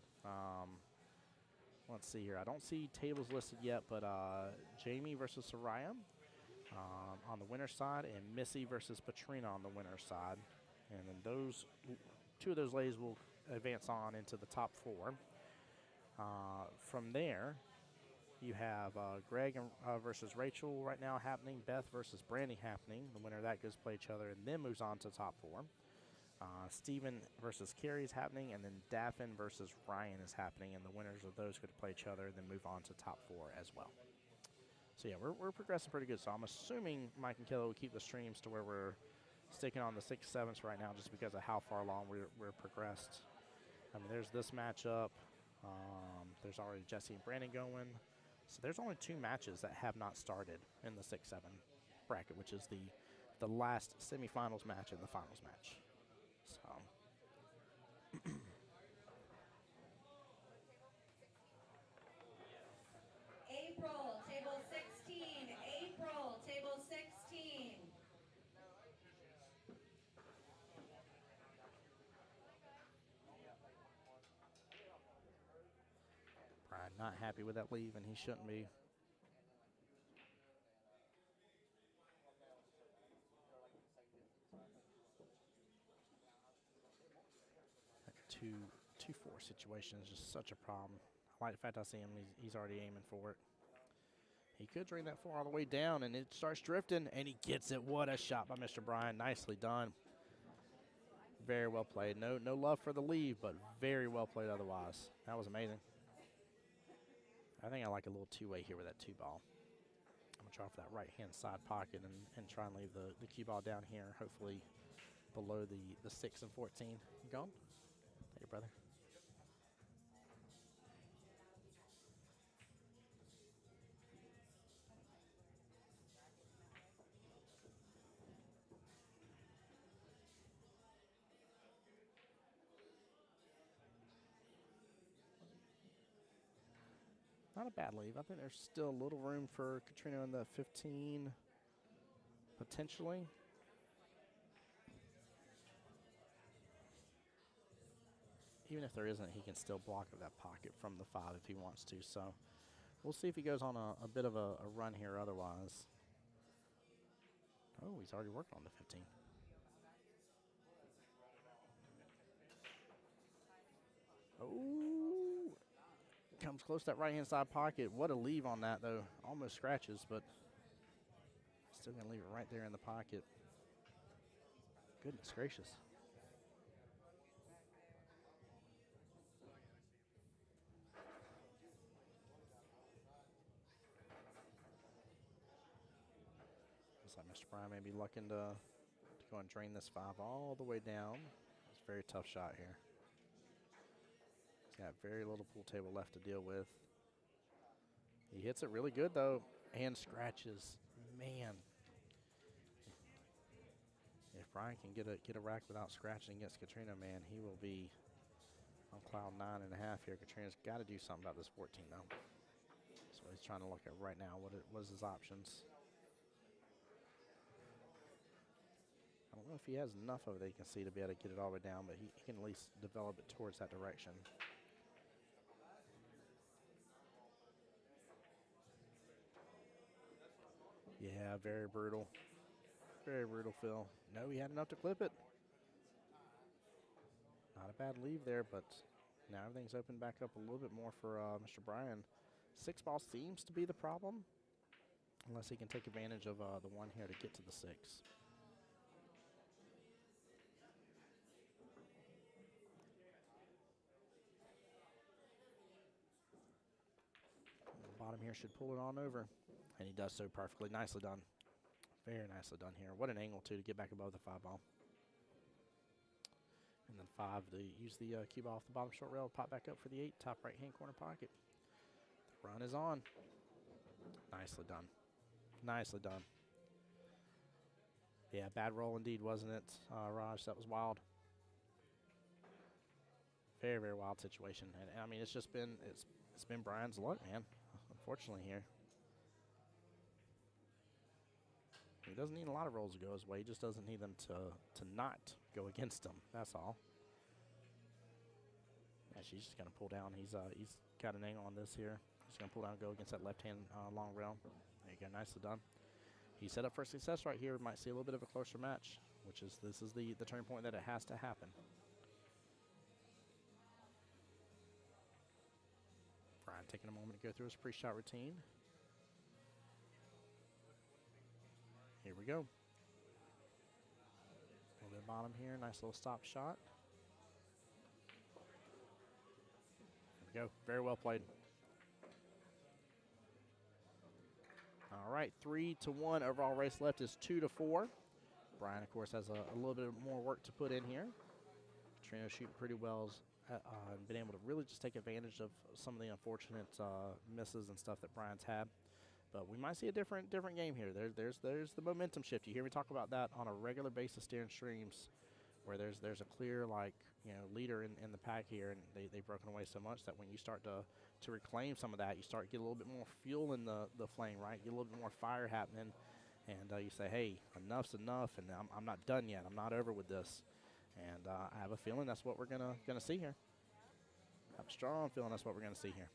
Let's see here. I don't see tables listed yet, but Jamie versus Soraya on the winner's side, and Missy versus Patrina on the winner's side. And then those 2 of those ladies will advance on into the top 4. From there, you have Greg versus Rachel right now happening. Beth versus Brandy happening. The winner of that goes play each other and then moves on to the top 4. Steven versus Carrie is happening, and then Daffin versus Ryan is happening, and the winners of those go to play each other and then move on to top 4 as well. So yeah, we're progressing pretty good. So I'm assuming Mike and Kelly will keep the streams to where we're sticking on the 6 7s right now, just because of how far along we're progressed. I mean, there's this matchup. There's already Jesse and Brandon going. So there's only 2 matches that have not started in the 6 7 bracket, which is the last semifinals match and the finals match. So.
April, table 16. April, table 16.
Brian not happy with that leave, and he shouldn't be. That 2-4 situation is just such a problem. I like the fact I see him, he's already aiming for it. He could drain that 4 all the way down, and it starts drifting, and he gets it. What a shot by Mr. Bryan. Nicely done. Very well played. No love for the leave, but very well played otherwise. That was amazing. I think I like a little two-way here with that 2-ball. I'm going to try for that right-hand side pocket and try and leave the cue ball down here, hopefully below the 6 and 14. You gone? Hey, brother. Not a bad leave. I think there's still a little room for Katrina in the 15, potentially. Even if there isn't, he can still block at that pocket from the 5 if he wants to. So we'll see if he goes on a bit of a run here otherwise. Oh, he's already working on the 15. Oh, comes close to that right-hand side pocket. What a leave on that, though. Almost scratches, but still going to leave it right there in the pocket. Goodness gracious. Looks like Mr. Bryan may be looking to go and drain this 5 all the way down. It's a very tough shot here. He's got very little pool table left to deal with. He hits it really good, though, and scratches. Man. If Brian can get a rack without scratching against Katrina, man, he will be on cloud 9.5 here. Katrina's got to do something about this 14, though. So he's trying to look at right now what was his options. I don't know if he has enough of it that he can see to be able to get it all the way down, but he can at least develop it towards that direction. Yeah, very brutal. Very brutal, Phil. No, he had enough to clip it. Not a bad leave there, but now everything's opened back up a little bit more for Mr. Bryan. 6-ball seems to be the problem, unless he can take advantage of the 1 here to get to the 6. The bottom here should pull it on over, and he does so perfectly. Nicely done. Very nicely done here. What an angle, too, to get back above the 5-ball. And then 5 to use the cue ball off the bottom short rail, pop back up for the 8, top right-hand corner pocket. The run is on. Nicely done. Nicely done. Yeah, bad roll indeed, wasn't it, Raj? That was wild. Very, very wild situation. And I mean, it's just been it's been Brian's luck, man. Unfortunately here. He doesn't need a lot of rolls to go his way. He just doesn't need them to not go against him. That's all. Yeah, she's just going to pull down. He's got an angle on this here. He's going to pull down and go against that left-hand long rail. There you go. Nicely done. He's set up for success right here. We might see a little bit of a closer match, which is this is the turning point that it has to happen. Brian taking a moment to go through his pre-shot routine. Here we go. A little bit bottom here. Nice little stop shot. There we go. Very well played. All right, 3-1 overall race left is 2-4. Brian, of course, has a little bit more work to put in here. Katrina shooting pretty well, and been able to really just take advantage of some of the unfortunate misses and stuff that Brian's had. But we might see a different game here. There's the momentum shift. You hear me talk about that on a regular basis during streams, where there's a clear leader in the pack here, and they've broken away so much that when you start to reclaim some of that, you start to get a little bit more fuel in the flame, right? Get a little bit more fire happening, and you say, hey, enough's enough, and I'm not done yet. I'm not over with this, and I have a feeling that's what we're gonna see here. I have a strong feeling that's what we're gonna see here.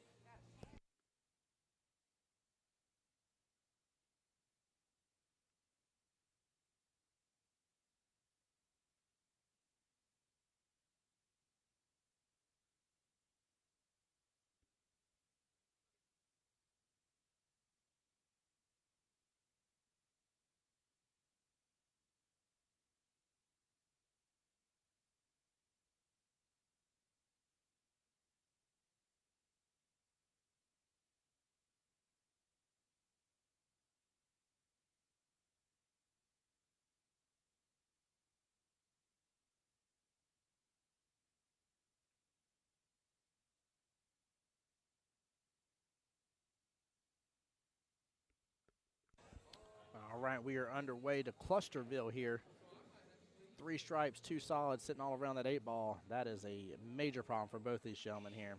All right, we are underway to Clusterville here. 3 stripes, 2 solids sitting all around that 8 ball. That is a major problem for both these gentlemen here.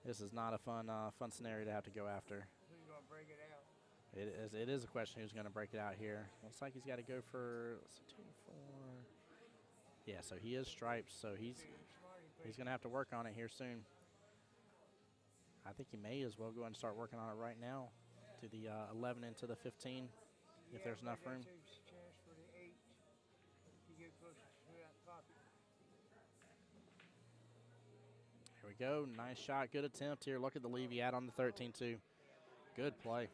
This is not a fun scenario to have to go after.
Who's going to break it out?
It is a question who's going to break it out here. Looks like he's got to go for 2, 4. Yeah, so he is stripes, so he's going to have to work on it here soon. I think he may as well go and start working on it right now to the 11 into the 15 if there's enough room.
Chance for the 8 to get closer to that pocket.
Here we go. Nice shot. Good attempt here. Look at the leave he had on the 13 too. Good play.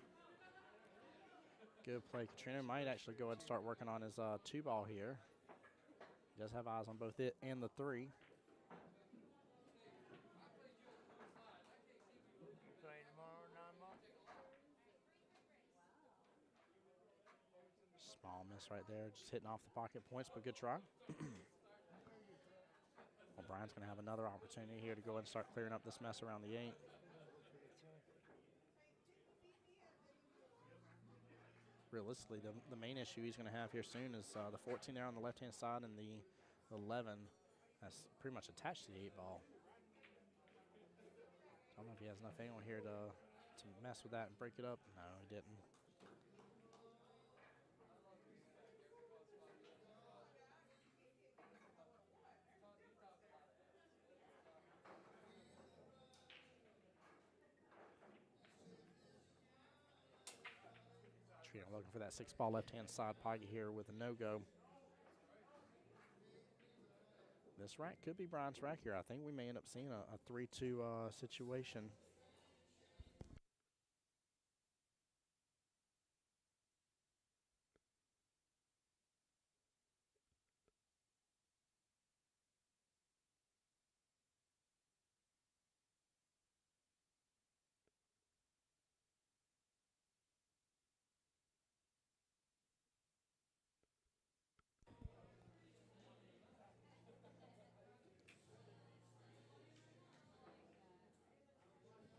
Good play. Katrina might actually go ahead and start working on his 2 ball here. He does have eyes on both it and the 3.
Play tomorrow, 9 months.
Small miss right there. Just hitting off the pocket points, but good try. Well, Brian's going to have another opportunity here to go ahead and start clearing up this mess around the 8. Realistically, the main issue he's going to have here soon is the 14 there on the left-hand side and the 11 that's pretty much attached to the 8 ball. I don't know if he has enough angle here to mess with that and break it up. No, he didn't. Trina looking for that 6 ball left-hand side pocket here with a no-go. This rack could be Brian's rack here. I think we may end up seeing a 3-2 situation.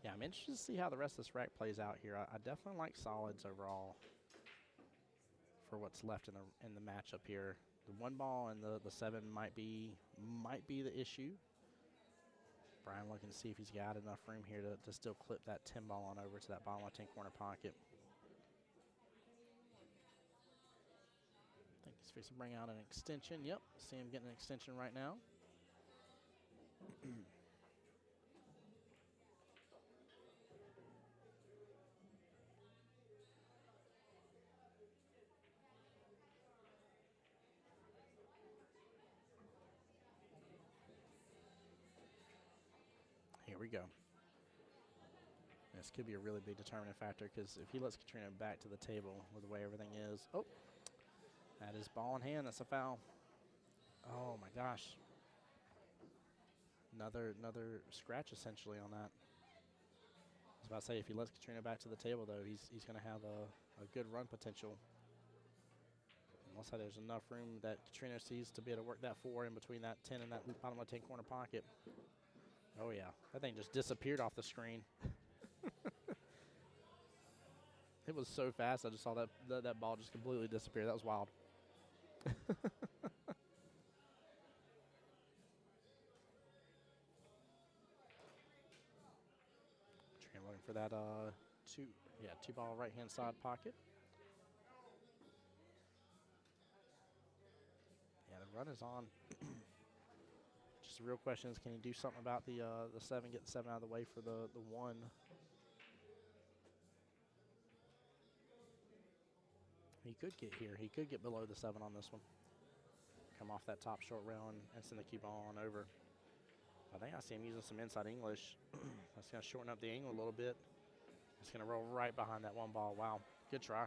Yeah, I'm interested to see how the rest of this rack plays out here. I definitely like solids overall for what's left in the matchup here. The 1 ball and the 7 might be the issue. Brian looking to see if he's got enough room here to still clip that 10 ball on over to that bottom left-hand corner pocket. I think he's fixing to bring out an extension. Yep, see him getting an extension right now. Here we go. This could be a really big determining factor because if he lets Katrina back to the table with the way everything is. Oh, that is ball in hand. That's a foul. Oh, my gosh. Another scratch essentially on that. So I say if he lets Katrina back to the table, though, he's going to have a good run potential. Unless there's enough room that Katrina sees to be able to work that 4 in between that 10 and that bottom left 10 corner pocket. Oh, yeah. That thing just disappeared off the screen. It was so fast, I just saw that ball just completely disappear. That was wild. Katrina looking for that two ball right-hand side pocket. Yeah, the run is on. Just the real question is, can he do something about the 7, get the 7 out of the way for the 1? He could get here. He could get below the 7 on this one. Come off that top short rail and send the cue ball on over. I think I see him using some inside English. That's going to shorten up the angle a little bit. It's going to roll right behind that 1 ball. Wow, good try.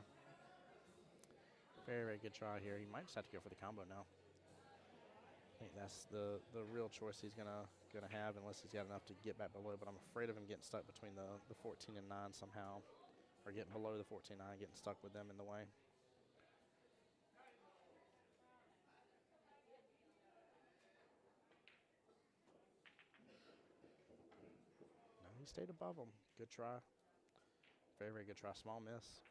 Very, very good try here. He might just have to go for the combo now. I think that's the real choice he's gonna have, unless he's got enough to get back below. But I'm afraid of him getting stuck between the 14 and 9 somehow, or getting below the 14 and 9, getting stuck with them in the way. No, he stayed above him. Good try. Very, very good try. Small miss.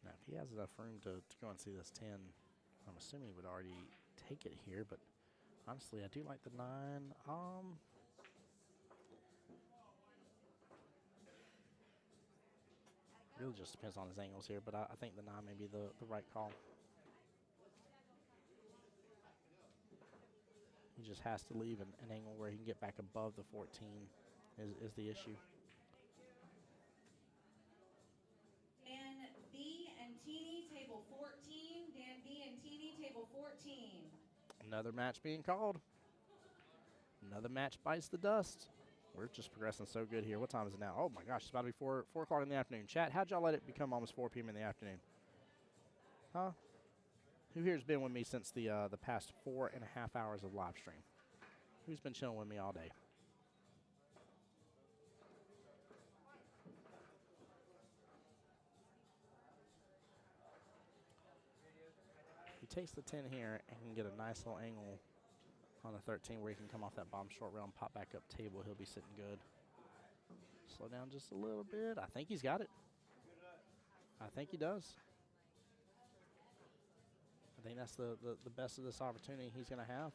Now, if he has enough room to go and see this 10, I'm assuming he would already take it here, but honestly, I do like the 9. Really just depends on his angles here, but I think the 9 may be the right call. He just has to leave an angle where he can get back above the 14 is the issue.
Dan B and Teeny, table 14. Dan B and Teeny, table 14.
Another match being called. Another match bites the dust. We're just progressing so good here. What time is it now? Oh my gosh, it's about to be 4 o'clock in the afternoon. Chat, how'd y'all let it become almost 4 p.m. in the afternoon? Huh? Who here's been with me since the past 4.5 hours of live stream? Who's been chilling with me all day? He takes the 10 here and can get a nice little angle on the 13 where he can come off that bottom short rail and pop back up table. He'll be sitting good. Slow down just a little bit. I think he's got it. I think he does. I think that's the best of this opportunity he's going to have.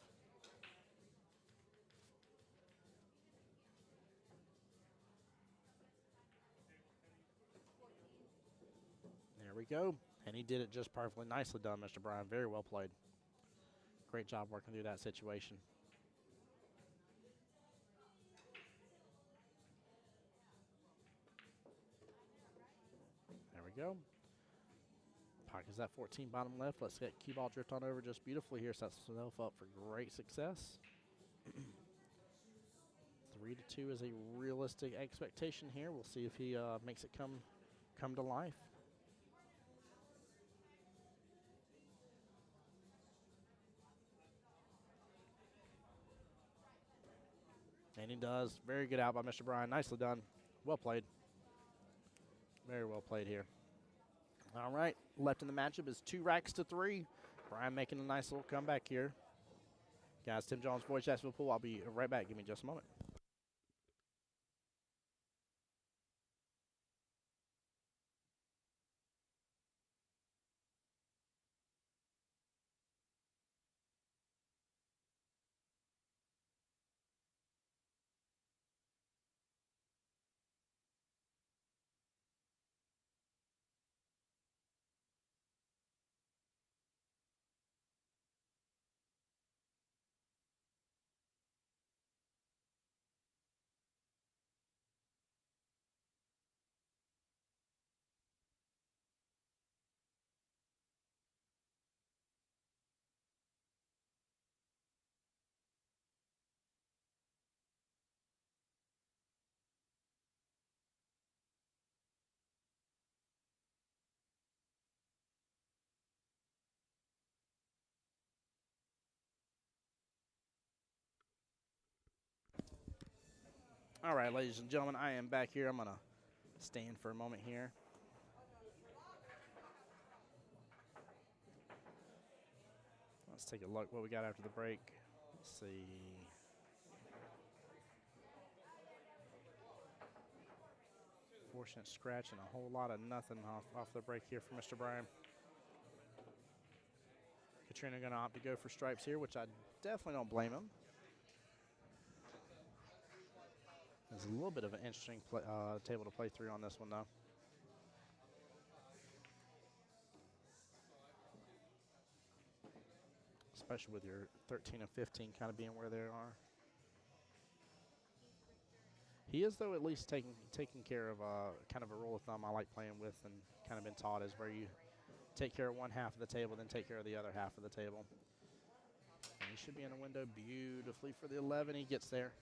There we go. And he did it just perfectly. Nicely done, Mr. Bryan. Very well played. Great job working through that situation. There we go. Pockets that 14 bottom left. Let's get Qball drift on over just beautifully here. Sets himself up for great success. 3-2 is a realistic expectation here. We'll see if he makes it come to life. And he does. Very good out by Mr. Bryan. Nicely done. Well played. Very well played here. All right. Left in the matchup is 2 racks to 3. Bryan making a nice little comeback here. Guys, Tim Jones, Voice Jacksonville Pool. I'll be right back. Give me just a moment. All right, ladies and gentlemen, I am back here. I'm going to stand for a moment here. Let's take a look what we got after the break. Let's see. Fortunate scratch and a whole lot of nothing off the break here for Mr. Bryan. Katrina going to opt to go for stripes here, which I definitely don't blame him. There's a little bit of an interesting table to play through on this one, though. Especially with your 13 and 15 kind of being where they are. He is, though, at least taking care of kind of a rule of thumb I like playing with and kind of been taught is where you take care of one half of the table, then take care of the other half of the table. And he should be in a window beautifully for the 11. He gets there.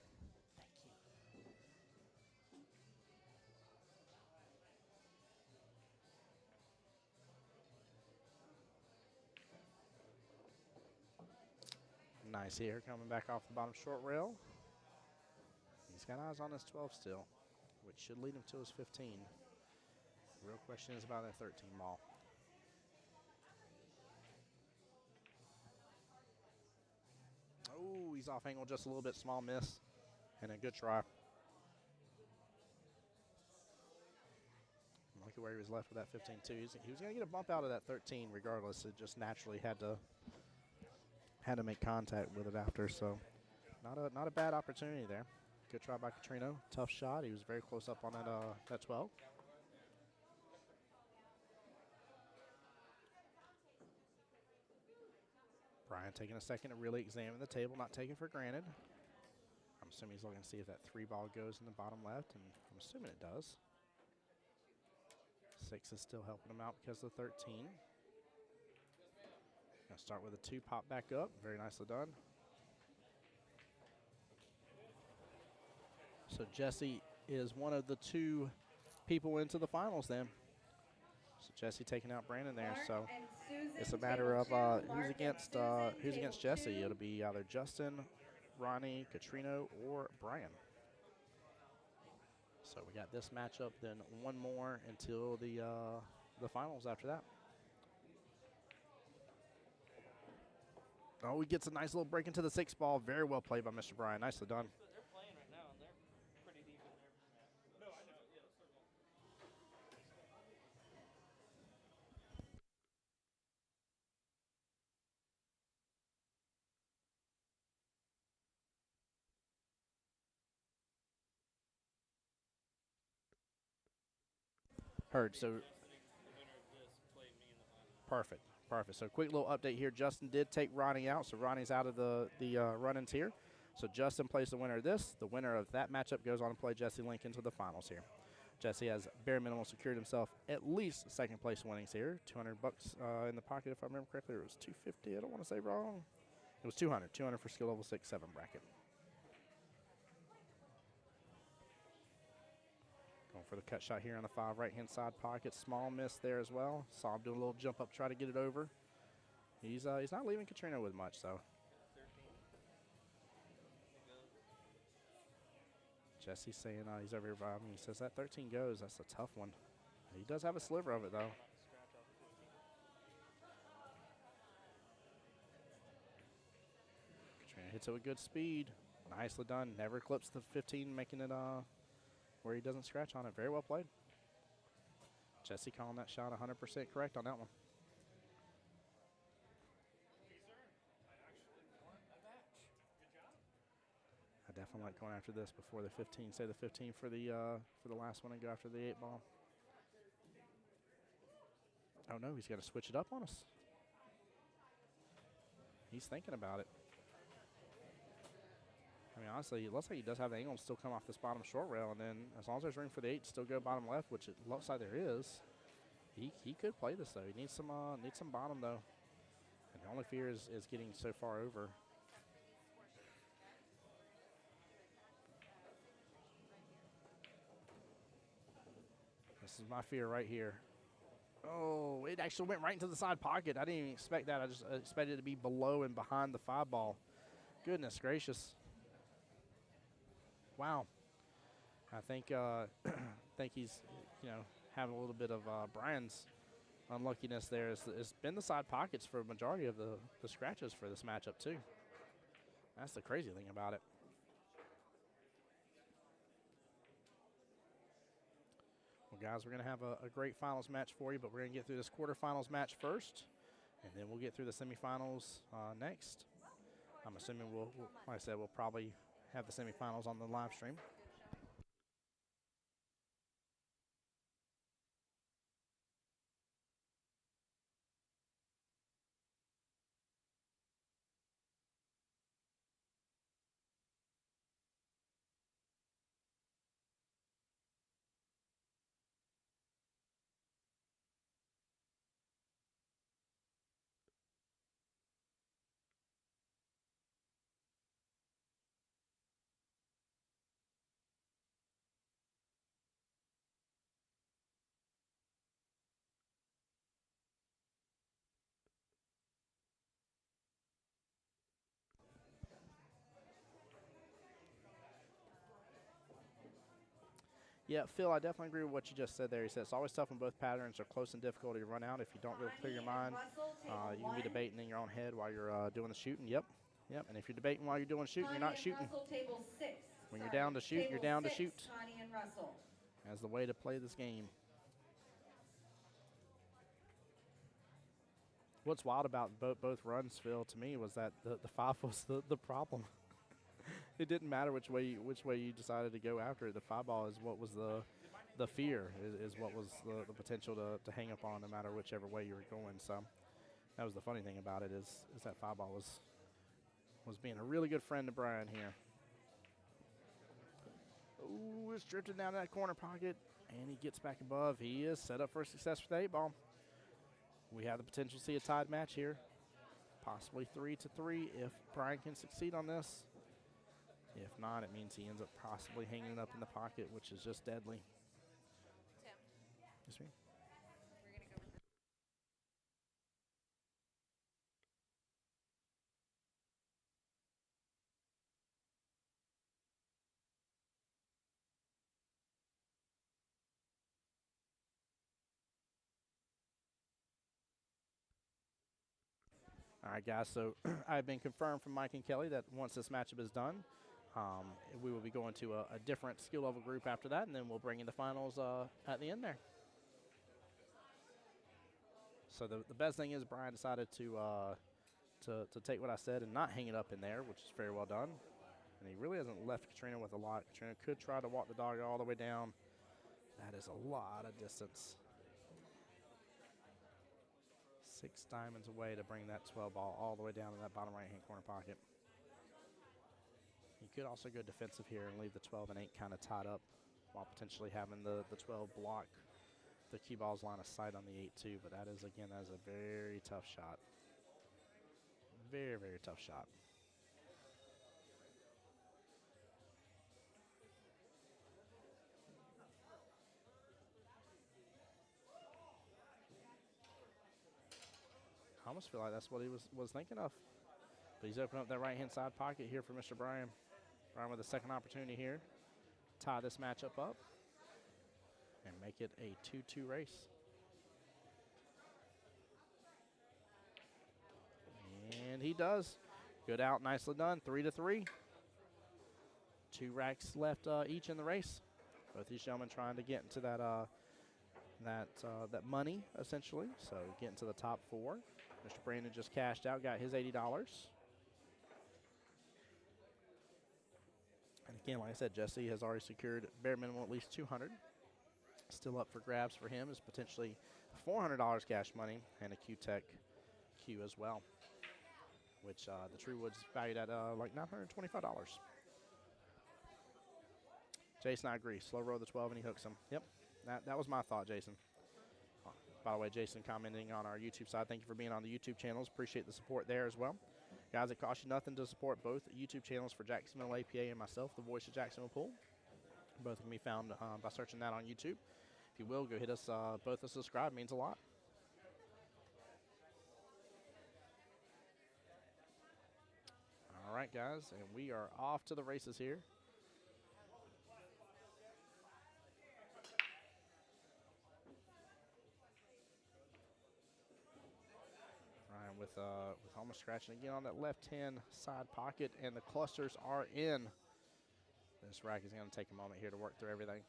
Nice here, coming back off the bottom short rail. He's got eyes on his 12 still, which should lead him to his 15. The real question is about that 13 ball. Oh, he's off angle just a little bit, small miss, and a good try. Look at where he was left with that 15 too. He was going to get a bump out of that 13 regardless. It just naturally had to make contact with it after, so not a bad opportunity there. Good try by Katrino. Tough shot. He was very close up on that 12. Bryan taking a second to really examine the table, not taking for granted. I'm assuming he's looking to see if that 3 ball goes in the bottom left, and I'm assuming it does. 6 is still helping him out because of the 13. Gonna start with a 2, pop back up. Very nicely done. So Jesse is one of the 2 people into the finals then. So Jesse taking out Brandon there. So it's a matter of who's against Jesse. It'll be either Justin, Ronnie, Katrino, or Bryan. So we got this matchup, then one more until the finals after that. Oh, he gets a nice little break into the 6 ball. Very well played by Mr. Bryan. Nicely done.
They're playing right now, and they're pretty deep in there. No, I know. Yeah,
Heard. So perfect. So quick little update here. Justin did take Ronnie out, so Ronnie's out of the run-ins here. So Justin plays the winner of this. The winner of that matchup goes on to play Jesse Lincoln to the finals here. Jesse has bare minimum secured himself at least second place winnings here. $200 in the pocket, if I remember correctly. Or it was $250. I don't want to say wrong. It was $200 for skill level 6-7 bracket. Going for the cut shot here on the 5 right-hand side pocket. Small miss there as well. Saw him do a little jump up, try to get it over. He's not leaving Katrina with much, though. Jesse's saying he's over here by me. He says that 13 goes. That's a tough one. He does have a sliver of it, though. Katrina hits it with good speed. Nicely done. Never clips the 15, making it where he doesn't scratch on it. Very well played. Jesse calling that shot 100% correct on that one. I definitely like going after this before the 15. Say the 15 for the last one and go after the 8 ball. Oh no, he's got to switch it up on us. He's thinking about it. I mean, honestly, it looks like he does have the angle still come off this bottom short rail, and then as long as there's room for the 8 to still go bottom left, which it looks like there is, he could play this though. He needs some bottom though, and the only fear is getting so far over. This is my fear right here. Oh, it actually went right into the side pocket. I didn't even expect that. I just expected it to be below and behind the 5 ball. Goodness gracious. Wow. I think think he's, having a little bit of Brian's unluckiness there. It's been the side pockets for a majority of the scratches for this matchup too. That's the crazy thing about it. Well, guys, we're going to have a great finals match for you, but we're going to get through this quarterfinals match first, and then we'll get through the semifinals next. I'm assuming like I said, we'll probably have the semifinals on the live stream. Yeah, Phil, I definitely agree with what you just said there. He said it's always tough when both patterns are close and difficult to run out. If you don't really clear your mind, you can be debating in your own head while you're doing the shooting. Yep. And if you're debating while you're doing shooting, you're not shooting. When you're down to shoot, you're down to shoot. That's the way to play this game. What's wild about both runs, Phil, to me, was that the 5 was the problem. It didn't matter which way you decided to go after it. The 5 ball is what was the fear, is what was the potential to hang up on no matter whichever way you were going. So that was the funny thing about it is that 5 ball was being a really good friend to Brian here. Ooh, it's drifted down that corner pocket, and he gets back above. He is set up for success with the 8 ball. We have the potential to see a tied match here, possibly 3-3 if Brian can succeed on this. If not, it means he ends up possibly hanging it up in the pocket, which is just deadly.
Tim.
Yes, ma'am.
We're going to go with
All right, guys, so I've been confirmed from Mike and Kelly that once this matchup is done, we will be going to a different skill level group after that, and then we'll bring in the finals at the end there. So the best thing is Brian decided to take what I said and not hang it up in there, which is very well done. And he really hasn't left Katrina with a lot. Katrina could try to walk the dog all the way down. That is a lot of distance. 6 diamonds away to bring that 12 ball all the way down in that bottom right-hand corner pocket. He could also go defensive here and leave the 12 and 8 kind of tied up while potentially having the 12 block the Qball's line of sight on the 8 too. But that is, again, that is a very tough shot. Very, very tough shot. I almost feel like that's what he was thinking of. But he's opening up that right-hand side pocket here for Mr. Brian. Brian with a second opportunity here. Tie this matchup up and make it a 2-2 race. And he does. Good out, nicely done. 3-3. 2 racks left each in the race. Both these gentlemen trying to get into that money, essentially. So get into the top 4. Mr. Brandon just cashed out, got his $80. And again, like I said, Jesse has already secured bare minimum at least 200. Still up for grabs for him is potentially $400 cash money and a Q-Tech Q as well, which the True Wood's valued at like $925. Jason, I agree. Slow roll the 12 and he hooks him. Yep, that was my thought, Jason. By the way, Jason commenting on our YouTube side. Thank you for being on the YouTube channels. Appreciate the support there as well. Guys, it costs you nothing to support both YouTube channels for Jacksonville APA and myself, the voice of Jacksonville Pool. Both can be found by searching that on YouTube. If you will, go hit us both a subscribe. It means a lot. All right, guys, and we are off to the races here. with almost scratching again on that left-hand side pocket, and the clusters are in. This rack is going to take a moment here to work through everything.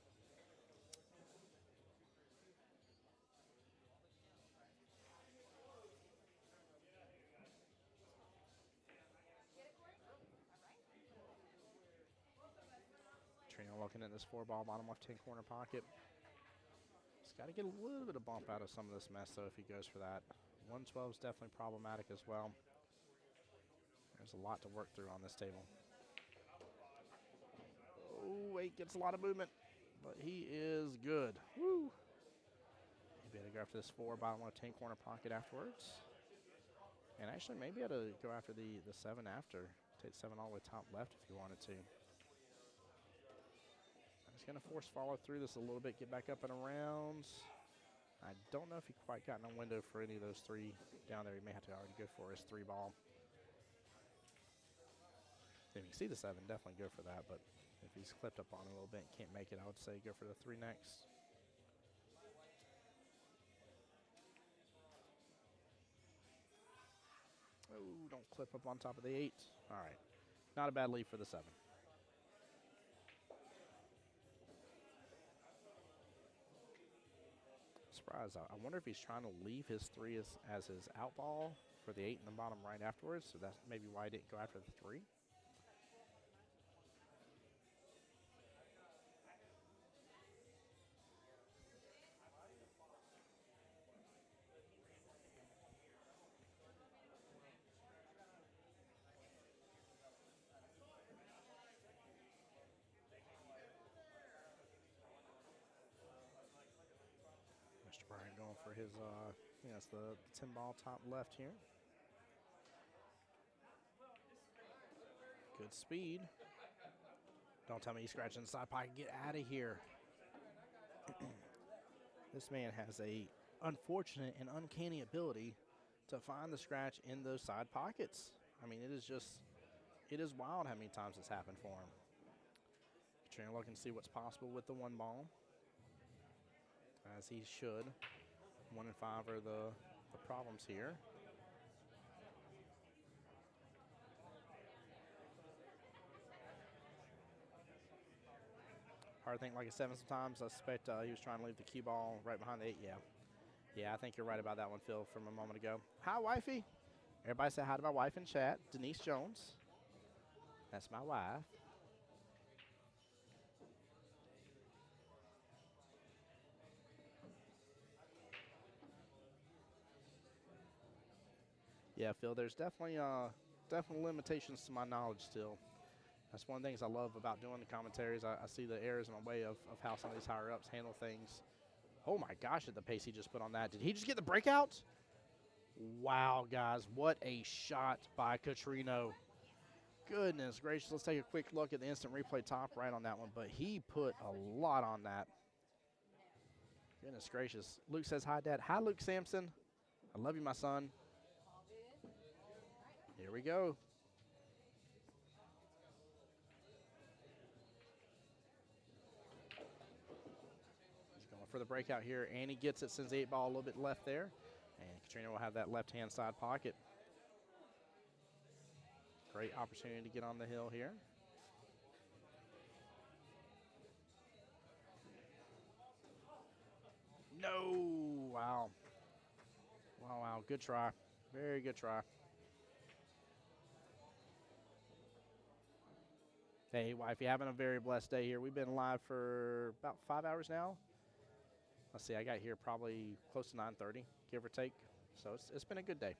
Trina looking at this 4-ball bottom left-hand corner pocket. He's got to get a little bit of bump out of some of this mess, though, if he goes for that. 112 is definitely problematic as well. There's a lot to work through on this table. Oh, 8 gets a lot of movement, but he is good. Woo! He better go after this 4 bottom left-hand corner pocket afterwards. And actually, maybe to go after the 7 after. Take 7 all the way top left if you wanted to. He's going to force follow through this a little bit, get back up and around. I don't know if he quite got in a window for any of those 3 down there. He may have to already go for his 3 ball. If you see the 7, definitely go for that. But if he's clipped up on it a little bit and can't make it, I would say go for the 3 next. Oh, don't clip up on top of the 8. All right. Not a bad lead for the 7. Surprise. I wonder if he's trying to leave his 3 as his out ball for the 8 in the bottom right afterwards. So that's maybe why he didn't go after the 3. Mr. Bryant going for his, it's the 10 ball top left here. Good speed. Don't tell me he's scratching the side pocket. Get out of here. This man has a unfortunate and uncanny ability to find the scratch in those side pockets. I mean, it is wild how many times it's happened for him. Trying to look and see what's possible with the 1 ball. As he should. 1 and 5 are the problems here. Hard to think like a 7 sometimes. I suspect he was trying to leave the cue ball right behind the 8. Yeah, I think you're right about that one, Phil, from a moment ago. Hi, wifey. Everybody say hi to my wife in chat, Denise Jones. That's my wife. Yeah, Phil, there's definitely limitations to my knowledge still. That's one of the things I love about doing the commentaries. I see the errors in my way of how some of these higher-ups handle things. Oh, my gosh, at the pace he just put on that. Did he just get the breakout? Wow, guys, what a shot by Catrino. Goodness gracious. Let's take a quick look at the instant replay top right on that one. But he put a lot on that. Goodness gracious. Luke says hi, Dad. Hi, Luke Sampson. I love you, my son. Here we go. He's going for the breakout here, and he gets it, sends the 8 ball a little bit left there. And Katrina will have that left-hand side pocket. Great opportunity to get on the hill here. No! Wow. Wow. Good try. Very good try. Hey, wifey, having a very blessed day here. We've been live for about 5 hours now. Let's see, I got here probably close to 9:30, give or take. So it's been a good day.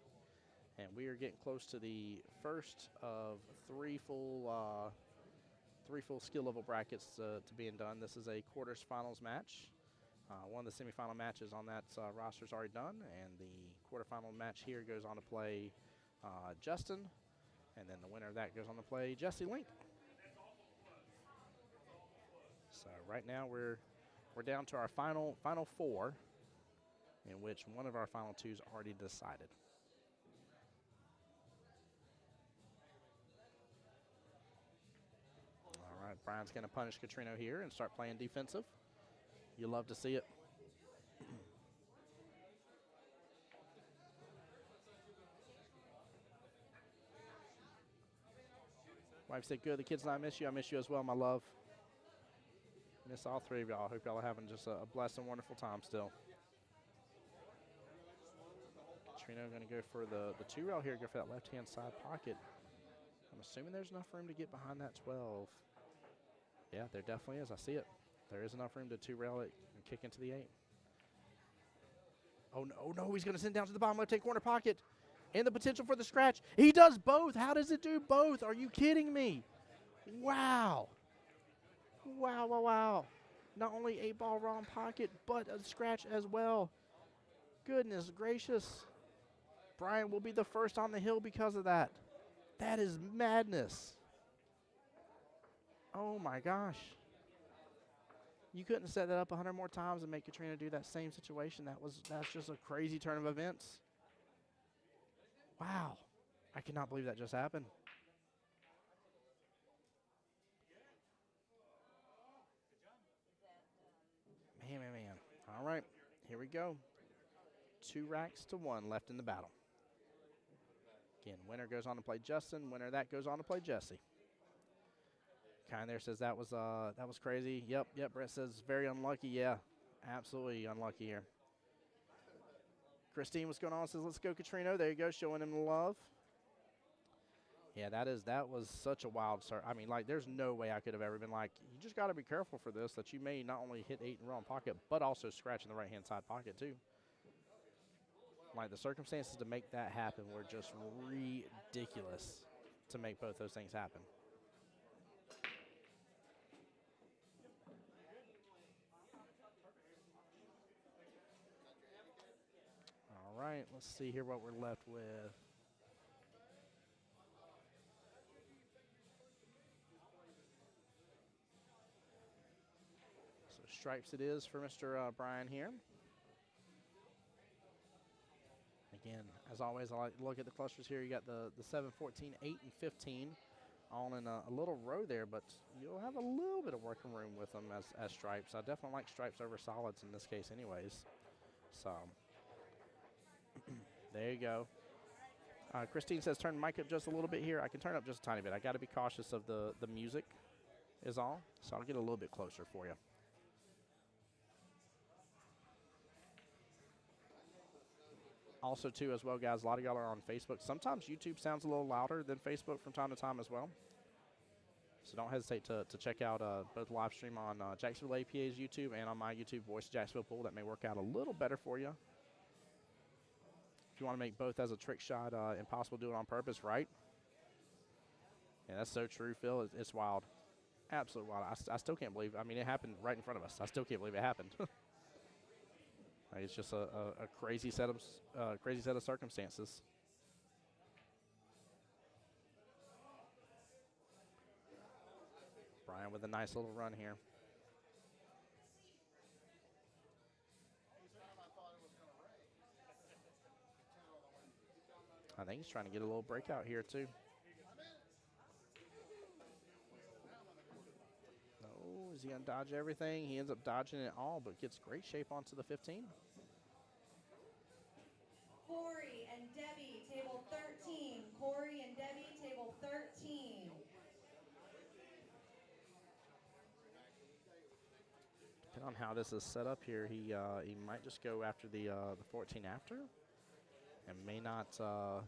And we are getting close to the first of 3 full skill level brackets to being done. This is a quarters finals match. One of the semifinal matches on that roster is already done, and the quarterfinal match here goes on to play Justin, and then the winner of that goes on to play Jesse Link. So right now we're down to our final 4, in which one of our final 2 is already decided. All right, Brian's going to punish Catrino here and start playing defensive. You love to see it. Wife said, good. The kids and I miss you. I miss you as well, my love. Miss all three of y'all. Hope y'all are having just a blessed and wonderful time still. Katrina going to go for the 2 rail here, go for that left-hand side pocket. I'm assuming there's enough room to get behind that 12. Yeah, there definitely is. I see it. There is enough room to 2 rail it and kick into the 8. Oh, no, he's going to send it down to the bottom left-hand corner pocket. And the potential for the scratch. He does both. How does it do both? Are you kidding me? Wow. Wow. Not only 8-ball wrong pocket, but a scratch as well. Goodness gracious. Brian will be the first on the hill because of that. That is madness. Oh, my gosh. You couldn't set that up 100 more times and make Katrina do that same situation. That's just a crazy turn of events. Wow. I cannot believe that just happened. Man. All right, here we go. 2 racks to 1 left in the battle. Again, winner goes on to play Justin. Winner that goes on to play Jesse. Kind there says that was crazy. Yep. Brett says very unlucky. Yeah, absolutely unlucky here. Christine, what's going on? Says let's go, Katrino. There you go, showing him the love. Yeah, that was such a wild start. I mean, like, there's no way I could have ever been like, you just got to be careful for this, that you may not only hit 8 in the wrong pocket, but also scratch in the right-hand side pocket, too. Like, the circumstances to make that happen were just ridiculous to make both those things happen. All right, let's see here what we're left with. Stripes it is for Mr. Brian here. Again, as always, I like to look at the clusters here. You got the 7, 14, 8, and 15 all in a little row there, but you'll have a little bit of working room with them as stripes. I definitely like stripes over solids in this case anyways. So, there you go. Christine says turn the mic up just a little bit here. I can turn up just a tiny bit. I got to be cautious of the music is all, so I'll get a little bit closer for you. Also, too, as well, guys, a lot of y'all are on Facebook. Sometimes YouTube sounds a little louder than Facebook from time to time as well. So don't hesitate to check out both live stream on Jacksonville APA's YouTube and on my YouTube, Voice of Jacksonville Pool. That may work out a little better for you. If you want to make both as a trick shot, impossible to do it on purpose, right? Yeah, that's so true, Phil. It's wild. Absolutely wild. I still can't believe, I mean, it happened right in front of us. I still can't believe it happened. It's just a crazy set of circumstances. Brian with a nice little run here. I think he's trying to get a little breakout here too. No, is he gonna dodge everything? He ends up dodging it all, but gets great shape onto the 15.
Corey and Debbie, table 13. Corey and Debbie, table 13.
Depending on how this is set up here, he might just go after the 14 after, and may not go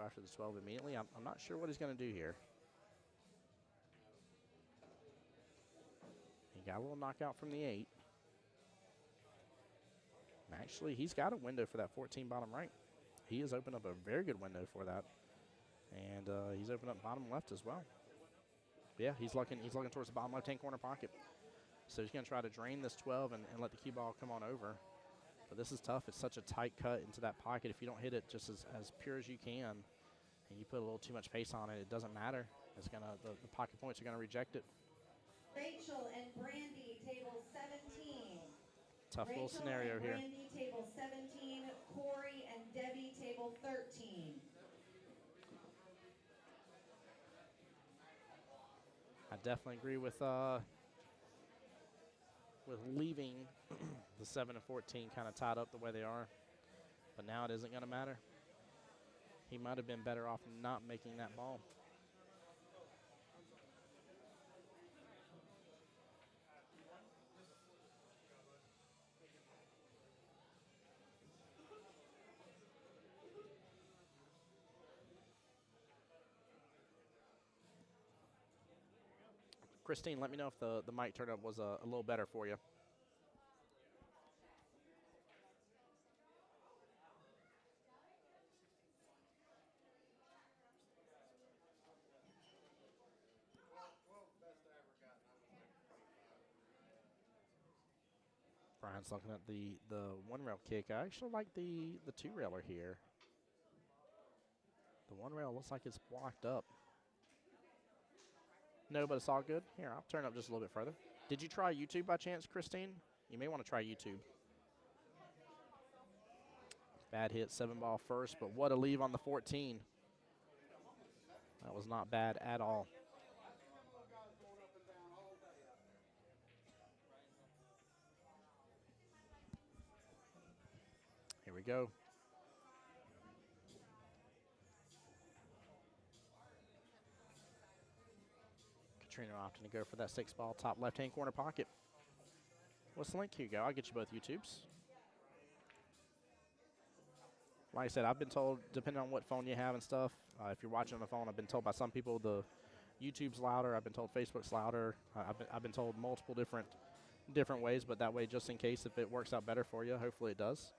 after the 12 immediately. I'm not sure what he's going to do here. He got a little knockout from the 8. Actually, he's got a window for that 14 bottom right. He has opened up a very good window for that. And he's opened up bottom left as well. Yeah, he's looking towards the bottom left-hand corner pocket. So he's going to try to drain this 12 and let the cue ball come on over. But this is tough. It's such a tight cut into that pocket. If you don't hit it just as pure as you can and you put a little too much pace on it, it doesn't matter. It's gonna the pocket points are going to reject it.
Rachel and Brandy, table 17.
Tough little scenario here.
Brandy, table 17. Corey and Debbie, table 13.
I definitely agree with leaving the 7 and 14 kind of tied up the way they are. But now it isn't going to matter. He might have been better off not making that ball. Christine, let me know if the mic turn up was a little better for you. Brian's looking at the one rail kick. I actually like the two railer here. The one rail looks like it's blocked up. No, but it's all good. Here, I'll turn up just a little bit further. Did you try YouTube by chance, Christine? You may want to try YouTube. Bad hit, 7-ball first, but what a leave on the 14. That was not bad at all. Here we go. Katrina opting to go for that 6-ball top left-hand corner pocket. What's the link? Here you go. I'll get you both YouTubes. Like I said, I've been told, depending on what phone you have and stuff, if you're watching on the phone, I've been told by some people the YouTube's louder. I've been told Facebook's louder. I've been told multiple different ways, but that way, just in case if it works out better for you, hopefully it does.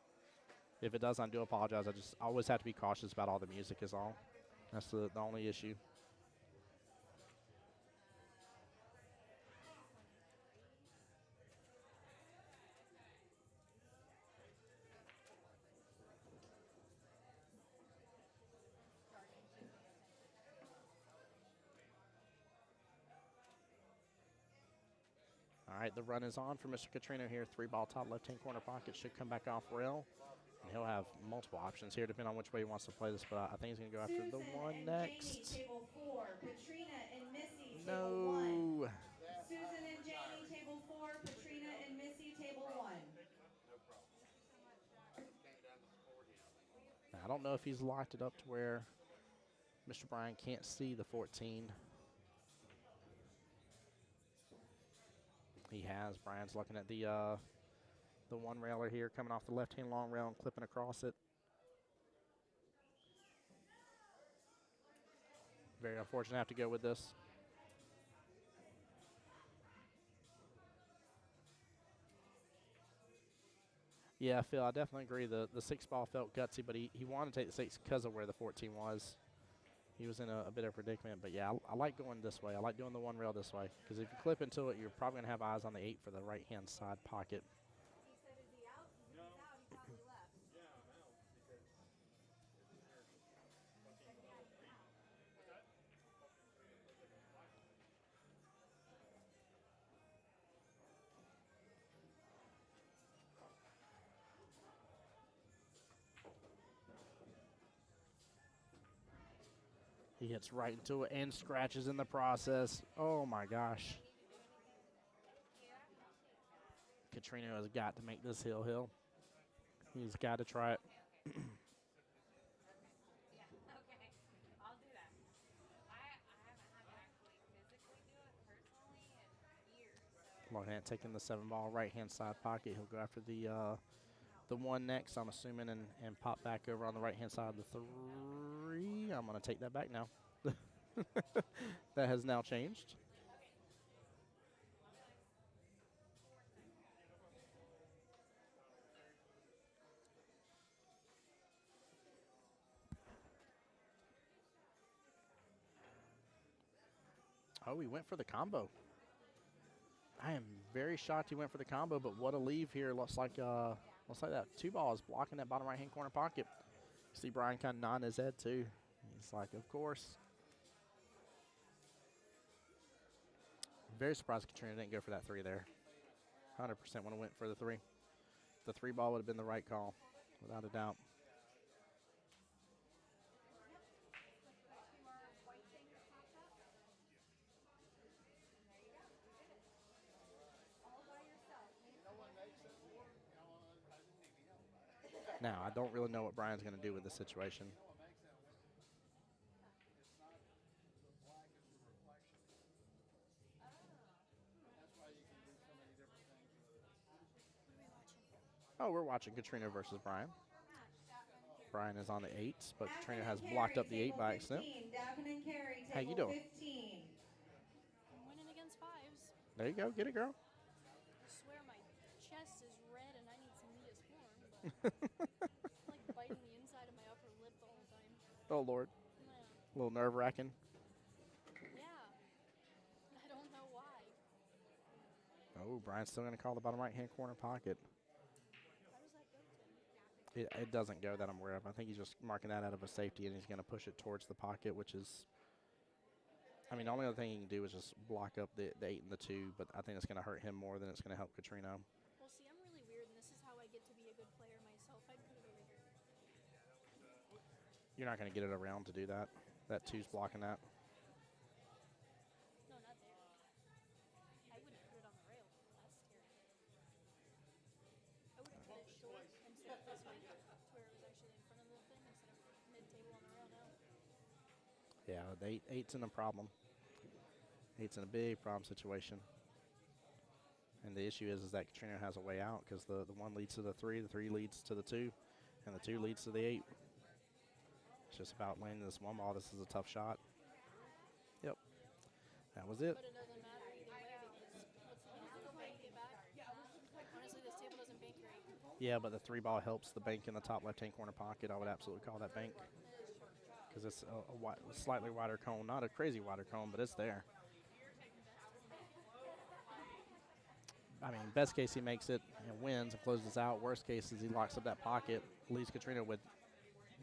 If it does, I do apologize. I just always have to be cautious about all the music is all. That's the only issue. All right, the run is on for Mr. Catrino here. 3-ball top left-hand corner pocket should come back off rail. And he'll have multiple options here depending on which way he wants to play this, but I think he's going to go after the one next.
Jamie, table 4. Katrina and Missy,
No.
table 1. Susan and Jamie, table 4. Katrina and Missy, table 1.
Now, I don't know if he's locked it up to where Mr. Bryan can't see the 14. He has. Brian's looking at the one railer here coming off the left-hand long rail and clipping across it. Very unfortunate to have to go with this. Yeah, Phil, I definitely agree. The 6-ball felt gutsy, but he wanted to take the 6 because of where the 14 was. He was in a bit of a predicament, but yeah, I like going this way. I like doing the one rail this way because if you clip into it, you're probably going to have eyes on the 8 for the right-hand side pocket.
He said, is he out? He's out. He probably left.
Yeah, I'm out because it's in
He hits right into it and scratches in the process. Oh, my gosh. Katrino has got to make this hill. He's got to try it.
Yeah, okay. I'll do that. I haven't had to actually physically do it personally in years. So.
Looking at taking the 7-ball right-hand side pocket. He'll go after the one next, I'm assuming, and pop back over on the right-hand side of the 3. I'm going to take that back now. That has now changed. Oh, he went for the combo. I am very shocked he went for the combo, but what a leave here. Looks like that 2-ball is blocking that bottom right-hand corner pocket. See Brian kind of nodding his head, too. He's like, of course. Very surprised Katrina didn't go for that 3 there. 100% would have went for the 3. The 3-ball would have been the right call, without a doubt. Now, I don't really know what Brian's going to do with this situation. Oh, we're watching Katrina versus Brian. Brian is on the 8s, but Katrina has blocked up the 8 by accident.
Daphne and Carey,
How you doing?
15.
I'm winning against 5.
There you go. Get it, girl.
I swear my chest is red and I need some Neosporin, but I'm like biting the inside of my upper lip the whole time.
Oh, Lord.
Yeah.
A little nerve-wracking.
Yeah. I don't know why.
Oh, Brian's still going to call the bottom right-hand corner pocket.
How does that go, Tim?
It doesn't go that I'm aware of. I think he's just marking that out of a safety, and he's going to push it towards the pocket, which is, I mean, the only other thing he can do is just block up the 8 and the 2, but I think it's going to hurt him more than it's going to help Katrino.
Well, see, I'm really weird, and this is how I get to be a good player myself. I'd put it over here.
You're not going to get it around to do that. That 2's blocking that.
No, not there. I wouldn't put it on the rail. That's terrible. I would have put it short and set it this way to where it was actually in front of the thing instead of mid-table on the rail now.
Yeah, the 8's in a problem. 8's in a big problem situation. And the issue is that Katrino has a way out because the 1 leads to the 3 leads to the 2, and the 2 leads to the 8. It's just about landing this 1 ball. This is a tough shot. Yep. That was it.
But it doesn't matter either way because what's the bank get back? Honestly, this table doesn't bank great.
Yeah, but the 3 ball helps the bank in the top left-hand corner pocket. I would absolutely call that bank because it's a slightly wider cone. Not a crazy wider cone, but it's there. I mean, best case he makes it and wins and closes out. Worst case is he locks up that pocket, leaves Katrino with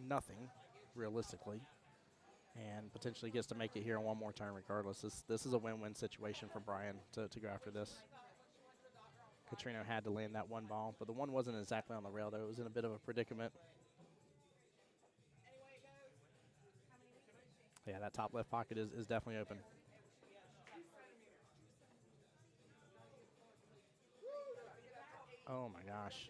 nothing, realistically, and potentially gets to make it here in one more turn regardless. This is a win-win situation for Brian to go after this. Katrino had to land that 1 ball, but the 1 wasn't exactly on the rail, though. It was in a bit of a predicament. Yeah, that top left pocket is definitely open. Oh, my gosh.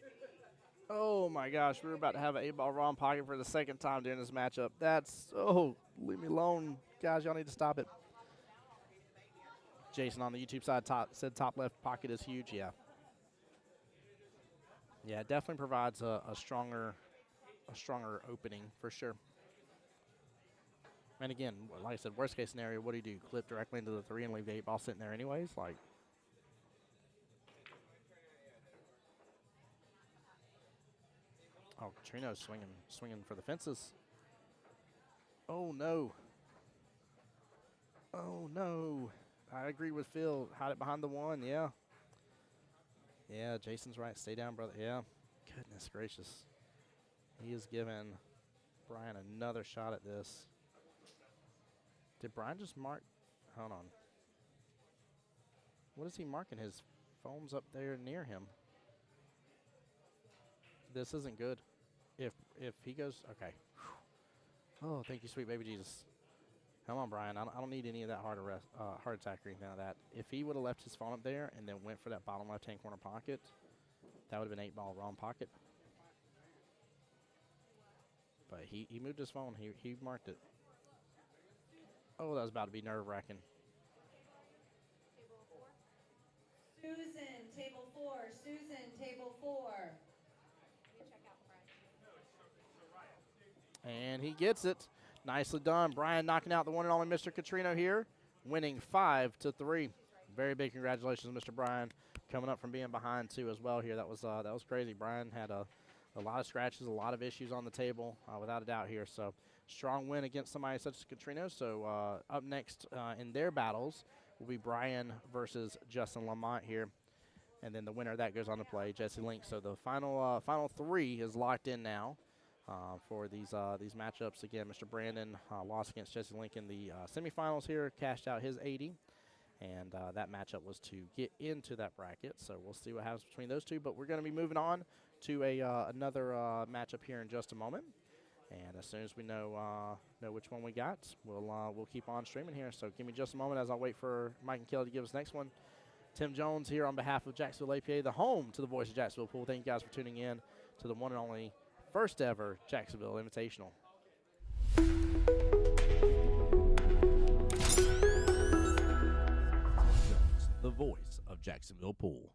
Oh, my gosh. We're about to have an 8-ball wrong pocket for the second time during this matchup. That's, oh, leave me alone. Guys, y'all need to stop it. Jason on the YouTube side said top left pocket is huge. Yeah. Yeah, it definitely provides a stronger opening for sure. And again, like I said, worst case scenario, what do? Clip directly into the 3 and leave the 8-ball sitting there anyways? Like, oh, Katrino's swinging for the fences. Oh, no. Oh, no. I agree with Phil. Hide it behind the 1, yeah. Yeah, Jason's right. Stay down, brother. Yeah. Goodness gracious. He is giving Brian another shot at this. Did Brian just mark? Hold on. What is he marking? His foam's up there near him. This isn't good. If he goes, okay. Oh, thank you, sweet baby Jesus. Come on, Brian. I don't need any of that heart attack or anything like that. If he would have left his phone up there and then went for that bottom left-hand corner pocket, that would have been 8-ball wrong pocket. But he moved his phone. He marked it. Oh, that was about to be nerve-wracking.
Susan, table 4. Susan, table 4.
And he gets it. Nicely done. Brian knocking out the one and only Mr. Katrino here, winning 5-3. Very big congratulations, Mr. Brian, coming up from being behind, too, as well here. That was crazy. Brian had a lot of scratches, a lot of issues on the table, without a doubt here. So strong win against somebody such as Katrino. So up next in their battles will be Brian versus Justin Lamont here. And then the winner of that goes on to play Jesse Link. So the final 3 is locked in now. For these matchups. Again, Mr. Brandon lost against Jesse Link in the semifinals here, cashed out his 80, and that matchup was to get into that bracket. So we'll see what happens between those two, but we're going to be moving on to another matchup here in just a moment. And as soon as we know which one we got, we'll keep on streaming here. So give me just a moment as I wait for Mike and Kelly to give us the next one. Tim Jones here on behalf of Jacksonville APA, the home to the Voice of Jacksonville Pool. Thank you guys for tuning in to the one and only first ever Jacksonville Invitational.
The voice of Jacksonville Pool.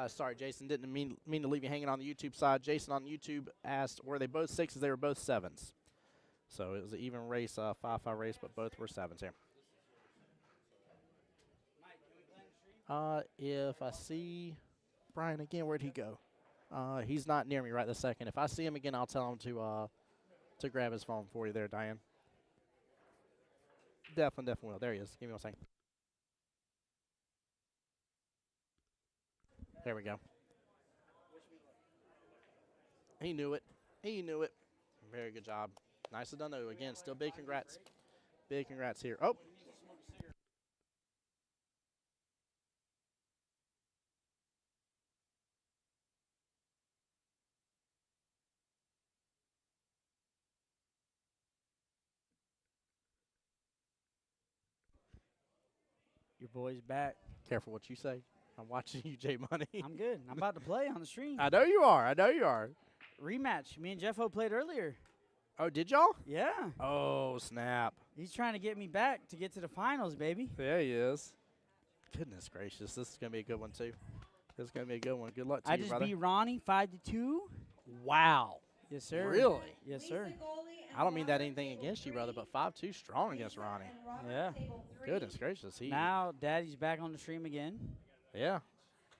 Sorry, Jason, didn't mean to leave you hanging on the YouTube side. Jason on YouTube asked, were they both 6s? They were both 7s. So it was an even race, 5-5 race, but both were 7s here. If I see Brian again, where'd he go? He's not near me right this second. If I see him again, I'll tell him to grab his phone for you there, Diane. Definitely will. There he is. Give me 1 second. There we go. He knew it. He knew it. Very good job. Nicely done, though. Again, still big congrats. Big congrats here. Oh.
Your boy's back.
Careful what you say. I'm watching you, J Money.
I'm good. I'm about to play on the stream.
I know you are. I know you are.
Rematch. Me and Jeffo played earlier.
Oh, did y'all?
Yeah.
Oh, snap.
He's trying to get me back to get to the finals, baby.
There he is. Goodness gracious. This is going to be a good one, too. This is going to be a good one. Good luck to
I
you,
just
brother.
beat Ronnie 5-2.
Wow.
Yes, sir.
Really?
Yes, sir.
I don't mean that anything against you, brother, but 5-2 strong against Ronnie.
Yeah.
Goodness gracious.
Now, Daddy's back on the stream again.
Yeah.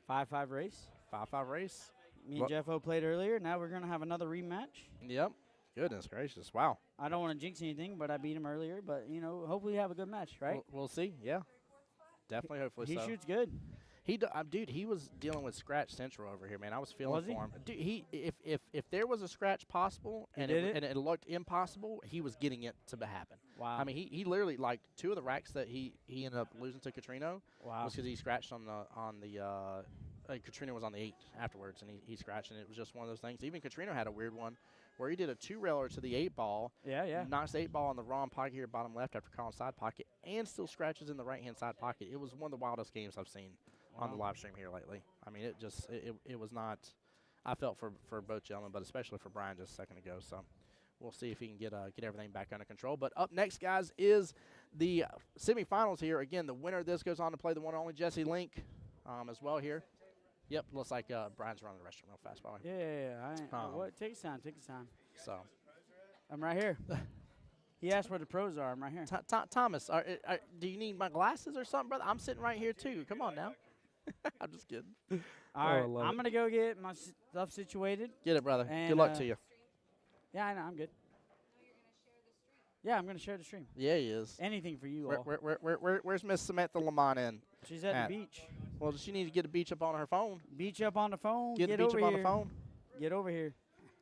5-5 race.
5-5 race.
Me and Jeffo played earlier. Now we're going to have another rematch.
Yep. Goodness gracious. Wow.
I don't want to jinx anything, but I beat him earlier. But, you know, hopefully have a good match, right?
We'll see. Yeah. Definitely, hopefully
He
so.
shoots good.
Dude, he was dealing with scratch central over here, man. I was feeling
Was he?
for him. Dude, if there was a scratch possible and it looked impossible, he was getting it to happen.
Wow.
I mean, he literally, like, 2 of the racks that he ended up losing to Katrino was because he scratched on the Katrino was on the 8 afterwards, and he scratched, and it was just one of those things. Even Katrino had a weird one where he did a 2-railer to the 8-ball.
Yeah.
Knocks the 8-ball in the wrong pocket here, bottom left after calling side pocket, and still scratches in the right-hand side pocket. It was one of the wildest games I've seen on the live stream here lately. I mean, it was not – I felt for both gentlemen, but especially for Brian just a second ago. So we'll see if he can get everything back under control. But up next, guys, is the semifinals here. Again, the winner of this goes on to play the one and only Jesse Link as well here. Yep, looks like Brian's running the restroom real fast, by the way.
Yeah. What? Take his time. Take his time.
So
I'm right here. He asked where the pros are. I'm right here.
Thomas, do you need my glasses or something, brother? I'm sitting right here, too. Come on now. I'm just kidding.
All right, I'm going to go get my stuff situated.
Get it, brother.
And,
good luck to you.
Yeah, I know. I'm good. Yeah, I'm going to share the stream.
Yeah, he is.
Anything for you all.
Where's Miss Samantha Lamont in?
She's at the beach.
Well, does she need to get a beach up on her phone?
Beach up on the phone.
Get the beach up on the phone.
Get over here.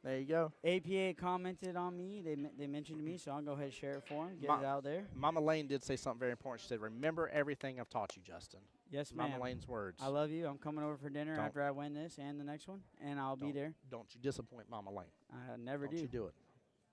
There you go.
APA commented on me. They mentioned me, so I'll go ahead and share it for him. Get it out there.
Mama Lane did say something very important. She said, remember everything I've taught you, Justin.
Yes, ma'am.
Mama Lane's words.
I love you. I'm coming over for dinner after I win this and the next one, and I'll be there.
Don't you disappoint Mama Lane.
I never do.
Don't you do it.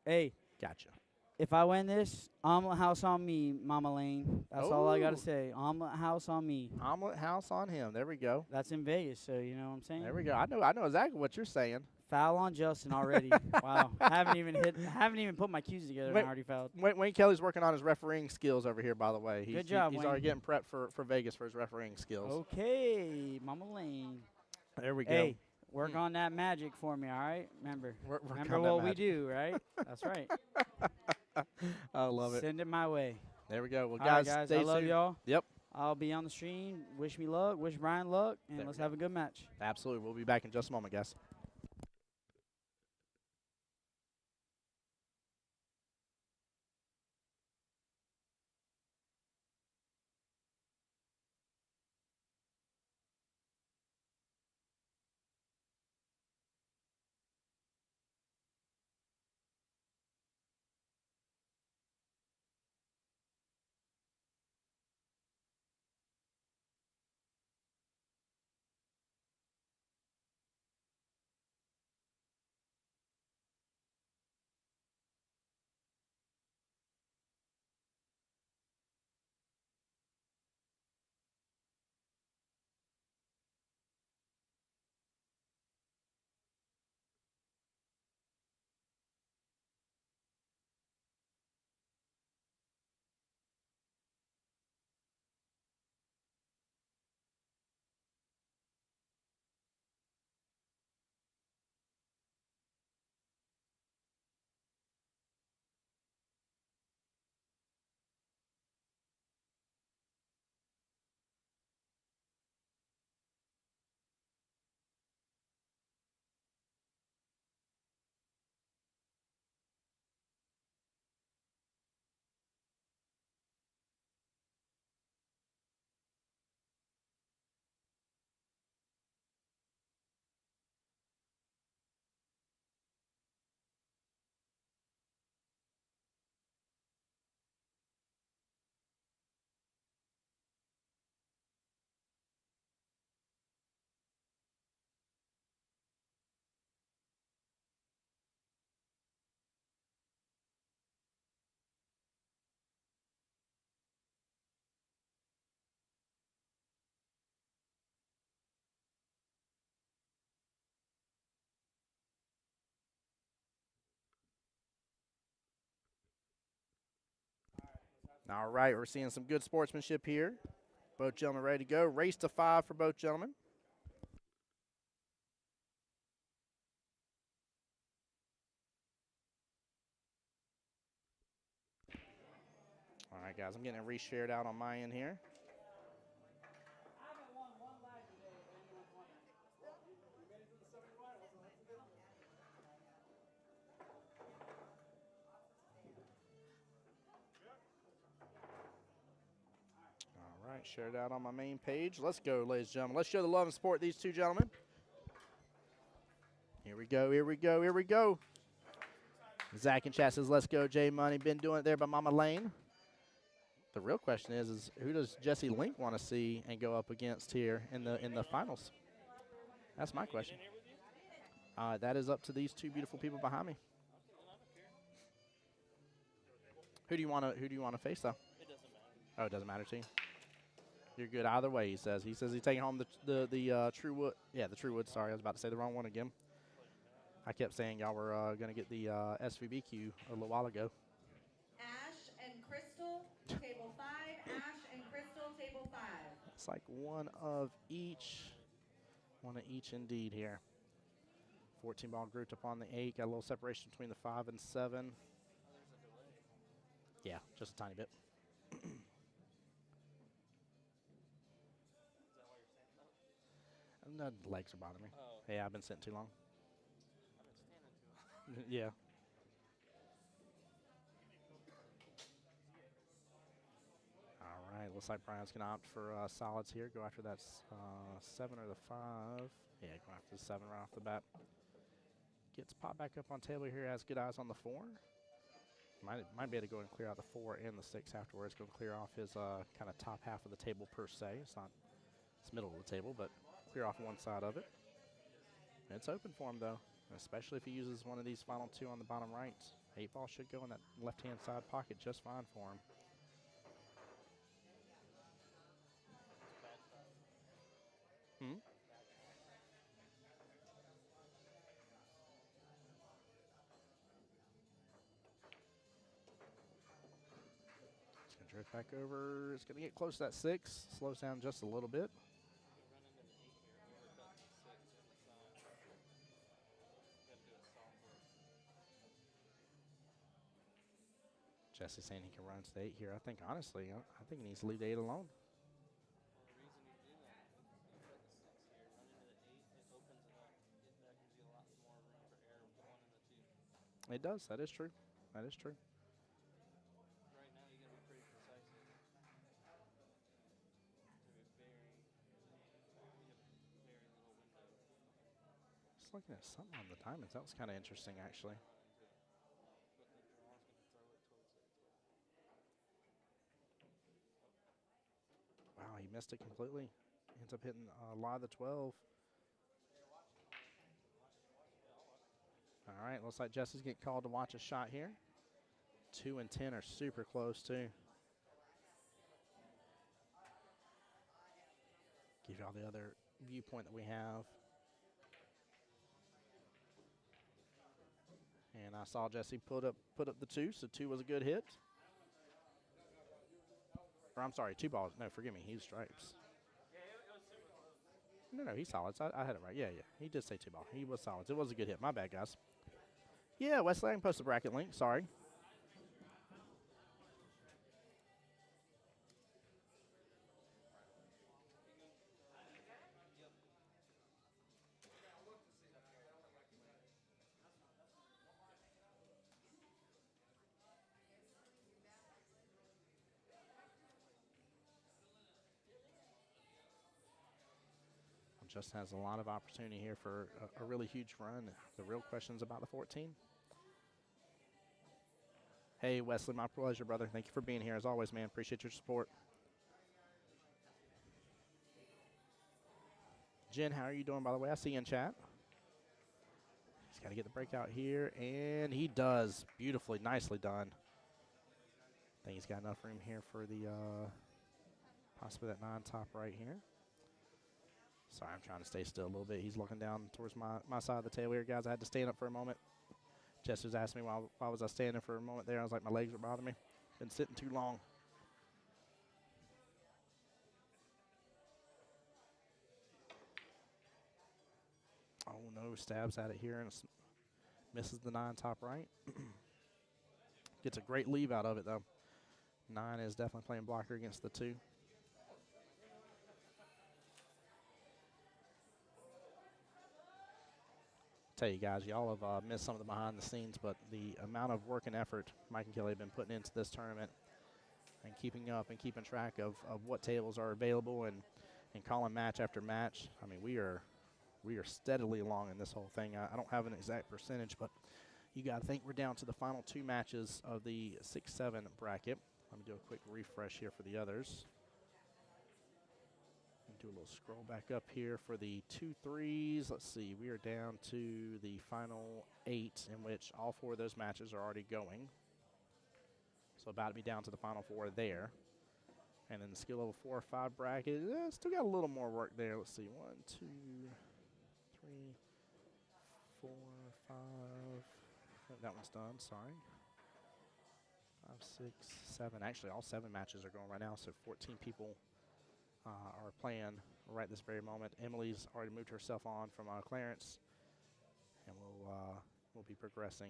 Hey.
Gotcha.
If I win this, omelet house on me, Mama Lane. That's all I got to say. Omelet house on me.
Omelet house on him. There we go.
That's in Vegas, so you know what I'm saying?
There we go. I know exactly what you're saying.
Foul on Justin already. Wow. Haven't even put my cues together and I already fouled.
Wayne Kelly's working on his refereeing skills over here, by the way.
Good job,
He's
Wayne.
already getting prepped for Vegas for his refereeing skills.
Okay, Mama Lane.
There we go.
Hey, work on that magic for me, all right? Remember what we do, right? That's right.
I love it.
Send it my way.
There we go. Well,
all right,
guys,
I love y'all.
Yep.
I'll be on the stream. Wish me luck. Wish Brian luck. And let's have a good match.
Absolutely. We'll be back in just a moment, guys. All right, we're seeing some good sportsmanship here. Both gentlemen ready to go. Race to 5 for both gentlemen. All right, guys, I'm getting it reshared out on my end here. All right, shared out on my main page. Let's go, ladies and gentlemen. Let's show the love and support these two gentlemen. Here we go, here we go, here we go. Zach in chat says, let's go, J Money. Been doing it there by Mama Lane. The real question is who does Jesse Link want to see and go up against here in the finals? That's my question. That is up to these two beautiful people behind me. Who do you want to face though?
It doesn't matter.
Oh, it doesn't matter to you. You're good either way. He says. He's taking home the True Wood. Yeah, the True Wood. Sorry, I was about to say the wrong one again. I kept saying y'all were gonna get the SVBQ a little while ago.
Ash and Crystal, table 5. Ash and Crystal, table 5.
It's like one of each. One of each indeed here. 14 ball grouped up on the 8. Got a little separation between the 5 and 7. Yeah, just a tiny bit. The legs are bothering me.
Oh.
Yeah, I've been sitting too long.
I've been standing too long.
Yeah. All right, looks like Brian's going to opt for solids here. Go after that 7 or the 5. Yeah, go after the 7 right off the bat. Gets popped back up on table here. Has good eyes on the 4. Might be able to go and clear out the 4 and the 6 afterwards. Go and clear off his kind of top half of the table per se. It's middle of the table, but clear off one side of it. And it's open for him though, especially if he uses one of these final 2 on the bottom right. 8 ball should go in that left-hand side pocket just fine for him. Hmm? It's going to drift back over. It's going to get close to that 6. Slows down just a little bit. Jesse's saying he can run to the 8 here. I think, honestly, I think he needs to leave the 8 alone.
Well, the reason you do that, you put the 6 here, run into the 8, it opens it up. That gives you a lot more room for error with the 1 and the 2.
It does. That is true. That is true.
Right now, you got to be pretty precise here. To be very little window.
Just looking at something on the diamonds. That was kind of interesting, actually. Wow, he missed it completely. Ends up hitting a lot of the 12. All right, looks like Jesse's getting called to watch a shot here. 2 and 10 are super close, too. Give y'all the other viewpoint that we have. And I saw Jesse put up the 2, so 2 was a good hit. Or I'm sorry, 2 balls. No, forgive me. He was stripes.
Yeah, it was super close.
No, he's solids. I had it right. Yeah. He did say 2 ball. He was solids. It was a good hit. My bad, guys. Yeah, Wesley, I can post the bracket link. Sorry. Justin has a lot of opportunity here for a really huge run. The real question's about the 14. Hey, Wesley, my pleasure, brother. Thank you for being here. As always, man, appreciate your support. Jen, how are you doing, by the way? I see you in chat. He's got to get the breakout here, and he does. Beautifully, nicely done. I think he's got enough room here for the possibly that 9 top right here. Sorry, I'm trying to stay still a little bit. He's looking down towards my side of the table here, guys. I had to stand up for a moment. Jess was asking me why was I standing for a moment there. I was like, my legs were bothering me. Been sitting too long. stabs at it here and misses the 9 top right. Gets a great leave out of it, though. 9 is definitely playing blocker against the 2. Tell you guys, y'all have missed some of the behind the scenes, but the amount of work and effort Mike and Kelly have been putting into this tournament and keeping up and keeping track of what tables are available and calling match after match. I mean, we are steadily along in this whole thing. I don't have an exact percentage, but you got to think we're down to the final 2 matches of the 6-7 bracket. Let me do a quick refresh here for the others. Do a little scroll back up here for the 2-3s. Let's see, we are down to the final 8, in which all 4 of those matches are already going. So about to be down to the final 4 there. And then the skill level 4 or 5 bracket, still got a little more work there. Let's see, 1, 2, 3, 4, 5. That one's done, sorry. 5, 6, 7. Actually, all 7 matches are going right now, so 14 people are playing right this very moment. Emily's already moved herself on from Clarence, and we'll be progressing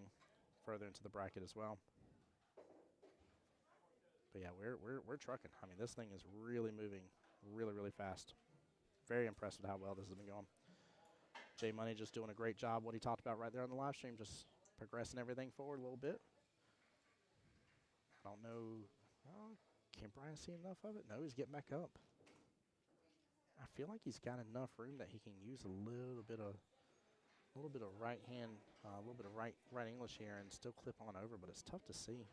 further into the bracket as well. But yeah, we're trucking. I mean, this thing is really moving, really fast. Very impressed with how well this has been going. Jay Money just doing a great job. What he talked about right there on the live stream, just progressing everything forward a little bit. I don't know. Can Brian see enough of it? No, he's getting back up. I feel like he's got enough room that he can use a little bit of right hand, a little bit of right English here and still clip on over, but it's tough to see.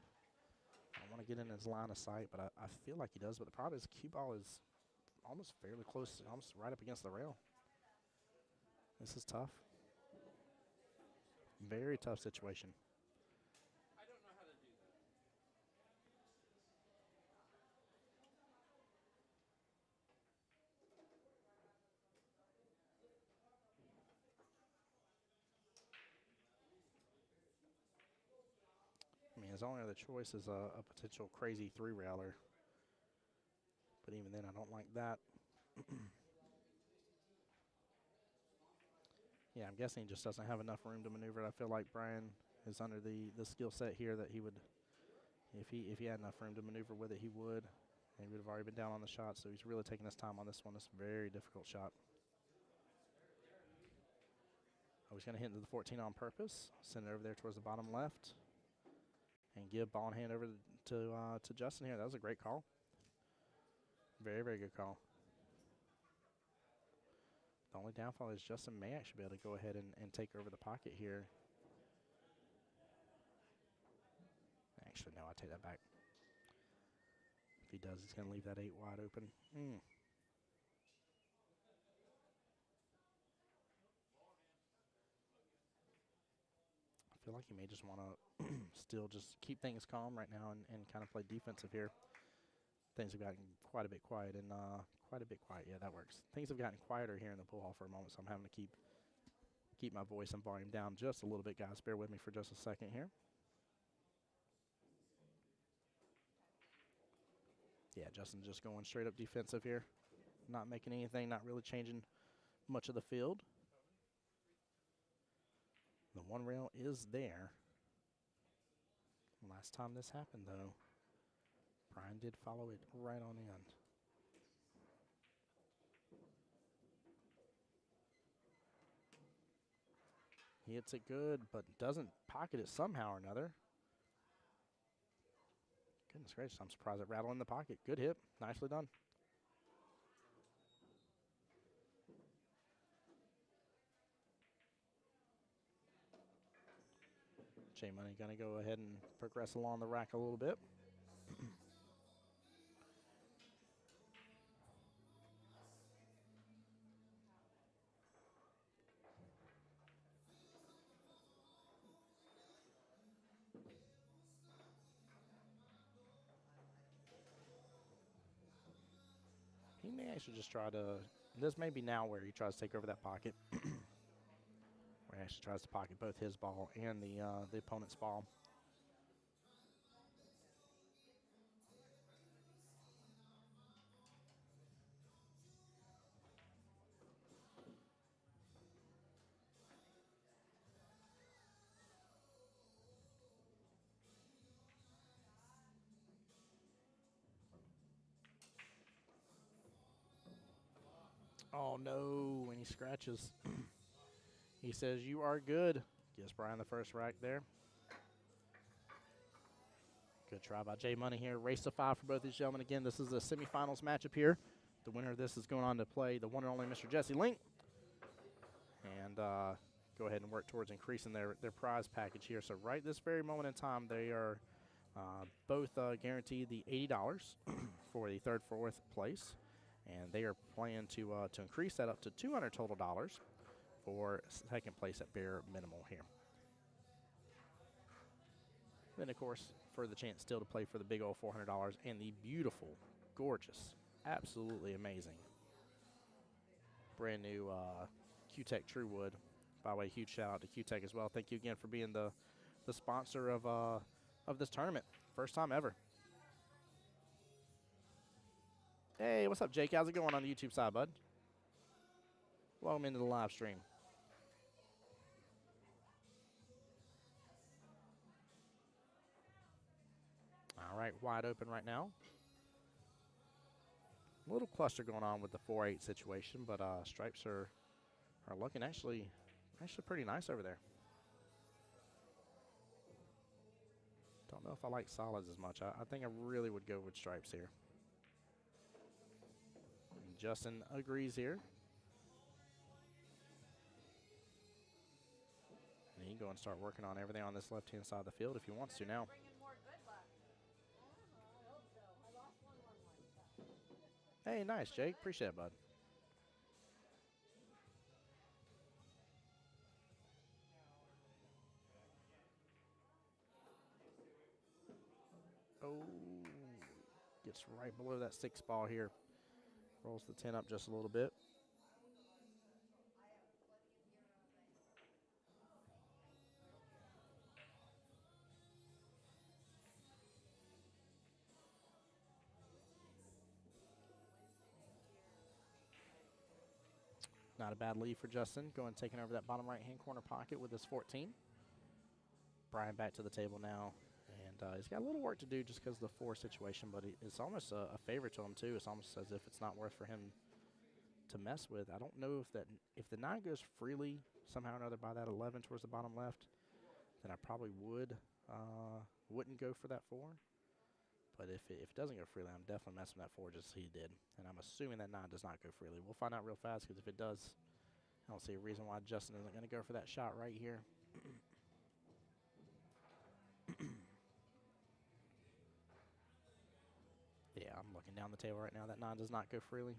I want to get in his line of sight, but I feel like he does. But the problem is Qball is almost fairly close, almost right up against the rail. This is tough. Very tough situation.
I don't know how to do that.
I mean, his only other choice is a potential crazy 3-railer. But even then, I don't like that. Yeah, I'm guessing he just doesn't have enough room to maneuver. I feel like Brian is under the skill set here that he would, if he had enough room to maneuver with it, he would. And he would have already been down on the shot, so he's really taking his time on this one. It's a very difficult shot. I was going to hit into the 14 on purpose, send it over there towards the bottom left, and give ball in hand over to Justin here. That was a great call. Very good call. The only downfall is Justin may actually be able to go ahead and take over the pocket here. Actually, no, I take that back. If he does, he's going to leave that 8 wide open. I feel like he may just want to still just keep things calm right now and kind of play defensive here. Things have gotten quite a bit quiet and yeah, that works. Things have gotten quieter here in the pool hall for a moment, so I'm having to keep my voice and volume down just a little bit, guys. Bear with me for just a second here. Yeah, Justin just going straight up defensive here. Not making anything, not really changing much of the field. The 1 rail is there. Last time this happened, though, Brian did follow it right on in. He hits it good, but doesn't pocket it somehow or another. Goodness gracious, I'm surprised it rattled in the pocket. Good hit. Nicely done. J Money going to go ahead and progress along the rack a little bit. He may actually just try to, this may be now where he tries to take over that pocket. Where he actually tries to pocket both his ball and the opponent's ball. Oh, no, and he scratches. He says, you are good. Gives Brian the first rack there. Good try by Jay Money here. Race to 5 for both these gentlemen. Again, this is a semifinals matchup here. The winner of this is going on to play the one and only Mr. Jesse Link. And go ahead and work towards increasing their prize package here. So right this very moment in time, they are both guaranteed the $80 for the third, fourth place. And they are planning to increase that up to $200 total for second place at bare minimal here. Then, of course, for the chance still to play for the big old $400 and the beautiful, gorgeous, absolutely amazing, brand new Q-Tech True Wood. By the way, huge shout out to Q-Tech as well. Thank you again for being the sponsor of this tournament. First time ever. Hey, what's up, Jake? How's it going on the YouTube side, bud? Welcome into the live stream. All right, wide open right now. A little cluster going on with the 4-8 situation, but stripes are looking actually pretty nice over there. Don't know if I like solids as much. I think I really would go with stripes here. And Justin agrees here. And he can go and start working on everything on this left-hand side of the field if he wants to now. Hey, nice, Jake. Appreciate it, bud. Oh, gets right below that 6 ball here. Rolls the 10 up just a little bit. Not a bad lead for Justin. Going taking over that bottom right-hand corner pocket with his 14. Brian back to the table now. And he's got a little work to do just because of the 4 situation, but it's almost a favor to him, too. It's almost as if it's not worth for him to mess with. I don't know if the 9 goes freely somehow or another by that 11 towards the bottom left, then I probably wouldn't go for that 4. But if it doesn't go freely, I'm definitely messing with that 4 just as he did. And I'm assuming that 9 does not go freely. We'll find out real fast because if it does, I don't see a reason why Justin isn't going to go for that shot right here. Yeah, I'm looking down the table right now. That 9 does not go freely.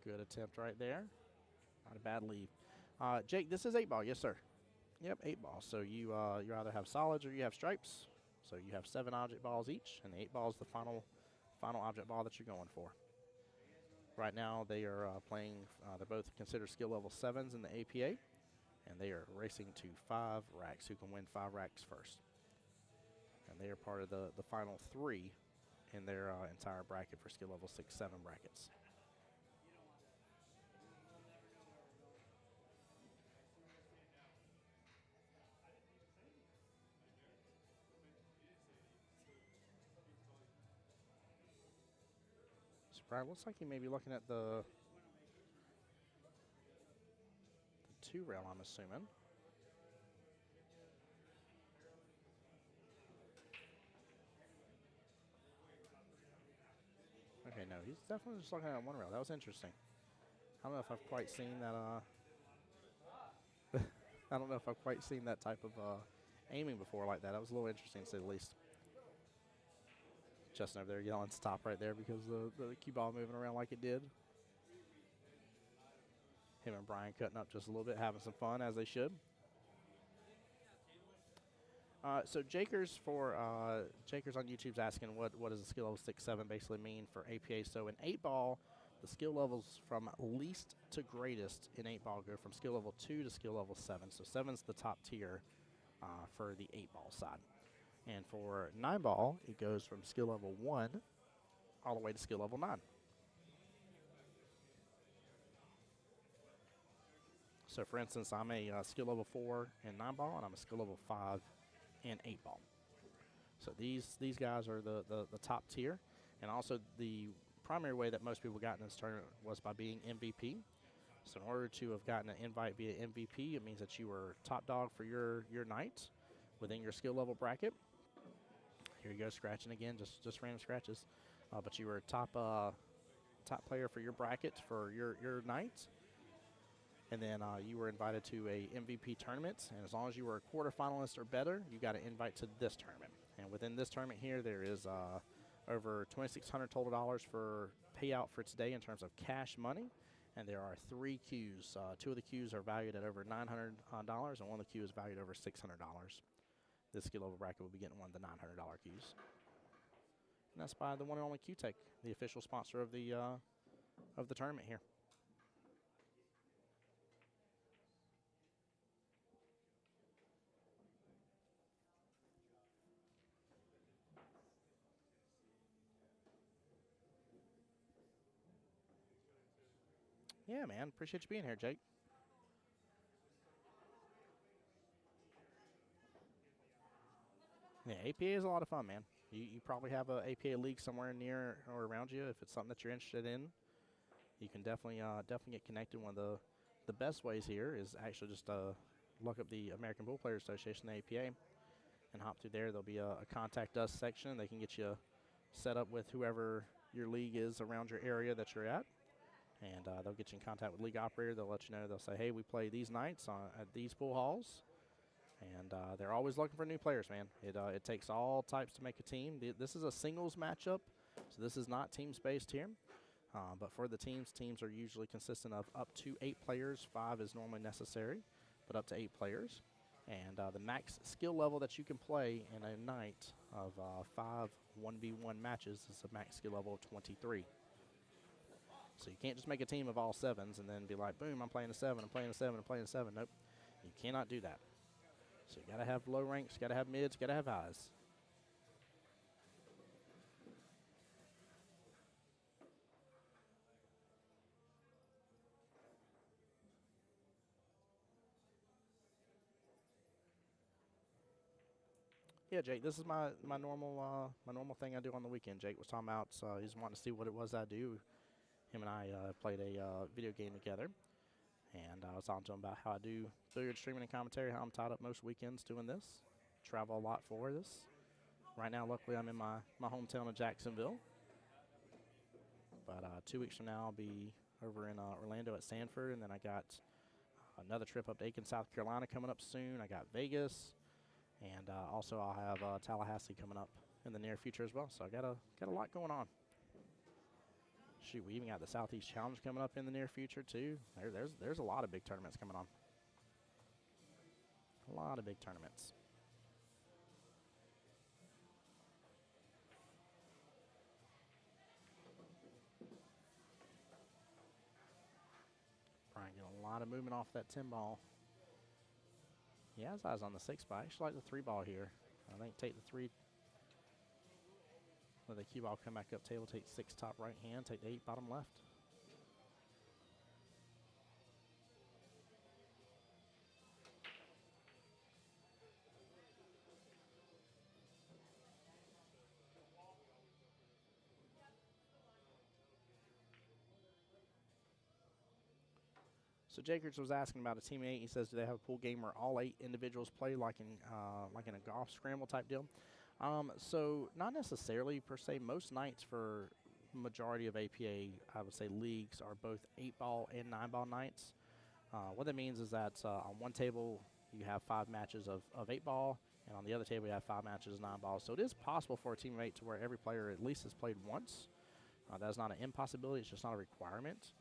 Good attempt right there. Not a bad lead. Jake, this is 8 ball. Yes, sir. Yep, 8 ball. So you either have solids or you have stripes. So you have 7 object balls each, and the 8 ball is the final object ball that you're going for. Right now they are playing. They're both considered skill level 7s in the APA, and they are racing to 5 racks. Who can win 5 racks first? And they are part of the final 3 in their entire bracket for skill level 6-7 brackets. Brian, looks like he may be looking at the 2 rail, I'm assuming. Okay, no, he's definitely just looking at 1 rail. That was interesting. I don't know if I've quite seen that. I don't know if I've quite seen that type of aiming before like that. That was a little interesting, to say the least. Justin over there yelling stop right there because the cue ball moving around like it did. Him and Brian cutting up just a little bit, having some fun, as they should. So Jakers on YouTube's asking what does a skill level 6-7 basically mean for APA. So in 8 ball, the skill levels from least to greatest in 8 ball go from skill level 2 to skill level 7. So 7's the top tier for the 8 ball side. And for 9 ball, it goes from skill level 1 all the way to skill level 9. So for instance, I'm a skill level 4 in 9 ball, and I'm a skill level 5 in 8 ball. So these guys are the top tier, and also the primary way that most people got in this tournament was by being MVP. So in order to have gotten an invite via MVP, it means that you were top dog for your night within your skill level bracket. Here you go, scratching again, just random scratches. But you were top player for your bracket for your night. And then you were invited to a MVP tournament. And as long as you were a quarterfinalist or better, you got an invite to this tournament. And within this tournament here, there is over $2,600 total dollars for payout for today in terms of cash money. And there are 3 queues. 2 of the queues are valued at over $900, and one of the queues is valued over $600. This skill level bracket will be getting one of the $900 queues. And that's by the one and only Q-Tech, the official sponsor of the tournament here. Yeah, man. Appreciate you being here, Jake. Yeah, APA is a lot of fun, man. You probably have a APA league somewhere near or around you. If it's something that you're interested in, you can definitely get connected. One of the best ways here is actually just look up the American Pool Players Association, the APA, and hop through there. There'll be a contact us section. They can get you set up with whoever your league is around your area that you're at. And they'll get you in contact with league operator. They'll let you know. They'll say, hey, we play these nights at these pool halls. And they're always looking for new players, man. It takes all types to make a team. This is a singles matchup, so this is not teams-based here. But for the teams are usually consistent of up to 8 players. 5 is normally necessary, but up to 8 players. And the max skill level that you can play in a night of 5 1v1 matches is a max skill level of 23. So you can't just make a team of all 7s and then be like, boom, I'm playing a 7, I'm playing a 7, I'm playing a 7. Nope, you cannot do that. So you got to have low ranks, got to have mids, got to have highs. Yeah, Jake, this is my normal thing I do on the weekend. Jake was talking about he's wanting to see what it was I do. Him and I played a video game together, and I was talking to him about how I do billiard streaming and commentary, how I'm tied up most weekends doing this. Travel a lot for this. Right now, luckily, I'm in my hometown of Jacksonville. But 2 weeks from now, I'll be over in Orlando at Sanford, and then I got another trip up to Aiken, South Carolina coming up soon. I got Vegas, and also I'll have Tallahassee coming up in the near future as well. So I got a lot going on. Shoot, we even got the Southeast Challenge coming up in the near future too. There's a lot of big tournaments coming on. A lot of big tournaments. Brian getting a lot of movement off that 10 ball. He has eyes on the 6 ball. I actually like the 3 ball here. I think take the 3. Let the Qball come back up table, take 6 top right hand, take the 8 bottom left. So Jakers was asking about a team 8. He says, do they have a pool game where all 8 individuals play like in a golf scramble type deal? So not necessarily per se. Most nights for majority of APA, I would say leagues, are both 8-ball and 9-ball nights. What that means is that on one table you have 5 matches of 8-ball, and on the other table you have 5 matches of 9-ball. So it is possible for a team of 8 to where every player at least has played once. That's not an impossibility. It's just not a requirement.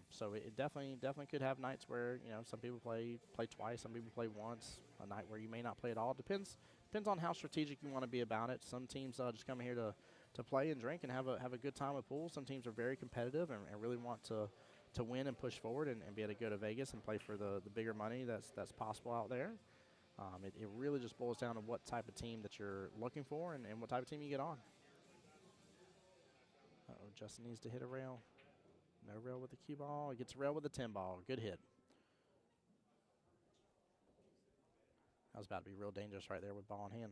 So it definitely could have nights where, you know, some people play twice, some people play once. A night where you may not play at all. Depends on how strategic you want to be about it. Some teams just come here to play and drink and have a good time with pool. Some teams are very competitive and really want to win and push forward and be able to go to Vegas and play for the bigger money that's possible out there. It really just boils down to what type of team that you're looking for and what type of team you get on. Uh-oh, Justin needs to hit a rail. No rail with the Qball. He gets a rail with the 10 ball. Good hit. That was about to be real dangerous right there with ball in hand.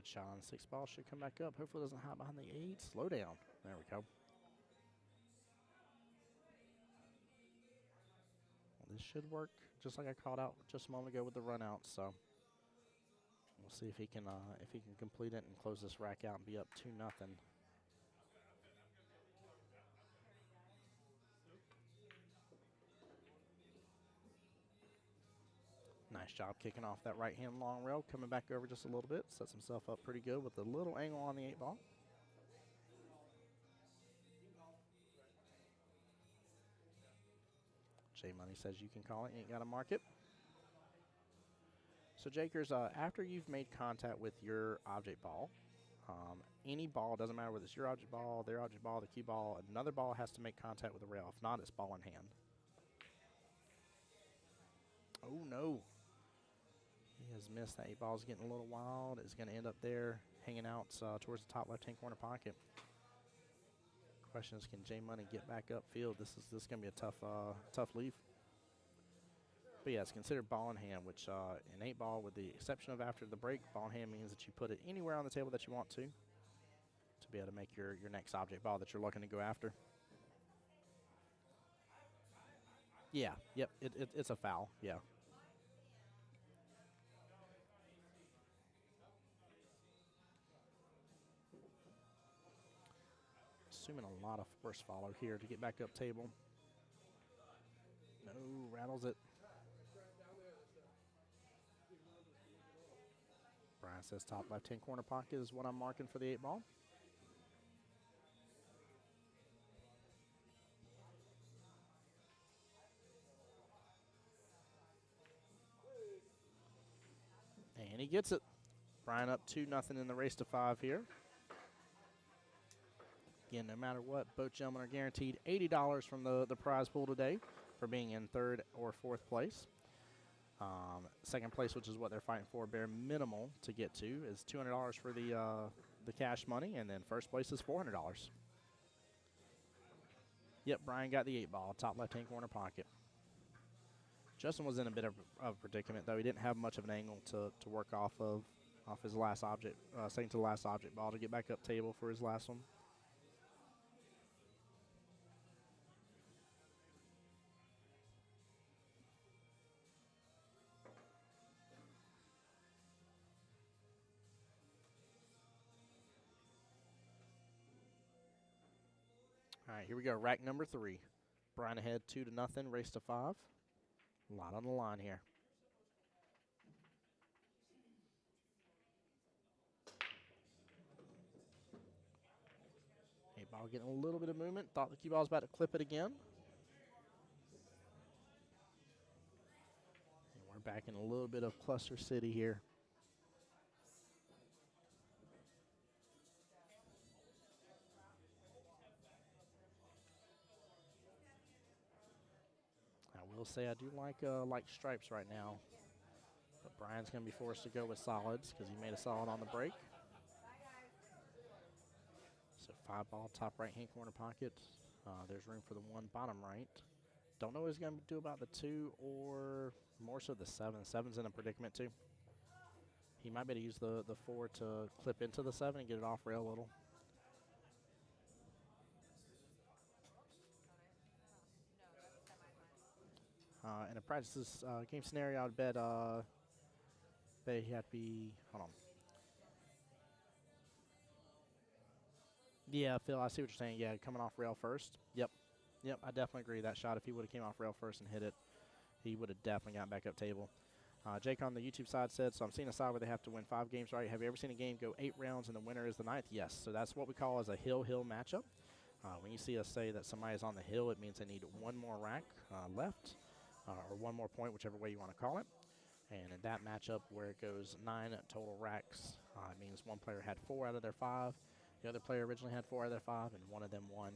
Good shot on 6 ball. Should come back up. Hopefully it doesn't hide behind the 8. Slow down. There we go. Well, this should work just like I called out just a moment ago with the run out. So we'll see if he can complete it and close this rack out and be up 2-0. Nice job kicking off that right-hand long rail, coming back over just a little bit. Sets himself up pretty good with a little angle on the 8 ball. J Money says you can call it, you ain't got to mark it. So Jakers, after you've made contact with your object ball, any ball, doesn't matter whether it's your object ball, their object ball, the cue ball, another ball has to make contact with the rail. If not, it's ball in hand. Oh, no. He has missed. That 8 ball is getting a little wild. It's going to end up there hanging out towards the top left-hand corner pocket. Question is, can J Money get back upfield? This is going to be a tough leave. But yeah, it's considered ball in hand, which an 8 ball, with the exception of after the break, ball in hand means that you put it anywhere on the table that you want to be able to make your next object ball that you're looking to go after. Yeah, yep, it's a foul, yeah. Assuming a lot of force follow here to get back up table. No, rattles it. Brian says top left-hand corner pocket is what I'm marking for the 8 ball. And he gets it. Brian up 2-0 in the race to 5 here. Again, no matter what, both gentlemen are guaranteed $80 from the prize pool today for being in 3rd or 4th place. 2nd place, which is what they're fighting for, bare minimal to get to, is $200 for the cash money, and then 1st place is $400. Yep, Brian got the 8 ball, top left-hand corner pocket. Justin was in a bit of a predicament, though. He didn't have much of an angle to work off his last object, second to the last object ball to get back up table for his last one. All right, here we go. Rack number 3. Brian ahead 2-0, race to 5. A lot on the line here. Eight ball getting a little bit of movement. Thought the cue ball was about to clip it again. And we're back in a little bit of cluster city here. I will say I do like stripes right now. But Brian's going to be forced to go with solids because he made a solid on the break. So 5 ball, top right-hand corner pocket. There's room for the 1 bottom right. Don't know what he's going to do about the 2 or more so the 7. 7's in a predicament too. He might be able to use the 4 to clip into the 7 and get it off rail a little. In a practice game scenario, I'd bet he had to be, hold on. Yeah, Phil, I see what you're saying. Yeah, coming off rail first. Yep, I definitely agree. That shot, if he would have came off rail first and hit it, he would have definitely gotten back up table. Jake on the YouTube side said, so I'm seeing a side where they have to win 5 games, right? Have you ever seen a game go 8 rounds and the winner is the 9th? Yes, so that's what we call as a hill-hill matchup. When you see us say that somebody is on the hill, it means they need 1 more rack left or 1 more point, whichever way you want to call it. And in that matchup where it goes 9 total racks, it means one player had 4 out of their 5. The other player originally had 4 out of their 5, and one of them won,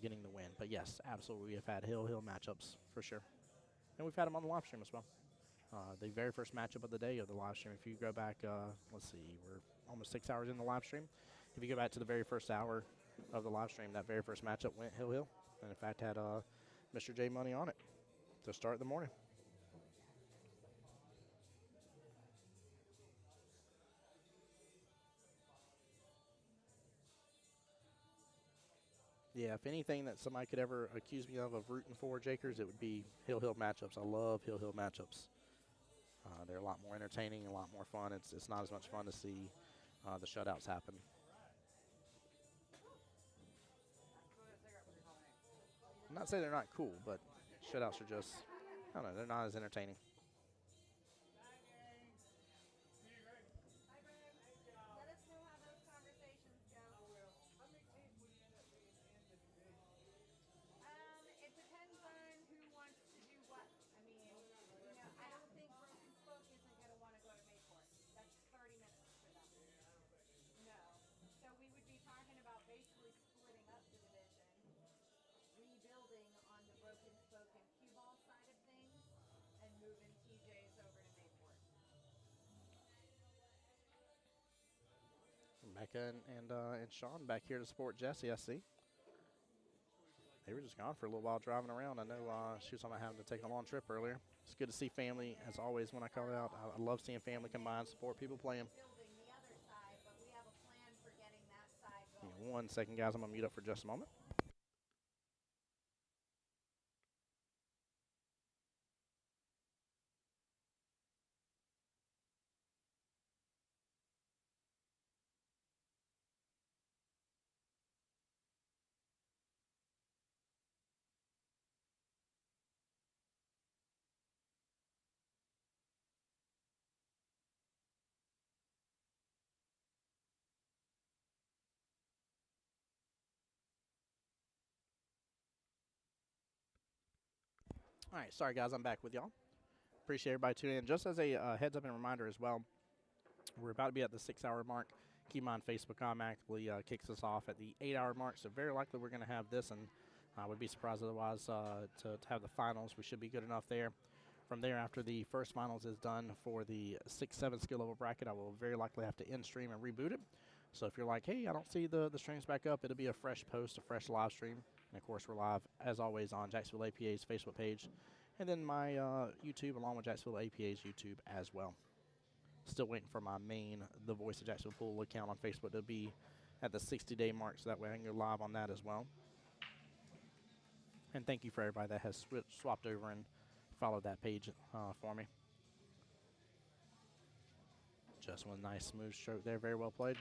getting the win. But yes, absolutely, we have had hill matchups for sure. And we've had them on the live stream as well. The very first matchup of the day of the live stream, if you go back, let's see, we're almost 6 hours in the live stream. If you go back to the very first hour of the live stream, that very first matchup went hill. And in fact had Mr. J Money on it to start the morning. Yeah, if anything that somebody could ever accuse me of rooting for Jakers, it would be hill matchups. I love hill matchups. They're a lot more entertaining, a lot more fun. It's not as much fun to see the shutouts happen. I'm not saying they're not cool, but shutouts are just, I don't know, they're not as entertaining.
Let us know how those conversations go.
How many teams would you end up being in the division?
It depends on who wants to do what. I mean, I don't think Broken Spoke isn't going to want to go to Mayport. That's 30 minutes for them. No. So we would be talking about basically splitting up the division, rebuilding on the Broken Spoke and Qball side of things, and moving TJs over to Mayport.
Mecca and Sean back here to support Jesse, I see. They were just gone for a little while driving around. I know she was talking about having to take a long trip earlier. It's good to see family, as always, when I call it out. I love seeing family combine, support people playing.
Building the other side, but we have a plan for getting that side
Give
going.
me 1 second, guys. I'm going to mute up for just a moment. All right, sorry, guys. I'm back with y'all. Appreciate everybody tuning in. Just as a heads up and reminder as well, we're about to be at the 6-hour mark. Keep in mind, Facebook automatically kicks us off at the 8-hour mark, so very likely we're going to have this, and I would be surprised otherwise to have the finals. We should be good enough there. From there, after the first finals is done for the 6-7 skill level bracket, I will very likely have to end stream and reboot it. So if you're like, hey, I don't see the streams back up, it'll be a fresh post, a fresh live stream. And, of course, we're live, as always, on Jacksonville APA's Facebook page, and then my YouTube, along with Jacksonville APA's YouTube as well. Still waiting for my main The Voice of Jacksonville Pool account on Facebook to be at the 60-day mark, so that way I can go live on that as well. And thank you for everybody that has swapped over and followed that page for me. Just one nice smooth stroke there, very well played.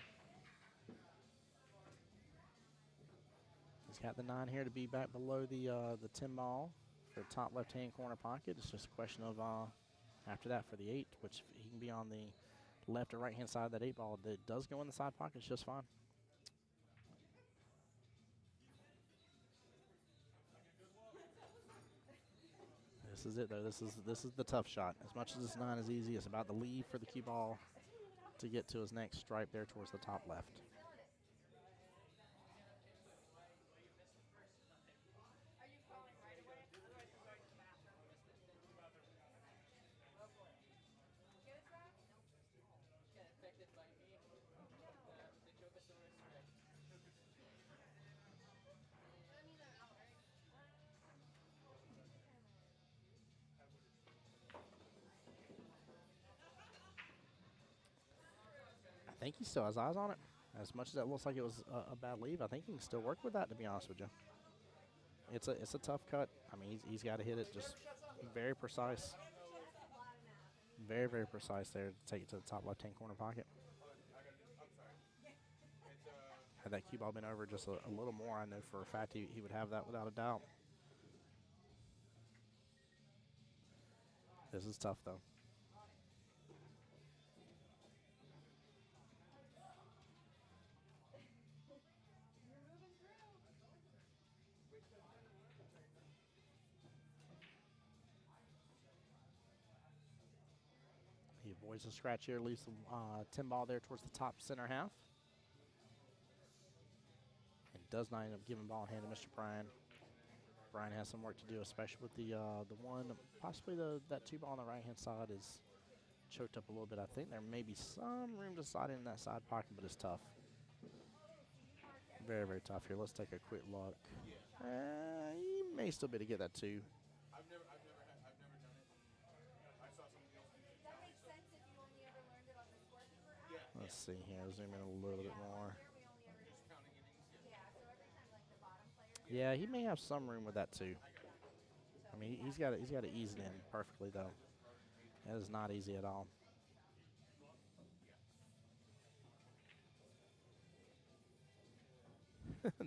He's got the 9 here to be back below the 10 ball for the top left-hand corner pocket. It's just a question of after that for the 8, which he can be on the left or right-hand side of that 8 ball. That does go in the side pocket. It's just fine. This is it, though. This is the tough shot. As much as this 9 is easy, it's about the leave for the Qball to get to his next stripe there towards the top left. I think he still has eyes on it. As much as that looks like it was a bad leave, I think he can still work with that, to be honest with you. It's a tough cut. I mean, he's got to hit it just very precise. Very, very precise there to take it to the top left-hand corner pocket. Had that cue ball been over just a little more, I know for a fact he would have that without a doubt. This is tough, though. He avoids the scratch here, leaves the 10 ball there towards the top center half. And does not end up giving ball in hand to Mr. Bryan. Bryan has some work to do, especially with the one, possibly that 2 ball on the right-hand side is choked up a little bit. I think there may be some room to slide in that side pocket, but it's tough. Very, very tough here. Let's take a quick look. He may still be able to get that 2.
I've never done it. I saw somebody else do it.
That makes sense if you only ever learned it on the scorekeeper app.
Let's see here. Zoom in a little bit more.
Here we only ever
Just counting innings.
Yeah, so every time like the bottom player
Yeah, he may have some room with that too. I mean, he's got to ease it in perfectly though. That is not easy at all.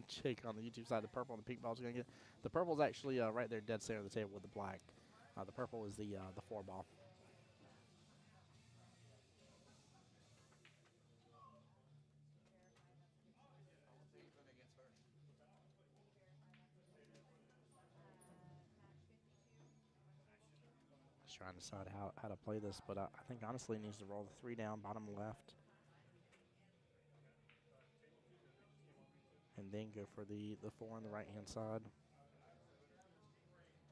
Jake on the YouTube side, the purple and the pink ball's going to get. The purple's actually right there, dead center of the table with the black. The purple is the 4 ball. Just trying to decide how to play this, but I think honestly he needs to roll the 3 down, bottom left. And then go for the 4 on the right-hand side.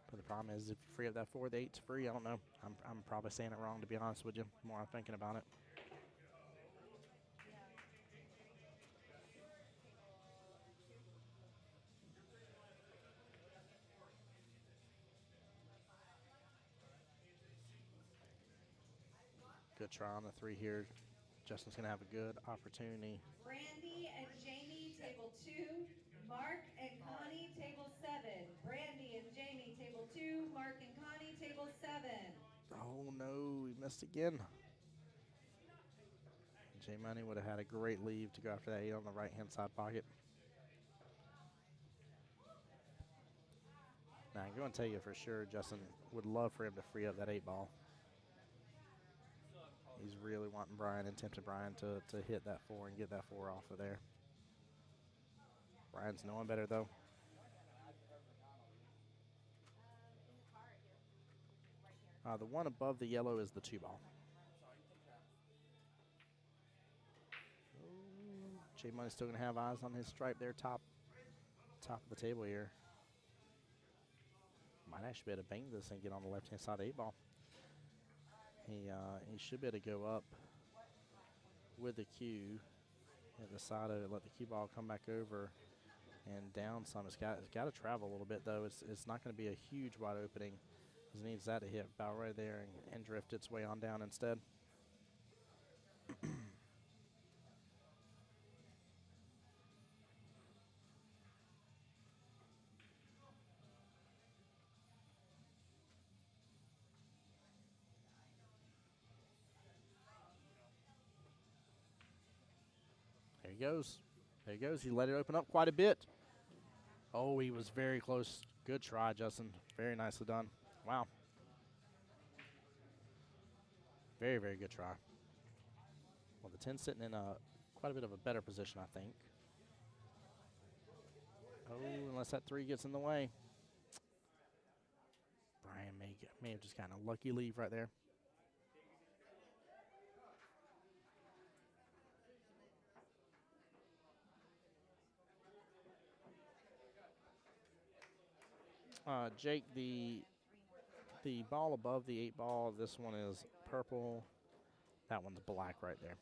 But the problem is, if you free up that 4, the 8's free. I don't know. I'm probably saying it wrong, to be honest with you, the more I'm thinking about it. Good try on the 3 here. Justin's going to have a good opportunity.
Brandy and Jamie, table 2. Mark and Connie, table 7. Brandy and Jamie, table 2. Mark and Connie, table 7.
Oh, no, he missed again. J-Money would have had a great leave to go after that 8 on the right-hand side pocket. Now, I'm going to tell you for sure, Justin would love for him to free up that 8 ball. He's really wanting Brian and tempting Brian to hit that 4 and get that 4 off of there. Brian's knowing better, though. The one above the yellow is the 2 ball. J-Money's still going to have eyes on his stripe there, top of the table here. Might actually be able to bang this and get on the left-hand side of the 8 ball. He should be able to go up with the Q at the side of it, let the cue ball come back over and down some. It's got to travel a little bit, though. It's not going to be a huge wide opening. It needs that to hit about right there and drift its way on down instead. There he goes. There he goes. He let it open up quite a bit. Oh, he was very close. Good try, Justin. Very nicely done. Wow. Very, very good try. Well, the 10's sitting in quite a bit of a better position, I think. Oh, unless that 3 gets in the way. Brian may have just gotten a lucky leave right there. Jake, the ball above the 8 ball, this one is purple. That one's black right there.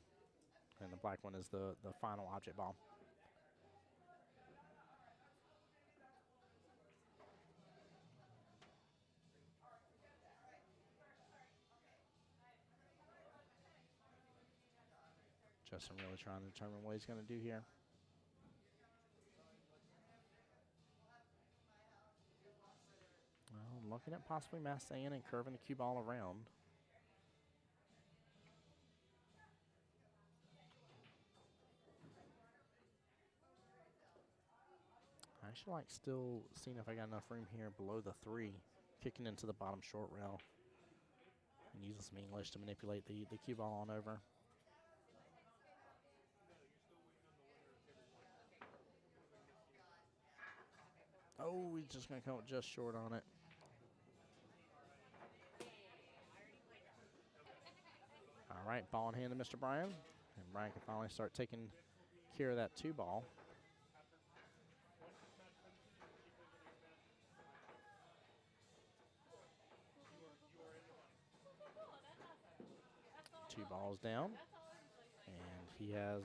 And the black one is the final object ball. Justin really trying to determine what he's going to do here. Well, looking at possibly massing and curving the cue ball around. I actually like still seeing if I got enough room here below the 3, kicking into the bottom short rail and using some English to manipulate the cue ball on over. Oh, he's just going to come up just short on it. All right, ball in hand to Mr. Brian. And Brian can finally start taking care of that 2 ball. Two balls down. And he has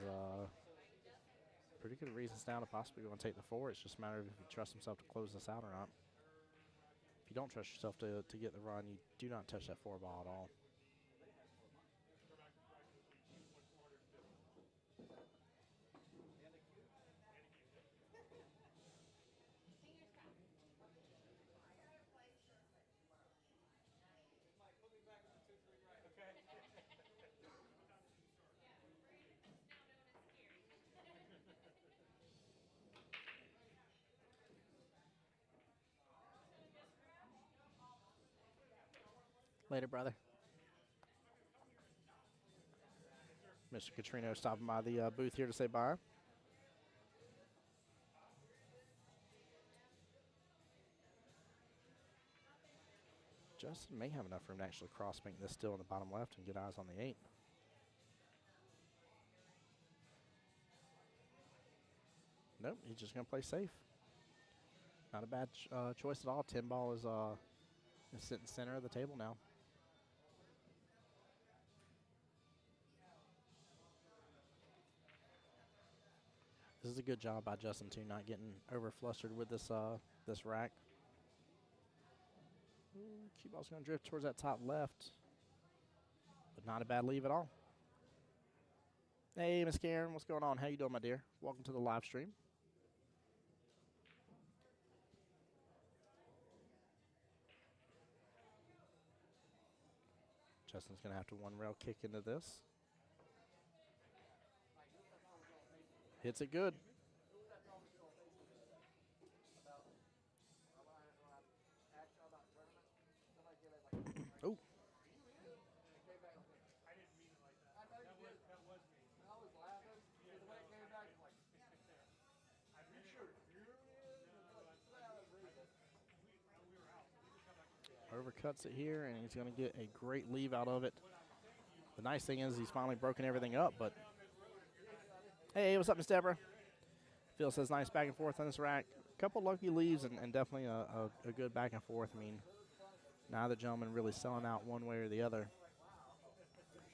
pretty good reasons now to possibly go and take the 4. It's just a matter of if he trusts himself to close this out or not. If you don't trust yourself to get the run, you do not touch that 4 ball at all. Later, brother. Mr. Catrino stopping by the booth here to say bye. Justin may have enough room to actually cross-bank this still in the bottom left and get eyes on the 8. Nope, he's just going to play safe. Not a bad choice at all. 10 ball is sitting center of the table now. This is a good job by Justin, too, not getting over flustered with this this rack. Qball's going to drift towards that top left, but not a bad leave at all. Hey, Miss Karen, what's going on? How you doing, my dear? Welcome to the live stream. Justin's going to have to one rail kick into this. Hits it good. Oh. Overcuts it here, and he's going to get a great leave out of it. The nice thing is he's finally broken everything up, but hey, what's up, Miss Deborah? Phil says nice back and forth on this rack. Couple lucky leaves and definitely a good back and forth. I mean, neither gentleman really selling out one way or the other.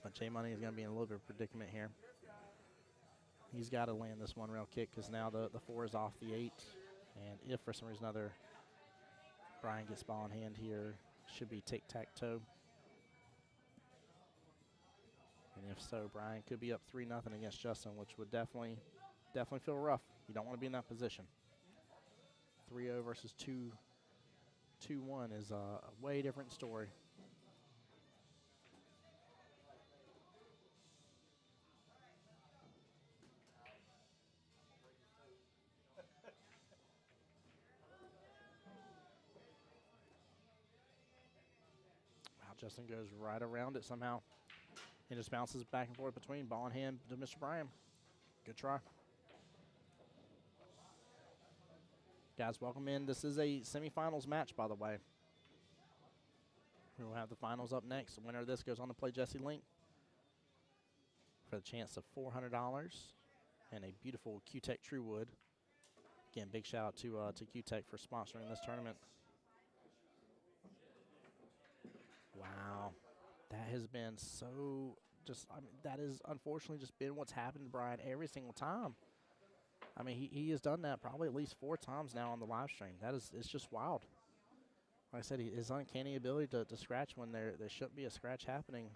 But J Money is going to be in a little bit of predicament here. He's got to land this one rail kick because now the 4 is off the 8. And if for some reason or other Brian gets ball in hand here, should be tic-tac-toe. And if so, Brian could be up 3-0 against Justin, which would definitely feel rough. You don't want to be in that position. 3-0 versus 2-1 is a way different story. Wow, Justin goes right around it somehow. He just bounces back and forth between ball in hand to Mr. Bryan. Good try. Guys, welcome in. This is a semifinals match, by the way. We'll have the finals up next. The winner of this goes on to play Jesse Link for the chance of $400 and a beautiful Q-Tech True Wood. Again, big shout out to Q-Tech for sponsoring this tournament. Wow. That has been so that has unfortunately just been what's happened to Brian every single time. I mean, he has done that probably at least 4 times now on the live stream. It's just wild. Like I said, his uncanny ability to scratch when there shouldn't be a scratch happening.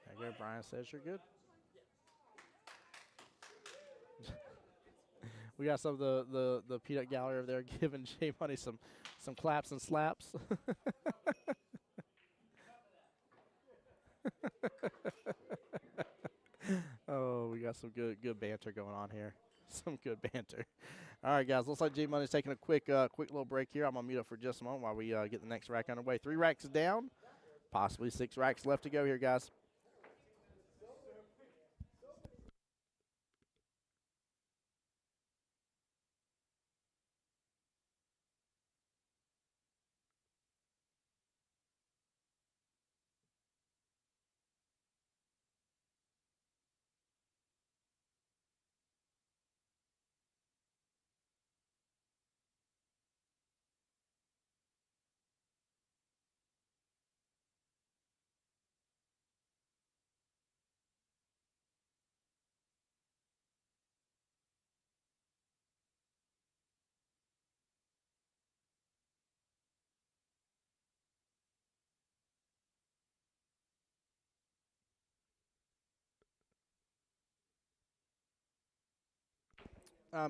There you go, Brian says you're good. We got some of the peanut gallery over there giving J Money some claps and slaps. Oh, we got some good banter going on here. Some good banter. All right, guys. Looks like J Money's taking a quick little break here. I'm gonna mute up for just a moment while we get the next rack underway. 3 racks down, possibly 6 racks left to go here, guys.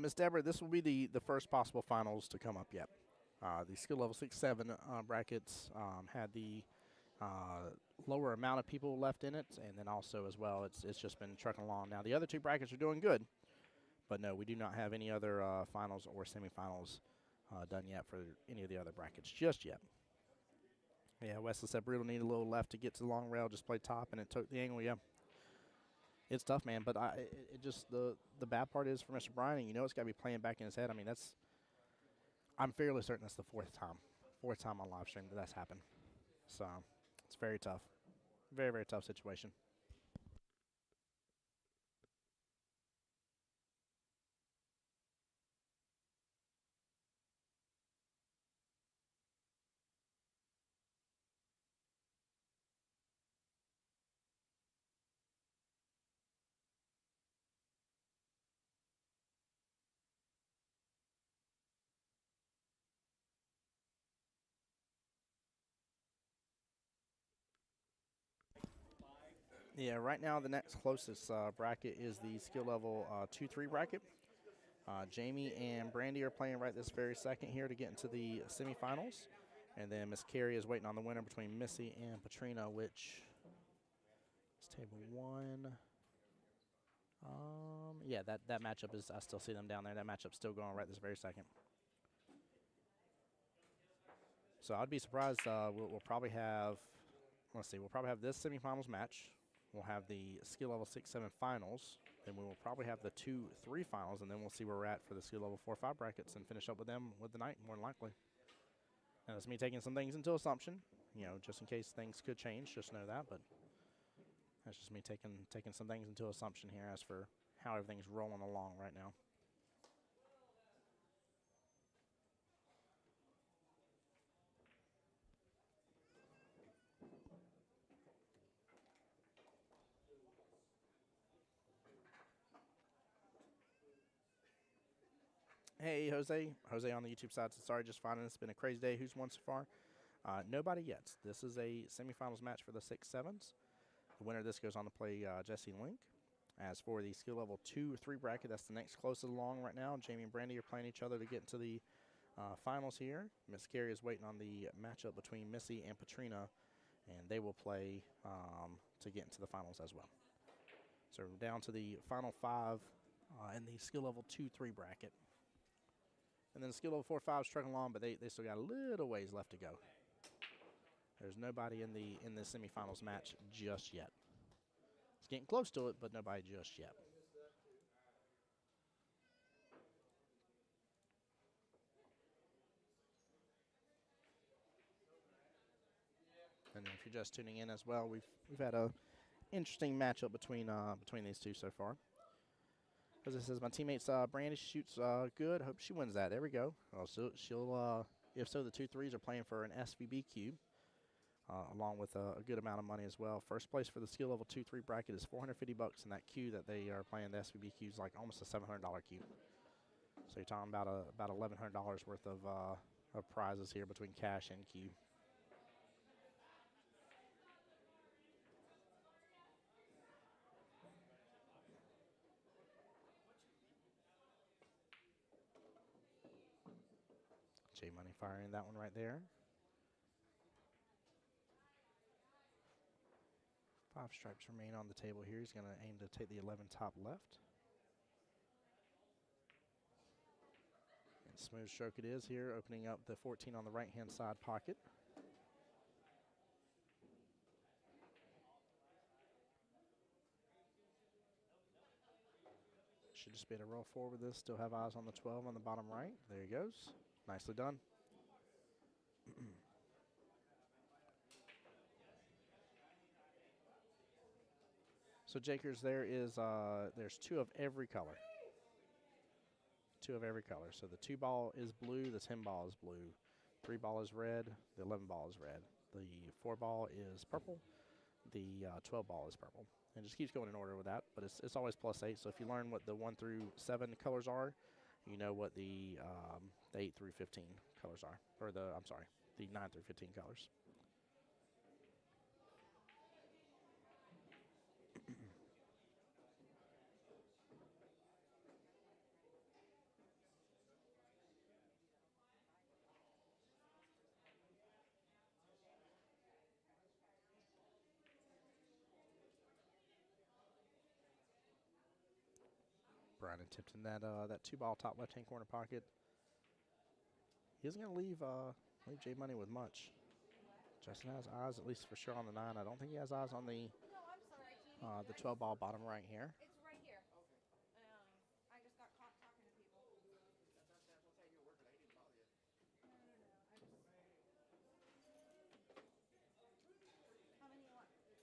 Ms. Deborah, this will be the first possible finals to come up yet. The skill level 6-7 brackets had the lower amount of people left in it, and then also as well, it's just been trucking along. Now the other two brackets are doing good, but no, we do not have any other finals or semifinals done yet for any of the other brackets just yet. Yeah, Wesley said Brutal need a little left to get to the long rail, just play top, and it took the angle. Yeah, it's tough, man. But it just the bad part is for Mr. Bryan, you know, it's got to be playing back in his head. I mean, I'm fairly certain that's the fourth time on live stream that's happened. So it's very tough, very very tough situation. Yeah, right now the next closest bracket is the skill level 2-3 bracket. Jamie and Brandy are playing right this very second here to get into the semifinals. And then Miss Carey is waiting on the winner between Missy and Patrina, which is table 1. Yeah, that matchup is, I still see them down there. That matchup's still going right this very second. So I'd be surprised. We'll probably have, let's see, we'll probably have this semifinals match. We'll have the skill level 6-7 finals. Then we will probably have the 2-3 finals, and then we'll see where we're at for the skill level 4-5 brackets and finish up with them with the night, more than likely. And that's me taking some things into assumption, you know, just in case things could change. Just know that, but that's just me taking some things into assumption here as for how everything's rolling along right now. Hey, Jose. Jose on the YouTube side said, sorry, just finding this. It's been a crazy day. Who's won so far? Nobody yet. This is a semifinals match for the 6-7s. The winner of this goes on to play Jesse Link. As for the skill level 2-3 bracket, that's the next closest along right now. Jamie and Brandy are playing each other to get into the finals here. Miss Carey is waiting on the matchup between Missy and Patrina, and they will play to get into the finals as well. So we're down to the final 5 in the skill level 2-3 bracket. And then skill level 4-5 is trucking along, but they still got a little ways left to go. There's nobody in the semifinals match just yet. It's getting close to it, but nobody just yet. And if you're just tuning in as well, we've had a interesting matchup between these two so far. As it says, my teammates Brandy shoots good. Hope she wins that. There we go. So she'll if so, the 2-3s are playing for an SVB cube. Along with a good amount of money as well. First place for the skill level 2-3 bracket is $450, and that cube that they are playing, the SVB cube, is like almost a $700 cube. So you're talking about $1,100 worth of prizes here between cash and cube. J Money firing that one right there. 5 stripes remain on the table here. He's going to aim to take the 11 top left. And smooth stroke it is here, opening up the 14 on the right-hand side pocket. Should just be able to roll forward with this. Still have eyes on the 12 on the bottom right. There he goes. Nicely done. So Jakers, there's 2 of every color. 2 of every color. So the 2 ball is blue, the 10 ball is blue, 3 ball is red, the 11 ball is red, the 4 ball is purple, the 12 ball is purple. And just keeps going in order with that, but it's always +8. So if you learn what the 1 through 7 colors are, you know what the 8 through 15 colors are, or the 9 through 15 colors. Brian attempting that that 2-ball top left-hand corner pocket. He isn't going to leave J Money with much. Justin has eyes, at least for sure, on the 9. I don't think he has eyes on the 12-ball bottom right here.
It's right here. I just got caught talking to people.
That's how you're working. I didn't bother you.
No. How many you want? 200.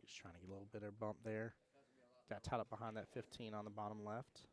He's trying to get a little bit of bump there. Got tied up behind that 15 on the bottom left.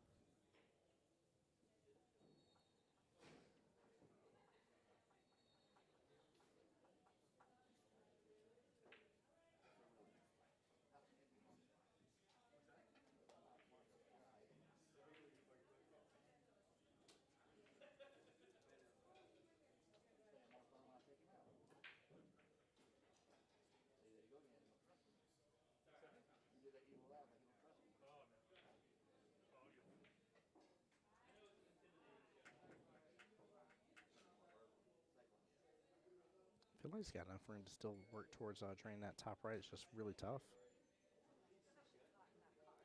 I feel like he's got enough room to still work towards draining that top right. It's just really tough.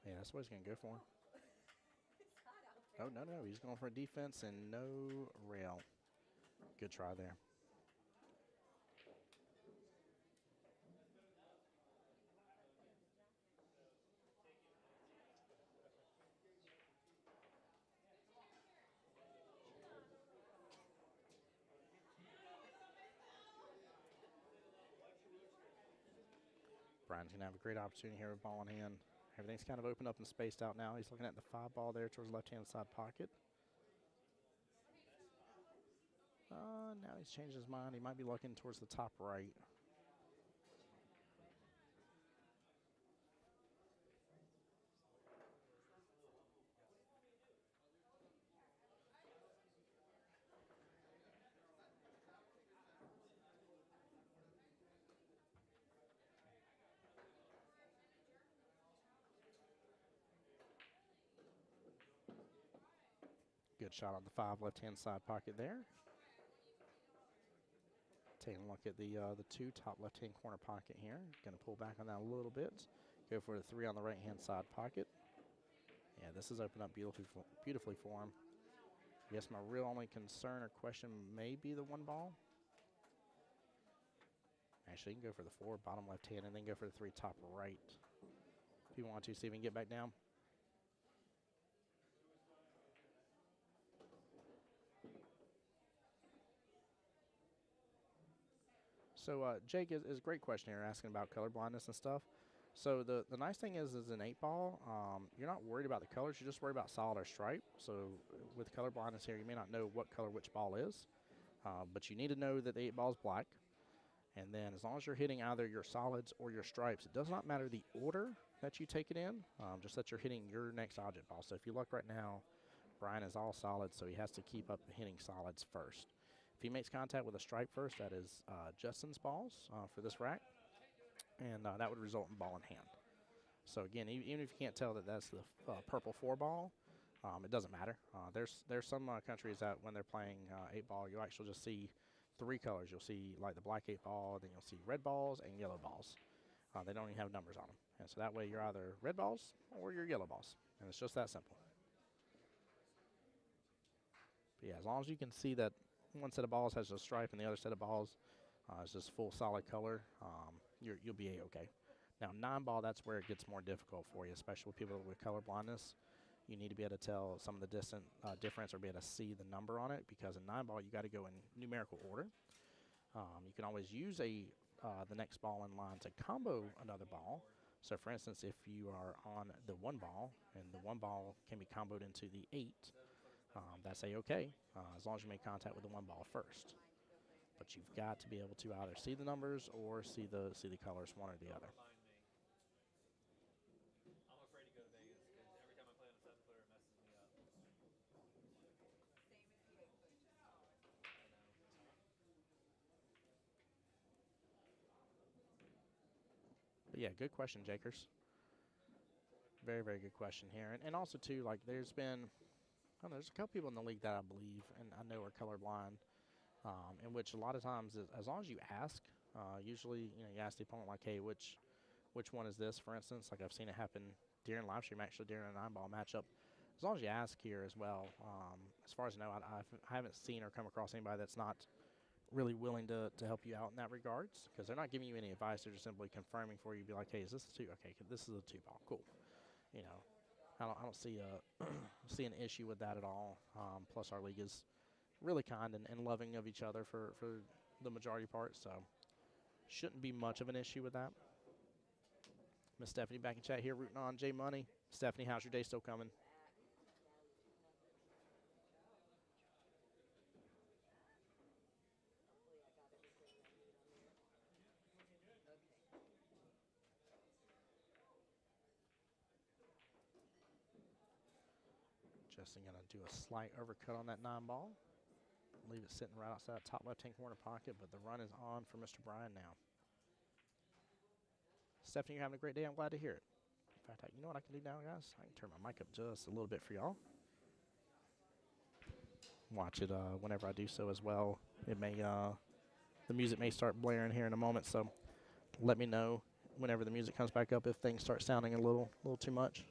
Yeah, that's what he's going to go for. Oh, no. He's going for a defense and no rail. Good try there. Brian's going to have a great opportunity here with ball in hand. Everything's kind of opened up and spaced out now. He's looking at the 5-ball there towards the left-hand side pocket. Now he's changed his mind. He might be looking towards the top right. Good shot on the 5 left-hand side pocket there. Taking a look at the 2 top left-hand corner pocket here. Going to pull back on that a little bit. Go for the 3 on the right-hand side pocket. Yeah, this has opened up beautifully for him. I guess my real only concern or question may be the 1-ball. Actually, you can go for the 4 bottom left-hand and then go for the 3 top right. If you want to, see if we can get back down. So Jake is a great question here, asking about color blindness and stuff. So the nice thing is an 8-ball, you're not worried about the colors. You're just worried about solid or stripe. So with color blindness here, you may not know what color which ball is, but you need to know that the 8-ball is black. And then as long as you're hitting either your solids or your stripes, it does not matter the order that you take it in, just that you're hitting your next object ball. So if you look right now, Brian is all solids, so he has to keep up hitting solids first. If he makes contact with a stripe first, that is Justin's balls for this rack, and that would result in ball in hand. So again, even if you can't tell that that's the purple 4-ball, it doesn't matter. There's some countries that when they're playing 8-ball, you'll actually just see 3 colors. You'll see like the black 8-ball, then you'll see red balls and yellow balls. They don't even have numbers on them, and so that way you're either red balls or you're yellow balls, and it's just that simple. But yeah, as long as you can see that one set of balls has a stripe and the other set of balls is just full solid color, you'll be a-okay. Now 9-ball, that's where it gets more difficult for you, especially with people with color blindness. You need to be able to tell some of the difference or be able to see the number on it, because in 9-ball you got to go in numerical order. You can always use the next ball in line to combo another ball. So for instance, if you are on the 1-ball and the 1-ball can be comboed into the 8, that's a-okay, as long as you make contact with the 1-ball first. But you've got to be able to either see the numbers or see the colors, one or the other.
I'm afraid to go to Vegas because every time I play on a 7-footer, it messes me up.
But yeah, good question, Jakers. Very, very good question here. And also, too, like there's been, I don't know, there's a couple people in the league that I believe and I know are colorblind, in which a lot of times, as long as you ask, Usually, you ask the opponent like, hey, which one is this, for instance? Like I've seen it happen during live stream, actually during a 9-ball matchup. As long as you ask here as well. As far as I know, I haven't seen or come across anybody that's not really willing to help you out in that regards, because they're not giving you any advice. They're just simply confirming for you. Be like, hey, is this a 2? Okay, this is a 2-ball. Cool. I don't see see an issue with that at all. Plus, our league is really kind and loving of each other for the majority part, so shouldn't be much of an issue with that. Miss Stephanie back in chat here rooting on J Money. Stephanie, how's your day still coming? Justin going to do a slight overcut on that 9-ball. Leave it sitting right outside the top left-hand corner pocket, but the run is on for Mr. Bryan now. Stephanie, you're having a great day. I'm glad to hear it. In fact, you know what I can do now, guys? I can turn my mic up just a little bit for y'all. Watch it whenever I do so as well. It may the music may start blaring here in a moment, so let me know whenever the music comes back up if things start sounding a little too much.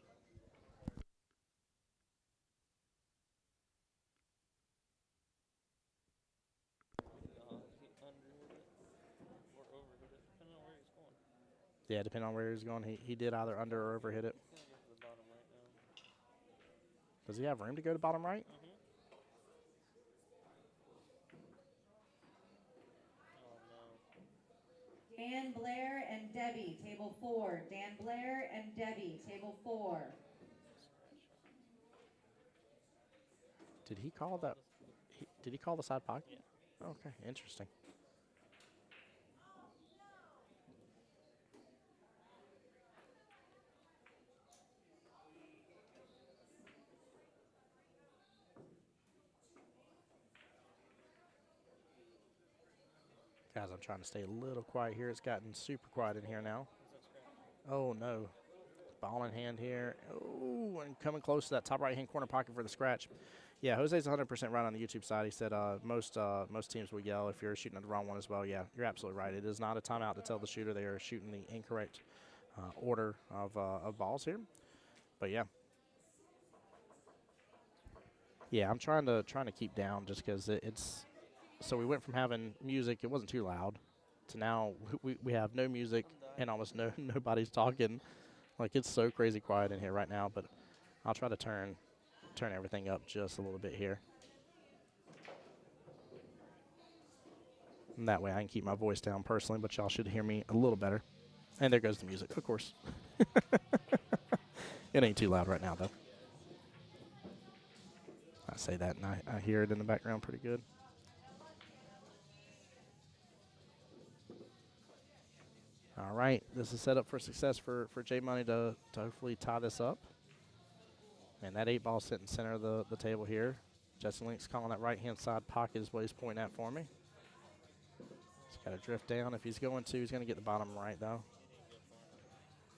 Yeah, depending on where he's going, he did either under or overhit it.
He's gonna go to the bottom right now.
Does he have room to go to bottom right?
Oh no.
Dan Blair and Debbie, table 4. Dan Blair and Debbie, table 4.
Did he call that? Did he call the side pocket?
Yeah.
Okay, interesting. Guys, I'm trying to stay a little quiet here. It's gotten super quiet in here now. Oh, no. Ball in hand here. Oh, and coming close to that top right-hand corner pocket for the scratch. Yeah, Jose's 100% right on the YouTube side. He said most teams will yell if you're shooting at the wrong one as well. Yeah, you're absolutely right. It is not a timeout to tell the shooter they are shooting the incorrect order of balls here. But, yeah. Yeah, I'm trying to keep down just because it's – so we went from having music, it wasn't too loud, to now we have no music and almost nobody's talking. Like, it's so crazy quiet in here right now, but I'll try to turn everything up just a little bit here. And that way I can keep my voice down personally, but y'all should hear me a little better. And there goes the music, of course. It ain't too loud right now, though. I say that, and I hear it in the background pretty good. All right, this is set up for success for J Money to hopefully tie this up. And that 8-ball sitting center of the table here. Justin Link's calling that right-hand side pocket is what he's pointing at for me. He's got to drift down. If he's going to, he's going to get the bottom right, though.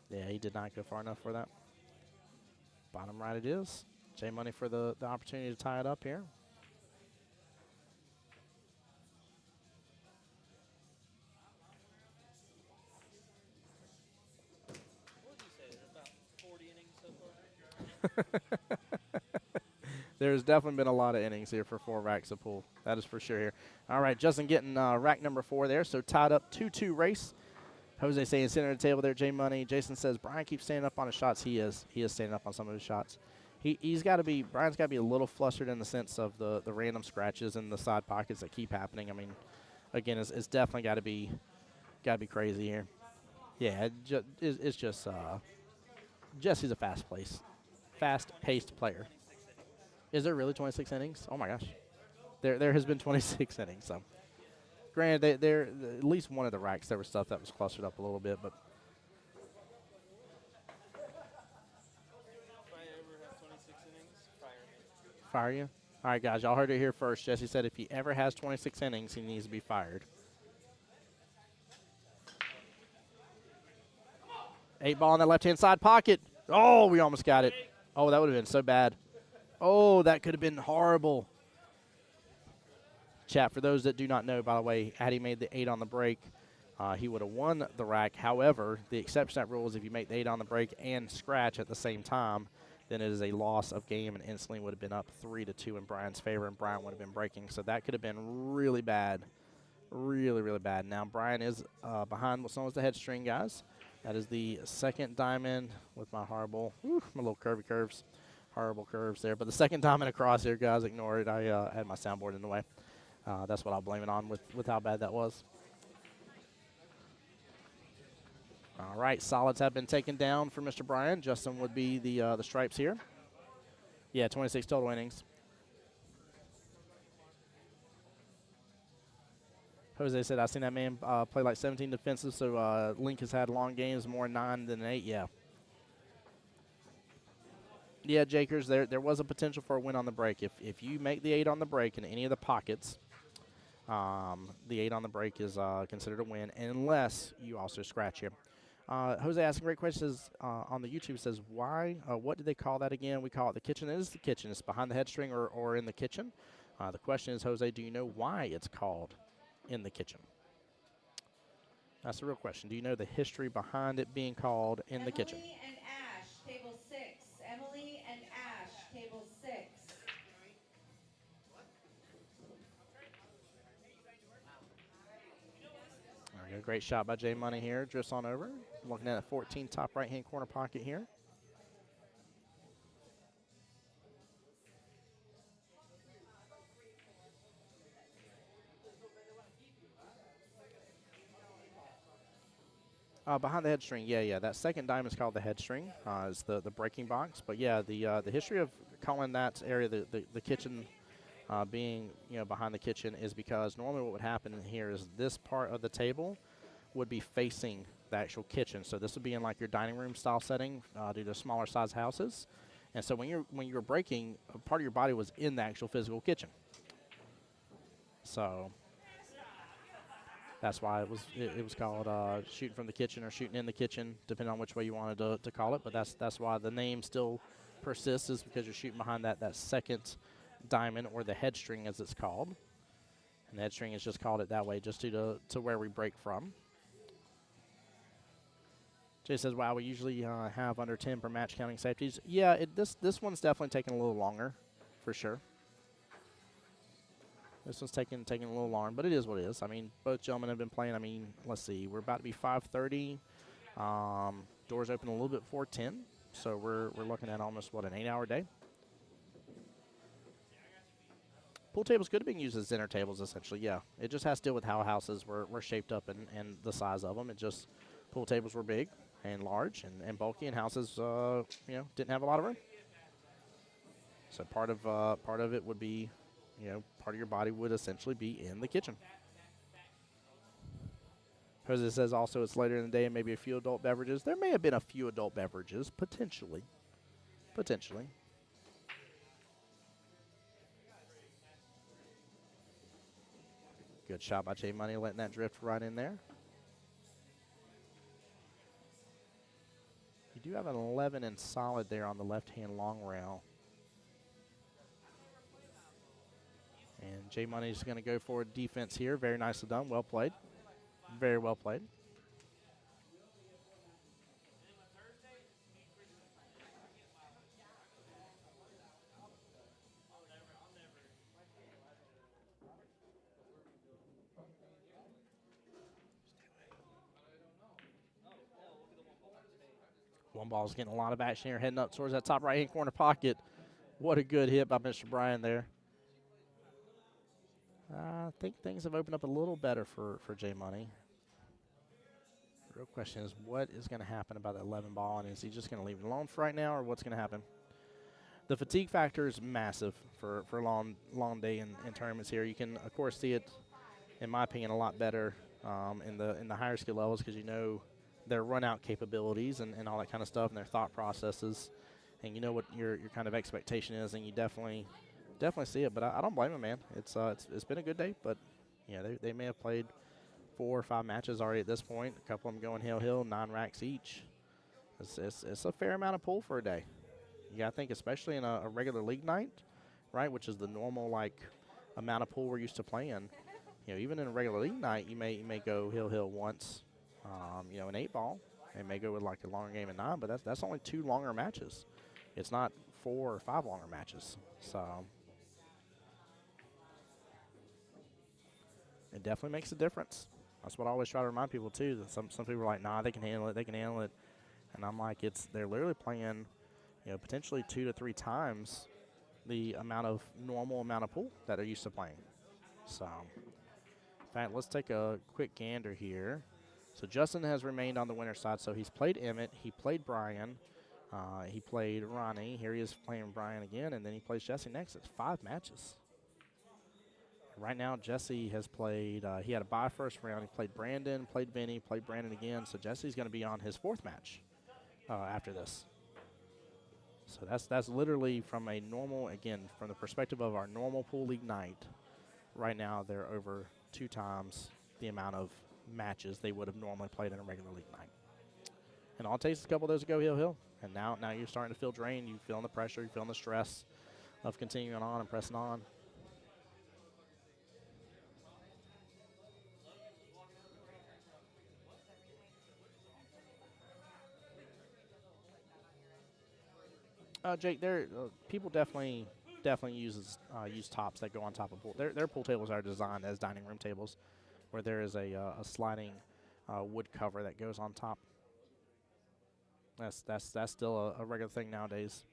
Yeah, he did not go far enough for that. Bottom right it is. J Money for the opportunity to tie it up here.
What would you say? There's about 40 innings so far?
There's definitely been a lot of innings here for 4 racks of pool. That is for sure here. All right, Justin getting rack number 4 there. So tied up 2-2 race. Jose saying center of the table there, J Money. Jason says Brian keeps standing up on his shots. He is standing up on some of his shots. Brian's got to be a little flustered in the sense of the random scratches in the side pockets that keep happening. I mean, again, it's definitely got to be crazy here. Yeah, it's just Jesse's a fast-paced player. Is there really 26 innings? Oh my gosh, there has been 26 innings. So, granted, there at least one of the racks there was stuff that was clustered up a little bit, but. Fire you? All right, guys, y'all heard it here first. Jesse said if he ever has 26 innings, he needs to be fired. 8-ball in that left-hand side pocket. Oh, we almost got it. Oh, that would have been so bad. Oh, that could have been horrible. Chat, for those that do not know, by the way, Addy made the 8 on the break. he would have won the rack. However, the exception to that rule is if you make the 8 on the break and scratch at the same time, then it is a loss of game and instantly would have been up 3-2 in Brian's favor, and Brian would have been breaking. So that could have been really bad, really, really bad. Now Brian is behind what's known as the head string, guys. That is the second diamond with my horrible, my little curvy curves, horrible curves there. But the second diamond across here, guys, ignore it. I had my soundboard in the way. That's what I'll blame it on with how bad that was. All right, solids have been taken down for Mr. Brian. Justin would be the stripes here. Yeah, 26 total innings. Jose said, I've seen that man play like 17 defensive, so Link has had long games, more 9 than 8. Yeah. Yeah, Jakers, there was a potential for a win on the break. If you make the 8 on the break in any of the pockets, the 8 on the break is considered a win, unless you also scratch here. Jose asked a great question. Says, on the YouTube, says, why, what do they call that again? We call it the kitchen. It is the kitchen. It's behind the head string or in the kitchen. The question is, Jose, do you know why it's called in the kitchen? That's the real question. Do you know the history behind it being called in the kitchen?
Emily and Ash, table 6. Emily and Ash, table 6.
Okay, great shot by J Money here. Drifts on over. Looking at a 14 top right-hand corner pocket here. Behind the head string, yeah. That second diamond is called the head string. It's the breaking box. But yeah, the history of calling that area the kitchen being behind the kitchen is because normally what would happen here is this part of the table would be facing the actual kitchen. So this would be in like your dining room style setting due to smaller size houses. And so when you were breaking, a part of your body was in the actual physical kitchen. So that's why it was called shooting from the kitchen or shooting in the kitchen, depending on which way you wanted to call it. But that's why the name still persists, is because you're shooting behind that second diamond, or the head string as it's called. And the head string is just called it that way just due to where we break from. Jay says, wow, we usually have under 10 per match counting safeties. Yeah, this one's definitely taking a little longer, for sure. This one's taking a little longer, but it is what it is. I mean, both gentlemen have been playing. I mean, let's see. We're about to be 5:30. Doors open a little bit before 10, so we're looking at almost, what, an 8-hour day? Pool tables could have been used as dinner tables, essentially, yeah. It just has to deal with how houses were shaped up and the size of them. It just, pool tables were big and large and bulky, and houses, didn't have a lot of room. So part of it would be, part of your body would essentially be in the kitchen. Jose says also it's later in the day and maybe a few adult beverages. There may have been a few adult beverages, potentially. Potentially. Good shot by J Money, letting that drift right in there. You do have an 11 and solid there on the left-hand long rail. And J Money's going to go for defense here. Very nicely done. Well played. Very well played. One ball's getting a lot of action here, heading up towards that top right-hand corner pocket. What a good hit by Mr. Bryan there. I think things have opened up a little better for J Money. The real question is, what is going to happen about that 11 ball, and is he just going to leave it alone for right now, or what's going to happen? The fatigue factor is massive for a long day in tournaments here. You can, of course, see it, in my opinion, a lot better in the higher skill levels, because their run-out capabilities and all that kind of stuff, and their thought processes, and you know what your kind of expectation is, and you definitely see it. But I don't blame them, man. It's been a good day, but they may have played 4 or 5 matches already at this point. A couple of them going hill, 9 racks each. It's a fair amount of pool for a day. You got to think, especially in a regular league night, right, which is the normal amount of pool we're used to playing. Even in a regular league night, you may go hill once. An 8 ball, they may go with like a longer game at 9, but that's only 2 longer matches. It's not 4 or 5 longer matches. So it definitely makes a difference. That's what I always try to remind people too. That some people are like, nah, they can handle it. They can handle it. And I'm like, they're literally playing, potentially 2 to 3 times the normal amount of pool that they're used to playing. So, in fact, let's take a quick gander here. So Justin has remained on the winner's side. So he's played Emmett, he played Brian, he played Ronnie. Here he is playing Brian again, and then he plays Jesse next. It's 5 matches. Right now, Jesse has played, he had a bye first round. He played Brandon, played Vinny, played Brandon again. So Jesse's going to be on his 4th match after this. So that's literally from a normal, again, from the perspective of our normal pool league night. Right now, they're over 2 times the amount of matches they would have normally played in a regular league night. And all it takes is a couple of those to go hill. And now you're starting to feel drained. You're feeling the pressure. You're feeling the stress of continuing on and pressing on. Jake, people definitely use tops that go on top of pool. Their pool tables are designed as dining room tables, where there is a sliding wood cover that goes on top. That's still a regular thing nowadays.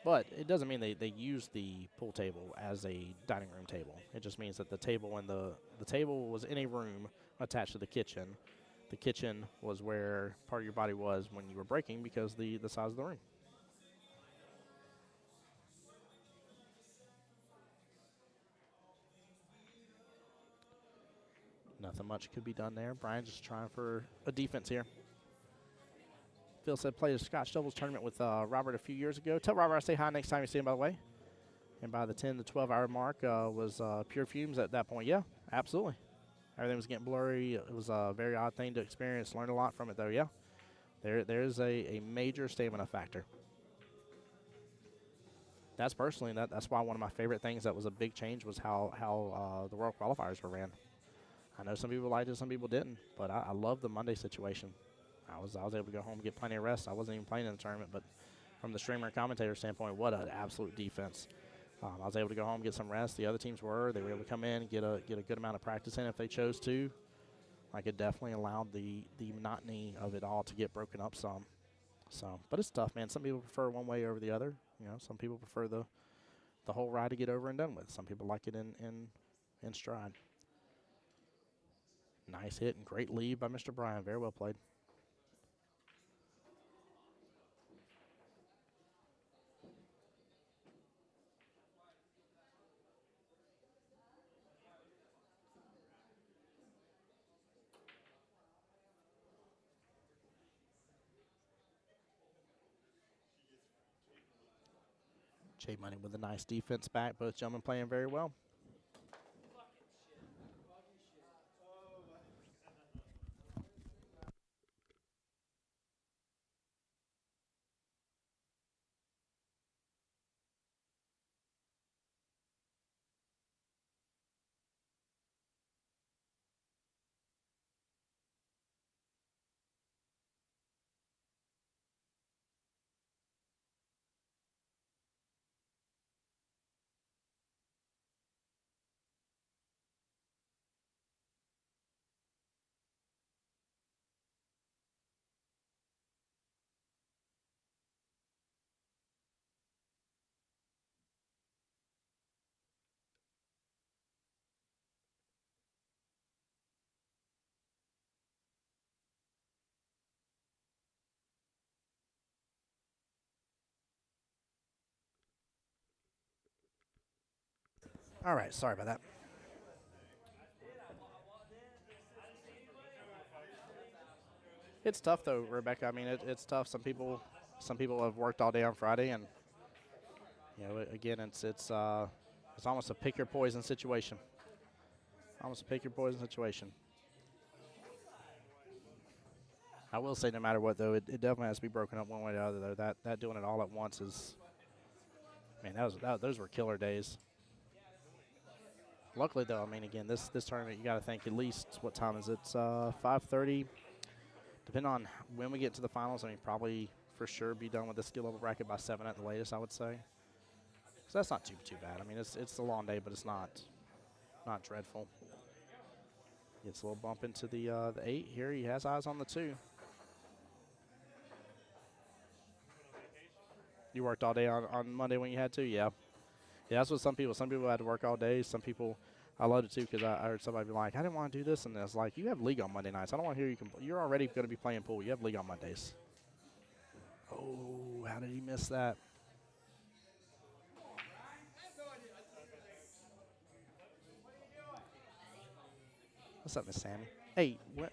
But it doesn't mean they use the pool table as a dining room table. It just means that the table the table was in a room attached to the kitchen. The kitchen was where part of your body was when you were breaking because the size of the room. Nothing much could be done there. Brian just trying for a defense here. Phil said played a Scotch doubles tournament with Robert a few years ago. Tell Robert I say hi next time you see him, by the way. And by the 10 to 12 hour mark was pure fumes at that point. Yeah, absolutely. Everything was getting blurry. It was a very odd thing to experience. Learned a lot from it, though, yeah. There's a major stamina factor. That's personally, that's why one of my favorite things that was a big change was how the World Qualifiers were ran. I know some people liked it, some people didn't, but I love the Monday situation. I was able to go home and get plenty of rest. I wasn't even playing in the tournament, but from the streamer and commentator standpoint, what an absolute defense. I was able to go home and get some rest. The other teams were. They were able to come in and get a good amount of practice in if they chose to. Like, it definitely allowed the monotony of it all to get broken up some. So, but it's tough, man. Some people prefer one way over the other. Some people prefer the whole ride to get over and done with. Some people like it in stride. Nice hit and great lead by Mr. Bryan. Very well played. Jay Money with a nice defense back. Both gentlemen playing very well. All right, sorry about that. It's tough though, Rebecca. I mean, it's tough. Some people have worked all day on Friday, and again, it's almost a pick your poison situation. Almost a pick your poison situation. I will say, no matter what, though, it definitely has to be broken up one way or the other. Though that doing it all at once is, man, those were killer days. Luckily, though, I mean, again, this tournament, you got to think at least, what time is it? 5:30. Depending on when we get to the finals, I mean, probably for sure be done with the skill level bracket by 7 at the latest, I would say. So that's not too bad. I mean, it's a long day, but it's not dreadful. Gets a little bump into the 8 here. He has eyes on the 2. You worked all day on Monday when you had to? Yeah. Yeah, that's what some people had to work all day. Some people, I loved it too because I heard somebody be like, I didn't want to do this. And it's like, you have league on Monday nights. I don't want to hear you. You're already going to be playing pool. You have league on Mondays. Oh, how did he miss that? What's up, Miss Sammy? Hey, what?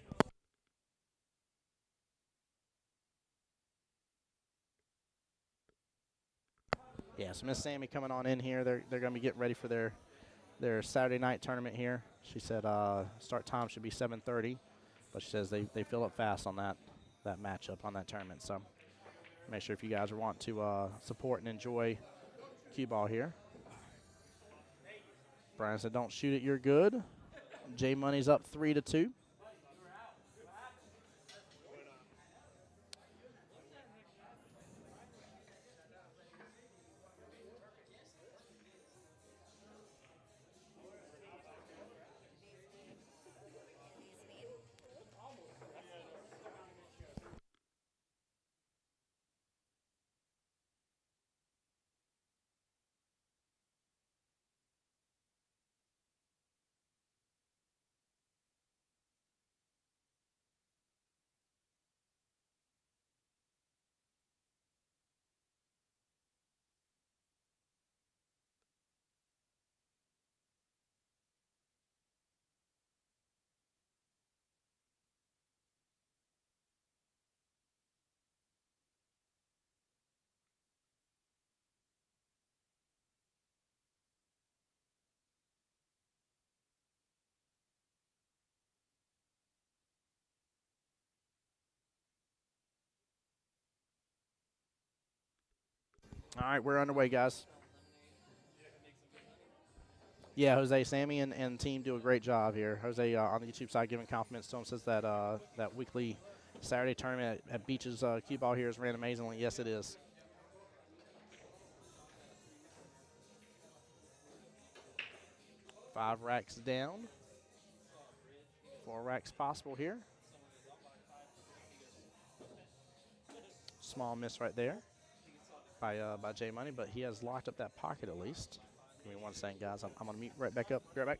Yeah, so Miss Sammy coming on in here. They're going to be getting ready for their Saturday night tournament here. She said start time should be 7:30, but she says they fill up fast on that matchup on that tournament. So make sure if you guys want to support and enjoy Qball here. Brian said, "Don't shoot it, you're good." J Money's up 3-2. All right, we're underway, guys. Yeah, Jose, Sammy, and team do a great job here. Jose on the YouTube side giving compliments to him, says that that weekly Saturday tournament at Beach's Qball here is ran amazingly. Yes, it is. Five racks down. 4 racks possible here. Small miss right there by J Money, but he has locked up that pocket at least. Give me one second, guys. I'm going to mute right back up. Be right back.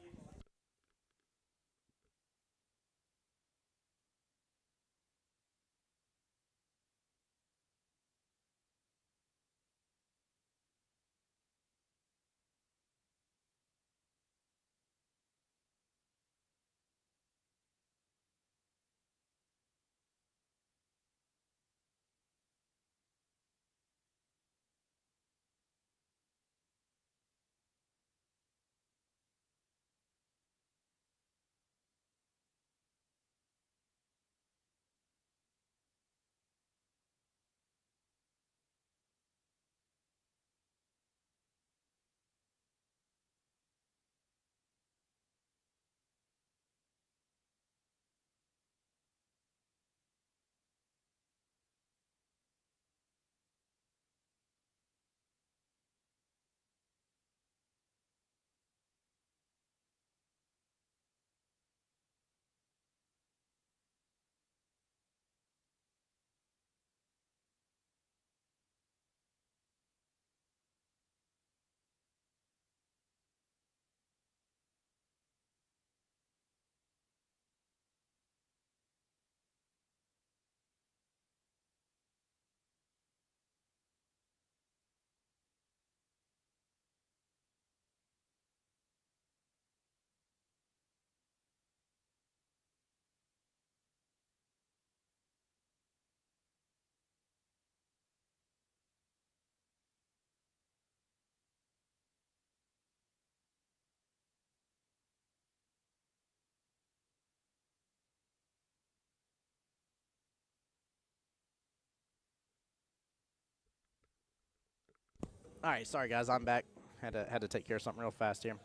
All right, sorry, guys. I'm back. Had to take care of something real fast here.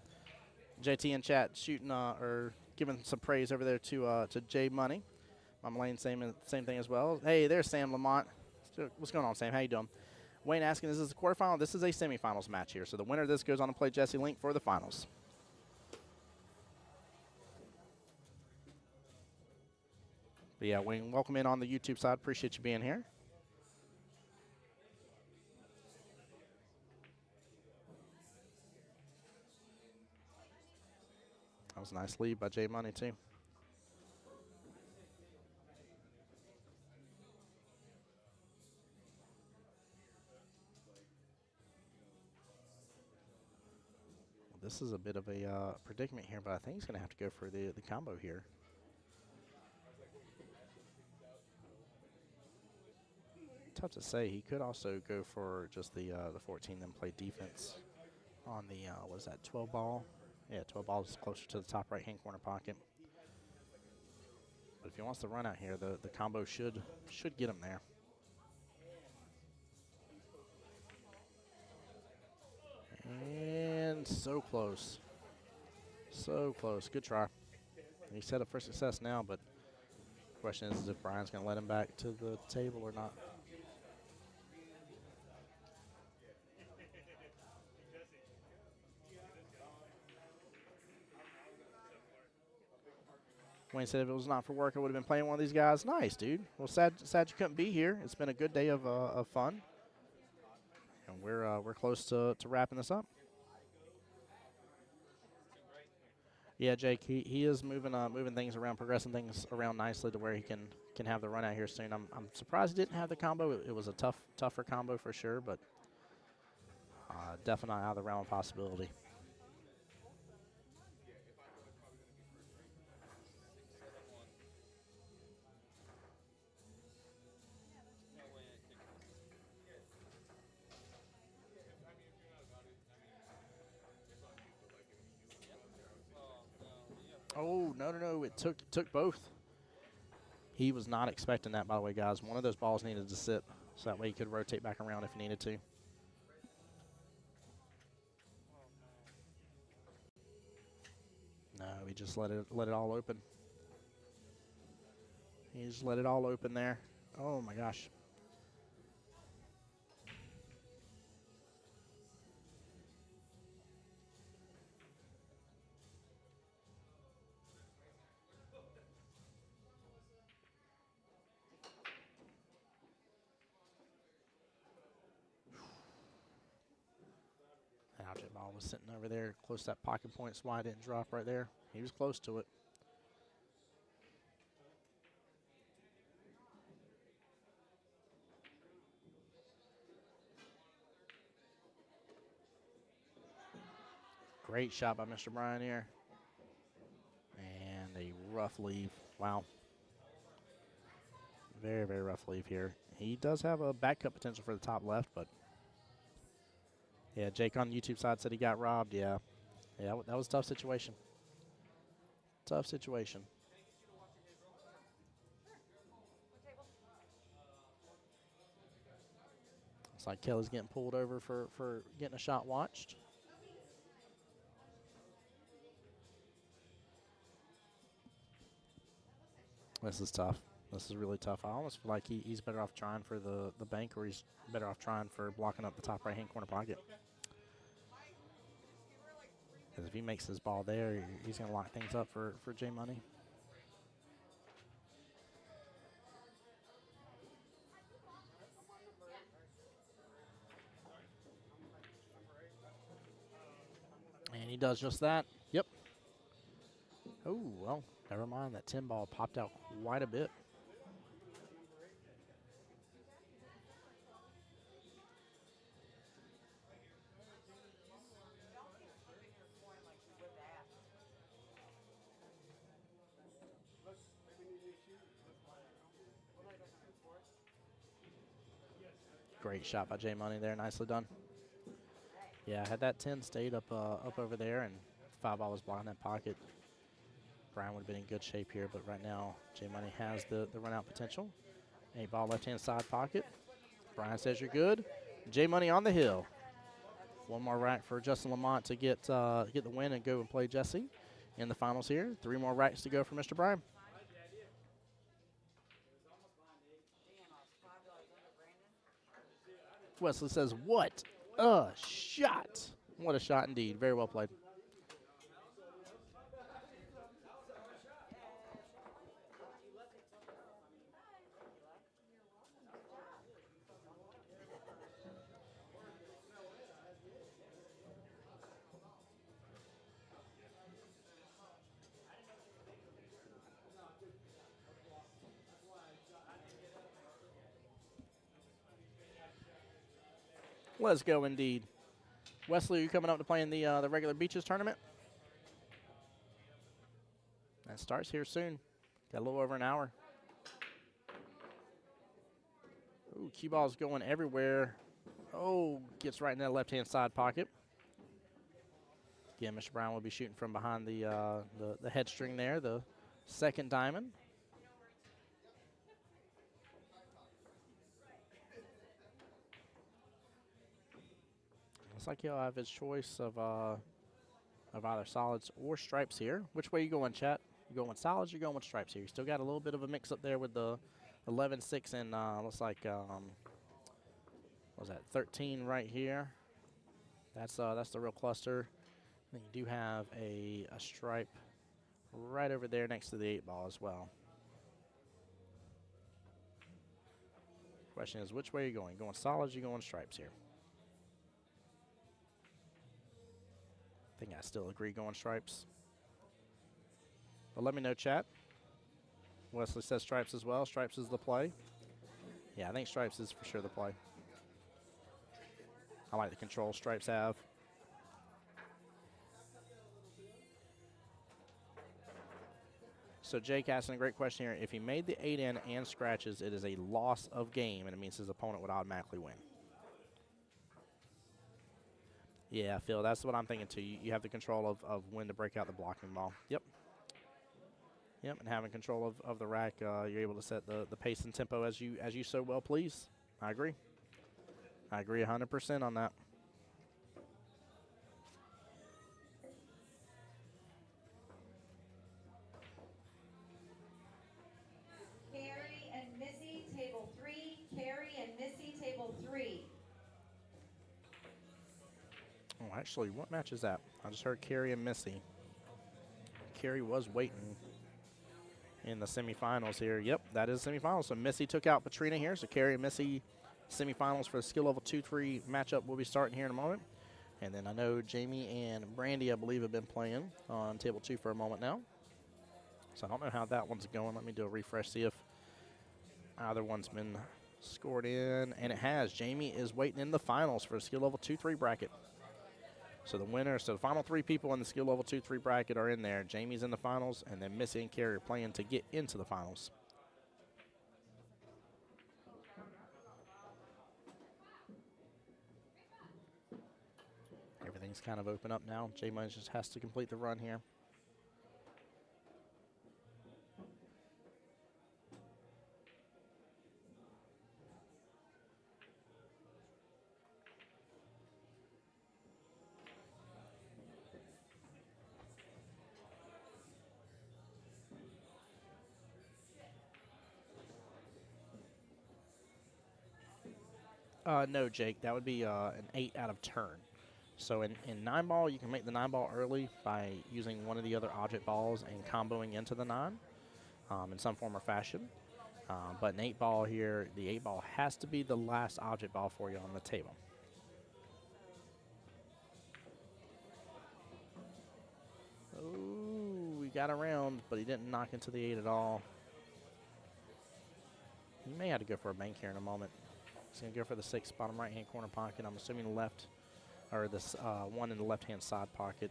JT in chat shooting or giving some praise over there to J Money. Mama Lane, same thing as well. Hey, there's Sam Lamont. What's going on, Sam? How you doing? Wayne asking, is this a quarterfinal? This is a semifinals match here. So the winner of this goes on to play Jesse Link for the finals. But yeah, Wayne, welcome in on the YouTube side. Appreciate you being here. That was a nice lead by J Money, too. Well, this is a bit of a predicament here, but I think he's going to have to go for the combo here. Tough to say. He could also go for just the 14, then play defense on the, what is that, 12 ball? Yeah, 12 ball is closer to the top right-hand corner pocket. But if he wants to run out here, the combo should get him there. And so close. So close. Good try. He's set up for success now, but the question is if Brian's going to let him back to the table or not. Wayne said if it was not for work, I would have been playing one of these guys. Nice, dude. Well, sad you couldn't be here. It's been a good day of fun, and we're close to wrapping this up. Yeah, Jake, he is moving things around, progressing things around nicely to where he can have the run out here soon. I'm surprised he didn't have the combo. It was a tougher combo for sure, but definitely not out of the realm of possibility. Oh, no. It took both. He was not expecting that, by the way, guys. One of those balls needed to sit, so that way he could rotate back around if he needed to. No, he just let it all open. He just let it all open there. Oh, my gosh. Ouch, that ball was sitting over there close to that pocket point. That's why I didn't drop right there. He was close to it. Great shot by Mr. Brian here. And a rough leave. Wow. Very, very rough leave here. He does have a back cut potential for the top left, but yeah, Jake on the YouTube side said he got robbed. Yeah, that was a tough situation. Tough situation. Looks like Kelly's getting pulled over for getting a shot watched. This is tough. This is really tough. I almost feel like he's better off trying for the bank, or he's better off trying for blocking up the top right-hand corner pocket. Because if he makes his ball there, he's going to lock things up for J Money. And he does just that. Yep. Oh, well, never mind. That 10 ball popped out quite a bit. Great shot by J Money there. Nicely done. Yeah, had that 10 stayed up over there and 5 ball was blocking that pocket, Brian would have been in good shape here, but right now J Money has the run out potential. 8 ball left hand side pocket. Brian says you're good. J Money on the hill. One more rack for Justin Lamont to get the win and go and play Jesse in the finals here. 3 more racks to go for Mr. Bryan. Wesley says, what a shot. What a shot indeed. Very well played. Let's go indeed. Wesley, are you coming up to play in the regular beaches tournament? That starts here soon. Got a little over an hour. Ooh, Qball's going everywhere. Oh, gets right in that left-hand side pocket. Again, Mr. Brown will be shooting from behind the head string there, the second diamond. Looks like he'll have his choice of either solids or stripes here. Which way you going, chat? You going with solids or you going with stripes here? You still got a little bit of a mix up there with the 11, 6, and looks like, what was that, 13 right here. That's the real cluster. Then you do have a stripe right over there next to the 8-ball as well. Question is, which way are you going? You going solids or you going stripes here? I think I still agree going stripes. But let me know, chat. Wesley says stripes as well. Stripes is the play. Yeah, I think stripes is for sure the play. I like the control stripes have. So Jake asking a great question here. If he made the 8 in and scratches, it is a loss of game, and it means his opponent would automatically win. Yeah, Phil, that's what I'm thinking too. You have the control of when to break out the blocking ball. Yep. Yep, and having control of the rack, you're able to set the pace and tempo as you so well please. I agree. I agree 100% on that.
Carrie and Missy, table 3. Carrie and Missy, table 3.
Oh, actually, what match is that? I just heard Carrie and Missy. Carrie was waiting in the semifinals here. Yep, that is semifinals. So Missy took out Patrina here. So Carrie and Missy semifinals for the skill level 2-3 matchup will be starting here in a moment. And then I know Jamie and Brandy, I believe, have been playing on table 2 for a moment now. So I don't know how that one's going. Let me do a refresh, see if either one's been scored in. And it has. Jamie is waiting in the finals for the skill level 2-3 bracket. So the winner, so the final 3 people in the skill level 2-3 bracket are in there. Jamie's in the finals, and then Missy and Carrie are playing to get into the finals. Everything's kind of open up now. Jamie just has to complete the run here. No, Jake, that would be an 8 out of turn. So in 9-ball, you can make the 9-ball early by using one of the other object balls and comboing into the 9 in some form or fashion. But in 8-ball here, the 8-ball has to be the last object ball for you on the table. Oh, we got around, but he didn't knock into the 8 at all. He may have to go for a bank here in a moment. He's going to go for the 6 bottom right-hand corner pocket. I'm assuming left, or this one in the left-hand side pocket.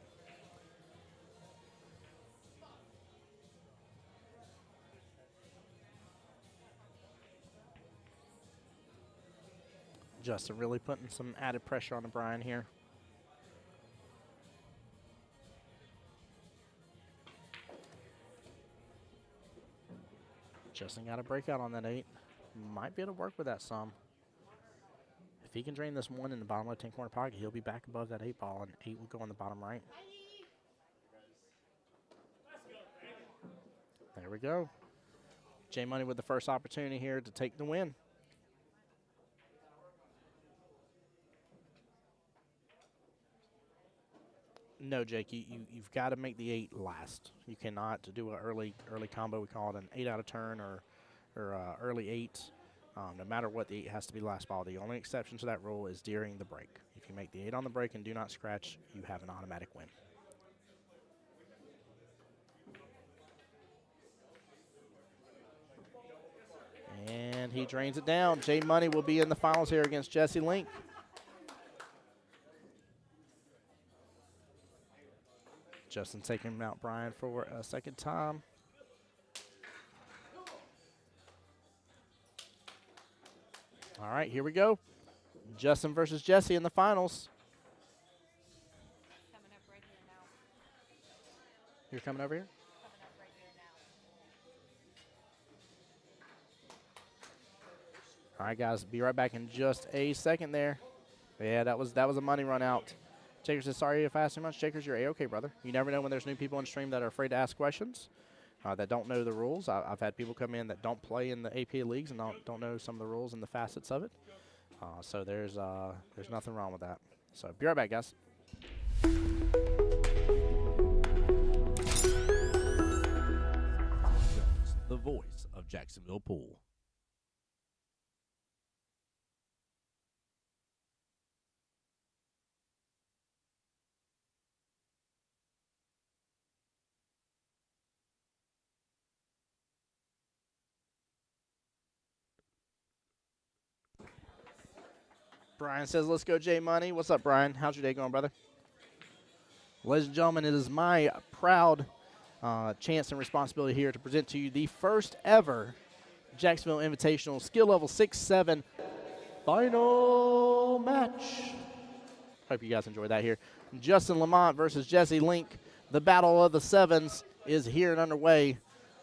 Justin really putting some added pressure on the Bryan here. Justin got a breakout on that 8. Might be able to work with that some. If he can drain this 1 in the bottom left-hand corner pocket, he'll be back above that 8 ball, and 8 will go on the bottom right. There we go. J Money with the first opportunity here to take the win. No, Jake, you've got to make the 8 last. You cannot do an early combo. We call it an 8 out of turn or early 8. No matter what, the 8 has to be the last ball. The only exception to that rule is during the break. If you make the 8 on the break and do not scratch, you have an automatic win. And he drains it down. J Money will be in the finals here against Jesse Link. Justin taking out Brian for a second time. All right, here we go. Justin versus Jesse in the finals.
Coming up right here now.
You're coming over here?
Coming up right here now.
All right, guys, be right back in just a second there. Yeah, that was a money run out. Jakers says, sorry if I asked too much. Jakers, you're A-okay, brother. You never know when there's new people on stream that are afraid to ask questions, that don't know the rules. I've had people come in that don't play in the APA leagues and don't know some of the rules and the facets of it. So there's nothing wrong with that. So be right back, guys.
The voice of Jacksonville Pool.
Brian says, let's go, J Money. What's up, Brian? How's your day going, brother? Ladies and gentlemen, it is my proud chance and responsibility here to present to you the first ever Jacksonville Invitational Skill Level 6-7 final match. Hope you guys enjoyed that here. Justin Lamont versus Jesse Link. The battle of the sevens is here and underway.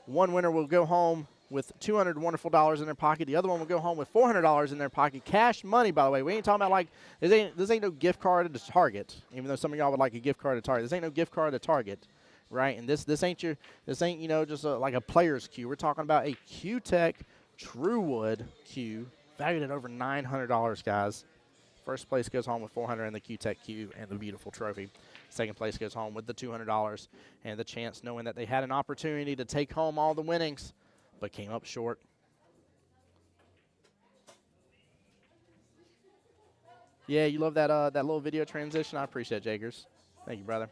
One winner will go home with $200 wonderful dollars in their pocket. The other one will go home with $400 in their pocket. Cash money, by the way. We ain't talking about like, this ain't no gift card to Target, even though some of y'all would like a gift card to Target. This ain't no gift card to Target, right? And this ain't you know, just like a player's cue. We're talking about a Q-Tech True Wood cue valued at over $900, guys. First place goes home with $400 in the Q-Tech cue and the beautiful trophy. Second place goes home with the $200 and the chance, knowing that they had an opportunity to take home all the winnings, but came up short. Yeah, you love that that little video transition. I appreciate it, Jakers. Thank you, brother.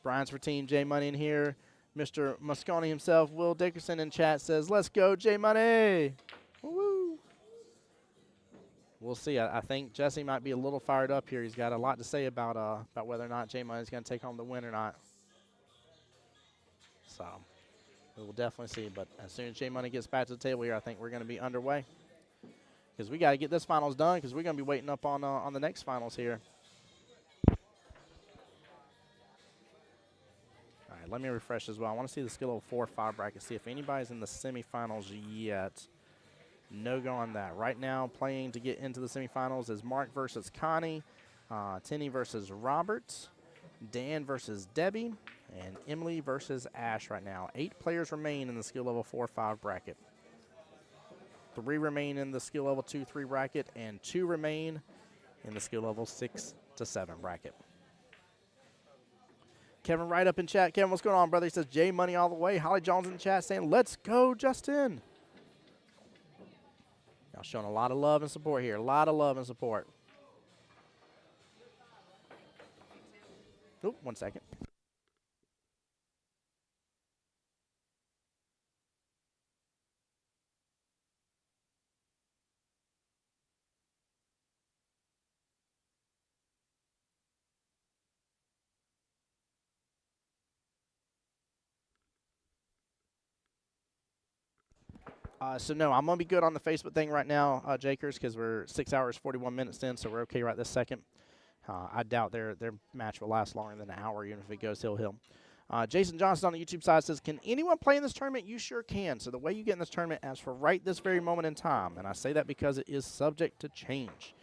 Brian's for Team J Money in here. Mr. Mosconi himself, Will Dickerson in chat says, let's go, J Money. Woo! We'll see. I think Jesse might be a little fired up here. He's got a lot to say about whether or not J Money is going to take home the win or not. So we will definitely see. But as soon as J Money gets back to the table here, I think we're going to be underway, because we got to get this finals done, because we're going to be waiting up on the next finals here. All right, let me refresh as well. I want to see the skill level 4-5 bracket, see if anybody's in the semifinals yet. No go on that. Right now, playing to get into the semifinals is Mark versus Connie, Tinny versus Robert, Dan versus Debbie, and Emily versus Ash right now. 8 players remain in the skill level 4-5 bracket. 3 remain in the skill level 2-3 bracket, and 2 remain in the skill level 6-7 bracket. Kevin Wright up in chat. Kevin, what's going on, brother? He says, J Money all the way. Holly Jones in the chat saying, let's go, Justin. Y'all showing a lot of love and support here. A lot of love and support. Oop, 1 second. So, no, I'm going to be good on the Facebook thing right now, Jakers, because we're 6 hours, 41 minutes in, so we're okay right this second. I doubt their match will last longer than an hour, even if it goes hill. Jason Johnson on the YouTube side says, can anyone play in this tournament? You sure can. So the way you get in this tournament, as for right this very moment in time, and I say that because it is subject to change.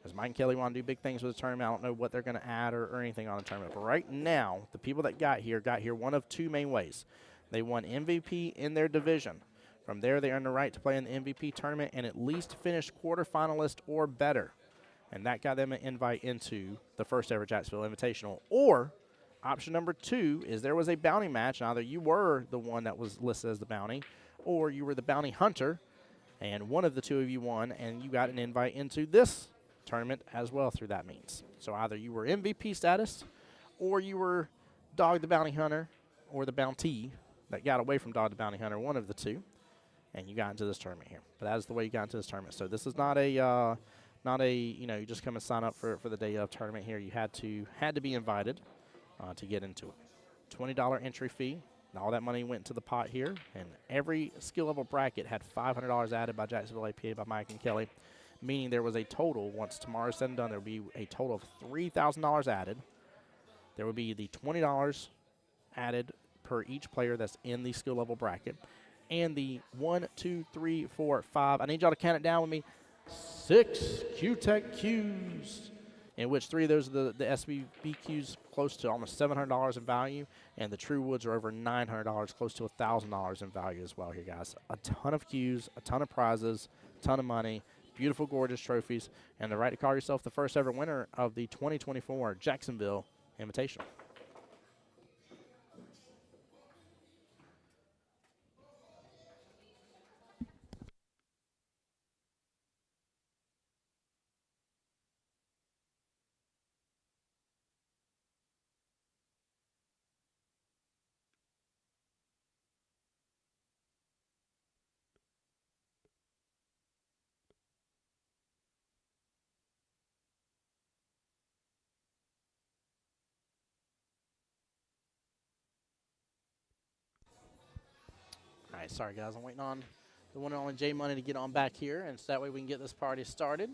Because Mike and Kelly want to do big things with the tournament. I don't know what they're going to add or anything on the tournament. But right now, the people that got here one of two main ways. They won MVP in their division. From there, they earned the right to play in the MVP tournament and at least finish quarterfinalist or better. And that got them an invite into the first ever Jacksonville Invitational. Or option number 2 is there was a bounty match. And either you were the one that was listed as the bounty or you were the bounty hunter. And one of the two of you won, and you got an invite into this tournament as well through that means. So either you were MVP status, or you were Dog the Bounty Hunter, or the bounty that got away from Dog the Bounty Hunter, one of the two, and you got into this tournament here. But that is the way you got into this tournament. So this is not a you just come and sign up for the day of tournament here. You had to be invited to get into it. $20 entry fee. And all that money went into the pot here, and every skill level bracket had $500 added by Jacksonville APA by Mike and Kelly, meaning there was a total, once tomorrow's said and done, there will be a total of $3,000 added. There will be the $20 added per each player that's in the skill level bracket, and the 1, 2, 3, 4, 5, I need y'all to count it down with me, 6 Q-Tech Qs, in which 3 of those are the SBQs close to almost $700 in value, and the True Woods are over $900, close to $1,000 in value as well here, guys. A ton of Qs, a ton of prizes, a ton of money, beautiful, gorgeous trophies, and the right to call yourself the first ever winner of the 2024 Jacksonville Invitational. All right, sorry guys, I'm waiting on the one and only J Money to get on back here, and so that way we can get this party started.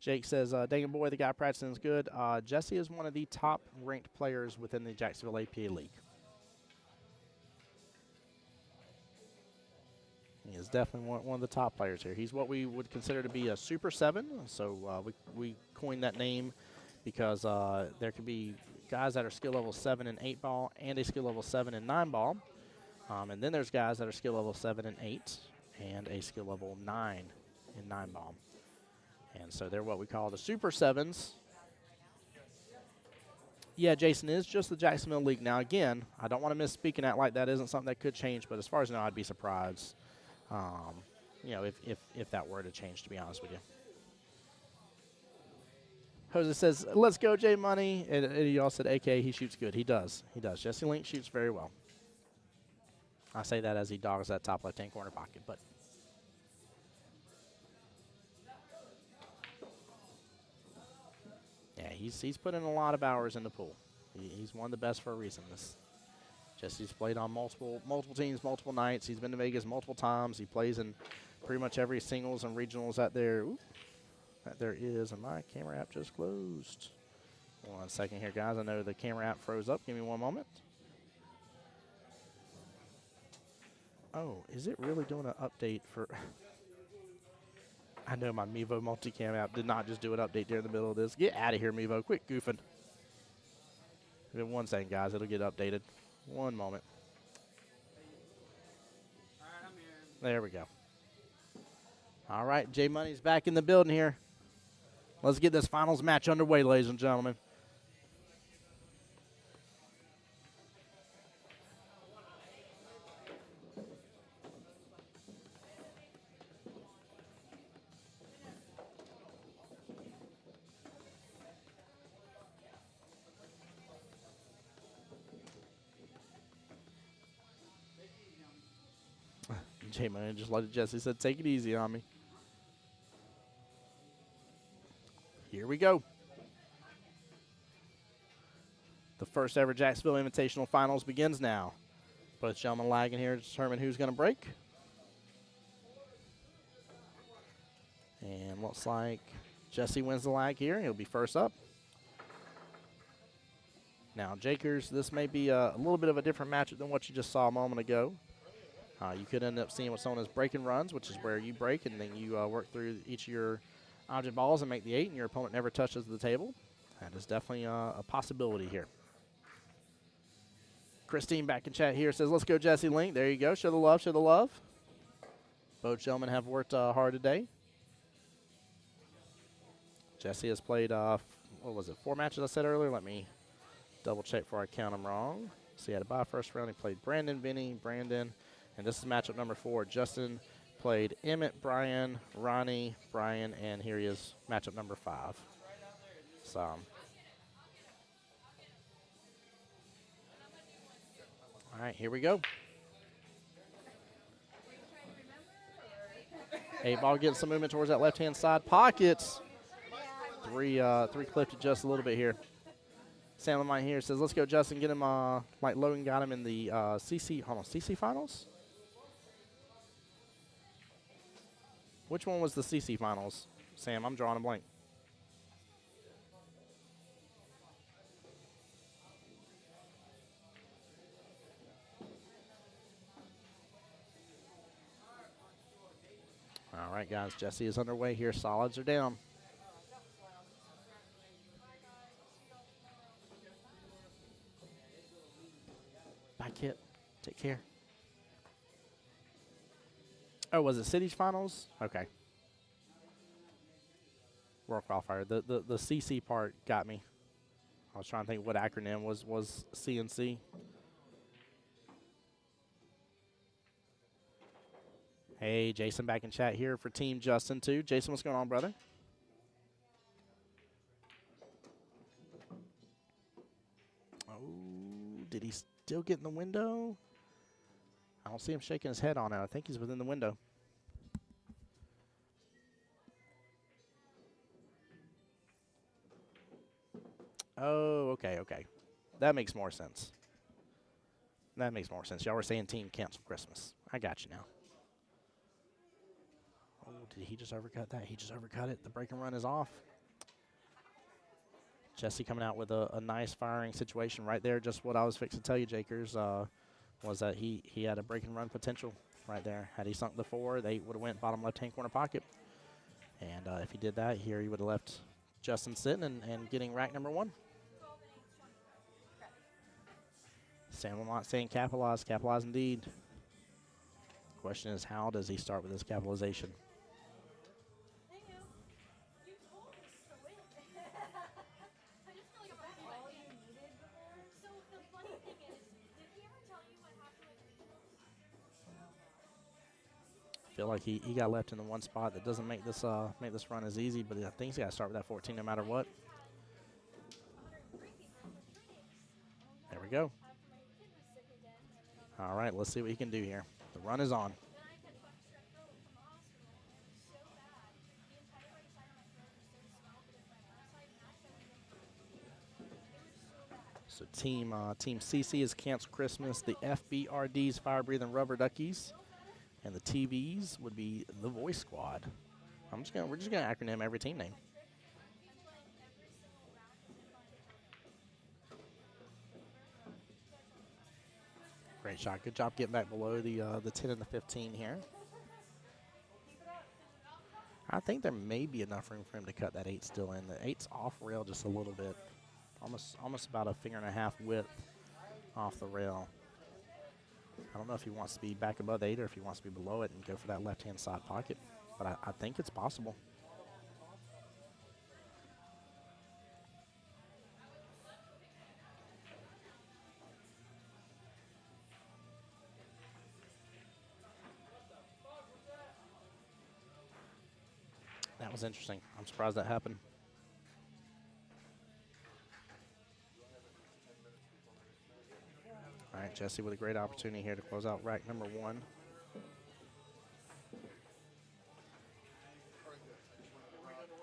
Jake says, dang it, boy, the guy practicing is good. Jesse is one of the top-ranked players within the Jacksonville APA League. He is definitely one of the top players here. He's what we would consider to be a Super 7. So we coined that name because there could be guys that are skill level 7 in 8 ball and a skill level 7 in 9 ball. And then there's guys that are skill level 7 in 8 and a skill level 9 in 9 ball. And so they're what we call the Super 7s. Yeah, Jason, is just the Jacksonville League. Now, again, I don't want to misspeak and act like that isn't something that could change, but as far as I know, I'd be surprised. If that were to change, to be honest with you. Jose says, let's go, J Money. And he also said, AK, he shoots good. He does. He does. Jesse Link shoots very well. I say that as he dogs that top left-hand corner pocket. But yeah, he's put in a lot of hours in the pool. He's one of the best for a reason. Jesse's played on multiple teams, multiple nights. He's been to Vegas multiple times. He plays in pretty much every singles and regionals that there is. And my camera app just closed. 1 second here, guys. I know the camera app froze up. Give me 1 moment. Oh, is it really doing an update for... I know my Mevo multicam app did not just do an update during the middle of this. Get out of here, Mevo. Quit goofing. Give it 1 second, guys. It'll get updated. 1 moment.
All right, I'm here.
There we go. All right, J Money's back in the building here. Let's get this finals match underway, ladies and gentlemen. J-Man just like Jesse said, take it easy on me. Here we go. The first ever Jacksonville Invitational Finals begins now. Both gentlemen lagging here to determine who's going to break. And looks like Jesse wins the lag here. He'll be first up. Now, Jakers, this may be a little bit of a different matchup than what you just saw a moment ago. You could end up seeing what's known as break and runs, which is where you break and then you work through each of your object balls and make the 8, and your opponent never touches the table. That is definitely a possibility here. Christine back in chat here says, let's go Jesse Link. There you go. Show the love, show the love. Both gentlemen have worked hard today. Jesse has played, what was it, 4 matches I said earlier? Let me double check before I count them wrong. So he had a bye first round. He played Brandon, Vinny, Brandon, and this is matchup number 4. Justin played Emmett, Brian, Ronnie, Brian, and here he is, matchup number 5. So, all right, here we go. 8-ball getting some movement towards that left-hand side. Pockets. Three clipped just a little bit here. Sam Lamont here says, let's go, Justin. Get him, like Logan got him in the CC finals? Which one was the CC finals? Sam, I'm drawing a blank. All right, guys, Jesse is underway here. Solids are down. Bye, Kit. Take care. Oh, was it Cities Finals? Okay. World Qualifier. The CC part got me. I was trying to think what acronym was CNC. Hey, Jason back in chat here for Team Justin, too. Jason, what's going on, brother? Oh, did he still get in the window? I don't see him shaking his head on it. I think he's within the window. Oh, okay. That makes more sense. That makes more sense. Y'all were saying team cancel Christmas. I got you now. Oh, did he just overcut that? He just overcut it. The break and run is off. Jesse coming out with a nice firing situation right there. Just what I was fixing to tell you, Jakers, was that he had a break and run potential right there. Had he sunk the 4, they would have went bottom left-hand corner pocket. And if he did that, here he would have left Justin sitting and getting rack number 1. Sam Lamont saying capitalize. Capitalize indeed. Question is, how does he start with his capitalization? I feel like he got left in the one spot that doesn't make this run as easy, but I think he's got to start with that 14 no matter what. There we go. All right, let's see what he can do here. The run is on. So team CC is Cancel Christmas. The FBRDs, Fire Breathing Rubber Duckies. And the TVs would be the Voice Squad. We're just gonna acronym every team name. Great shot. Good job getting back below the 10 and the 15 here. I think there may be enough room for him to cut that 8 still in. The 8's off rail just a little bit, almost about a finger and a half width off the rail. I don't know if he wants to be back above 8 or if he wants to be below it and go for that left-hand side pocket, but I think it's possible. That was interesting. I'm surprised that happened. All right, Jesse with a great opportunity here to close out rack number 1.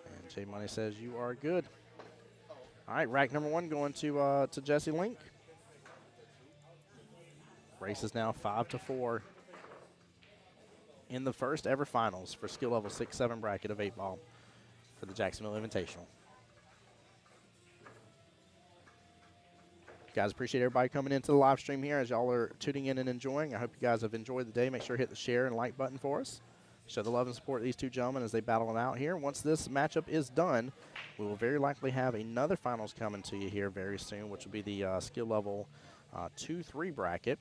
And J Money says you are good. All right, rack number 1 going to Jesse Link. Race is now 5-4 in the first ever finals for skill level 6-7 bracket of 8-ball for the Jacksonville Invitational. Guys, appreciate everybody coming into the live stream here as y'all are tuning in and enjoying. I hope you guys have enjoyed the day. Make sure to hit the share and like button for us. Show the love and support of these two gentlemen as they battle it out here. Once this matchup is done, we will very likely have another finals coming to you here very soon, which will be the skill level 2-3 bracket.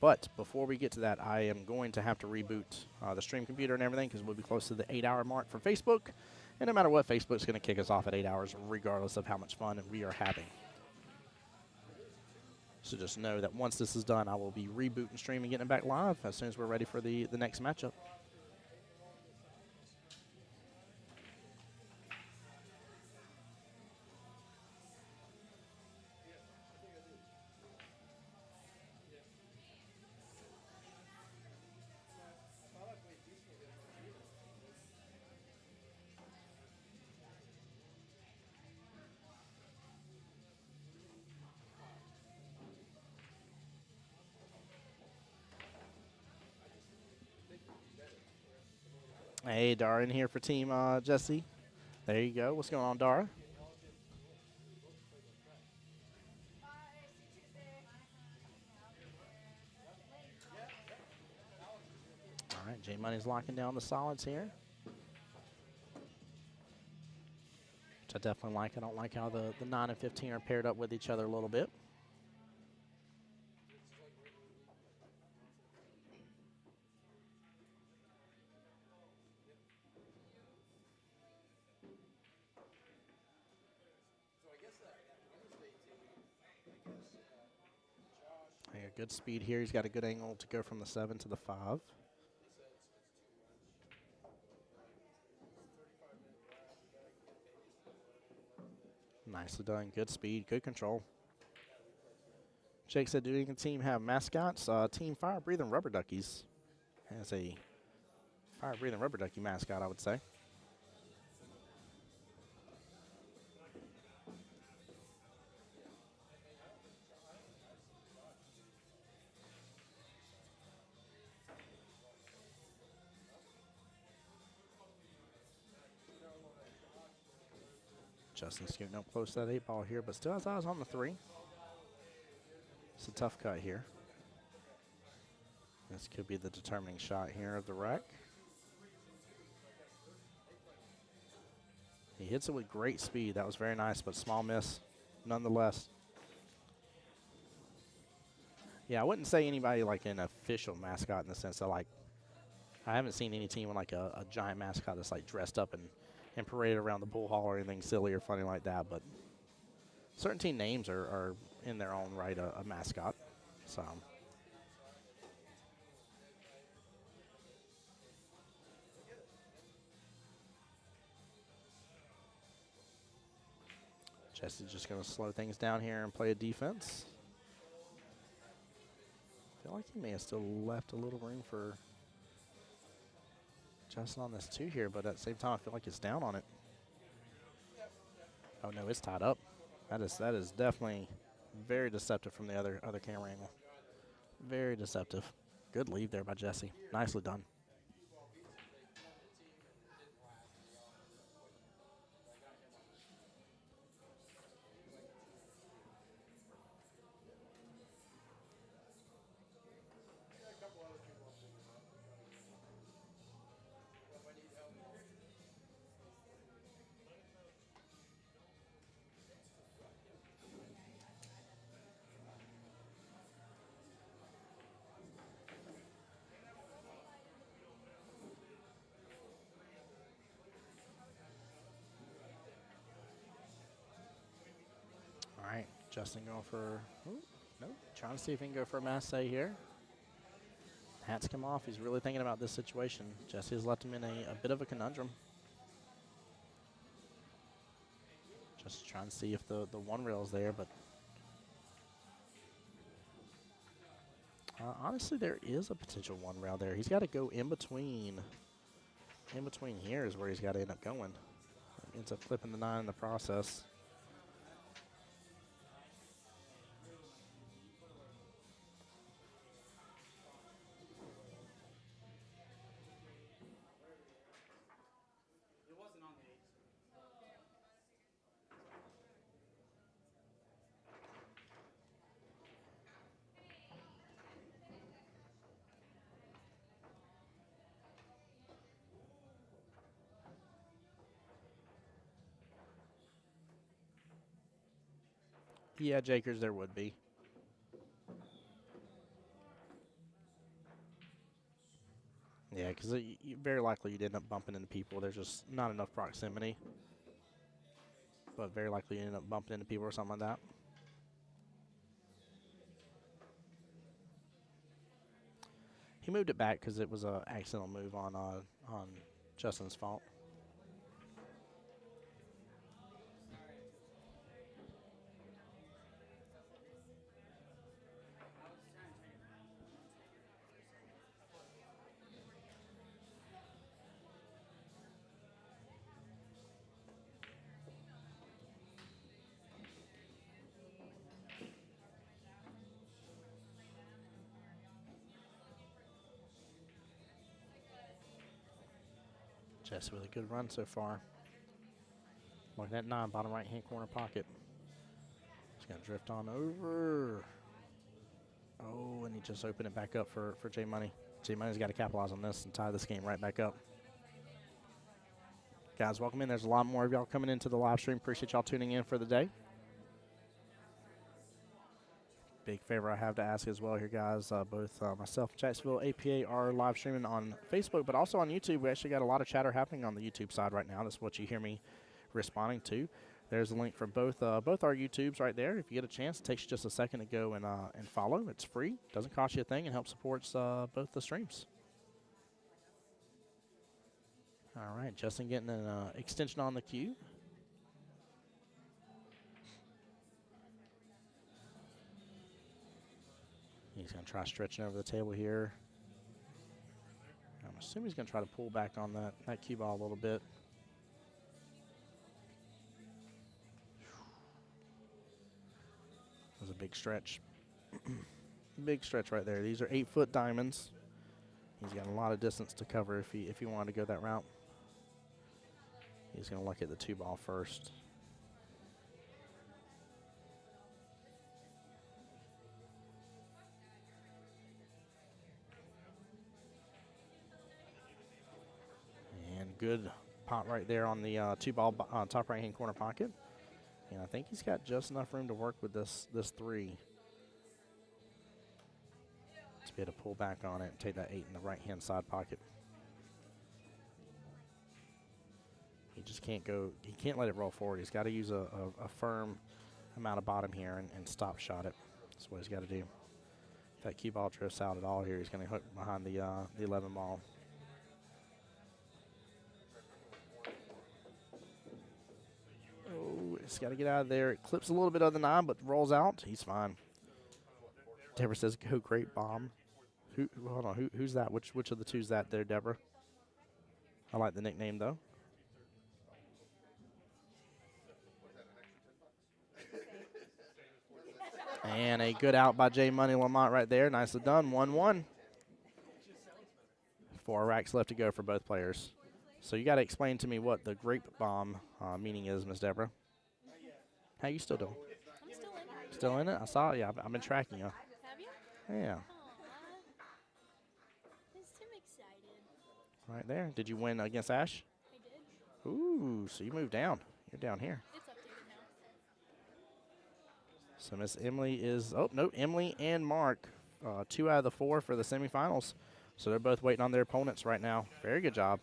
But before we get to that, I am going to have to reboot the stream computer and everything because we'll be close to the 8-hour mark for Facebook. And no matter what, Facebook's going to kick us off at 8 hours regardless of how much fun we are having. So just know that once this is done, I will be rebooting stream and getting it back live as soon as we're ready for the next matchup. Hey, Dara in here for Team Jesse. There you go. What's going on, Dara? All right, J Money's locking down the solids here. Which I definitely like. I don't like how the 9 and 15 are paired up with each other a little bit. Good speed here. He's got a good angle to go from the 7 to the 5. Nicely done. Good speed, good control. Jake said, do any team have mascots? Team Fire Breathing Rubber Duckies has a Fire Breathing Rubber Ducky mascot, I would say. Justin's getting up close to that 8 ball here, but still has eyes on the 3. It's a tough cut here. This could be the determining shot here of the rack. He hits it with great speed. That was very nice, but small miss nonetheless. Yeah, I wouldn't say anybody like an official mascot in the sense that like I haven't seen any team with like a giant mascot that's like dressed up and paraded around the pool hall or anything silly or funny like that. But certain team names are in their own right a mascot. So Jesse's just going to slow things down here and play a defense. I feel like he may have still left a little room for Justin on this 2 here, but at the same time, I feel like it's down on it. Oh no, it's tied up. That is definitely very deceptive from the other camera angle. Very deceptive. Good lead there by Jesse. Nicely done. All right, Justin going for, nope, trying to see if he can go for a masse here. Hats come off. He's really thinking about this situation. Jesse has left him in a bit of a conundrum. Just trying to see if the one rail is there, but honestly, there is a potential one rail there. He's got to go in between. In between here is where he's got to end up going. Ends up flipping the 9 in the process. Yeah, Jakers, there would be. Yeah, because very likely you'd end up bumping into people. There's just not enough proximity. But very likely you end up bumping into people or something like that. He moved it back because it was an accidental move on Justin's fault. Jess with a good run so far. Look at that 9, bottom right-hand corner pocket. He's going to drift on over. Oh, and he just opened it back up for J Money. J Money's got to capitalize on this and tie this game right back up. Guys, welcome in. There's a lot more of y'all coming into the live stream. Appreciate y'all tuning in for the day. Big favor I have to ask as well here, guys. Both myself and Jacksonville APA are live streaming on Facebook, but also on YouTube. We actually got a lot of chatter happening on the YouTube side right now. That's what you hear me responding to. There's a link for both our YouTubes right there. If you get a chance, it takes you just a second to go and follow. It's free. Doesn't cost you a thing and helps supports both the streams. All right, Justin getting an extension on the cue. He's going to try stretching over the table here. I'm assuming he's going to try to pull back on that cue ball a little bit. That was a big stretch. Big stretch right there. These are 8-foot diamonds. He's got a lot of distance to cover if he wanted to go that route. He's going to look at the 2-ball first. And good pot right there on the 2-ball top right-hand corner pocket. And I think he's got just enough room to work with this 3. To be able to pull back on it and take that 8 in the right-hand side pocket. He just can't go, he can't let it roll forward. He's got to use a firm amount of bottom here and stop shot it. That's what he's got to do. If that cue ball drifts out at all here, he's going to hook behind the 11 ball. Oh, it's got to get out of there. It clips a little bit of the 9, but rolls out. He's fine. Deborah says, "Go great bomb." Hold on, who's that? Which of the two's that there, Deborah? I like the nickname though. And a good out by J Money Lamont right there. Nicely done. 1-1. 4 racks left to go for both players. So you got to explain to me what the grape bomb meaning is, Miss Deborah. How you still doing?
I'm still in it.
Still in it? I saw it. Yeah, I've been tracking you.
Have you?
Yeah.
Is Tim excited?
Right there. Did you win against Ash?
I did.
Ooh, so you moved down. You're down here.
It's updated now.
So Miss Emily is, oh, no, Emily and Mark, 2 out of the 4 for the semifinals. So they're both waiting on their opponents right now. Very good job.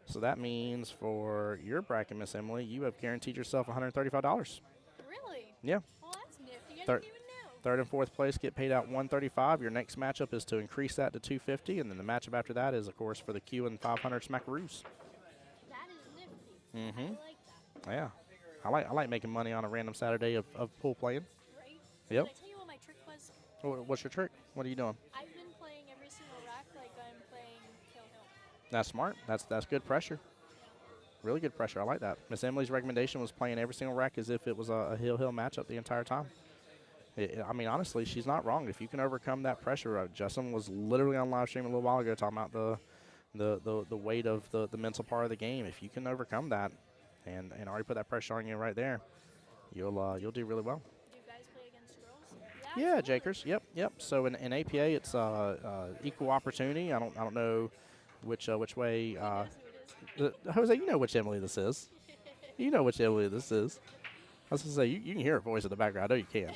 So that means for your bracket, Miss Emily, you have guaranteed yourself $135.
Really?
Yeah.
Well, that's nifty. I
Third-
didn't even know.
Third and fourth place get paid out $135. Your next matchup is to increase that to $250, and then the matchup after that is, of course, for the Q and 500 Smackaroos.
That is nifty.
Mm-hmm.
I like that.
Yeah. I like making money on a random Saturday of pool playing.
Right?
Yep.
Did I tell you what my trick was?
What's your trick? What are you doing?
I've been playing every single rack like I'm playing Tail Hill.
That's smart. That's good pressure. Really good pressure. I like that. Miss Emily's recommendation was playing every single rack as if it was a hill matchup the entire time. I mean, honestly, she's not wrong. If you can overcome that pressure, Justin was literally on live stream a little while ago talking about the weight of the mental part of the game. If you can overcome that and already put that pressure on you right there, you'll do really well.
Do you guys play against girls?
Yeah,
absolutely.
Jakers. Yep. So in APA, it's equal opportunity. I don't know which way.
Yes, who it is.
Jose, you know which Emily this is. You know which Emily this is. I was going to say, you can hear her voice in the background. I know you can.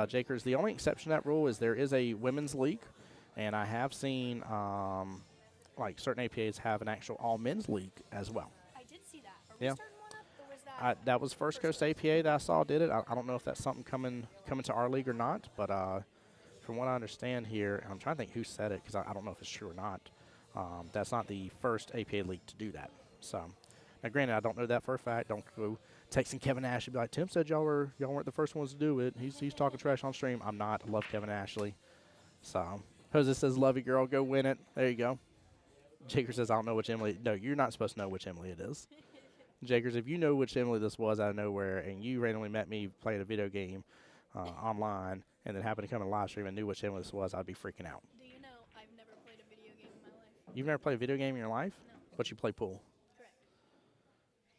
Jakers, the only exception to that rule is there is a women's league, and I have seen like certain APAs have an actual all-men's league as well.
I did see that. Are we
Yeah.
starting one up, or was that?
That was First Coast APA that I saw did it. I don't know if that's something coming to our league or not, but from what I understand here, and I'm trying to think who said it because I don't know if it's true or not. That's not the first APA league to do that. So, now granted, I don't know that for a fact. Don't go texting Kevin Nash and be like, Tim said y'all weren't the first ones to do it. He's talking trash on stream. I'm not. I love Kevin Ashley. So, Jose says, love you, girl. Go win it. There you go. Jaker says, I don't know which Emily. No, you're not supposed to know which Emily it is. Jakers, if you know which Emily this was out of nowhere and you randomly met me playing a video game online and then happened to come in live stream and knew which Emily this was, I'd be freaking out.
Do you know I've never played a video game in my life?
You've never played a video game in your life?
No.
But you play pool.
Correct.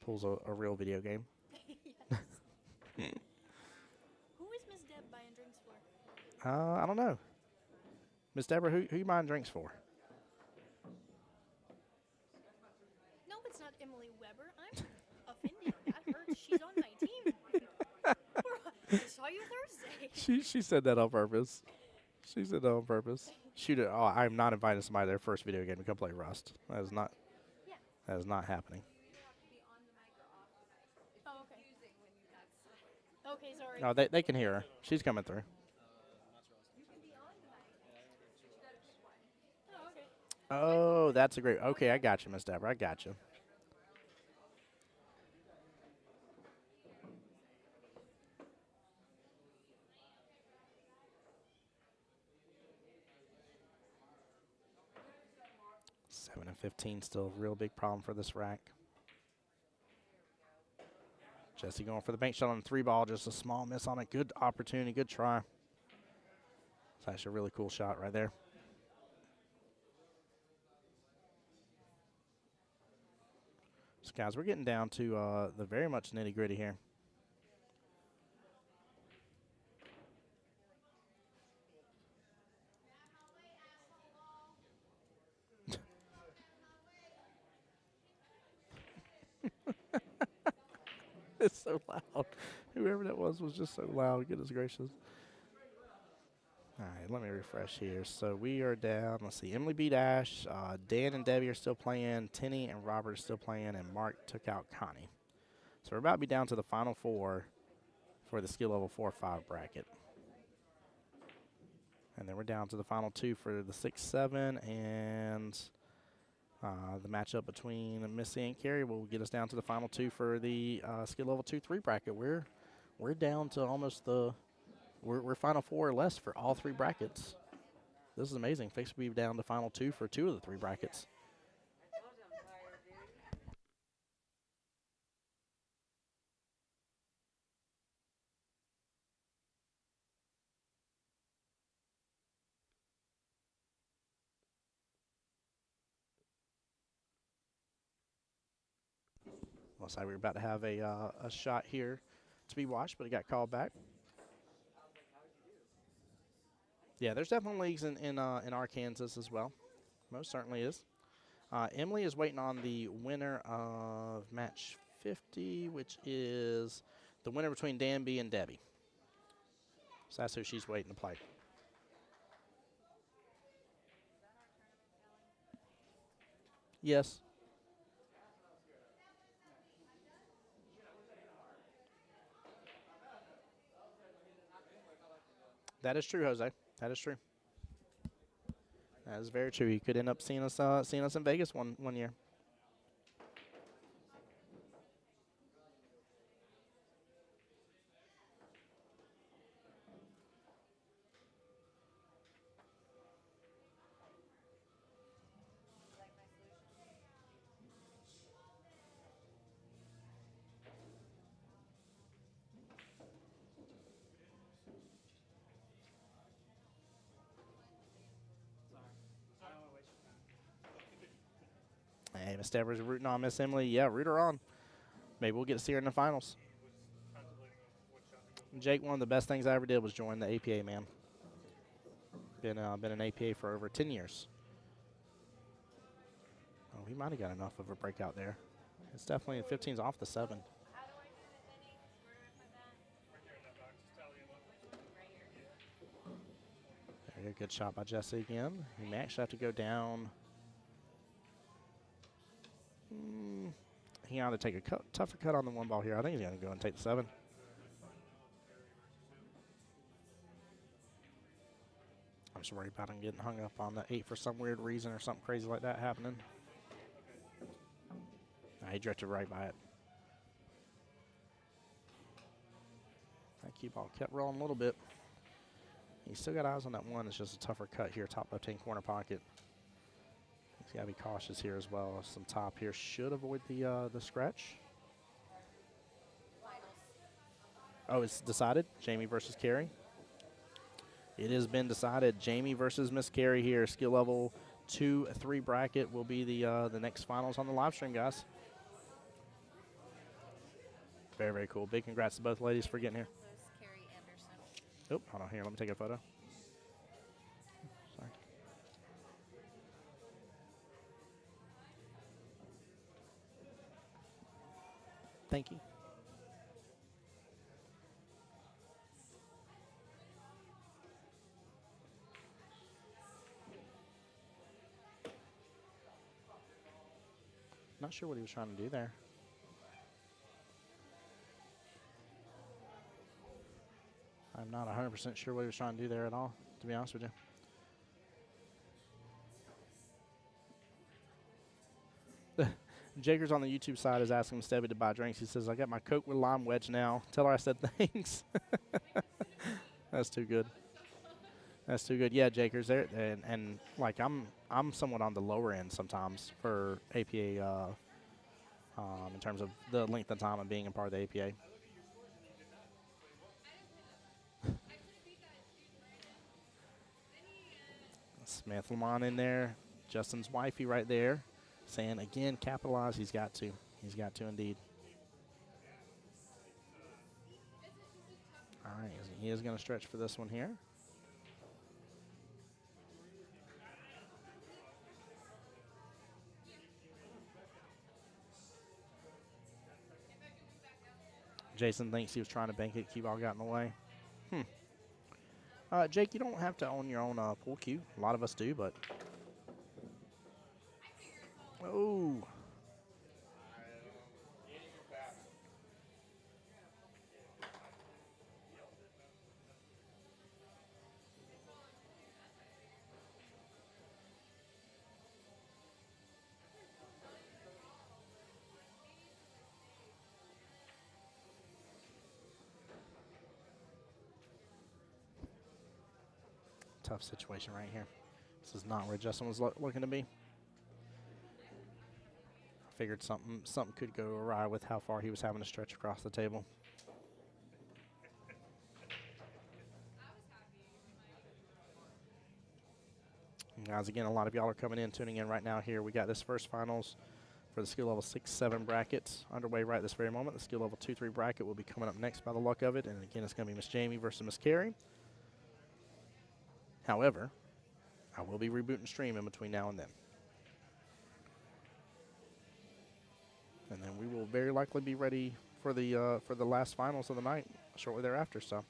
Pool's a real video game.
Yes. Who is Miss Deb buying drinks for?
I don't know. Miss Deborah, who you buying drinks for?
No, it's not Emily Weber. I'm offended. That hurts. She's on my team. I saw you Thursday.
She said that on purpose. She said that on purpose. Shoot it. Oh, I'm not inviting somebody to their first video game to come play Rust. That is not.
Yeah.
That is not happening.
Oh, okay. Okay, sorry.
No, they can hear her. She's coming through.
Oh, okay.
Oh, that's a great. Okay, I got you, Miss Deborah. I got you. Seven and 15, still a real big problem for this rack. Jesse going for the bank shot on the 3-ball, just a small miss on it. Good opportunity, good try. It's actually a really cool shot right there. So guys, we're getting down to the very much nitty gritty here. It's so loud. Whoever that was just so loud. Goodness gracious. All right, let me refresh here. So we are down. Let's see. Emily beat Ash. Dan and Debbie are still playing. Tinny and Robert are still playing. And Mark took out Connie. So we're about to be down to the final four for the skill level 4-5 bracket. And then we're down to the final two for the 6-7. And the matchup between Missy and Carrie will get us down to the final two for the skill level 2-3 bracket. We're down to almost we're final four or less for all three brackets. This is amazing. Fix will be down to final two for two of the three brackets. Looks like we're about to have a shot here to be watched, but it got called back. Yeah, there's definitely leagues in Arkansas as well. Most certainly is. Emily is waiting on the winner of match 50, which is the winner between Danby and Debbie. So that's who she's waiting to play. Yes. That is true, Jose. That is true. That is very true. You could end up seeing us in Vegas one year. Hey, Miss Deborah's rooting on Miss Emily. Yeah, root her on. Maybe we'll get to see her in the finals. Jake, one of the best things I ever did was join the APA, man. Been an APA for over 10 years. Oh, he might have got enough of a breakout there. It's definitely 15's off the 7.
How do I do it, Eddie? Where do I put that?
Right there in that box. Just tally them up.
Which one? Right here.
There you go. Good shot by Jesse again. He may actually have to go down. He ought to take a tougher cut on the 1 ball here. I think he's going to go and take the 7. I'm just worried about him getting hung up on the 8 for some weird reason or something crazy like that happening. He drifted right by it. That cue ball kept rolling a little bit. He's still got eyes on that 1. It's just a tougher cut here, top left-hand corner pocket. He's got to be cautious here as well. Some top here should avoid the scratch. Oh, it's decided. Jamie versus Carrie. It has been decided. Jamie versus Miss Carrie here. Skill level 2-3 bracket will be the next finals on the live stream, guys. Very, very cool. Big congrats to both ladies for getting here.
Carrie Anderson.
Oh, hold on here. Let me take a photo. Sorry. Thank you. Not sure what he was trying to do there. I'm not 100% sure what he was trying to do there at all, to be honest with you. Jakers on the YouTube side is asking Stevie to buy drinks. He says, I got my Coke with lime wedge now. Tell her I said thanks. That's too good. That's too good. Yeah, Jakers, there and like I'm somewhat on the lower end sometimes for APA in terms of the length of time of being a part of the APA. Smith Lamont in there. Justin's wifey right there. Saying again, capitalize. He's got to. He's got to indeed. All right, he is going to stretch for this one here. Jason thinks he was trying to bank it. Qball got in the way. Jake, you don't have to own your own pool cue. A lot of us do, but. Oh. Tough situation right here. This is not where Justin was looking to be. I figured something could go awry with how far he was having to stretch across the table. And guys, again, a lot of y'all are coming in, tuning in right now here. We got this first finals for the skill level 6-7 brackets underway right this very moment. The skill level 2-3 bracket will be coming up next by the luck of it. And again, it's going to be Miss Jamie versus Miss Carrie. However, I will be rebooting stream in between now and then. And then we will very likely be ready for the last finals of the night shortly thereafter. So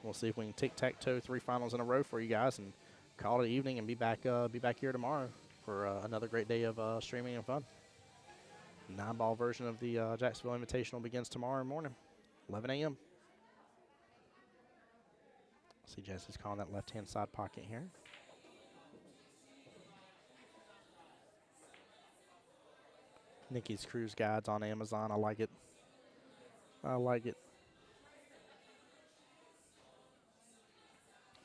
we'll see if we can tic-tac-toe 3 finals in a row for you guys and call it evening and be back here tomorrow for another great day of streaming and fun. 9-ball version of the Jacksonville Invitational begins tomorrow morning, 11 a.m. See Jesse's calling that left-hand side pocket here. Nikki's Cruise Guides on Amazon. I like it. I like it.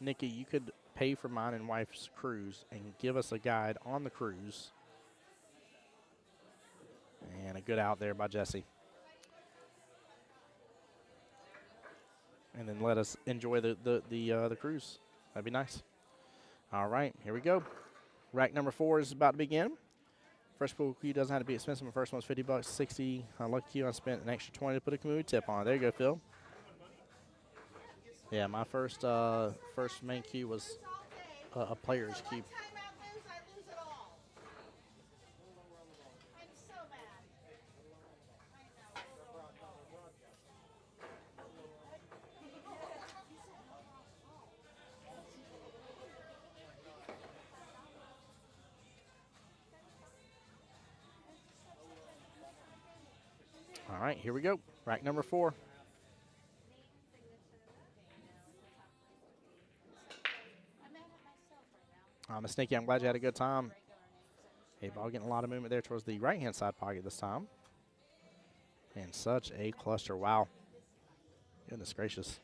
Nikki, you could pay for mine and wife's cruise and give us a guide on the cruise. And a good out there by Jesse. And then let us enjoy the cruise. That'd be nice. All right, here we go. Rack number 4 is about to begin. First pool cue doesn't have to be expensive. My first one's $50, 60. Lucky cue, I spent an extra 20 to put a community tip on. There you go, Phil. Yeah, my first main cue was a player's cue. right, here we go. Rack number 4. Miss Sneaky, I'm glad you had a good time. Hey, ball getting a lot of movement there towards the right-hand side pocket this time. And such a cluster. Wow. Goodness gracious.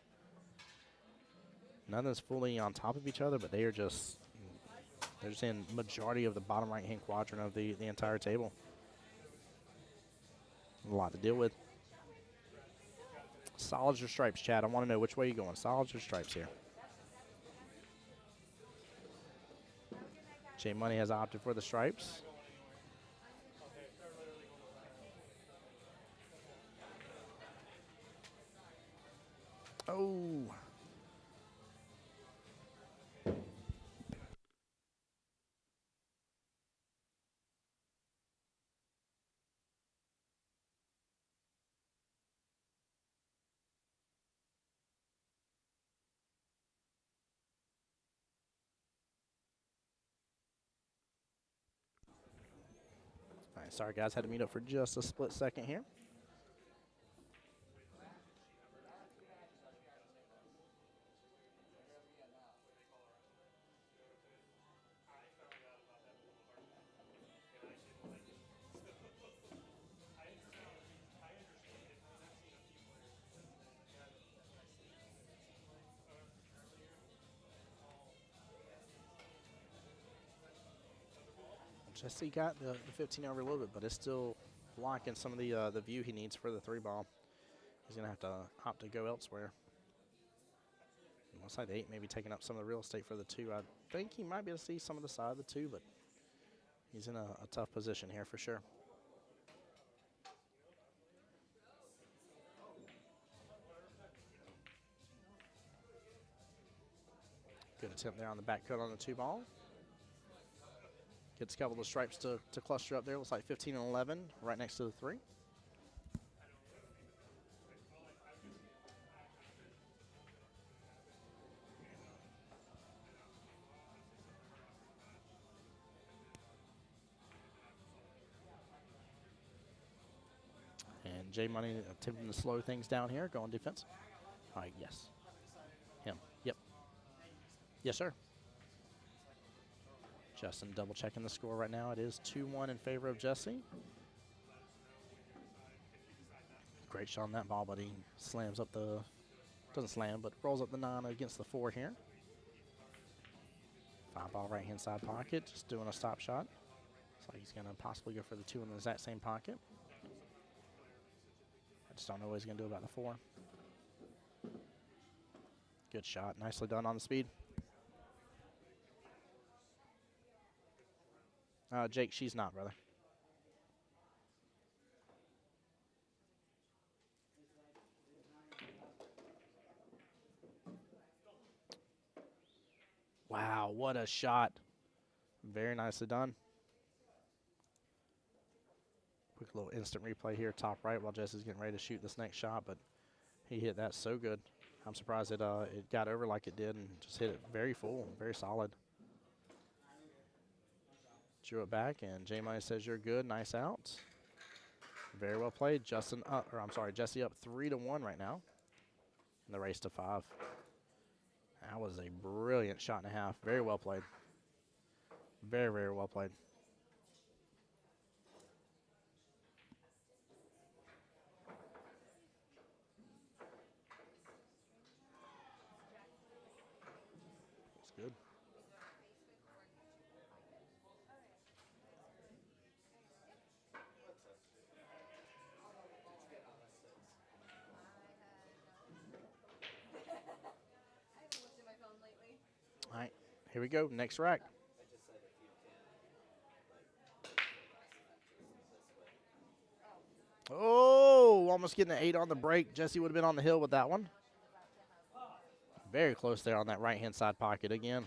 Nothing's fully on top of each other, but they're just in majority of the bottom right-hand quadrant of the entire table. A lot to deal with. Solids or stripes, Chad? I want to know which way you're going. Solids or stripes here? J Money has opted for the stripes. Oh. All right, sorry guys, had to mute up for just a split second here. Jesse got the 15 over a little bit, but it's still blocking some of the view he needs for the 3-ball. He's going to have to opt to go elsewhere. Looks like the 8 maybe taking up some of the real estate for the 2. I think he might be able to see some of the side of the 2, but he's in a tough position here for sure. Good attempt there on the back cut on the 2-ball. Gets a couple of stripes to cluster up there. Looks like 15 and 11 right next to the 3. And J Money attempting to slow things down here, going defense. All right, yes. Him, yep. Yes, sir. Justin double checking the score right now. It is 2-1 in favor of Jesse. Great shot on that ball, but he slams up the, doesn't slam, but rolls up the 9 against the 4 here. 5-ball right-hand side pocket, just doing a stop shot. Looks like he's going to possibly go for the 2 in the exact same pocket. I just don't know what he's going to do about the 4. Good shot, nicely done on the speed. Jake, she's not, brother. Wow, what a shot. Very nicely done. Quick little instant replay here, top right, while Jesse's getting ready to shoot this next shot, but he hit that so good. I'm surprised it got over like it did and just hit it very full, very solid. Drew it back, and J Money says you're good. Nice out. Very well played. Jesse up 3-1 right now in the race to 5. That was a brilliant shot and a half. Very well played. Very, very well played. That's good. All right, here we go. Next rack. Oh, almost getting an 8 on the break. Jesse would have been on the hill with that one. Very close there on that right-hand side pocket again.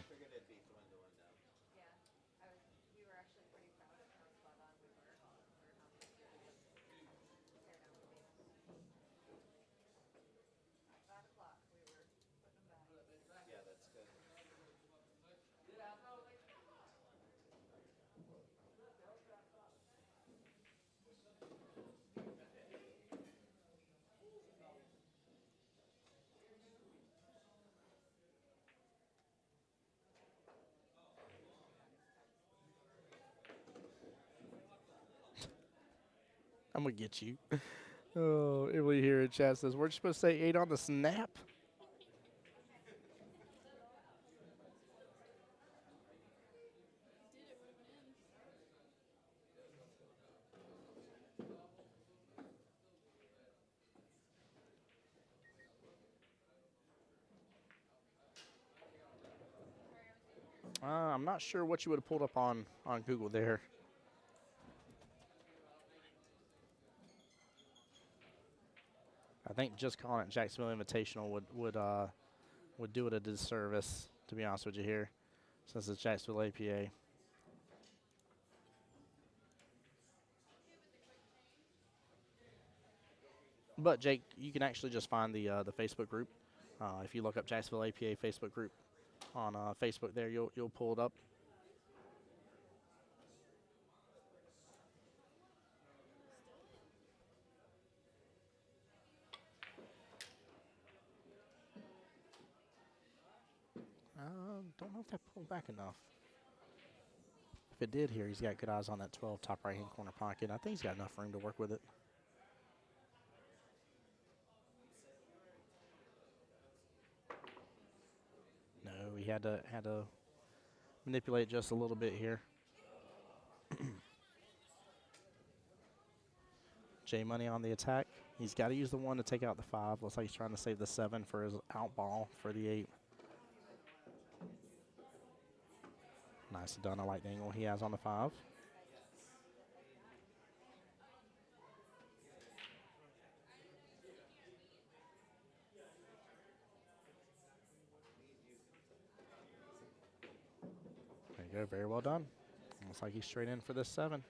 I'm going to get you. Oh, Emily here in chat says, we're supposed to say 8 on the snap? I'm not sure what you would have pulled up on Google there. I think just calling it Jacksonville Invitational would do it a disservice, to be honest with you here, since it's Jacksonville APA. But Jake, you can actually just find the Facebook group. If you look up Jacksonville APA Facebook group on Facebook, there you'll pull it up. Don't know if that pulled back enough. If it did here, he's got good eyes on that 12 top right-hand corner pocket. I think he's got enough room to work with it. No, he had to manipulate just a little bit here. J Money on the attack. He's got to use the 1 to take out the 5. Looks like he's trying to save the 7 for his out ball for the 8. Nicely done. I like the angle he has on the 5. There you go. Very well done. Looks like he's straight in for this 7.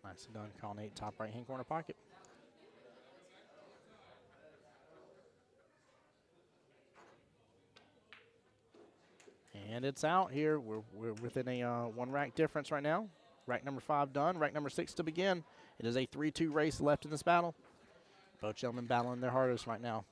Nicely done. Calling 8 top right-hand corner pocket. And it's out here. We're within a 1 rack difference right now. Rack number 5 done. Rack number 6 to begin. It is a 3-2 race left in this battle. Both gentlemen battling their hardest right now.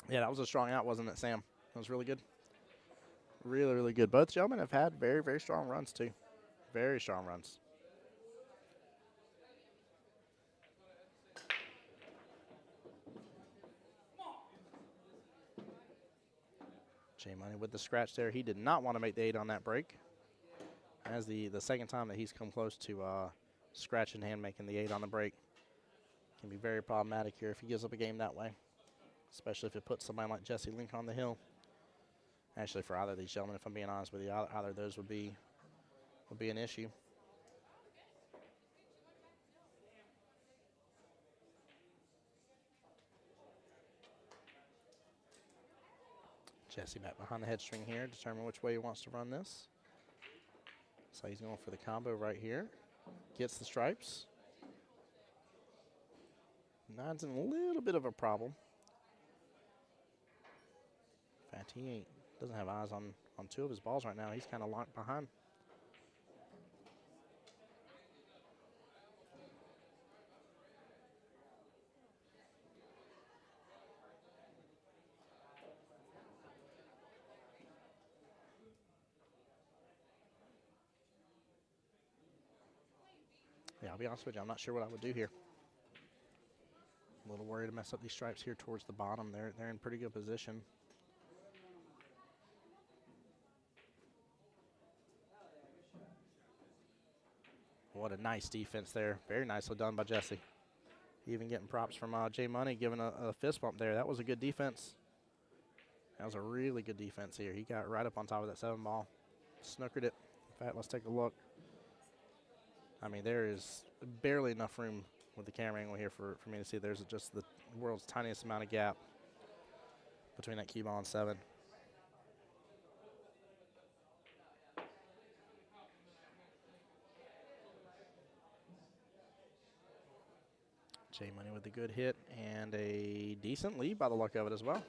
Yeah, that was a strong out, wasn't it, Sam? That was really good. Really, really good. Both gentlemen have had very, very strong runs, too. Very strong runs. J Money with the scratch there. He did not want to make the 8 on that break. As the second time that he's come close to scratching hand making the 8 on the break. Can be very problematic here if he gives up a game that way. Especially if it puts somebody like Jesse Link on the hill. Actually, for either of these gentlemen, if I'm being honest with you, either of those would be an issue. Jesse back behind the head string here, determine which way he wants to run this. So he's going for the combo right here. Gets the stripes. 9's in a little bit of a problem. In fact, he doesn't have eyes on 2 of his balls right now. He's kind of locked behind. Yeah, I'll be honest with you. I'm not sure what I would do here. A little worried to mess up these stripes here towards the bottom. They're in pretty good position. What a nice defense there. Very nicely done by Jesse. Even getting props from J Money, giving a fist bump there. That was a good defense. That was a really good defense here. He got right up on top of that 7 ball. Snookered it. In fact, let's take a look. I mean, there is barely enough room with the camera angle here for me to see. There's just the world's tiniest amount of gap between that Qball and 7. J Money with a good hit and a decent lead by the luck of it as well.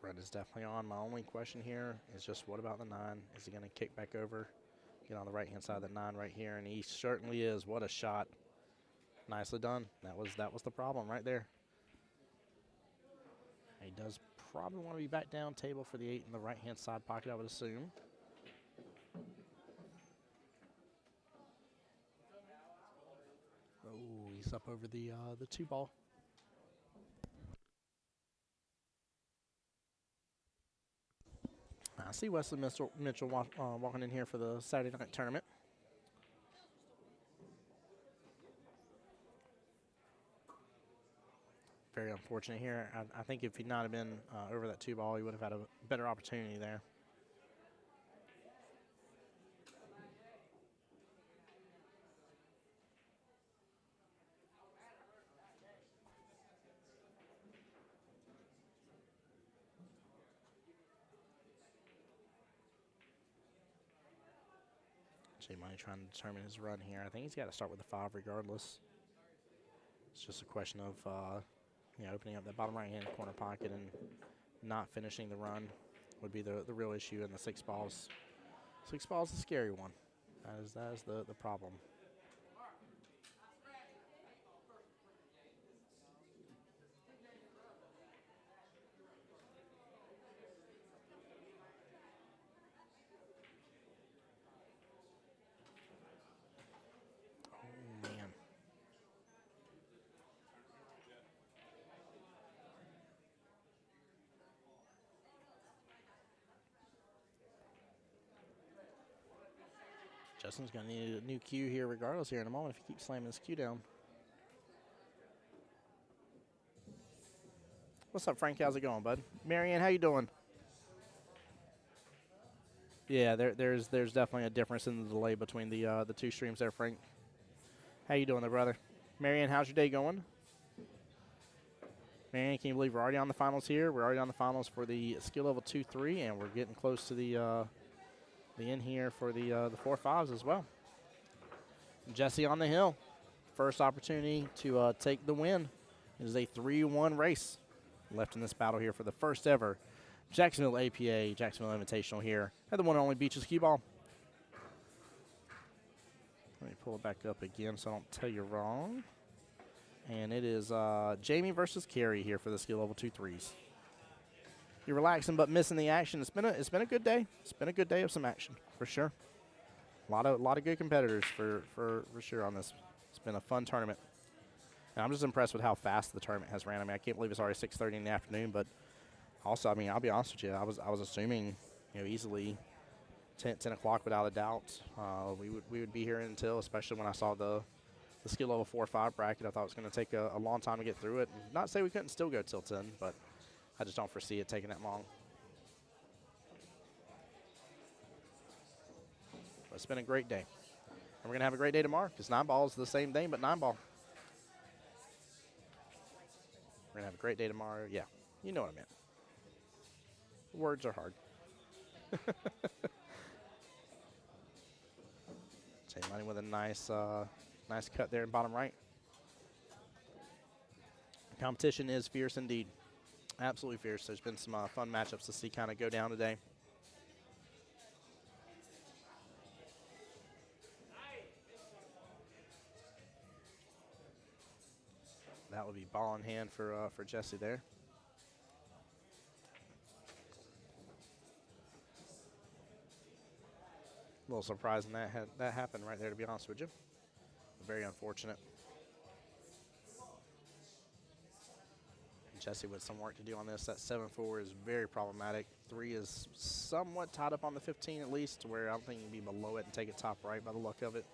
Red is definitely on. My only question here is just what about the 9? Is he going to kick back over, get on the right-hand side of the 9 right here? And he certainly is. What a shot. Nicely done. That was the problem right there. He does probably want to be back down table for the 8 in the right-hand side pocket, I would assume. Oh, he's up over the 2 ball. I see Wesley Mitchell walking in here for the Saturday night tournament. Very unfortunate here. I think if he'd not have been over that 2 ball, he would have had a better opportunity there. J Money trying to determine his run here. I think he's got to start with the 5 regardless. It's just a question of opening up that bottom right-hand corner pocket and not finishing the run would be the real issue in the 6 balls. 6 balls is a scary one. That is the problem. Oh, man. Justin's going to need a new cue here regardless here in a moment if he keeps slamming his cue down. What's up, Frank? How's it going, bud? Marianne, how you doing? Yeah, there's definitely a difference in the delay between the 2 streams there, Frank. How you doing there, brother? Marianne, how's your day going? Marianne, can you believe we're already on the finals here? We're already on the finals for the skill level 2-3, and we're getting close to the end here for the 4-5s as well. Jesse on the hill. First opportunity to take the win. It is a 3-1 race left in this battle here for the first ever Jacksonville APA, Jacksonville Invitational here at the one and only Beaches Qball. Let me pull it back up again so I don't tell you wrong. And it is Jamie versus Carrie here for the skill level 2-3s. You're relaxing but missing the action. It's been a good day. It's been a good day of some action for sure. A lot of good competitors for sure on this. It's been a fun tournament. And I'm just impressed with how fast the tournament has ran. I mean, I can't believe it's already 6:30 in the afternoon, but also, I mean, I'll be honest with you, I was assuming, easily 10 o'clock without a doubt. We would be here until, especially when I saw the skill level 4-5 bracket. I thought it was going to take a long time to get through it. Not to say we couldn't still go till 10, but I just don't foresee it taking that long. But it's been a great day. And we're going to have a great day tomorrow because 9 ball is the same thing, but 9 ball. We're going to have a great day tomorrow. Yeah, you know what I meant. Words are hard. J Money with a nice cut there in bottom right. The competition is fierce indeed. Absolutely fierce. There's been some fun matchups to see kind of go down today. That would be ball in hand for Jesse there. A little surprising that happened right there, to be honest with you. Very unfortunate. Jesse with some work to do on this. That 7-4 is very problematic. 3 is somewhat tied up on the 15 at least, to where I don't think you can be below it and take it top right by the luck of it.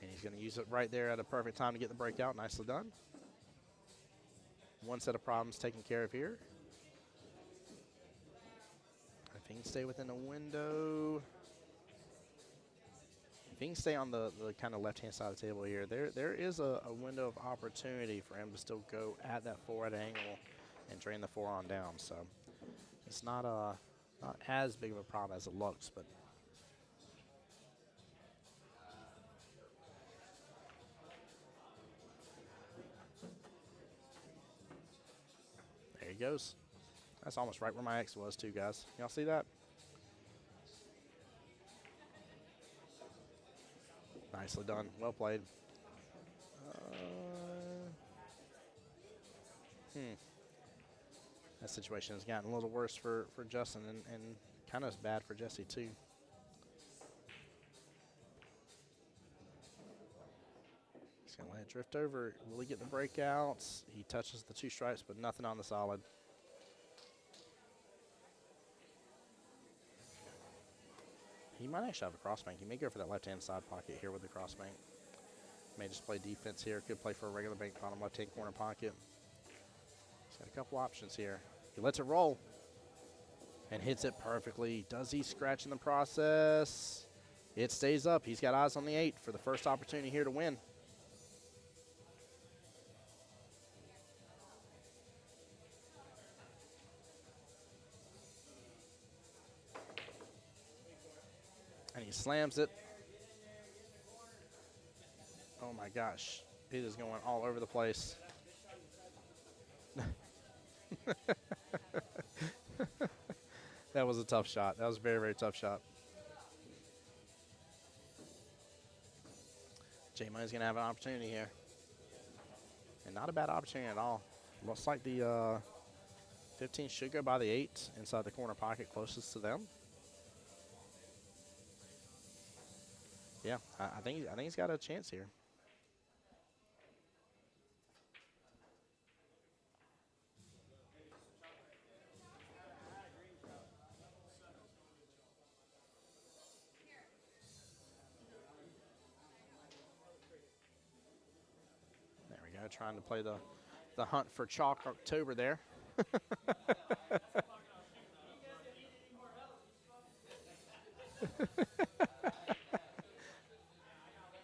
And he's going to use it right there at a perfect time to get the breakout. Nicely done. One set of problems taken care of here. If he can stay within the window, if he can stay on the kind of left-hand side of the table here, there is a window of opportunity for him to still go at that 4 at an angle and drain the 4 on down. So it's not as big of a problem as it looks, but there he goes. That's almost right where my X was too, guys. Y'all see that? Nicely done. Well played. That situation has gotten a little worse for Justin and kind of bad for Jesse too. He's going to let it drift over. Will he get the breakouts? He touches the 2 stripes, but nothing on the solid. He might actually have a crossbank. He may go for that left-hand side pocket here with the crossbank. May just play defense here. Could play for a regular bank bottom left-hand corner pocket. He's got a couple options here. He lets it roll and hits it perfectly. Does he scratch in the process? It stays up. He's got eyes on the 8 for the first opportunity here to win. And he slams it. Oh my gosh. It is going all over the place. That was a tough shot. That was a very, very tough shot. J-Money's going to have an opportunity here. And not a bad opportunity at all. Looks like the 15 should go by the 8 inside the corner pocket closest to them. Yeah, I think he's got a chance here. There we go, trying to play the hunt for chalk October there.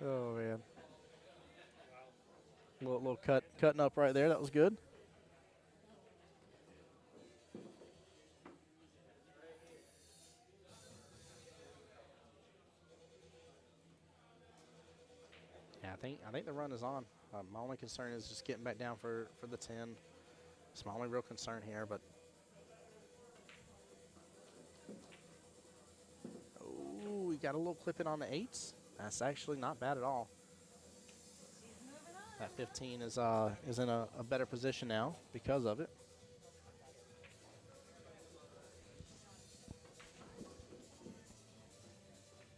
Oh man. Little cutting up right there. That was good. Yeah, I think the run is on. My only concern is just getting back down for the 10. It's my only real concern here, but oh, we got a little clip in on the 8s. That's actually not bad at all. That 15 is in a better position now because of it.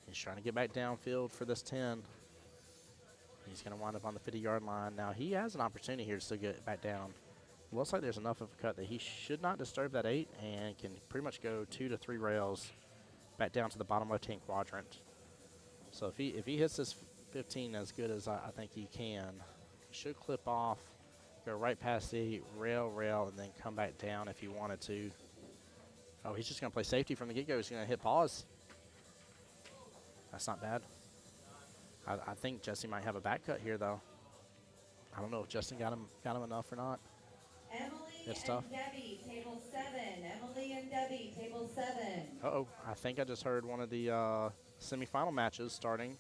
He's trying to get back downfield for this 10. He's going to wind up on the 50-yard line. Now he has an opportunity here to still get back down. Looks like there's enough of a cut that he should not disturb that 8 and can pretty much go 2 to 3 rails back down to the bottom left-hand quadrant. So if he hits this 15 as good as I think he can, he should clip off, go right past the rail, and then come back down if he wanted to. Oh, he's just going to play safety from the get-go. He's going to hit pause. That's not bad. I think Jesse might have a back cut here, though. I don't know if Justin got him enough or not.
Emily
it's
and
tough.
Debbie, table 7. Emily and Debbie, table 7.
Uh-oh. I think I just heard one of the semifinal matches starting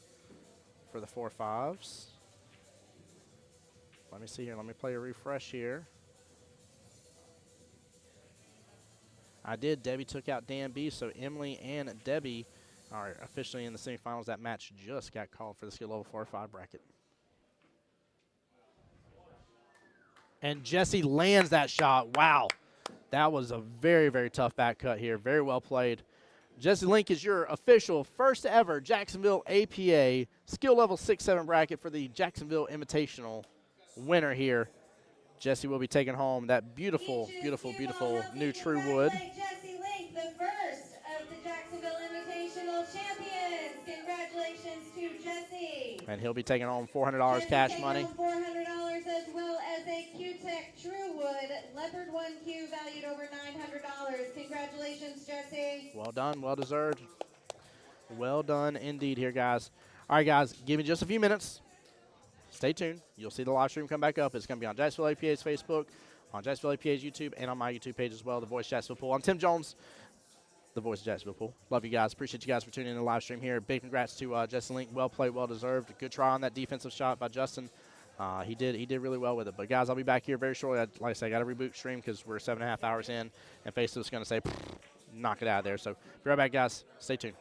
for the 4-5s. Let me see here. Let me play a refresh here. I did. Debbie took out Dan B, so Emily and Debbie are officially in the semifinals. That match just got called for the skill level 4-5 bracket. And Jesse lands that shot. Wow. That was a very, very tough back cut here. Very well played. Jesse Link is your official first ever Jacksonville APA skill level 6-7 bracket for the Jacksonville Invitational winner here. Jesse will be taking home that beautiful, beautiful, beautiful new True Wood.
Jesse Link, the first of the Jacksonville Invitational champions. Congratulations to Jesse.
And he'll be taking home $400 cash money.
$400 as well as a Q-Tech True Wood Leopard 1Q valued over $900. Congratulations, Jesse.
Well done, well deserved. Well done indeed here, guys. All right, guys, give me just a few minutes. Stay tuned. You'll see the live stream come back up. It's going to be on Jacksonville APA's Facebook, on Jacksonville APA's YouTube, and on my YouTube page as well, The Voice Jacksonville Pool. I'm Tim Jones, The Voice of Jacksonville Pool. Love you guys. Appreciate you guys for tuning in to the live stream here. Big congrats to Justin Link. Well played, well deserved. Good try on that defensive shot by Justin. He did really well with it. But, guys, I'll be back here very shortly. Like I said, I got to reboot stream because we're 7.5 hours in, and Facebook's going to say, knock it out of there. So, be right back, guys. Stay tuned.